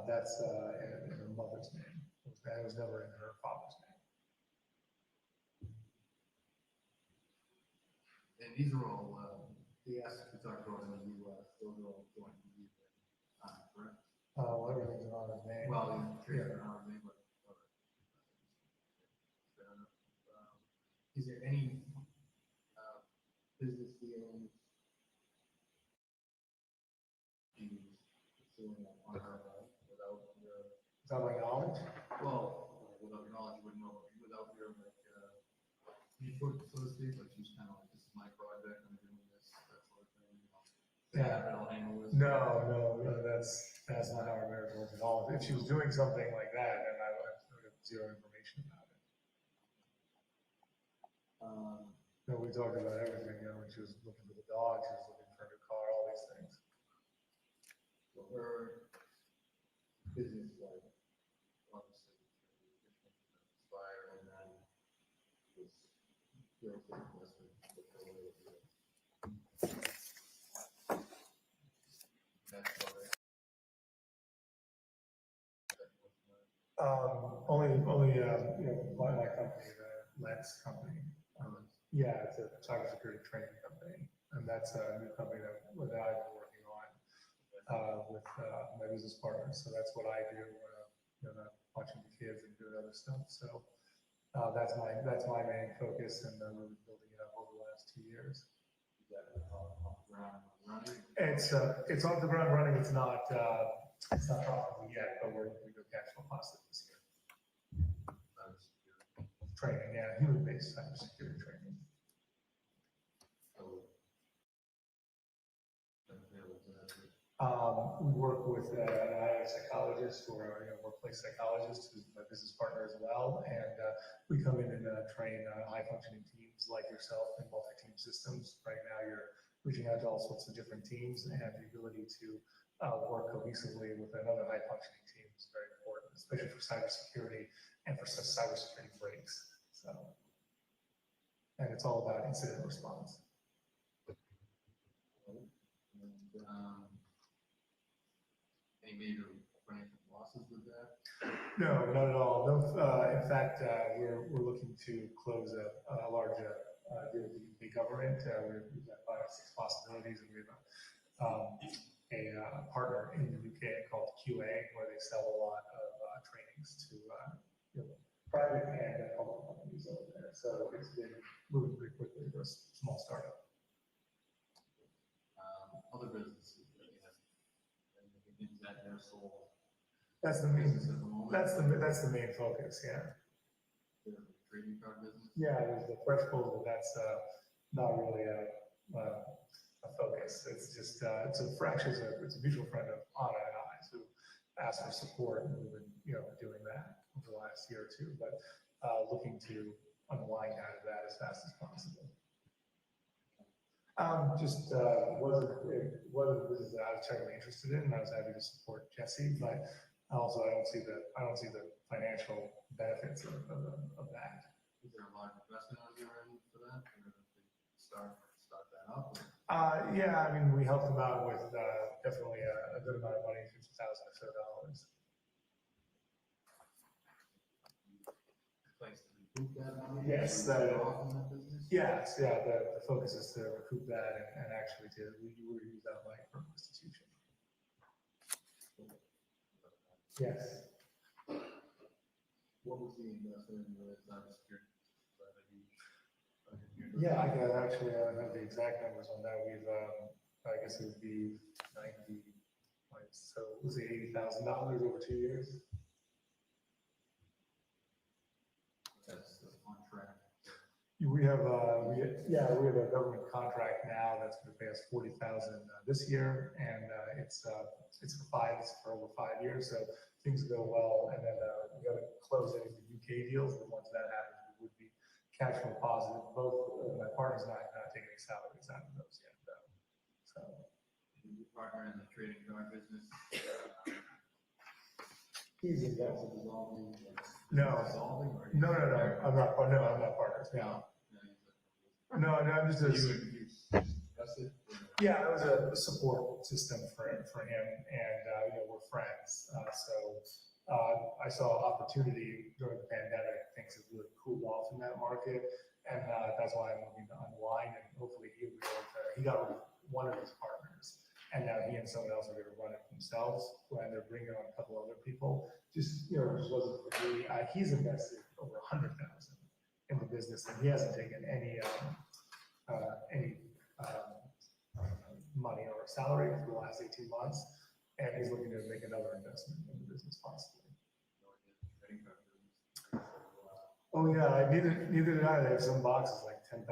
That's in her mother's name. It was never in her father's name. And these are all, the assets we talked about in the US, those are all going to be, correct? Well, everything's in her name. Well, yeah, our name, but. Fair enough. Is there any, business dealings? On her, without your. Without my knowledge? Well, without your knowledge, you wouldn't know, but without your, input, so to speak, like she's kind of like, this is my project, I'm doing this, that sort of thing, Yeah. I'll handle this. No, that's not how our marriage works at all. If she was doing something like that, then I would have zero information about it. No, we talked about everything, when she was looking for the dog, she was looking for a new car, all these things. So her business life, obviously, expire and then was real estate investment. That's what Only, my company, the Lens company. Yeah, it's a cybersecurity training company, and that's a new company that I've been working on with my business partners. So that's what I do, not watching the kids and doing other stuff. So that's my main focus, and we've been building it up over the last 2 years. It's off the ground running. It's not profitable yet, but we go cash flow positive this year. Training, yeah, human-based cybersecurity training. We work with a psychologist or a workplace psychologist who's my business partner as well, and we come in and train high-functioning teams like yourself in multi-team systems. Right now, you're reaching out to all sorts of different teams, and the ability to work cohesively with another high-functioning team is very important, especially for cybersecurity and for cybersecurity breaks. So, and it's all about incident response. Any major financial losses with that? No, not at all. No, in fact, we're looking to close a large deal with the government. We've got 5 or 6 possibilities, and we have a partner in the UK called QA, where they sell a lot of trainings to private and public companies over there. So it's been moving pretty quickly for a small startup. Other businesses that you have, is that their sole? That's the main. business at the moment? That's the main focus. Yeah. The trading card business? Yeah, there's the fresh pools, but that's not really a focus. It's just it's a mutual friend of Anna and I who asked for support, and we've been doing that over the last year or two, but looking to unwind out of that as fast as possible. Just wasn't a business that I was terribly interested in, and I was happy to support Jesse, but also I don't see the financial benefits of that. Is there a large investment on your end for that? Or start that up? Or? Yeah, I mean, we helped them out with definitely a good amount of money, $50,000 or so dollars. Place to recoup that money? Yes, Or that- get off in that business? Yes, yeah, the focus is to recoup that and actually to reuse that money for restitution. Yes. What was the investment in the cybersecurity? Yeah, I can actually, I don't have the exact numbers on that. We've, I guess it would be 90, like, so was it $80,000 over 2 years? That's on track. We have, we have a government contract now that's going to pay us $40,000 this year, and it's for over 5 years. So things go well, and then we got to close any of the UK deals. And once that happens, we would be cash flow positive. Both my partners and I have not taken any salaries out of those yet, though. So Your partner in the trading card business? he's Is that invested. dissolving? No. Dissolving or? No, I'm not partners. No, I'm just a. You invested? Yeah, it was a support system for him, and we're friends. I saw opportunity during the pandemic. Things have really cooled off in that market, and that's why I'm moving to unwind. And hopefully he'll be able to. He got rid of one of his partners, and now he and someone else are going to run it themselves. And they're bringing on a couple other people. Just it just wasn't for me. He's invested over $100,000 in the business, and he hasn't taken any money or salary for the last 18 months, and he's looking to make another investment in the business possibly. Oh yeah, neither did I. They have some boxes like $10,000.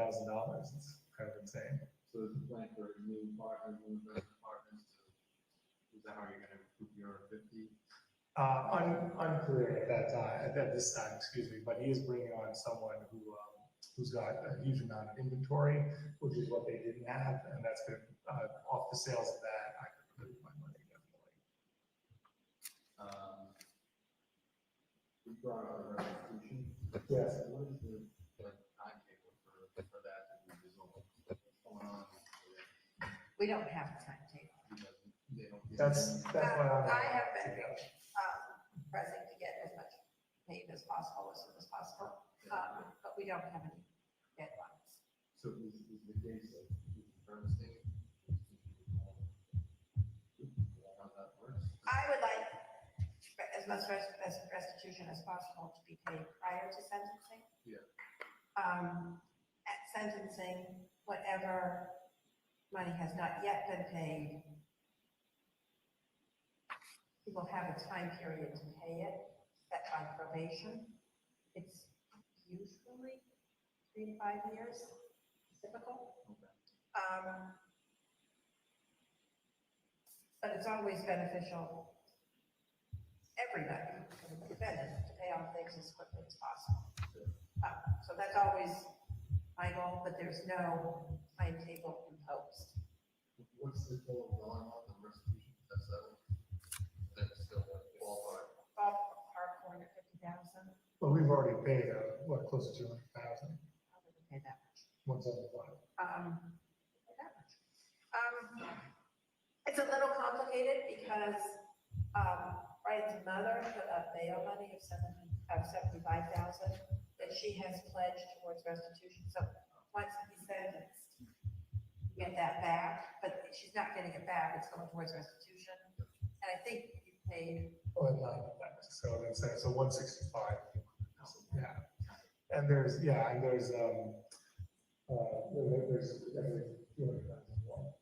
It's kind of insane. So is the plan for new partners, new investment partners is that how you're gonna recoup your 50? Unclear at this time, excuse me, but he is bringing on someone who's got a huge amount of inventory, which is what they didn't have, and that's going to, off the sales of that, I could recoup my money definitely. We brought out the restitution. Yes. What is the timetable for that to be resolved? What's going on? We don't have a timetable. They don't get That's why I have been together. pressing to get as much paid as possible, as soon as possible, but we don't have any deadlines. So is the case of harvesting? How that works? I would like as much restitution as possible to be paid prior to sentencing. Yeah. At sentencing, whatever money has not yet been paid, people have a time period to pay it, set by probation. It's usually 3 to 5 years, typical. But it's always beneficial, everybody, the defendant, to pay off things as quickly as possible. So that's always my goal, but there's no timetable imposed. What's the total dollar amount of restitution that's settled? That's still a ballpark. Ballpark 450,000, But we've already paid, close to 200,000, I wouldn't pay that much. 175. That much. It's a little complicated because Brian's mother put up bail money of $75,000 that she has pledged towards restitution. So once he's sentenced, you get that back, but she's not getting it back. It's going towards restitution. And I think you paid. Oh, and so that's so 165. Yeah, and there's definitely 200,000 as well.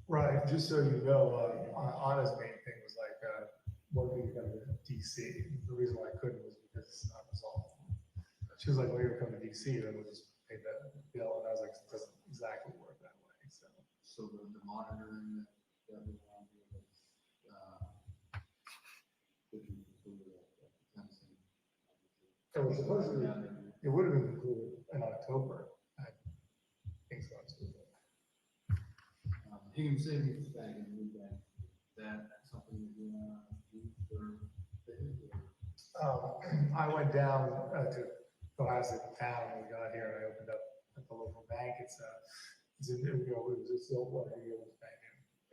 Right, just so you know, Anna's main thing was like, what are we gonna do in DC? The reason why I couldn't was because it's not resolved. She was like, well, you're coming to DC, then we'll just pay that bill, and I was like, it doesn't exactly work that way, so. So the monitoring that we want to do is, should be concluded at the sentencing. It was supposedly, it would have been concluded in October. I think so. Hingham Savings Bank and New Bank, is that something that you want to do for? I went down to Cohasset town when we got here, and I opened up at the local bank. It was still one of the oldest bank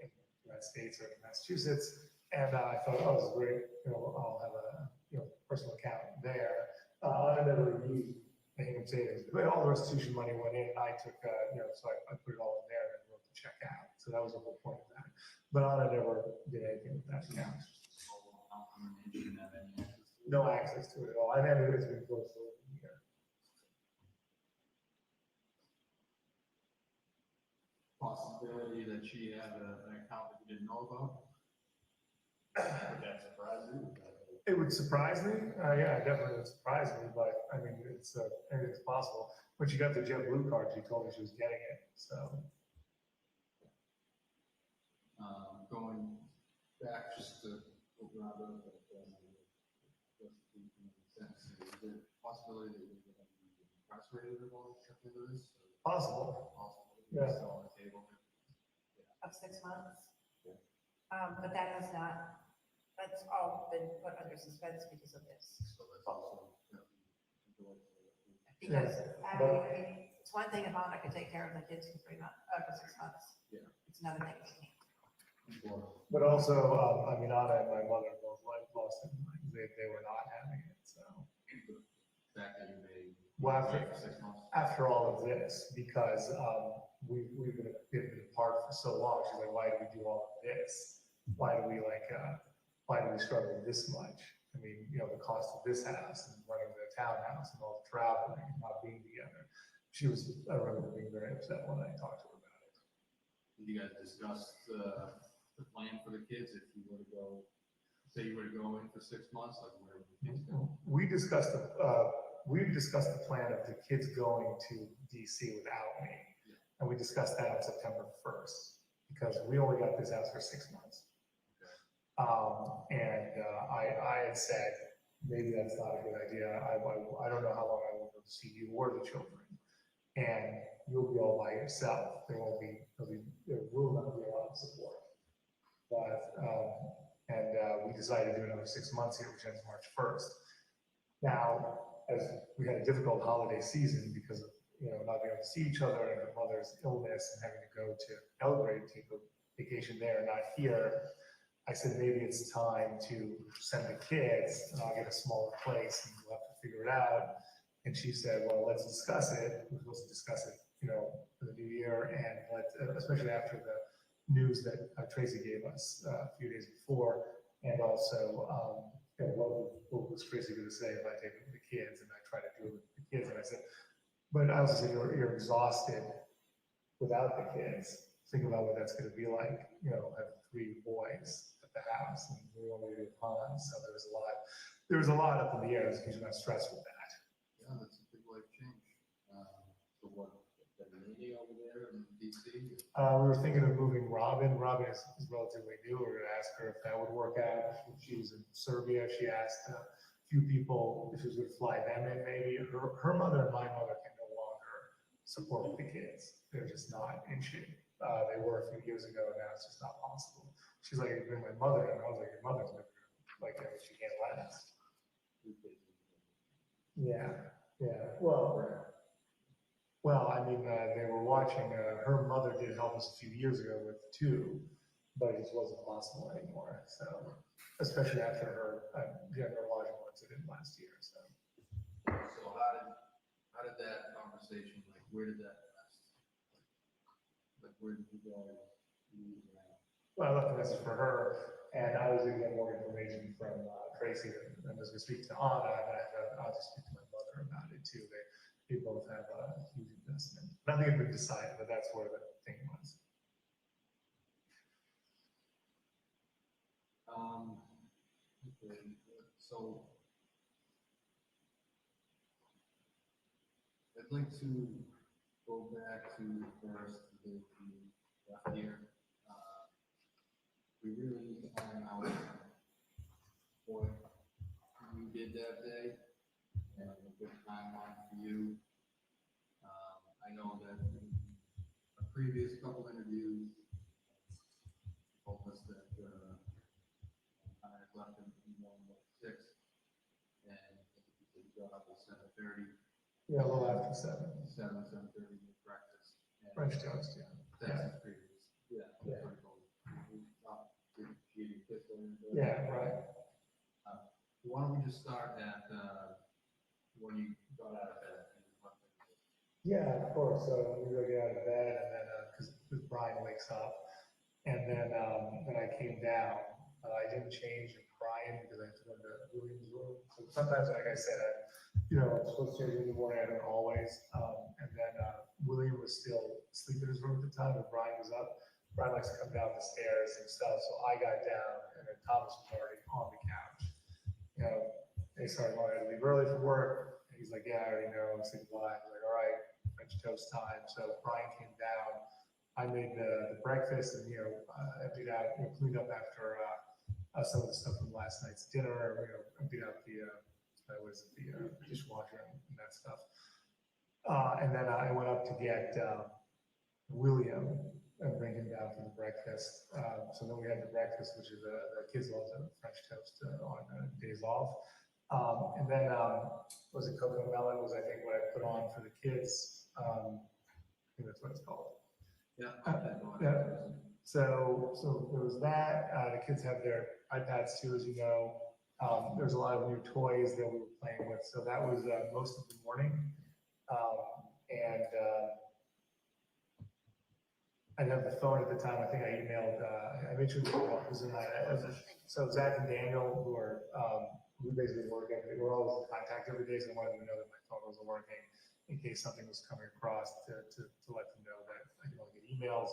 in the United States or Massachusetts. And I thought, oh, this is great, I'll have a, personal account there. I never used the Hingham savings, but all the restitution money went in, and I took, so I put it all in there and wrote the check out. So that was the whole point of that. But I never did anything with that account. No access to it at all. I never, it's been closed for a year. Possibility that she had an account that you didn't know about? Would that surprise you? It would surprise me. Yeah, it definitely would surprise me, but I mean, anything's possible. When she got the JetBlue card, she told me she was getting it, so. Going back just to round up, is there a possibility that you're going to be incarcerated at all after this? Possible. Yeah. Still on the table. Of 6 months. Yeah. But that has not, that's all been put under suspense because of this. So that's also. Because, I but- mean, it's one thing if Anna could take care of the kids for 6 months. Yeah. It's another thing if she can't. But also, Anna and my mother both lost it. They were not having it, so. The fact that you may. Well, for 6 months. after all of this, because we've been apart for so long, she's like, why do we do all of this? Why do we struggle this much? I mean, the cost of this house and running the townhouse and all the traveling and not being together. I remember being very upset when I talked to her about it. Did you guys discuss the plan for the kids if you were to go, say you were to go in for 6 months, like where would the kids go? We discussed the plan of the kids going to DC without me. Yeah. And we discussed that on September 1st, because we only got this house for 6 months. I had said, maybe that's not a good idea. I don't know how long I will be able to see you or the children. And you'll be all by yourself. There will not be a lot of support. But, we decided to do another 6 months here, which ends March 1st. Now, as we had a difficult holiday season because of, not being able to see each other and her mother's illness and having to go to Belgrade to take a vacation there, not here, I said, maybe it's time to send the kids and I'll get a smaller place and we'll have to figure it out. And she said, well, let's discuss it. We're supposed to discuss it, for the new year, and especially after the news that Tracy gave us a few days before. And also, what was Tracy going to say if I take it with the kids and I try to do it with the kids? And I said, but I also said, you're exhausted without the kids. Think about what that's going to be like, have 3 boys at the house, and we only do ponds. So there was a lot up in the air. There's a huge amount of stress with that. Yeah, that's a big life change. So what, the lady over there in DC? We were thinking of moving Robin. Robin is relatively new. We were going to ask her if that would work out. She was in Serbia. She asked a few people if she was going to fly them in, maybe. Her mother and my mother can no longer support the kids. They're just not in shape. They were a few years ago, and now it's just not possible. She's like, bring my mother, and I was like, your mother's never like that. She can't last. Yeah. Well, I mean, they were watching, her mother did help us a few years ago with 2, but it just wasn't possible anymore. So, especially after her neurological incident last year. So how did that conversation, where did that rest? Where did you guys leave that? Well, I left a message for her, and I was going to get more information from Tracy, and I was going to speak to Anna, and I'll just speak to my mother about it too. They both have a huge investment. Nothing had been decided, but that's where the thing was. Okay, so I'd like to go back to first the left here. We really need to find out what you did that day and a good timeline for you. I know that in a previous couple interviews, you told us that I had left in 1:06, got up at 7:30, Yeah, a little after 7. 7:30 breakfast. And French toast, yeah. That's the previous. Yeah. Yeah. Yeah. Yeah, right. Why don't we just start at, when you got out of bed? Yeah, of course. So we go get out of bed and then, because Brian wakes up. And then I came down. I didn't change in Brian because I had to go to William's room. So sometimes, like I said, I'm supposed to change in the morning. I don't always. And then William was still asleep in his room at the time, and Brian was up. Brian likes to come down the stairs himself. So I got down, and then Thomas was already on the couch. They started wanting to leave early for work. And he's like, yeah, I already know. I'm saying goodbye. I was like, all right, French toast time. So Brian came down. I made the breakfast and, emptied out, cleaned up after some of the stuff from last night's dinner, emptied out the dishwasher and that stuff. And then I went up to get William and bring him down for the breakfast. So then we had the breakfast, which is the kids love the French toast on days off. And then was it coconut melon was I think what I put on for the kids. I think that's what it's called. Yeah. Yeah. So there was that. The kids have their iPads too, as you know. There's a lot of new toys that we were playing with. So that was most of the morning. I didn't have the phone at the time. I think I emailed. I made sure that was in that. So Zach and Daniel, who basically working, they were always in contact every day. So I wanted to know that my phone wasn't working in case something was coming across to let them know that I can only get emails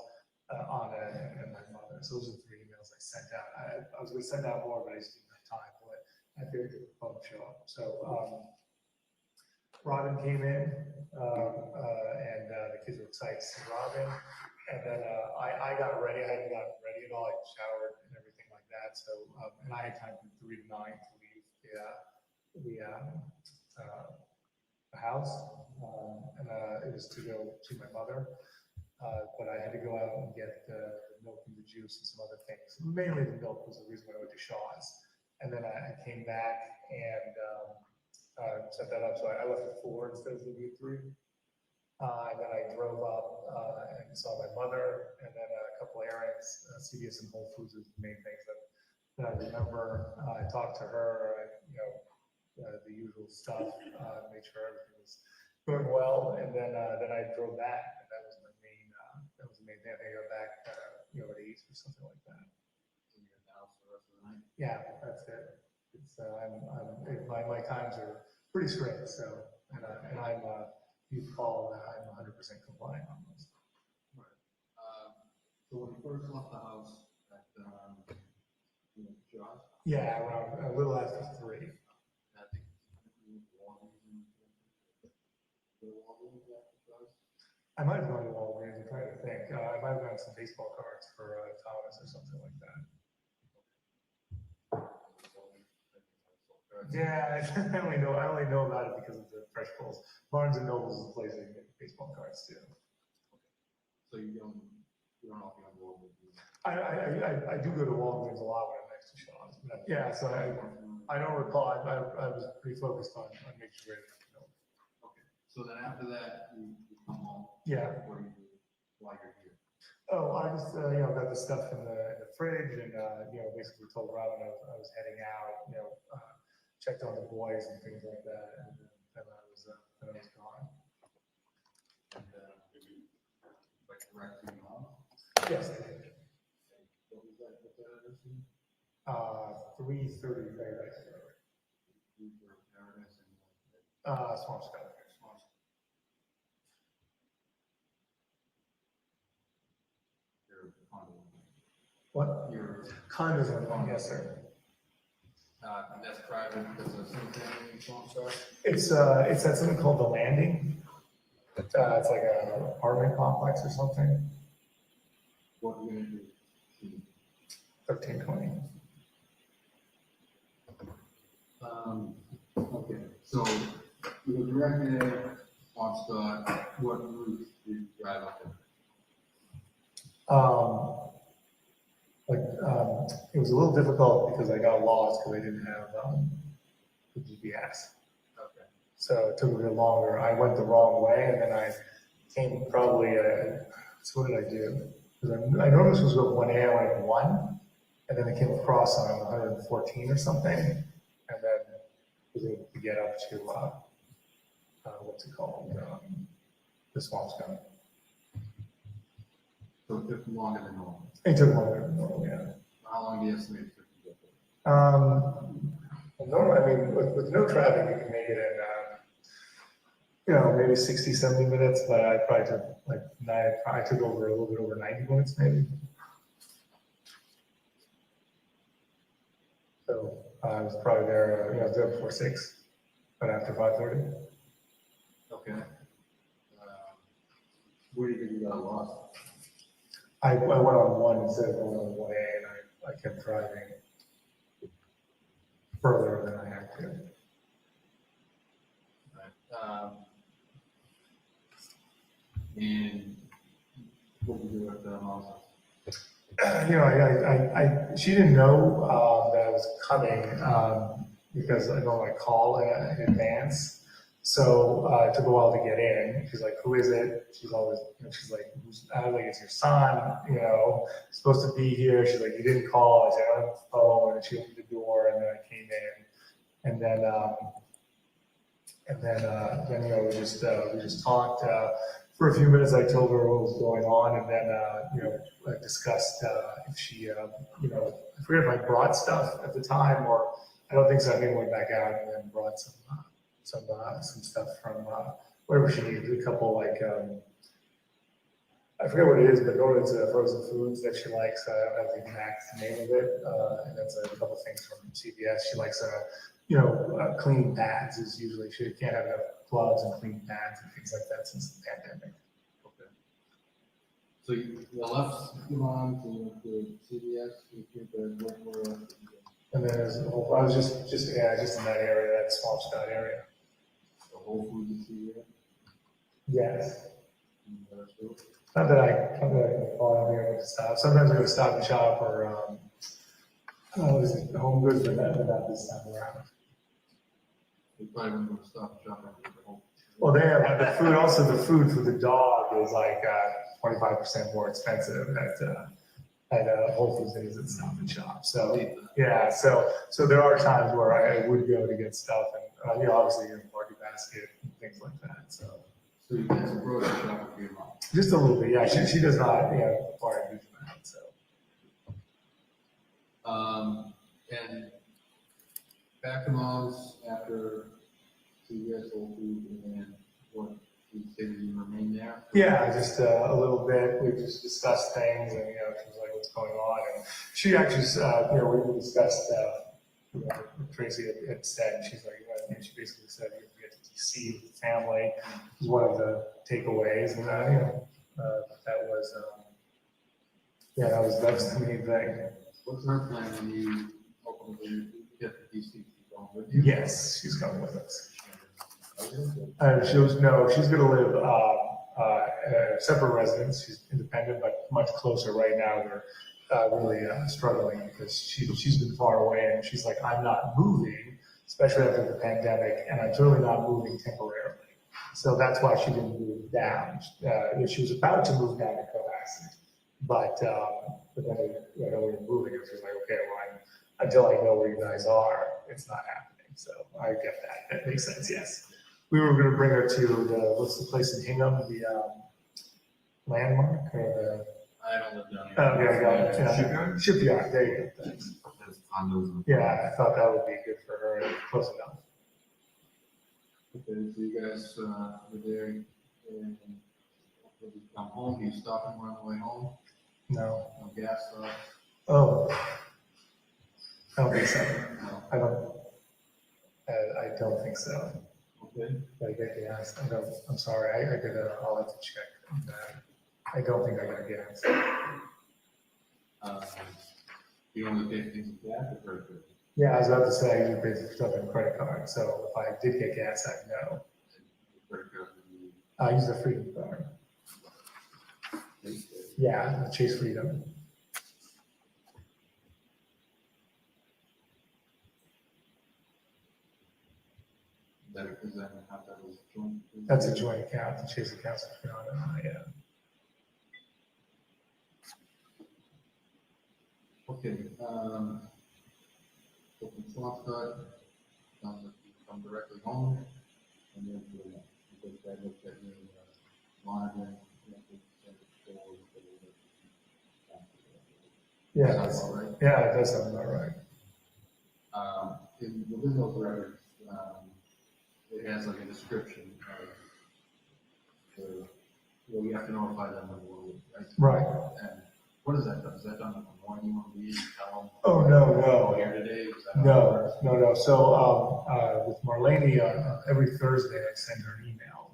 on it and my mother. So those are the 3 emails I sent out. I was going to send out more, but I just didn't have time. But I figured the phone show up. So Robin came in and the kids were excited to see Robin. And then I got ready. I hadn't gotten ready at all. I showered and everything like that. So and I had time from 3 to 9 to leave the house. And it was to go see my mother. But I had to go out and get the milk and the juice and some other things. Mainly the milk was the reason why I went to Shaw's. And then I came back and set that up. So I left at 4 instead of leaving at 3. And then I drove up and saw my mother, and then a couple errands. CVS and Whole Foods is the main things that I remember. I talked to her, the usual stuff, made sure everything was going well, and then I drove back, and that was the main thing. I think I got back, at 8 or something like that. In your house the rest of the night? Yeah, that's it. It's my times are pretty strict, so and I'm you call that I'm 100% compliant on those. Right. So when you first left the house at Shaw's? Yeah, around a little after 3. I think you were Walgreens after Shaw's? I might have gone to Walgreens. I'm trying to think. I might have gotten some baseball cards for Thomas or something like that. Yeah, I only know about it because of the Fresh Bowls. Barnes and Noble is the place they get baseball cards too. So you don't often go to Walgreens? I do go to Walgreens a lot when I'm next to Shaw's. Yeah, so I don't recall. I was pretty focused on making sure everything was known. Okay. So then after that, you come home? Yeah. What do you do while you're here? Oh, I just got the stuff in the fridge and basically told Robin I was heading out. Checked on the boys and things like that, and then I was gone. And like directly home? Yes, I did. What was that address? 330 Paradise Road. Paradise and Swampscott. your condo. What? Your Condos on one, yes, sir. that's private because of single family Swampscott? It's at something called The Landing. It's like an apartment complex or something. What are you gonna do? 1320. Okay, so you were directed at Swampscott, what route did you drive up there? It was a little difficult because I got lost because I didn't have the GPS. Okay. So it took a bit longer. I went the wrong way and then I came probably, so what did I do? Because I normally supposed to go 1A, I went at 1, and then I came across on 114 or something, and then was able to get up to, what's it called? The Swampscott. So it took longer than normal. It took longer than normal, yeah. How long do you estimate it took to get there? Normally, I mean, with no traffic, you can make it in, maybe 60, 70 minutes, but I probably took I took over a little bit over 90 minutes maybe. So I was probably there, I was there before 6, but after 5:30. Okay. Where do you think you got lost? I went on 1 instead of going on 1A, and I kept driving further than I had to. And what did you do at the house? She didn't know that I was coming because I normally call in advance. So it took a while to get in. She's like, "Who is it?" She's always, she's like, I was like, "It's your son, supposed to be here." She's like, "You didn't call." I said, "I don't have a phone." And she opened the door, and then I came in, and then we just talked for a few minutes. I told her what was going on, and then I discussed if she, I forget if I brought stuff at the time, or I don't think so. I think I went back out and then brought some stuff from wherever she needed. A couple I forget what it is, but normally it's frozen foods that she likes. I don't have the exact name of it, and that's a couple things from CVS. She likes clean pads. Is usually she can't have enough gloves and clean pads and things like that since the pandemic. Okay. So you left Yvonne to CVS, you think that where else? And then I was just in that area, that Swampscott area. The Whole Foods in CVS? Yes. Not that I can call out here to stop. Sometimes I go Stop and Shop or Home Goods, but not this time around. You probably wouldn't go to Stop and Shop after the Home. Well, they have the food. Also, the food for the dog is like 25% more expensive at Whole Foods than it is at Stop and Shop. So yeah, so there are times where I would go to get stuff, and obviously market basket and things like that. So So you did some grocery shopping for your mom? just a little bit, yeah. She does not, require a huge amount. So And back to mom's after CVS, Whole Foods, and then what, you say that you remain there? yeah, just a little bit. We just discussed things, and she was like, "What's going on?" And she actually, we discussed. Tracy had said, she's like, and she basically said, "You get to DC with the family," is one of the takeaways, and that was the main thing. What's her plan when you ultimately get to DC? Going with you? Yes, she's coming with us. She's going to live a separate residence. She's independent, but much closer right now. We're really struggling because she's been far away, and she's like, "I'm not moving, especially after the pandemic, and I'm certainly not moving temporarily." So that's why she didn't move down. She was about to move down to Cohasset, but then we were moving, and she's like, "Okay, well, until I know where you guys are, it's not happening." So I get that. That makes sense. Yes. We were going to bring her to what's the place in Hingham, the Landmark or I don't live down the. here. Okay, I got it. Yeah. Shipyard. There you go. Thanks. There's condos. Yeah, I thought that would be good for her. Close enough. Okay, so you guys were there, and when you come home, do you stop and run the way home? No. No gas stop? Oh. I don't think so. No. I don't think so. Okay. I get gas. I'm sorry. I'll have to check that. I don't think I got gas. You only pay things with gas or credit card? Yeah, I was about to say I usually pay for stuff in credit card. So if I did get gas, I'd know. Credit card would be- I use the Freedom card. Yeah, the Chase Freedom. Is that how That's a joint account, the Chase account's for Fiona and I, yeah. Okay, so from Swampscott, you come directly home, and then you take that look at your monitoring. Yeah, Sounds all right. yeah, it does sound about right. Within those records, it has like a description of well, you have to notify them of the rule, right? Right. And what is that done? Is that done in the morning when we tell them? Oh, no. Here today? Is that No. So, with Marlene, every Thursday I send her an email.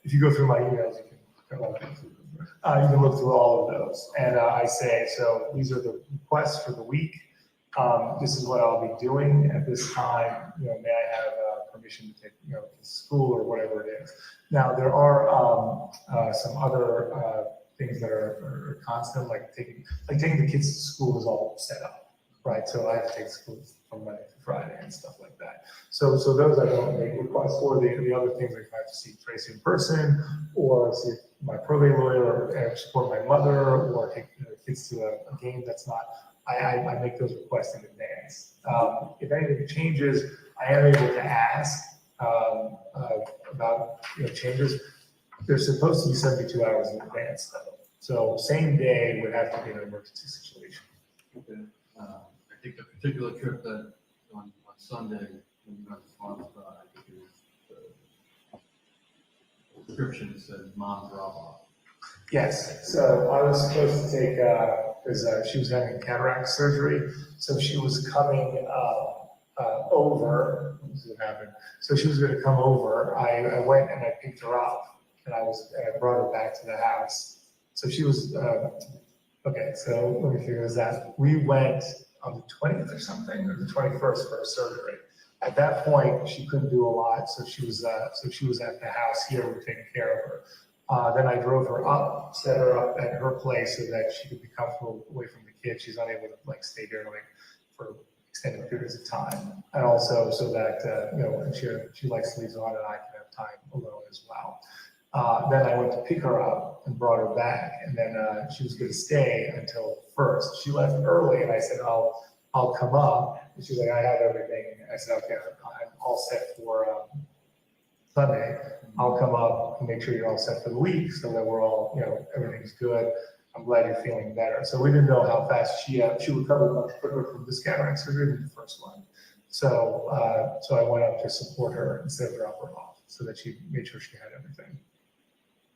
If you go through my emails, you can look through all of those. And I say, so these are the requests for the week. This is what I'll be doing at this time. May I have permission to take, to school or whatever it is. Now, there are some other things that are constant, like taking the kids to school is all set up, right? So I have to take school from Monday to Friday and stuff like that. So those I don't make requests for. The other things, like if I have to see Tracy in person, or see my probate lawyer, or support my mother, or take kids to a game that's not, I make those requests in advance. If anything changes, I am able to ask about changes. They're supposed to be 72 hours in advance, though. So same day would have to be an emergency situation. okay? I think the particular trip that on Sunday, when you got the sponsor, I think it was the description said mom drop off. Yes, so I was supposed to take, because she was having cataract surgery, so she was coming over. This is what happened. So she was going to come over. I went and I picked her up, and I brought her back to the house. So she was okay. So let me figure this out. We went on the 20th or something, or the 21st for her surgery. At that point, she couldn't do a lot, so she was at the house here. We're taking care of her. Then I drove her up, set her up at her place so that she could be comfortable away from the kids. She's unable to stay here for extended periods of time, and also so that she likes to leave on, and I can have time alone as well. Then I went to pick her up and brought her back, and then she was going to stay until 1st. She left early, and I said, I'll come up. And she's like, I have everything. And I said, okay, I'm all set for Sunday. I'll come up and make sure you're all set for the week, so that we're all, everything's good. I'm glad you're feeling better. So we didn't know how fast she recovered much quicker from this cataract surgery than the first one. So I went up to support her instead of drop her off, so that she made sure she had everything.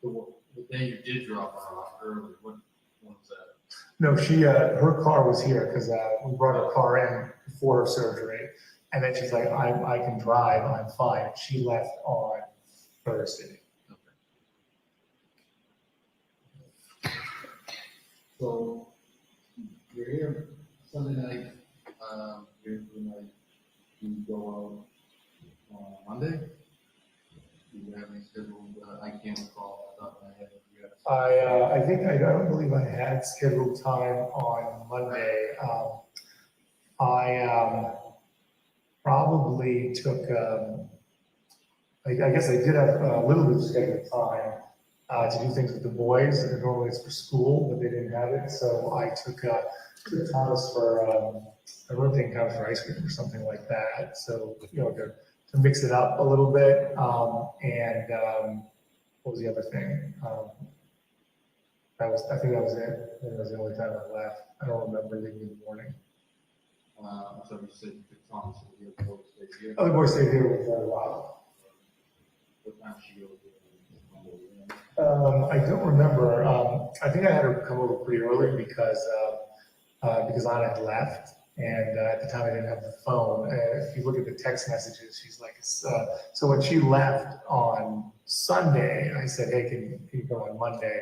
The day you did drop her off early, what was that? No, her car was here because we brought her car in before her surgery, and then she's like, I can drive, I'm fine. She left on Thursday. So you're here Sunday night, here's the night you go out on Monday. Do you have any scheduled? I can't recall off the top of my head. I don't believe I had scheduled time on Monday. I probably took, I guess I did have a little bit of scheduled time to do things with the boys. And normally it's for school, but they didn't have it. So I took Thomas for, I wrote taking Thomas for ice cream or something like that. So, to mix it up a little bit. What was the other thing? I think that was it. That was the only time I left. I don't remember leaving in the morning. So you said you took Thomas to the airport, stayed here. Oh, the boy stayed here for a while. What time she go? I don't remember. I think I had her come over pretty early because Anna had left, and at the time I didn't have the phone. If you look at the text messages, she's like, so when she left on Sunday, I said, hey, can you go on Monday?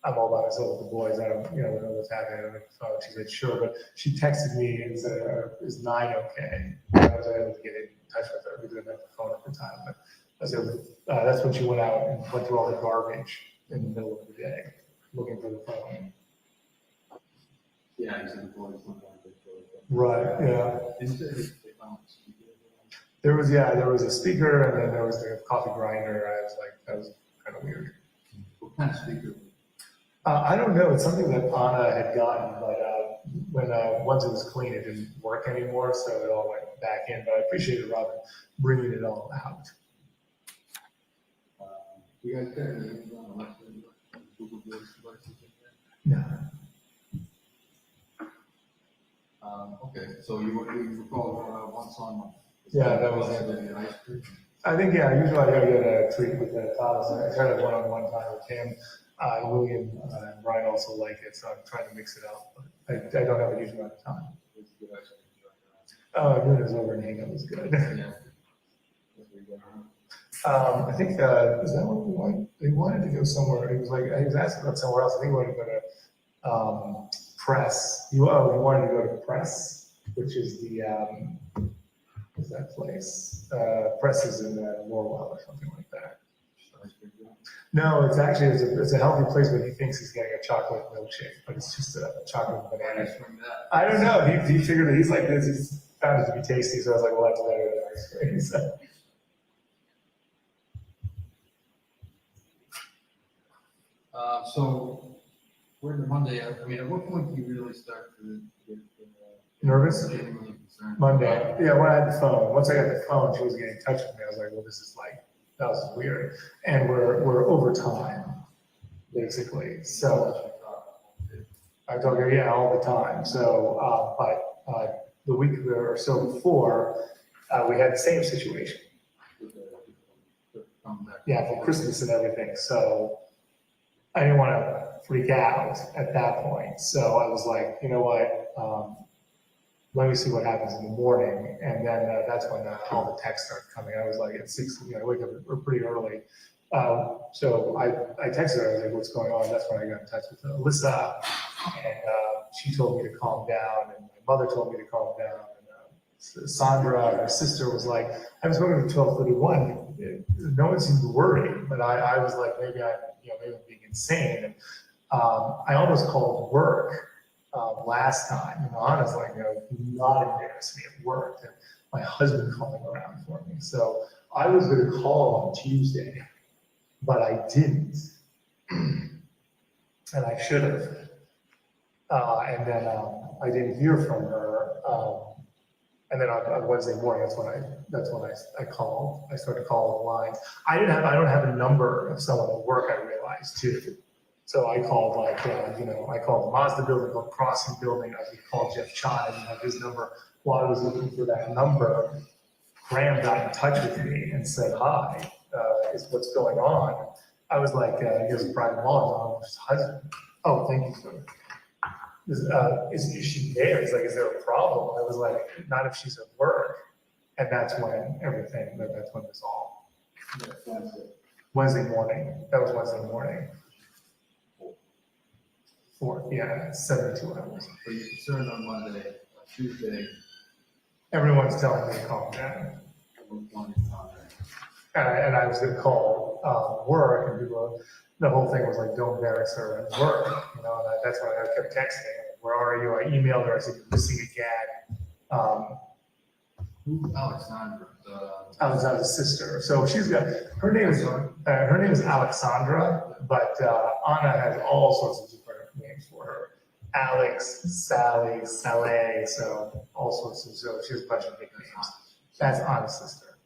I'm all by myself with the boys. I don't know what's happening. I don't have the phone. She said, sure, but she texted me and said, is 9 okay? And I was able to get in touch with her. We didn't have the phone at the time, but that's when she went out and went through all the garbage in the middle of the day, looking for the phone. Yeah, you said the boys sometimes they go. Right, yeah. They said they found a speaker. There was a speaker and then there was the coffee grinder. I was like, that was kind of weird. What kind of speaker? I don't know. It's something that Anna had gotten, but when once it was clean, it didn't work anymore, so it all went back in. But I appreciated Robin bringing it all out. You guys got any Amazon Alexa, Google Voice devices in there? No. Okay, so you recall once on. Yeah, that was it. An ice cream? I think, yeah, usually I gotta get a treat with Thomas. I tried it one-on-one time with him. William and Brian also like it, so I'm trying to mix it up. But I don't have a huge amount of time. It's a good ice cream. Noon is over and Hingham was good. Yeah. I think, is that what we wanted? They wanted to go somewhere. It was like, he was asking about somewhere else. I think he wanted to go to Press. He wanted to go to Press, which is the, what's that place? Press is in Norwell or something like that. No, it's actually, it's a healthy place, but he thinks he's getting a chocolate milkshake, but it's just a chocolate banana. I don't know. He figured that he's like this. He's found it to be tasty, so I was like, well, that's better than ice cream. So. So we're in Monday. I mean, at what point do you really start to get Nervous? genuinely concerned? Monday. Yeah, when I had the phone. Once I got the phone, she was getting in touch with me. I was like, well, this is like, that was weird. And we're over time, basically. So I told her, yeah, all the time. So, but the week or so before, we had the same situation. Yeah, for Christmas and everything. So I didn't want to freak out at that point. So I was like, you know what? Let me see what happens in the morning. And then that's when all the texts started coming. I was like at 6, I wake up pretty early. So I texted her, I was like, what's going on? That's when I got in touch with Alyssa. And she told me to calm down. And my mother told me to calm down. And Sandra, her sister, was like, I was going to 12:31. No one seemed worried, but I was like, maybe I'm being insane. And I almost called work. Last time, Anna's like, do not embarrass me at work. And my husband calling around for me. So I was going to call on Tuesday, but I didn't. And I should have. And then I didn't hear from her. And then on Wednesday morning, that's when I called. I started calling the line. I don't have a number of someone at work, I realized too. So I called I called the Mazda building, called Crossing building. I called Jeff Chai, I didn't have his number. While I was looking for that number, Graham got in touch with me and said, hi, is what's going on? I was like, here's Brian Walshe, his husband. Oh, thank you, sir. Is she there? He's like, is there a problem? I was like, not if she's at work. And that's when this all. Wednesday morning. That was Wednesday morning. 72 hours. So you're concerned on Monday, on Tuesday. Everyone's telling me to calm down. And I was going to call work, and the whole thing was like, don't embarrass her at work. And that's when I kept texting, where are you? I emailed her, I said, you're missing again. Who's Alexandra? Alexandra's sister. So her name is Alexandra, but Anna has all sorts of different names for her. Alex, Sally, Saleh, so all sorts of, so she has a bunch of nicknames. That's Anna's sister.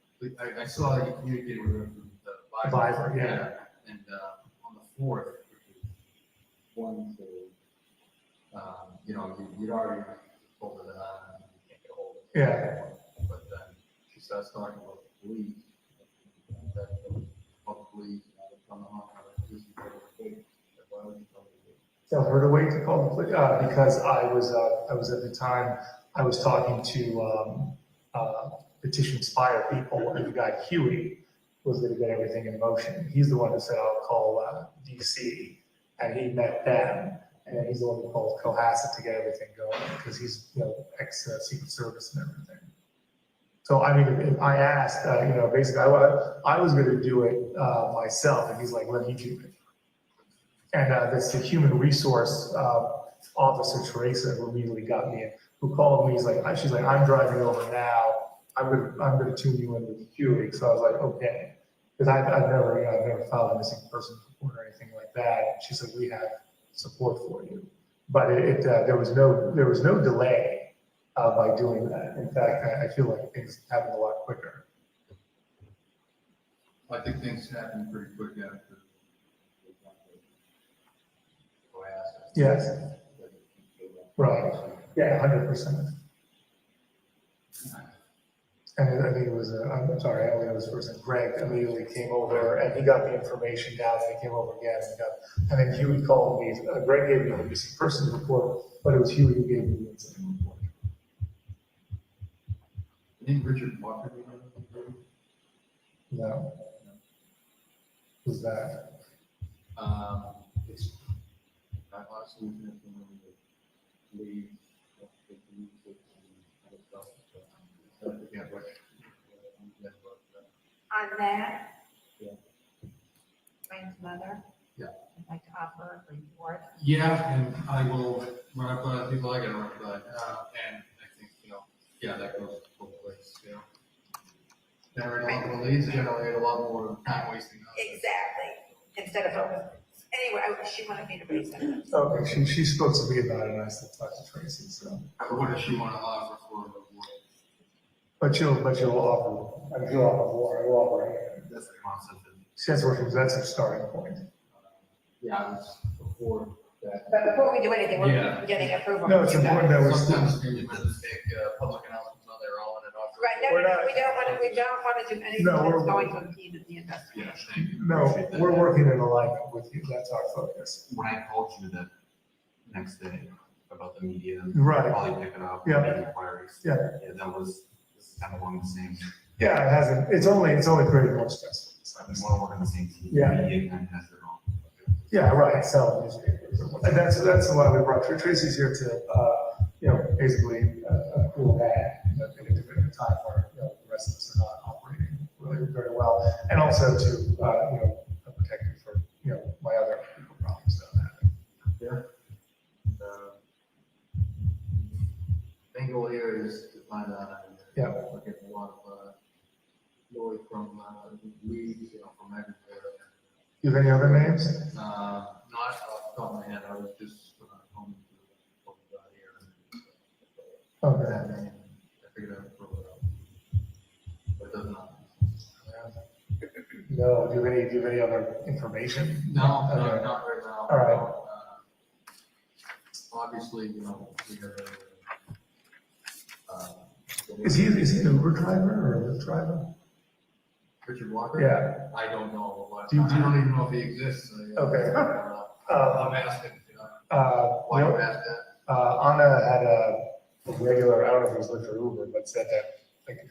I saw you communicated with her through the Viber, yeah. And on the 4th, which is Wednesday, you'd already told her that you can't get a hold of her. Yeah. But then she starts talking about the police. Tell her to wait to call the police, because I was at the time, I was talking to Petitions Fire people, and the guy Huey was going to get everything in motion. He's the one who said, I'll call DC, and he met them, and then he's the one who called Cohasset to get everything going, because he's ex-Secret Service and everything. So, I mean, I asked, basically, I was going to do it myself, and he's like, let me do it. And that's the human resource officer, Teresa, who immediately got me in, who called me. She's like, I'm driving over now. I'm gonna tune you in with Huey. So I was like, okay. Because I've never filed a missing person report or anything like that. She said, we have support for you. But there was no delay by doing that. In fact, I feel like things happened a lot quicker. I think things happen pretty quick after. Yes. Right. Yeah, 100%. And I think it was, I'm sorry, I don't know his first name, Greg immediately came over and he got the information down and he came over again and then Huey called me. Greg gave me the missing person report, but it was Huey who gave me the incident report. I think Richard Walker. No. Who's that? It's, I honestly think the lead. On that. Yeah. Brian's mother. Yeah. I'd like to offer a report. Yeah, and I will run up people I gotta run up, and I think, yeah, that goes both ways, Generate a lot more leads, generate a lot more time wasting. Exactly. Instead of focus. Anyway, she wanted me to raise that. Okay, she spoke to me about it and I still talked to Tracy, so. What does she want to offer for a reward? But she'll offer, I mean, she'll offer more, I'll offer anything. That's the concept. That's her starting point. Yeah, it was before that. But before we do anything, we're Yeah. getting approval. No, it's important that we still. Sometimes you can just make public announcements on their own and offer. Right, no, We're not- we don't want to do anything No, we're- that's going to impede the Yeah, investigation. thank you. No, Appreciate that. we're working in alignment with you, that's our focus. When I called you that next day about the media, Right. probably pick it up, Yeah. media inquiries. Yeah. This is kind of along the same. Yeah, it hasn't, it's only created more stress. I want to work on the same team. Yeah. Media kind of has their own. Yeah, right, sell newspapers. And that's why we brought Tracy's here to, basically, cool that, in a different time where, the rest of us are not operating really very well. And also to, protect you for, my other legal problems that happen. Yeah. Angle here is to find out. Yeah. We're getting a lot of noise from leads, from everywhere. Do you have any other names? Not off the top of my head, I was just home to what we got here. Okay. I figured out for but it does not. No, do you have any other information? No, Okay. not right now. All right. Obviously, we have Is he an Uber driver or a Lyft driver? Richard Walker? Yeah. I don't know. Do you- I don't even know if he exists. Okay. I'm asking, why you ask that? Anna had a regular, I don't know if it was Lyft or Uber, but said that, like,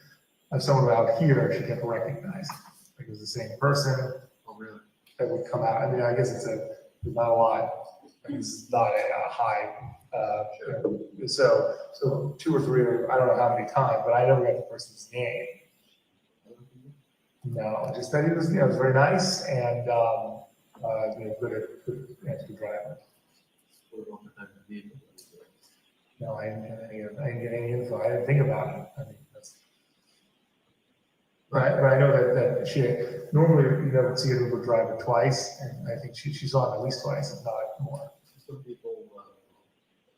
if someone out here, she kept recognizing, like, it was the same person Oh, really? that would come out. I mean, I guess there's not a lot, it's not a high, so 2 or 3, or I don't know how many times, but I never got the person's name. No, just that he was, it was very nice and, good driver. No, I didn't get any info. I didn't think about it. I mean, that's. Right, but I know that she, normally, would see an Uber driver twice, and I think she saw him at least twice, if not more. Some people,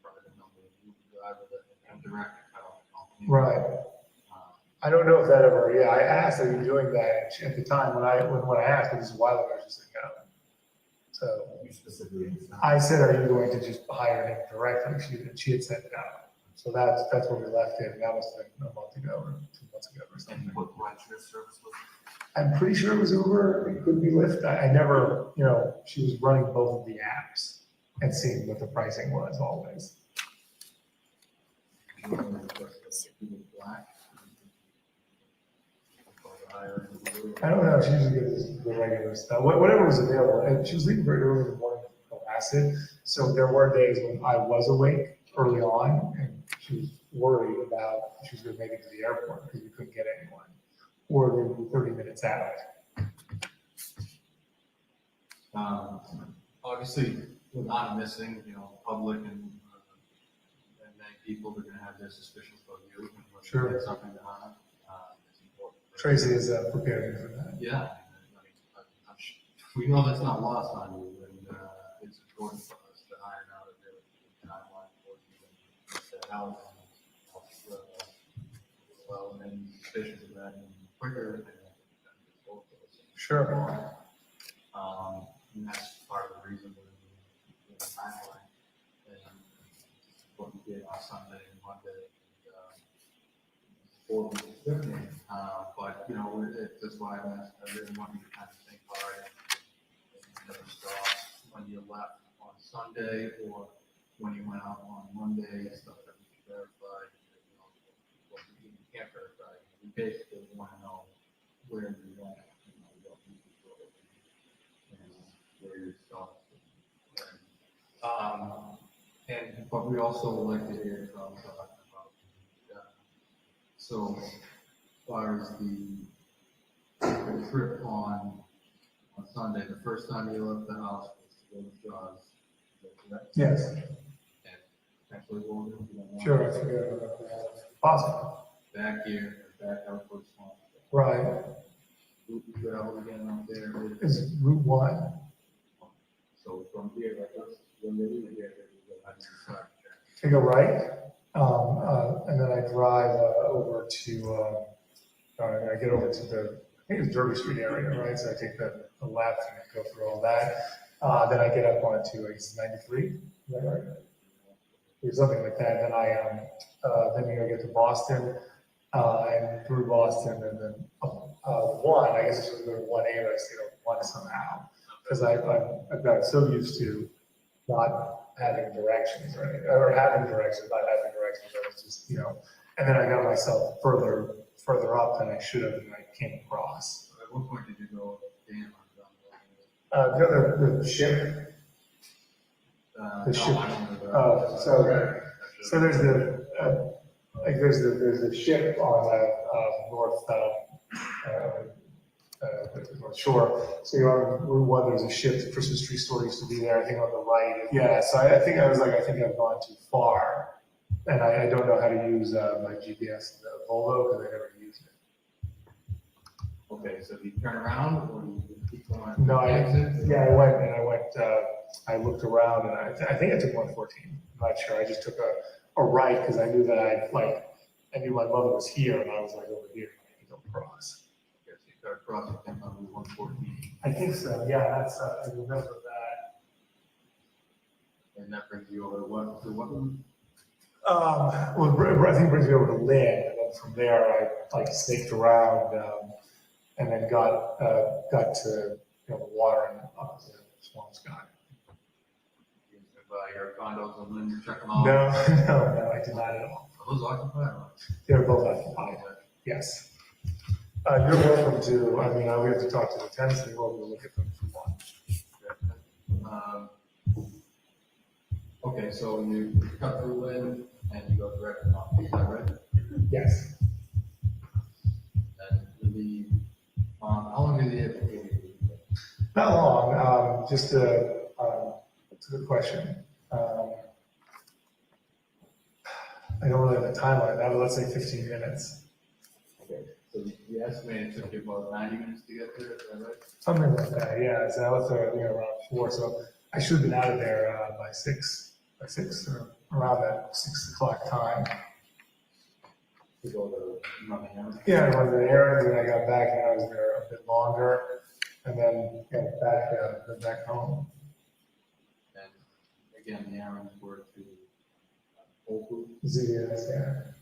private number, driver that have direct account. Right. I don't know if that ever, I asked, are you doing that? At the time, when I asked, it was a while ago, she said no. So. You specifically. I said, are you going to just hire him directly? She had said no. So that's where we left it. That must have been a month ago or 2 months ago or something. And what rideshare service was I'm pretty sure it was Uber. It could be Lyft. I never, she was running both of the apps and seeing what the pricing was always. I don't know. She usually gets the regular stuff, whatever was available. And she was leaving very early in the morning from Cohasset. So there were days when I was awake early on and she was worried about if she was going to make it to the airport because we couldn't get anyone. Or they were 30 minutes out. Obviously, with not missing, public and many people are going to have their suspicions about you. Sure. There's something behind. Tracy is prepared for that. Yeah. We know that's not lost on you, and it's important for us to iron out a very timeline for you and how well, and suspicions of that quicker. Sure. And that's part of the reason we're in the timeline. And what we did on Sunday and Monday, for the but you know, that's why I really want you to kind of think hard and never stop when you left on Sunday or when you went out on Monday, stuff that we can verify, you know, what we can't verify. We basically want to know where you went, you know, what you did, and where you stopped. But we also like to hear from about so as far as the trip on Sunday, the first time you left the house was to go to Jaws. Is that correct? Yes. And potentially Walden, if you don't mind. Sure, I forget about that. Possible. Back here, back out for Swan. Right. Route you traveled again out there. Is Route 1. So from here, like this, when they leave here, they go on the side. I go right, and then I drive over to, I get over to the, I think it's Derby Street area, right? So I take the left and go through all that. Then I get up onto, I guess, 93, is that right? Or something like that. Then then I get to Boston, and through Boston, and then up 1, I guess it's just go to 1A, but I stay on 1 somehow. Because I've got so used to not having directions, right? Or having directions, not having directions. I was just, you know, and then I got myself further up than I should have, and I came across. At what point did you go down? The ship. The ship. So there's the ship on the north shore. So you're on Route 1, there's a ship, the Christmas tree store used to be there, I think on the right. Yeah, so I think I think I've gone too far. And I don't know how to use my GPS in the Volvo because I never used it. Okay, so you turn around or you keep going? No, I went, I looked around and I think I took 114. I'm not sure. I just took a right because I knew that I knew my mother was here and I was like over here. I could go across. Okay, so you start crossing on Route 114. I think so. Yeah, that's, I remember that. And that brings you over to what route? Well, I think it brings me over to Lynn, and then from there I snaked around, and then got to the water and up to Swampscott. Your condos and then check them out? No, I did not at all. Are those occupied? They were both occupied. Yes. You're welcome to. I mean, we have to talk to the tenants. You're welcome to look at them if you want. Okay, so you cut through Lynn and you go direct to Mount, is that right? Yes. And how long is the application? Not long. Just a good question. I don't really have a timeline. Now, but let's say 15 minutes. Okay, so the estimate took you about 90 minutes to get there, is that right? Something like that. Yeah. So I was there, around 4. So I should have been out of there by 6 or around that 6 o'clock time. To go to run the errand? Yeah, I went to the errand, and I got back, and I was there a bit longer, and then back home. And again, the errands were to Whole Foods. ZBS, yeah.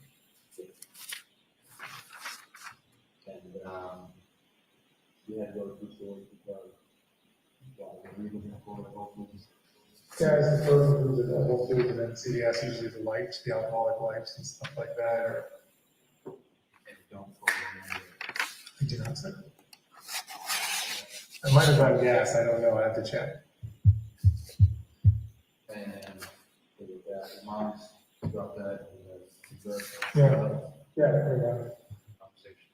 And you had to go to food stores because the legal for Whole Foods. Yeah, I suppose it was a Whole Foods, and then CVS, usually the wipes, the alcoholic wipes and stuff like that, or And don't go in I do not say. I might have gotten gas, I don't know, I have to check. there. And it was that, your mom's got that, and the Yeah, conversation.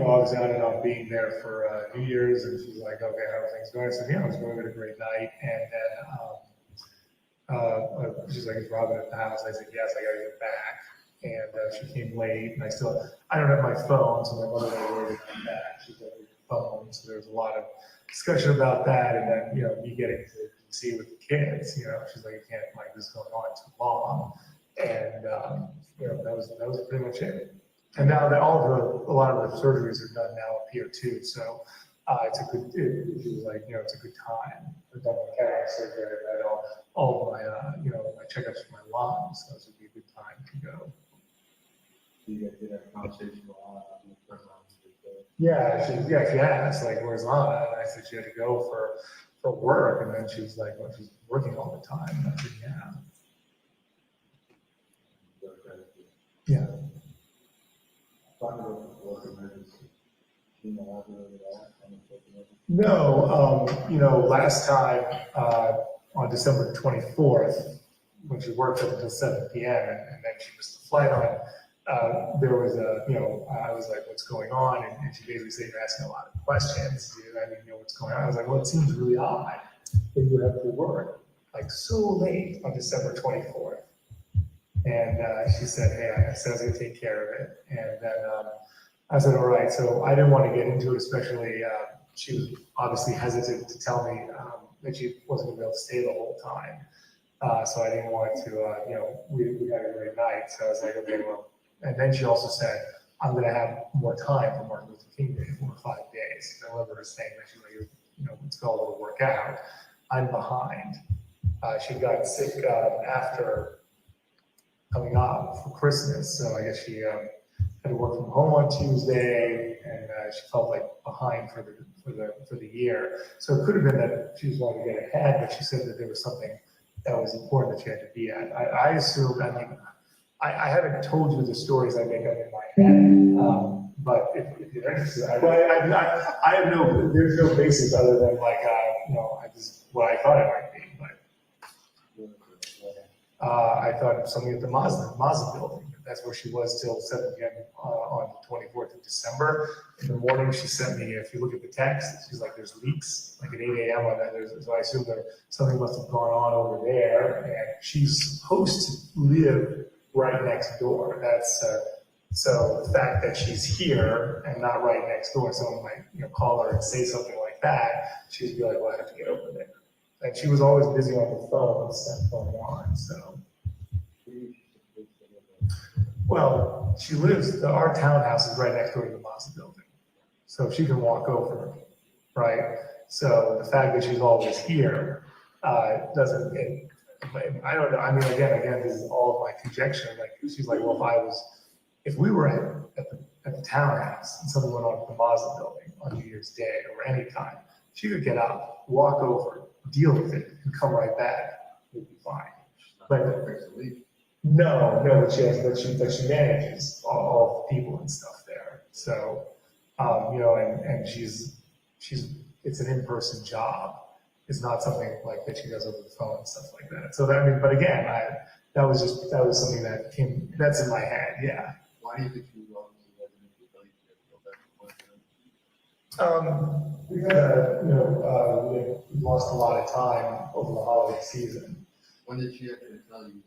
Obviously I ended up being there for New Year's, and she's like, okay, how are things going? I said, yeah, I was going to a great night, and then she's like, is Robin at the house? I said, yes, I gotta get back. And she came late, and I don't have my phone, so my mother was worried about that. She's got her phone, so there's a lot of discussion about that, and then, me getting to see with the kids, she's like, you can't like this going on too long. And, that was pretty much it. And now that a lot of her surgeries are done now up here too, so it's a good, she was like, it's a good time. I've done my cataract surgery, I've had all of my, my checkups for my lungs, so this would be a good time to go. You guys did have a conversation on Yeah, she asked, like, where's Lana? And I said she had to go for work, and then she was like, well, she's working all the time. And I said, yeah. Yeah. No, last time, on December 24th, when she worked up until 7 p.m. and then she missed the flight on, there was I was like, what's going on? And she basically said, you're asking a lot of questions. I didn't know what's going on. I was like, well, it seems really odd that you have to work like so late on December 24th. And she said, hey, I said I was going to take care of it. And then I said, all right. So I didn't want to get into it, especially she was obviously hesitant to tell me that she wasn't going to be able to stay the whole time. So I didn't want to, we had a great night. So I was like, okay, well. And then she also said, I'm going to have more time for Martin Luther King Day, 4 or 5 days. I remember her saying that she was like, it's all to work out. I'm behind. She got sick after coming up for Christmas. So I guess she had to work from home on Tuesday, and she felt like behind for the year. So it could have been that she was wanting to get ahead, but she said that there was something that was important that she had to be at. I assumed, I haven't told you the stories I make up in my head, but if you're interested, I have there's no basis other than like, what I thought it might be, but I thought something at the Mazda building. That's where she was till 7 p.m. On the 24th of December. In the morning, she sent me, if you look at the text, she's like, there's leaks, like at 8 a.m. on that. So I assume that something must have gone on over there, and she's supposed to live right next door. That's so the fact that she's here and not right next door, someone might call her and say something like that. She'd be like, well, I have to get over there. And she was always busy on the phone, stuff going on. So, well, she lives. Our townhouse is right next door to the Mazda building, so she can walk over, right? So the fact that she's always here doesn't. I don't know. I mean, again, this is all of my conjecture. Like, she's like, well, if we were at the townhouse and something went on at the Mazda building on New Year's Day or any time, she could get up, walk over, deal with it, and come right back. It would be fine. But no, but she manages all the people and stuff there. So, and she's it's an in-person job. It's not something like that she does over the phone and stuff like that. So but again, that was something that came, that's in my head, yeah. Why do you think you were We lost a lot of time over the holiday season. When did she actually tell you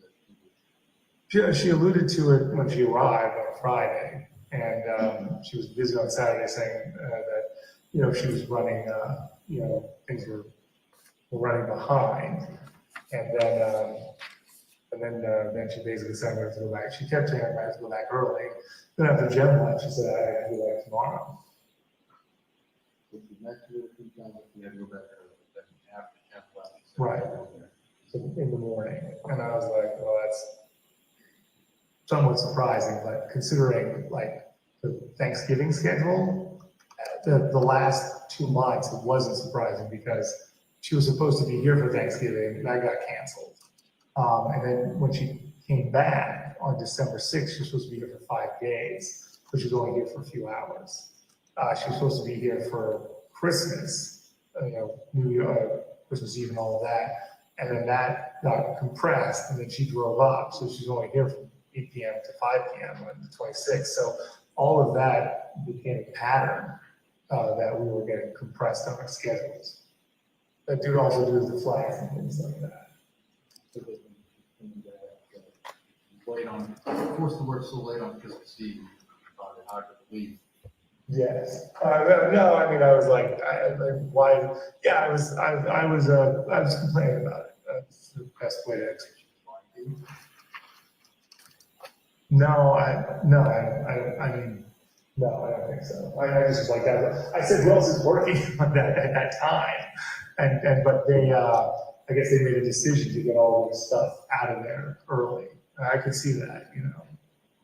that? She alluded to it when she arrived on Friday, and she was busy on Saturday saying that, she was running, things were running behind. And then she basically said, I'm going to have to go back. She kept saying, I have to go back early. Then after gym left, she said, I have to go back tomorrow. Right. So in the morning. And I was like, well, that's somewhat surprising, but considering like the Thanksgiving schedule, the last 2 months, it wasn't surprising because she was supposed to be here for Thanksgiving and that got canceled. And then when she came back on December 6th, she was supposed to be here for 5 days, but she was only here for a few hours. She was supposed to be here for Christmas, New Year, Christmas Eve and all of that. And then that got compressed and then she drove up. So she's only here from 8 p.m. to 5 p.m. on the 26th. So all of that became a pattern that we were getting compressed on our schedules. That due also do with the flights and things like that. late on, forced to work so late on Christmas Eve, hard to believe. Yes. No, I mean, I was like, why? Yeah, I was complaining about it. That's the best way to execute. No, I mean, no, I don't think so. I just was like that. I said, who else is working on that at that time? But they, I guess they made a decision to get all this stuff out of there early. I could see that,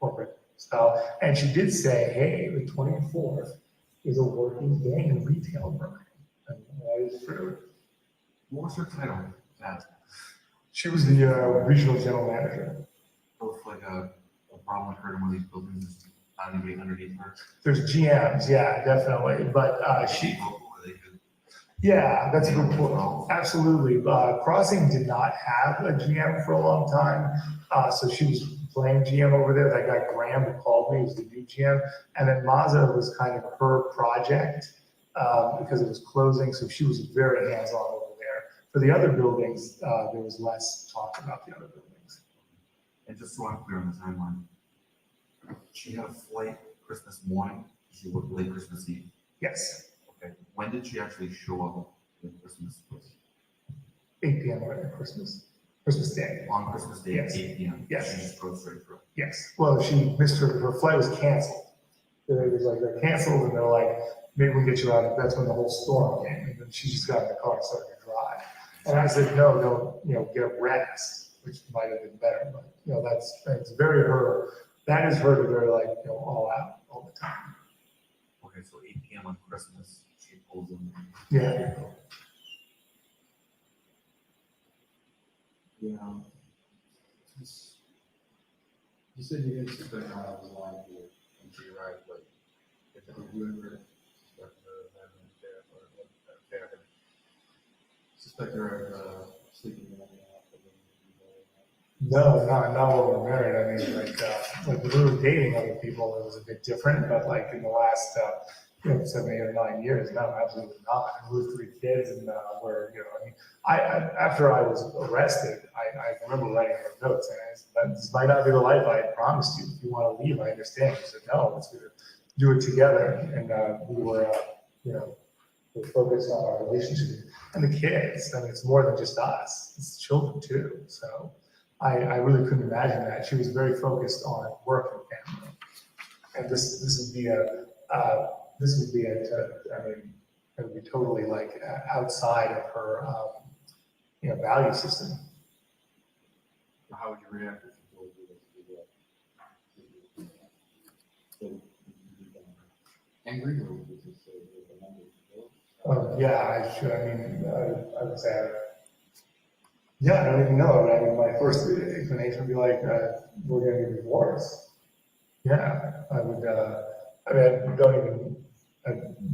corporate style. And she did say, hey, the 24th is a working day in retail, Brian. And that is true. What was her title? She was the regional general manager. Both like a problem occurred in one of these buildings, anybody underneath her. There's GMs, yeah, definitely. But yeah, that's a good point. Absolutely. Crossing did not have a GM for a long time. So she was playing GM over there. That guy Graham who called me was the new GM. And then Mazda was kind of her project because it was closing. So she was very hands-on over there. For the other buildings, there was less talk about the other buildings. And just so I'm clear on the timeline, she had a flight Christmas morning. She worked late Christmas Eve. Yes. Okay. When did she actually show up in Christmas? 8 p.m. on Christmas Day. On Christmas Day Yes. at 8 p.m. Yes. She just drove straight through. Yes. Well, she missed her flight was canceled. It was like they're canceled, and they're like, maybe we'll get you out. That's when the whole storm came, and then she just got in the car and started to drive. And I said, no, don't, get rest, which might have been better, but that's very her. That is her to very all out all the time. Okay, so 8 p.m. on Christmas, she pulls in. Yeah. Yeah. You said you didn't suspect her I was lying to you until you arrived late. Did you ever suspect her of having an affair suspect her of sleeping in No, not when we're married. I mean, like when we were dating other people, it was a bit different. But like in the last, 7, 8, or 9 years, no, absolutely not. And we were 3 kids, and after I was arrested, I remember writing her notes, and I said, this might not be the life I had promised you. If you want to leave, I understand. She said, no, let's do it together. And we were, we're focused on our relationship and the kids. I mean, it's more than just us; it's children too. So. I really couldn't imagine that. She was very focused on work and family, and this would be it would be totally outside of her value system. How would you react if she told you this? Angry, or would you just say I would say. Yeah, I don't even know. I mean, my first inclination would be like, we're going to get divorced. Yeah, I would. I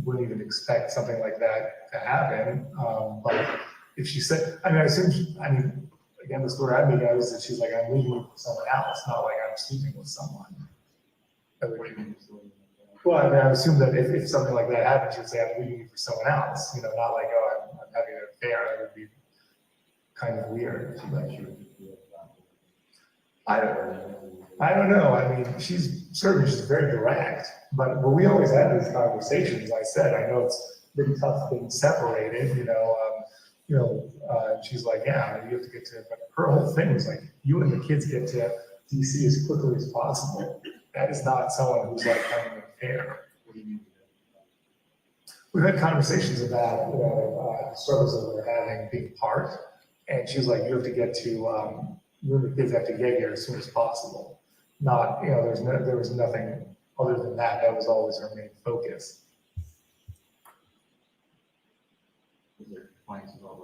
wouldn't even expect something like that to happen. But if she said, I assume, again, the story I'm making is that she's like, I'm leaving with someone else, not like I'm sleeping with someone. what do you mean? Well, I assume that if something like that happened, she'd say, I'm leaving for someone else. Not like, oh, I'm having an affair. That would be kind of weird. I don't know. I mean, she's very direct, but we always have these conversations. I said, I know it's been tough being separated, she's like, yeah, you have to get to, but her whole thing was like, you and the kids get to DC as quickly as possible. That is not someone who's like having an affair. What do you mean? We've had conversations about, the struggles that we're having being apart. And she was like, you have to get to, you and the kids have to get here as soon as possible. Not, there was nothing other than that. That was always her main focus. Was there complaints about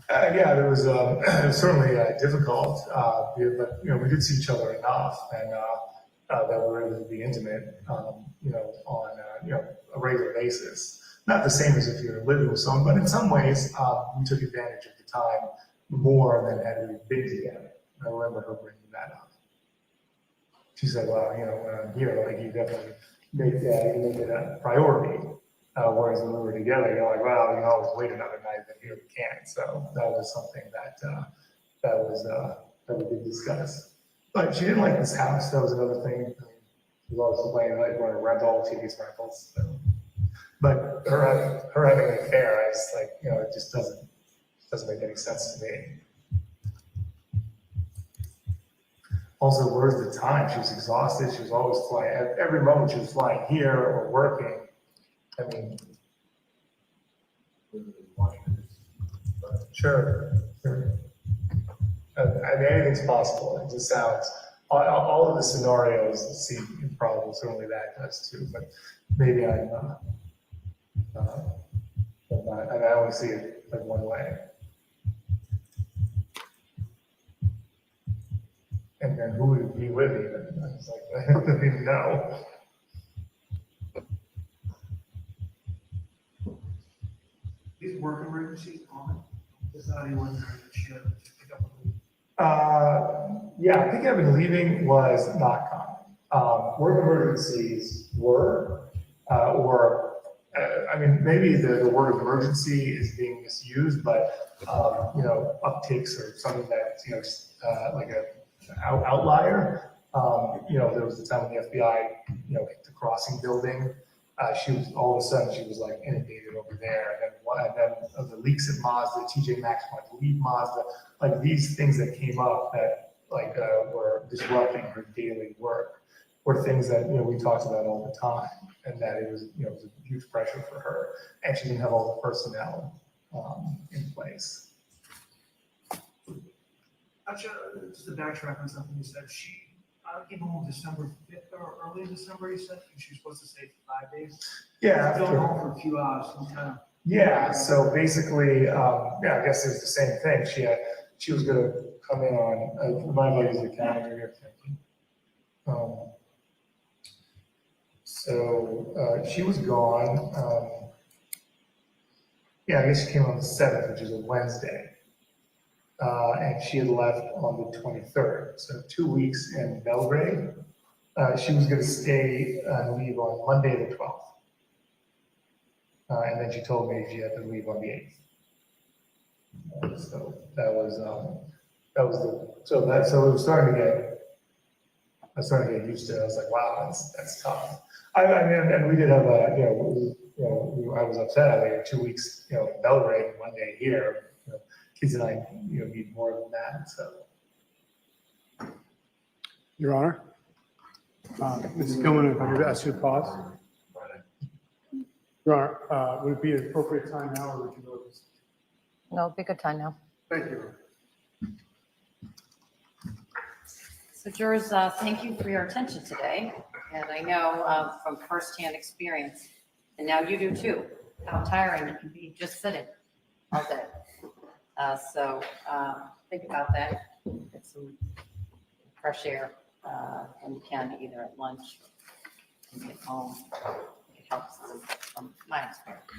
Yeah, there was it was certainly difficult, but we did see each other enough, and that we were able to be intimate, on a regular basis. Not the same as if you're living with someone, but in some ways, we took advantage of the time more than had we been together. I remember her bringing that up. She said, well, when I'm here, like, you definitely make it a priority. Whereas when we were together, you're like, well, you can always wait another night, but here we can't. So that was something that that we did discuss. But she didn't like this house. That was another thing. I mean, she was always complaining like we're a rental. She hates rentals. So. But her having an affair, I just like, it just doesn't make any sense to me. Also, where's the time? She was exhausted. She was always flying. At every moment she was flying here or working. I mean, sure. I mean, anything's possible. It just sounds, all of the scenarios seem probable. Certainly that does too. But maybe I only see it like one way. And then who would it be with even? I was like, I don't even know. These work emergencies on, is that anyone there that should pick up on? Yeah, picking up and leaving was not common. Work emergencies were, I mean, maybe the word emergency is being misused, but, upticks or something that's, like a outlier. There was a time when the FBI, hit the crossing building. She was, all of a sudden, she was like inundated over there. And then the leaks at Mazda, TJ Maxx wanted to leave Mazda. Like these things that came up that were disrupting her daily work were things that, we talked about all the time. And that it was, it was a huge pressure for her. And she didn't have all the personnel in place. Actually, just to backtrack on something you said, she came home December 5th or early December, you said, and she was supposed to stay for 5 days? Yeah. Going home for a few hours, some kind of. Yeah, so basically, I guess it's the same thing. She was gonna come in on, my buddy's the calendar here, thank you. So she was gone. I guess she came on the 7th, which is a Wednesday. And she had left on the 23rd, so 2 weeks in Belgrade. She was gonna stay and leave on Monday the 12th. And then she told me she had to leave on the 8th. So that was so it was starting to get, I was starting to get used to it. I was like, wow, that's tough. I mean, and we did have I was upset. I had 2 weeks, in Belgrade and 1 day here. Kids and I, need more than that. So, Your Honor, Mrs. Gilman, if I could ask you to pause. Your Honor, would it be an appropriate time now, or would you go this? No, it'd be a good time now. Thank you. So jurors, thank you for your attention today. And I know from firsthand experience, and now you do too, how tiring it can be just sitting all day. So think about that. Get some fresh air when you can, either at lunch and get home. It helps from my experience.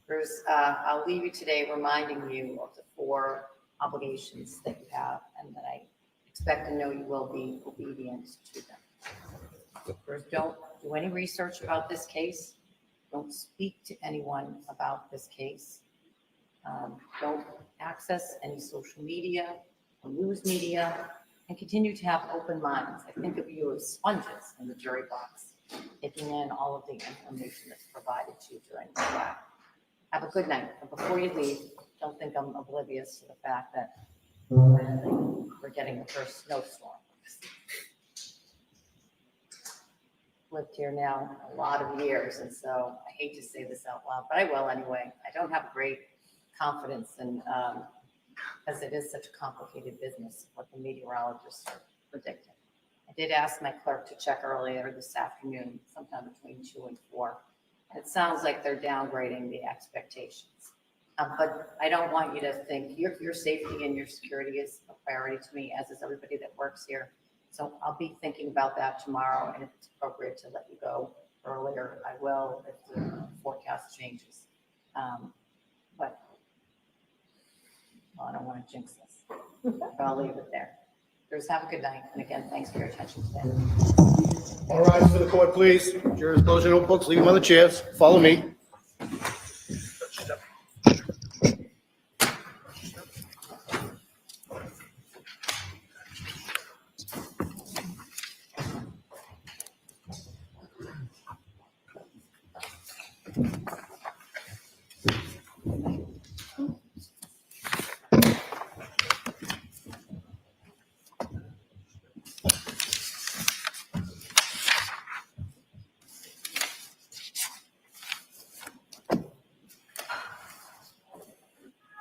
Bruce, I'll leave you today reminding you of the 4 obligations that you have and that I expect and know you will be obedient to them. First, don't do any research about this case. Don't speak to anyone about this case. Don't access any social media or news media, and continue to have open minds. I think of you as sponges in the jury box, taking in all of the information that's provided to you during the trial. Have a good night. And before you leave, don't think I'm oblivious to the fact that we're getting the first snowstorm. Lived here now a lot of years, and so I hate to say this out loud, but I will anyway. I don't have great confidence in, as it is such a complicated business, what the meteorologists are predicting. I did ask my clerk to check earlier this afternoon, sometime between 2 and 4. And it sounds like they're downgrading the expectations. But I don't want you to think your safety and your security is a priority to me, as is everybody that works here. So I'll be thinking about that tomorrow, and if it's appropriate to let you go earlier, I will if the forecast changes. But well, I don't want to jinx this, but I'll leave it there. Jurors, have a good night, and again, thanks for your attention today. All rise for the court, please. Jurors, close your notebooks, leave them on the chairs. Follow me.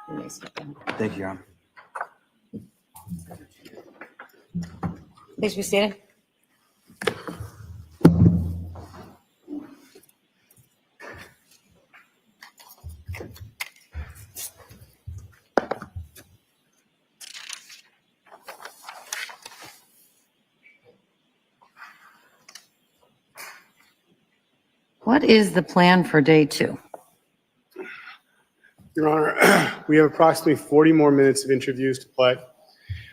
You may sit down. Thank you, Your Honor. Please be seated. What is the plan for day 2? Your Honor, we have approximately 40 more minutes of interviews to play.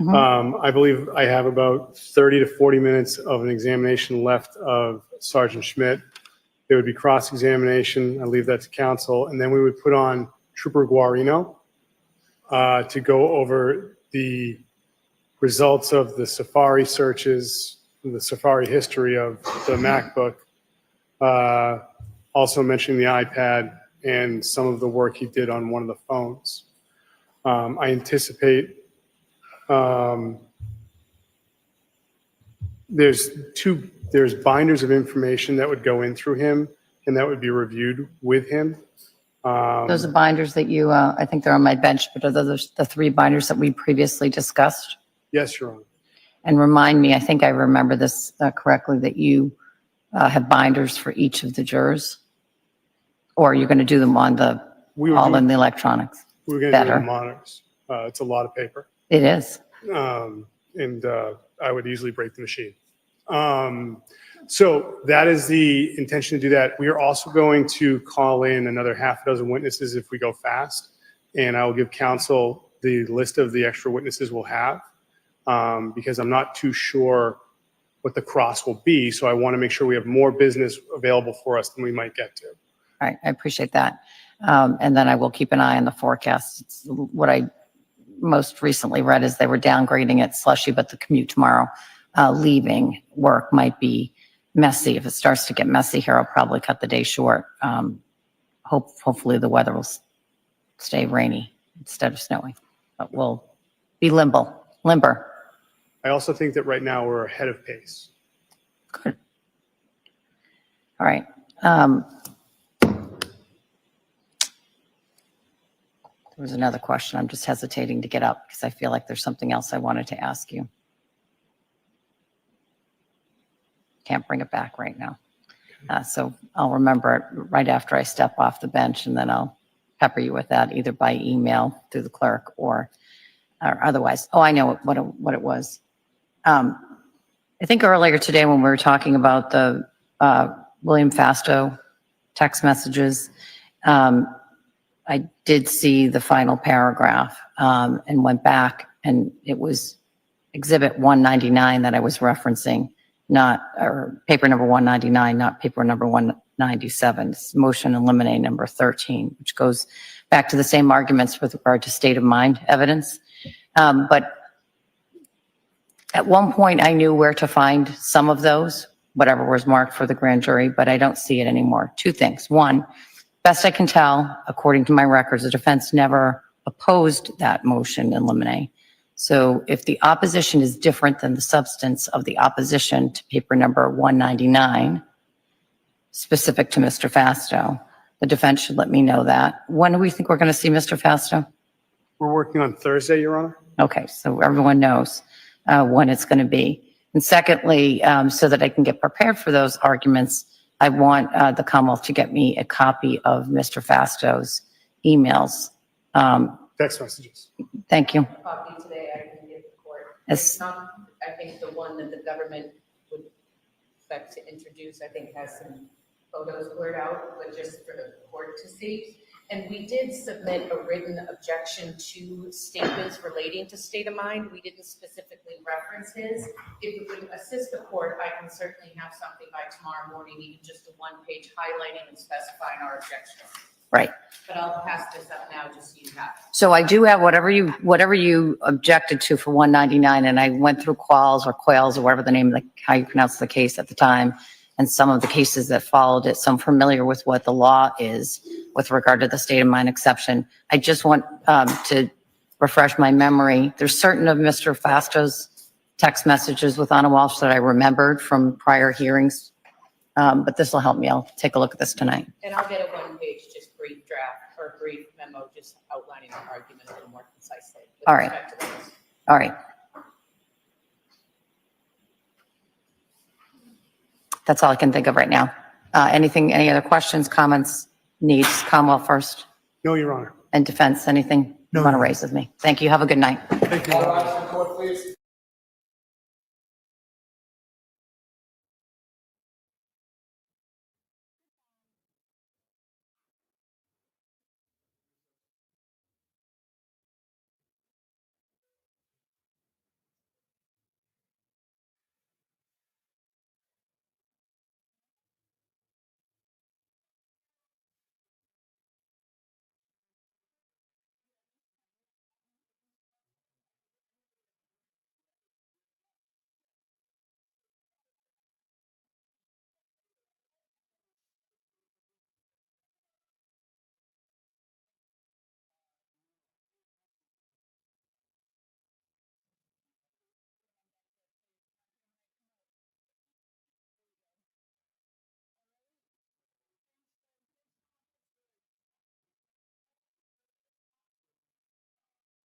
I believe I have about 30 to 40 minutes of an examination left of Sergeant Schmidt. There would be cross-examination. I leave that to counsel. And then we would put on Trooper Guarino to go over the results of the Safari searches, the Safari history of the MacBook, also mentioning the iPad and some of the work he did on one of the phones. I anticipate there's binders of information that would go in through him and that would be reviewed with him. Those are binders that you, I think they're on my bench, but are those the 3 binders that we previously discussed? Yes, Your Honor. And remind me, I think I remember this correctly, that you have binders for each of the jurors? Or are you going to do them on the, all in the electronics? We're going to do it Better. on monitors. It's a lot of paper. It is. And I would easily break the machine. So that is the intention to do that. We are also going to call in another half a dozen witnesses if we go fast. And I will give counsel the list of the extra witnesses we'll have because I'm not too sure what the cross will be. So I want to make sure we have more business available for us than we might get to. All right, I appreciate that. And then I will keep an eye on the forecast. It's what I most recently read is they were downgrading it slushy, but the commute tomorrow, leaving work might be messy. If it starts to get messy here, I'll probably cut the day short. Hopefully the weather will stay rainy instead of snowing, but we'll be limber. I also think that right now we're ahead of pace. Good. All right. There was another question. I'm just hesitating to get up because I feel like there's something else I wanted to ask you. Can't bring it back right now. So I'll remember it right after I step off the bench, and then I'll pepper you with that either by email through the clerk or otherwise. Oh, I know what it was. I think earlier today when we were talking about the William Fasto text messages, I did see the final paragraph and went back, and it was exhibit 199 that I was referencing, or paper number 199, not paper number 197. It's motion eliminate number 13, which goes back to the same arguments with regard to state of mind evidence. But at one point I knew where to find some of those, whatever was marked for the grand jury, but I don't see it anymore. 2 things. One, best I can tell, according to my records, the defense never opposed that motion in limine. So if the opposition is different than the substance of the opposition to paper number 199, specific to Mr. Fasto, the defense should let me know that. When do we think we're going to see Mr. Fasto? We're working on Thursday, Your Honor. Okay, so everyone knows when it's going to be. And secondly, so that I can get prepared for those arguments, I want the Commonwealth to get me a copy of Mr. Fasto's emails. Text messages. Thank you. Copy today, I can give the court. Yes. It's not, I think the one that the government would expect to introduce, I think has some photos blurred out, but just for the court to see. And we did submit a written objection to statements relating to state of mind. We didn't specifically reference his. If it would assist the court, I can certainly have something by tomorrow morning, even just a 1-page highlighting and specifying our objection. Right. But I'll pass this up now just so you have it. So I do have whatever you objected to for 199, and I went through Qualls or Quails or whatever the name, how you pronounce the case at the time, and some of the cases that followed it. So I'm familiar with what the law is with regard to the state of mind exception. I just want to refresh my memory. There's certain of Mr. Fasto's text messages with Anna Walsh that I remembered from prior hearings, but this will help me. I'll take a look at this tonight. And I'll get a 1-page, just brief draft or brief memo, just just outlining the argument a little more concisely. with All right. respect to those. All right. That's all I can think of right now. Any other questions, comments, needs? Commonwealth first, No, Your Honor. and defense, anything you want to raise with me? Thank you. Have a good night. Thank you. All rise for the court, please.